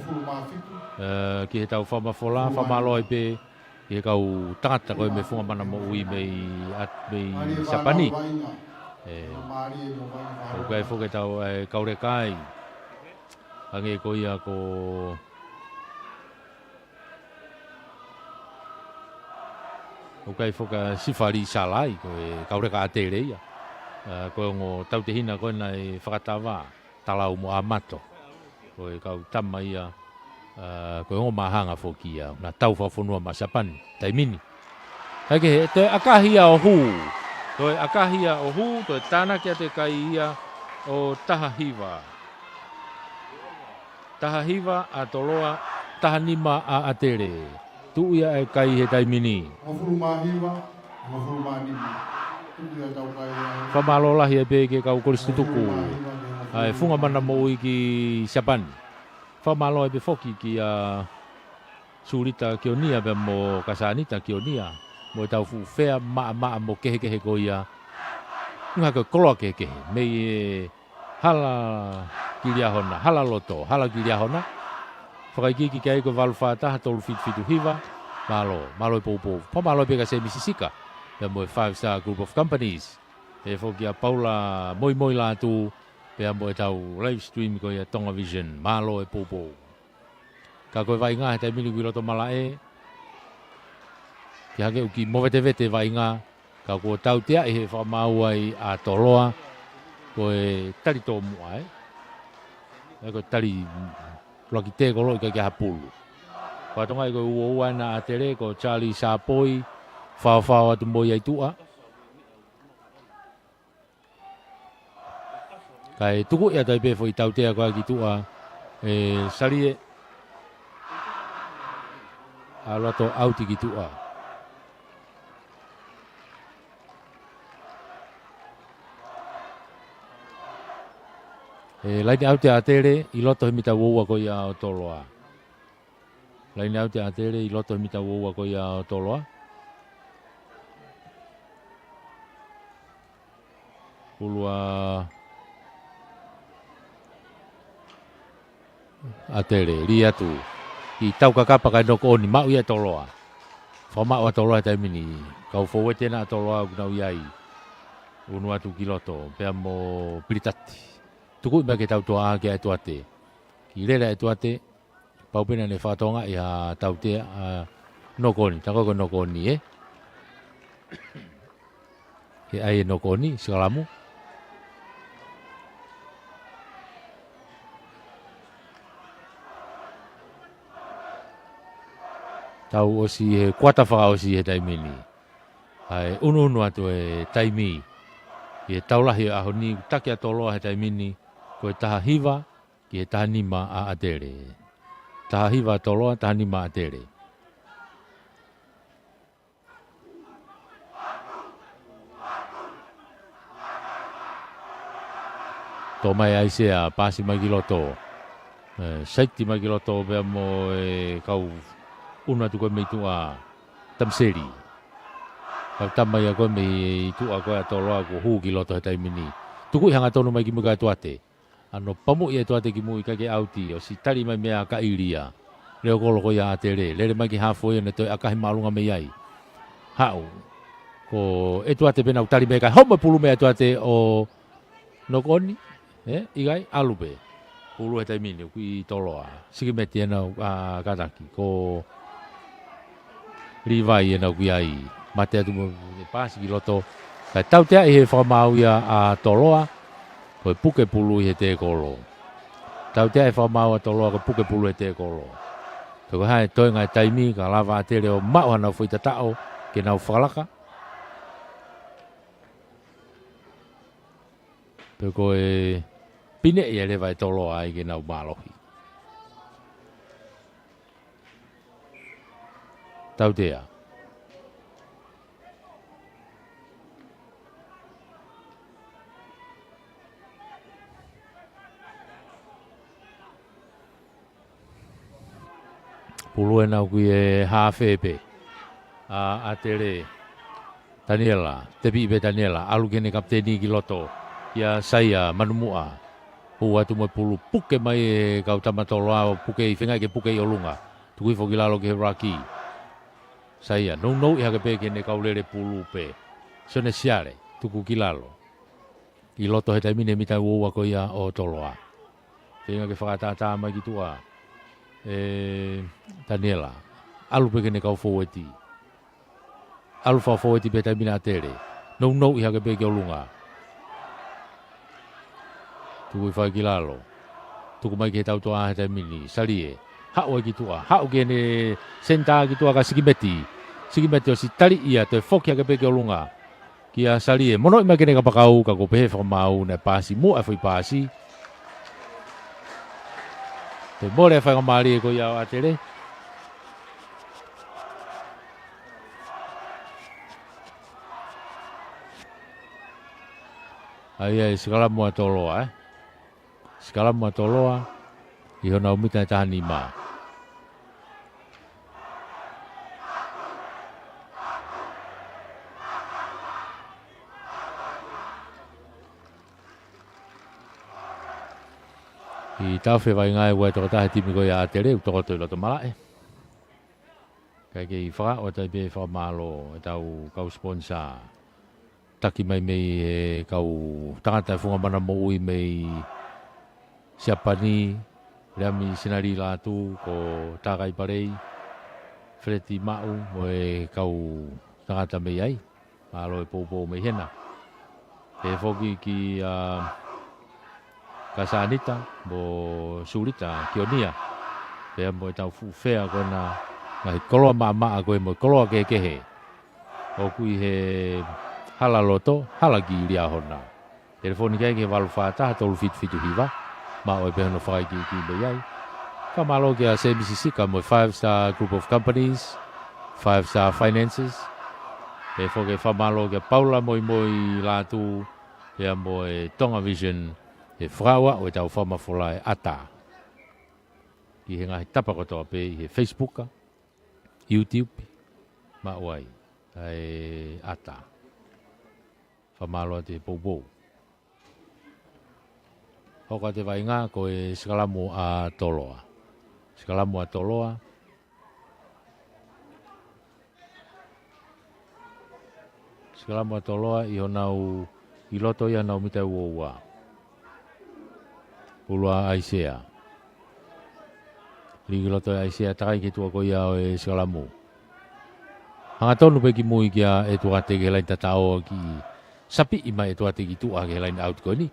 Ki he tau whamafola, whamalo e pe. Ki he kau tangata koe me whunga mana mo ui mei sapani. Kau kai whoke tau kaure kai. Ange ko ia ko... Kau kai whoka sifari salai koe kaure ka atere ia. Koe ngo tau te hina koe nei whakatawa. Talau mo amato. Koe kau tama ia. Koe ngo mahanga whoki ia. Na tau whawhonua masapani. Taimini. Hake he, te akahia o hu. Toi akahia o hu, toi tāna kia te kai ia o Tahahiva. Tahahiva a toloa, Tahanima a atere. Tu ia e kai he taimini. Whamalolahi e pe ke kau koristutuku. Ai funga mana mo i ki Sapani. Whamalo e pe foki ki a surita ki o nia pe mo kasanita ki o nia. Mo tau fu fea maa mo kehe ko ia. Nga ko koloa kehe. Mei hala kiriahona, hala loto, hala kiriahona. Whakaiki ki kai ko valufata tolu fitu hiva. Malo e poupou. Pamalo e peka se Mississika. Pea mo e 5-star group of companies. E foki a Paula moi la tu. Pea mo e tau live stream ko ia Tonga Vision. Malo e poupou. Ka koe vai ngā he taimini kui loto mala e. Ki hake uki mowete vai ngā. Ka ko tau tea e he whamau ai a toloa. Ko e tari tō mua e. E ko tari loki te kolo i ka kia hapulu. Ko atonga i ko ua na a tere ko Charlie Sapoi. Whao atu moi ai tua. Ka e tuku ia tai pefo i tau tea koa ki tua. E sarie. A loto auti ki tua. E laini auti a tere, i loto he mita woua ko ia o toloa. Laini auti a tere, i loto he mita woua ko ia o toloa. Pulua a tere, ri atu. I tau kakapa kai noko oni, mau ia toloa. Whamau a toloa e taimini. Kau fowete na toloa kunau iai. Unu atu ki loto, pea mo piritati. Tuku ima ke tau toa ke ai tuate. Ki rera e tuate, paupena ne whatonga i ha tau te nokoni. Tako ko nokoni e. Ke ai e nokoni, sikalamu. Tau osi he kuata whaka osi he taimini. Ai unu atu e taimi. I e taulahi aho ni take a toloa he taimini. Ko e Tahahiva ki e Tahanima a atere. Tahahiva toloa, Tahanima a atere. Tō mai aise a pasi mai ki loto. Saiti mai ki loto bea mo e kau una tu koe mei tua tamseri. Kau tamai a koe mei tua koe a toloa ko huu ki loto he taimini. Tuku i hanga tonu mai ki muka tuate. Ano pamu i tuate ki mui kake auti o si tari mai mea ka iria. Leo kolo ko ia atere. Lere mai ki hafo ia ne toi akahi malunga mei ai. Hau. Ko e tuate pena u tari mea kai homa pulu mea tuate o nokoni. Igai alupe. pulu e taimini kui toloa. Siki meti e nau kataki ko rivai e nau kui ai. Mate atu mo pasi ki loto. Kai tau tea i he whamau ia a toloa. Ko e puke pulu i he te kolo. Tau tea e whamau a toloa ko puke pulu i te kolo. Ko hai toi ngai taimi ka lava te reo mau hanau fui tatao ke nau whalaka. Pe ko e pine i ele vai toloa ai ke nau malohi. Tau tea. Pulu e nau kui e hawhepe. A tere Daniela, tepi ibe Daniela, alu kene kapteni ki loto. Ia saya manumua. Hu atu mo pulu puke mai e kau tamatoloa o puke i whengai ke puke i olunga. Tukui whoki lalo ke raki. Saya, no i hake pe kene kau lere pulu pe. Sone siare, tuku ki lalo. I loto he taimine mitai uoua ko ia o toloa. Whengai ke whakatata mai ki tua. Daniela, alu pe kene kau foweti. Alu fa foweti pe taimine atere. No i hake pe ke olunga. Tuku i whai ki lalo. Tuku mai ke tau toa he taimini. Salie. Hau ki tua. Hau kene senta ki tua ka sikimeti. Sikimeti o si tali ia te foki hake pe ke olunga. Kia salie. Mono i mai kene ka pakau ka ko pehe whakamau na pasi. Mua e whai pasi. Te more e whai kamari e ko iau atere. Ai, sikala mua toloa, Sikala mua toloa, i hona umita e tahani maa. I tau whewai ngai ua toko tahe timi ko ia atere, u toko toi loto malae. Kai ke i whaka o tai pe whamalo e tau kau sponsor. Taki mai mei e kau tangata e whunga mana mo ui mei siapani, reami sinari lātu ko tākai parei, Freti mau mo e kau tangata mei ai, malo e poupou mei hena. E whoki ki Kasanita, mo Surita, Kionia, pea mo e tau fuwhea kona ngahi koloa maa koe mo koloa kekehe. O kui he hala loto, hala ki ria hona. Telefoni kai ke walu whātaha tolu fitu hiwa. Ma o e pehono whakai ki mei ai. Ka malo ki a CBCC mo 5-star group of companies, 5-star finances. E whoke whamalo ki a Paula moi lātu, pea mo e Tonga Vision, e whaua o e tau whamawhola e ata. Ki he ngahi tapakotoa pe i he Facebooka, YouTube, ma wai, e ata. Whamalo te poupou. Hoka te vai ngā ko e Sikalamu a Toloa. Sikalamu a Toloa. Sikalamu a Toloa i honau i loto ia nau mitai uoua. Pulua Aisea. Ligi loto e Aisea takai ki tua ko ia o e Sikalamu. Hanga tonu pe ki mui kia e tua te ke lain tatao ki sapi ima e tua te ki tua ke lain out ko ni.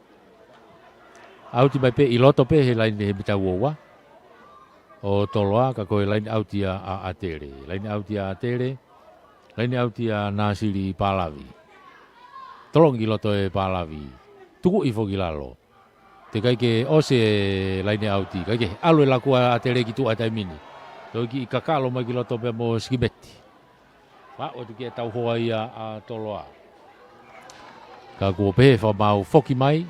Auti mai pe i loto pe he lain he mita uoua. O Toloa ka koe lain autia a atere. Lain autia a atere. Lain autia Nasiri Palavi. Tolong ki loto e Palavi. Tuku ifo ki lalo. Te kai ke ose lain auti. Kai ke alu e lakua atere ki tu atai mini. Toi ki kakalo mai ki loto pe mo skibeti. Pa o tu ki e tau hoa ia a Toloa. Ka kua pe fa mau foki mai.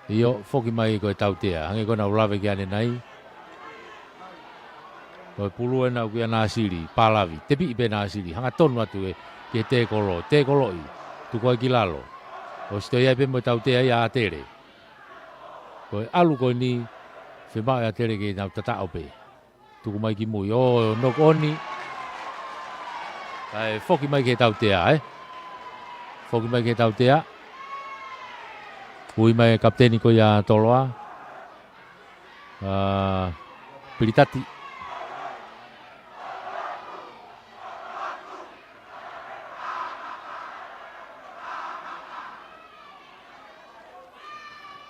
Iyo foki mai ko e tau tea. Hange kona ulawe ki ane nai. Ko e pulu e nau ki a Nasiri, Palavi. Tepi ipe Nasiri. Hanga tonu atu e ki te kolo. Te kolo i. Tuko e ki lalo. O sito ia ipe mo tau tea ia atere. Ko e alu ko ni. Whemau e atere ki nau tatao pe. Tuku mai ki mui. O nok oni. Kai foki mai ki tau tea Foki mai ki tau tea. Ui mai kapteni ko ia Toloa. Piritati.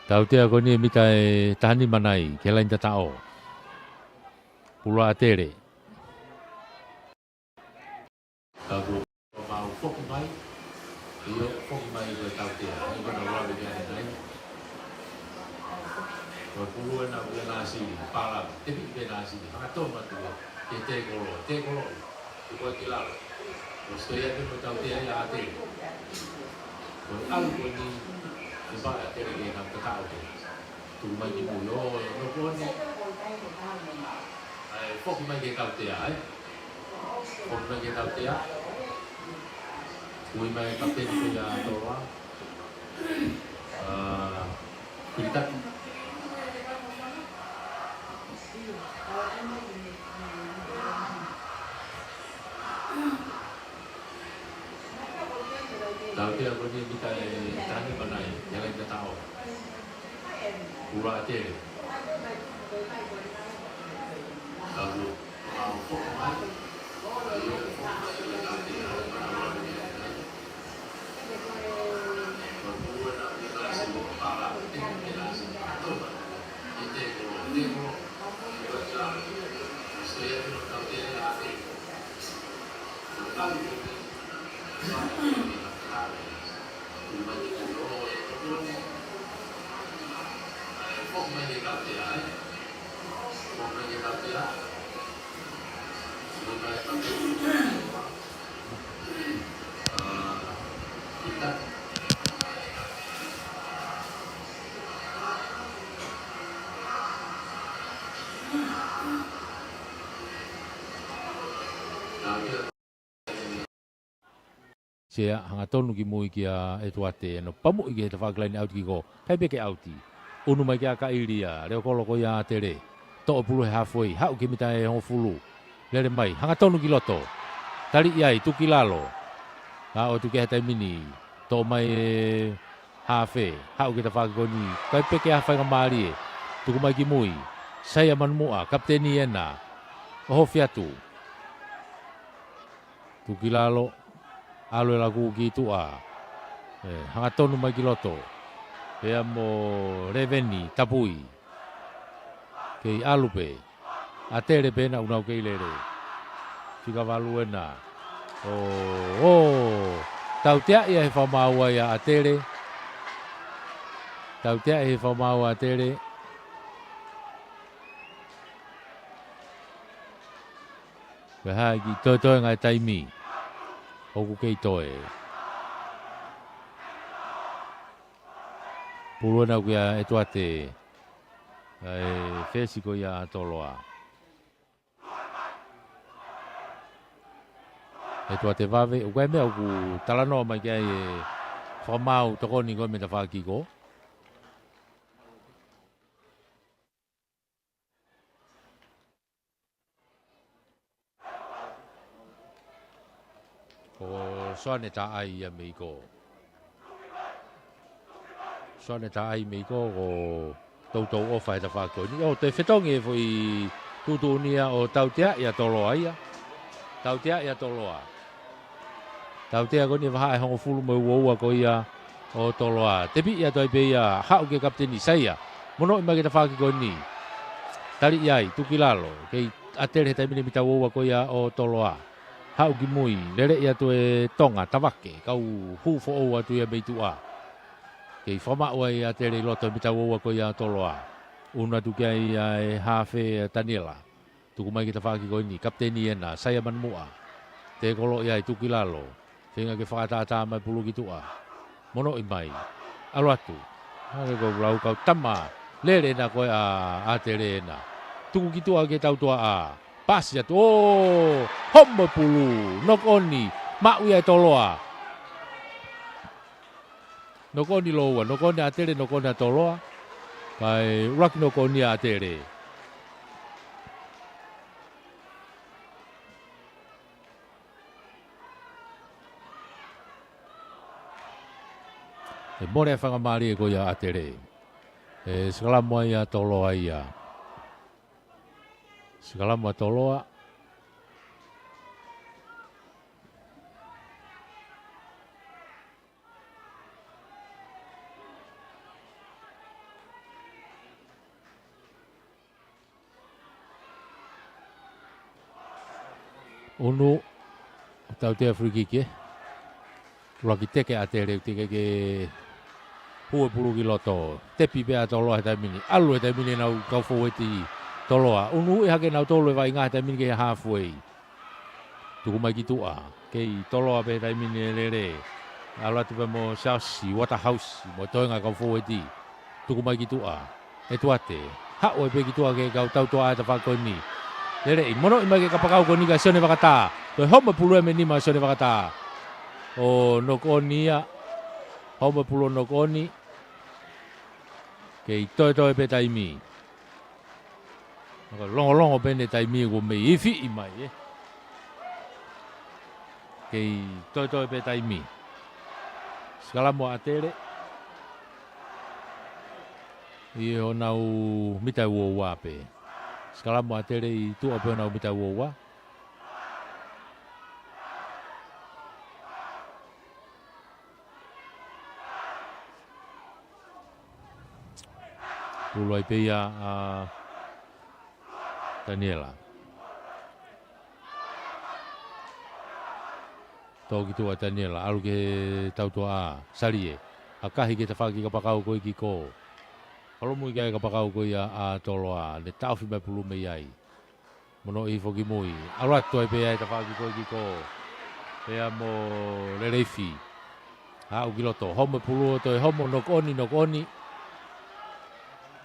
Tau te ako ni mita e tahani manai, ke lain tatao. Pula atere. Tau tu mau foki mai. Iyo foki mai ko tau te. Ini ko na wala ke nai. Ko pulu na ke nasi, pala, tepi ke nasi. Hanga toma tu ke te kolo. Ko te la. Ko stoya ke mo tau te ya atere. Ko alu ko ni Iba atere ke na tatao te. Tu mai ki mo yo no ko ni. Foki mai ke tau te ai. Foki mai ke tau te ai. Kui mai kapten ko ya toa. Piritati. Tau te ako ni kita tani panai, yang lain tak tahu. Pura atere. Lalu, Sia hanga tonu ki mui ki a etuate no pamu ki te whaklaini auti ki ko kai peke auti unu mai ki a ka iria reo kolo ko ia tere to pulu he halfway hau ki mita e hong fulu lere mai hanga tonu ki loto tali iai tuki lalo ha o tuki hata mini to mai hafe hau ki te whakoni kai peke a whainga maari e tuku mai ki mui saya manmua kapteni ena oho fiatu tuki lalo alo lagu gitu hanga tonu mai ki loto e mo reveni tapui ke alupe atere pena una ke lere fica valuena tau tia ia he whamaua ia atere tau tia he whamaua atere Wahai ki toi ngai taimi Oku kei toe. Puluena kia etuate. Fesiko ia toloa. Etuate vave. Ukai mea uku talanoa mai kia whamau tokoni koe me ta whakiko. Soane ta ai ia meiko. Soane ta ai meiko o tau o whai ta whako ni. O te whetongi e fwoi tutu nia o tautea ia toloa ia. Tautea ia toloa. Tautea ko ni waha e hongo fulu mo uaua ko ia o toloa. Tepi ia toi pe ia hau ke kapteni saia. Mono ima ke ta whakiko ni. Tari iai tuki lalo. Kei atere he taimine mita uaua ko ia o toloa. Hau ki mui, lere ia tu e tonga, tawake, kau hufo oua tu ia meitua. Kei whama ua ia tere loto mita oua ko ia toloa. Una tu kia ia e hafe Daniela. Tuku mai kita whaki ko ini, kapteni ena, saya manmua. Te kolo ia i tuki lalo. Whenga ke whakatata mai pulu ki tua. Mono i mai, alo atu. Hake ko lau kau tama, lere na koe a tere ena. Tuku ki tua ke tau tua a. Pas ya tu, homo pulu, nok oni, mak uya toloa. Nok oni loa, nok oni atere, nok oni toloa. Kai rak nok oni atere. E more whangamari e ko ia atere. E skala moa ia toloa ia. Segala mua toloa. Unu tau te free kick Laki teke a te reu teke ke hua puru ki loto. Tepi bea toloa he taimini. Alu he taimini nau kau foweti toloa. Unu e hake nau tolo e vai ngā he taimini ke halfway. Tuku mai ki tua. Kei toloa pe taimini e rere. Alu atu pe mo Chelsea, Waterhouse, mo toenga kau foweti. Tuku mai ki tua. E tuate. Hao e pe ki tua ke kau tau toa e ta whakoi ni. Rere i mono i mai ke kapakau ko ni ka sione wakata. Toi homa pulu e me ni ma sione wakata. O nokonia. Homa pulu nokoni. Kei toi pe taimi. Longo pene taimi ko me ifi i mai. Kei toi pe taimi. Skala mo atere. I ho nau mitai wo wape. Skala mo atere i tu ape nau mitai wo wa. Pulo ai peia a Daniela. Tau ki tua Daniela, alu ke tau tua Salie. A kahi ke te whaki ka pakau koe ki ko. Halo mui kai ka pakau koe a toloa, le tau fi mai pulu me iai. Mono i foki mui. Alu atu ai peia te whaki koe ki ko. Pea mo le reifi. Ha u kiloto, homo pulu toi homo nokoni.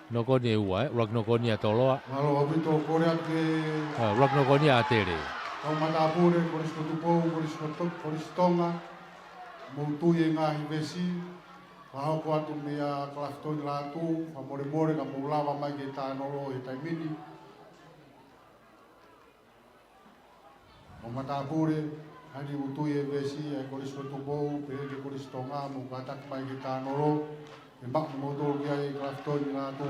Nokoni e ua, rak nokoni a toloa. Malo abito korea ke Rak nokoni a tere. tau matapure, koris kotupou, koris tonga. Moutuye ngahi besi. Pahau ko atu mea klaftoni latu. Famore ka moulava mai ke tānolo e taimini. O matapure, hani utuye besi, e koris kotupou, pehe koris tonga, mukatak mai ke tānolo. Mbak motor kia e klaftoni latu.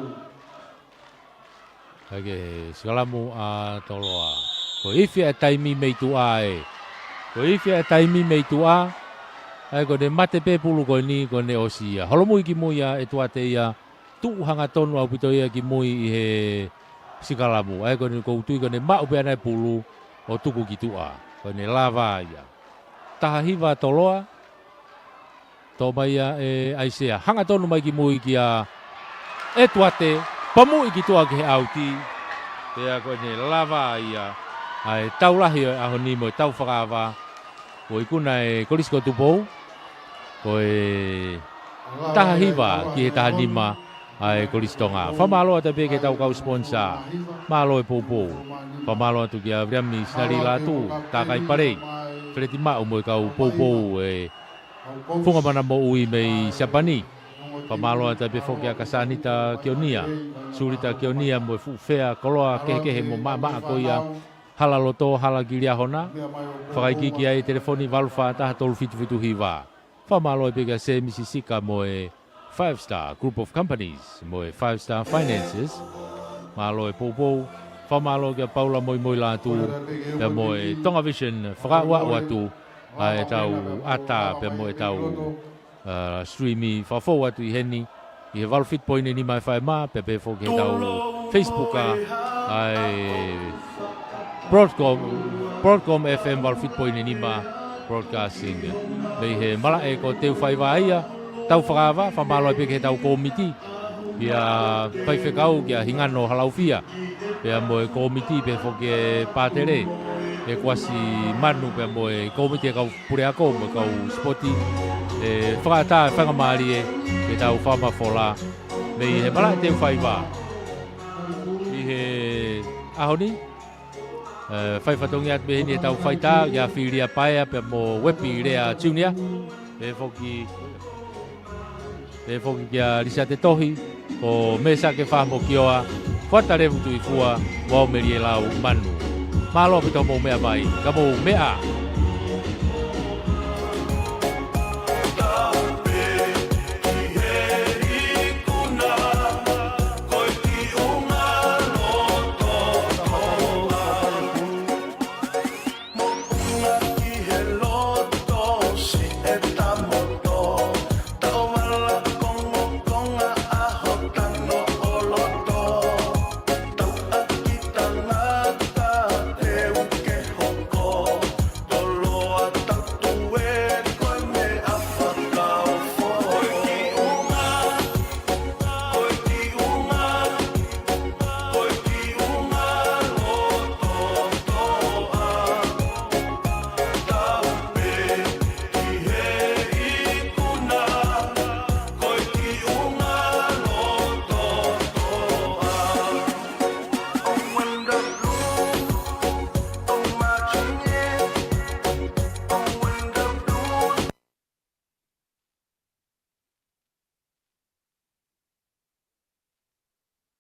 Hake, skalamu a toloa. Ko ifi a taimi mei tua e. Ko ifi a taimi mei tua. Ai ko ne mate pe pulu ko ni ko ne osia. Holo mui ki mui a e tuate ia. Tu hanga tonu au pito ia ki mui i he sikalamu. Ai ko ne ko utui ko ne mau pe anai pulu o tuku ki tua. Ko ne lava ia. Taha hiva toloa. Tō mai e aisea. Hanga tonu mai ki mui ki a e tuate. Pamu i ki tua ki he auti. Pea ko ne lava ia. Ai taulahi o aho ni mo e tau whakawa. Ko i kuna e kolisko tupou. Ko e taha hiva ki he taha nima ai kolistonga. Whamaloa te peke tau kau sponsor. Malo e poupou. Whamaloa tu ki a vriami sinari latu. Takai parei. Freti mau mo e kau poupou e funga mana mo ui mei Siapani. Pamaloa te pe fokia kasanita kionia. Surita kionia mo fu fea koloa kehe mo mama ko ia hala loto hala gilia hona. Whakaiki ki ai telefoni valfa taha tolu fitu hiva. Pamaloa pe ka se misisika mo e 5-star group of companies mo e 5-star finances. Malo e poupou. Pamaloa ke Paula moi la tu pe mo e Tonga Vision whakaua watu. Ai tau ata pe mo e tau streami whawhau atu i heni. I he walfit poine ni mai whae mā, pe pe whoke tau Facebook ai Broadcom FM walfit poine ni mā broadcasting. Mei he mala e ko teu whaiwa aia, tau whakawa, whamalo pe ke tau komiti. Ia whaiwhekau kia hingano halaufia. Pea mo e komiti pe whoke pātere. E kuasi manu pe mo e komiti e kau pure ako mo kau spoti e whakata e whangamari e tau whama whola mei he mala e teu whaiwa i he ahoni whaiwhatongi at mehini e tau whaita ia whiria paea pe mo wepi rea junior e whoki kia risa te tohi ko mesa ke whamo kioa whatarevu tu i fua wau meri e lau manu Malo pito mo mea mai, ka mo mea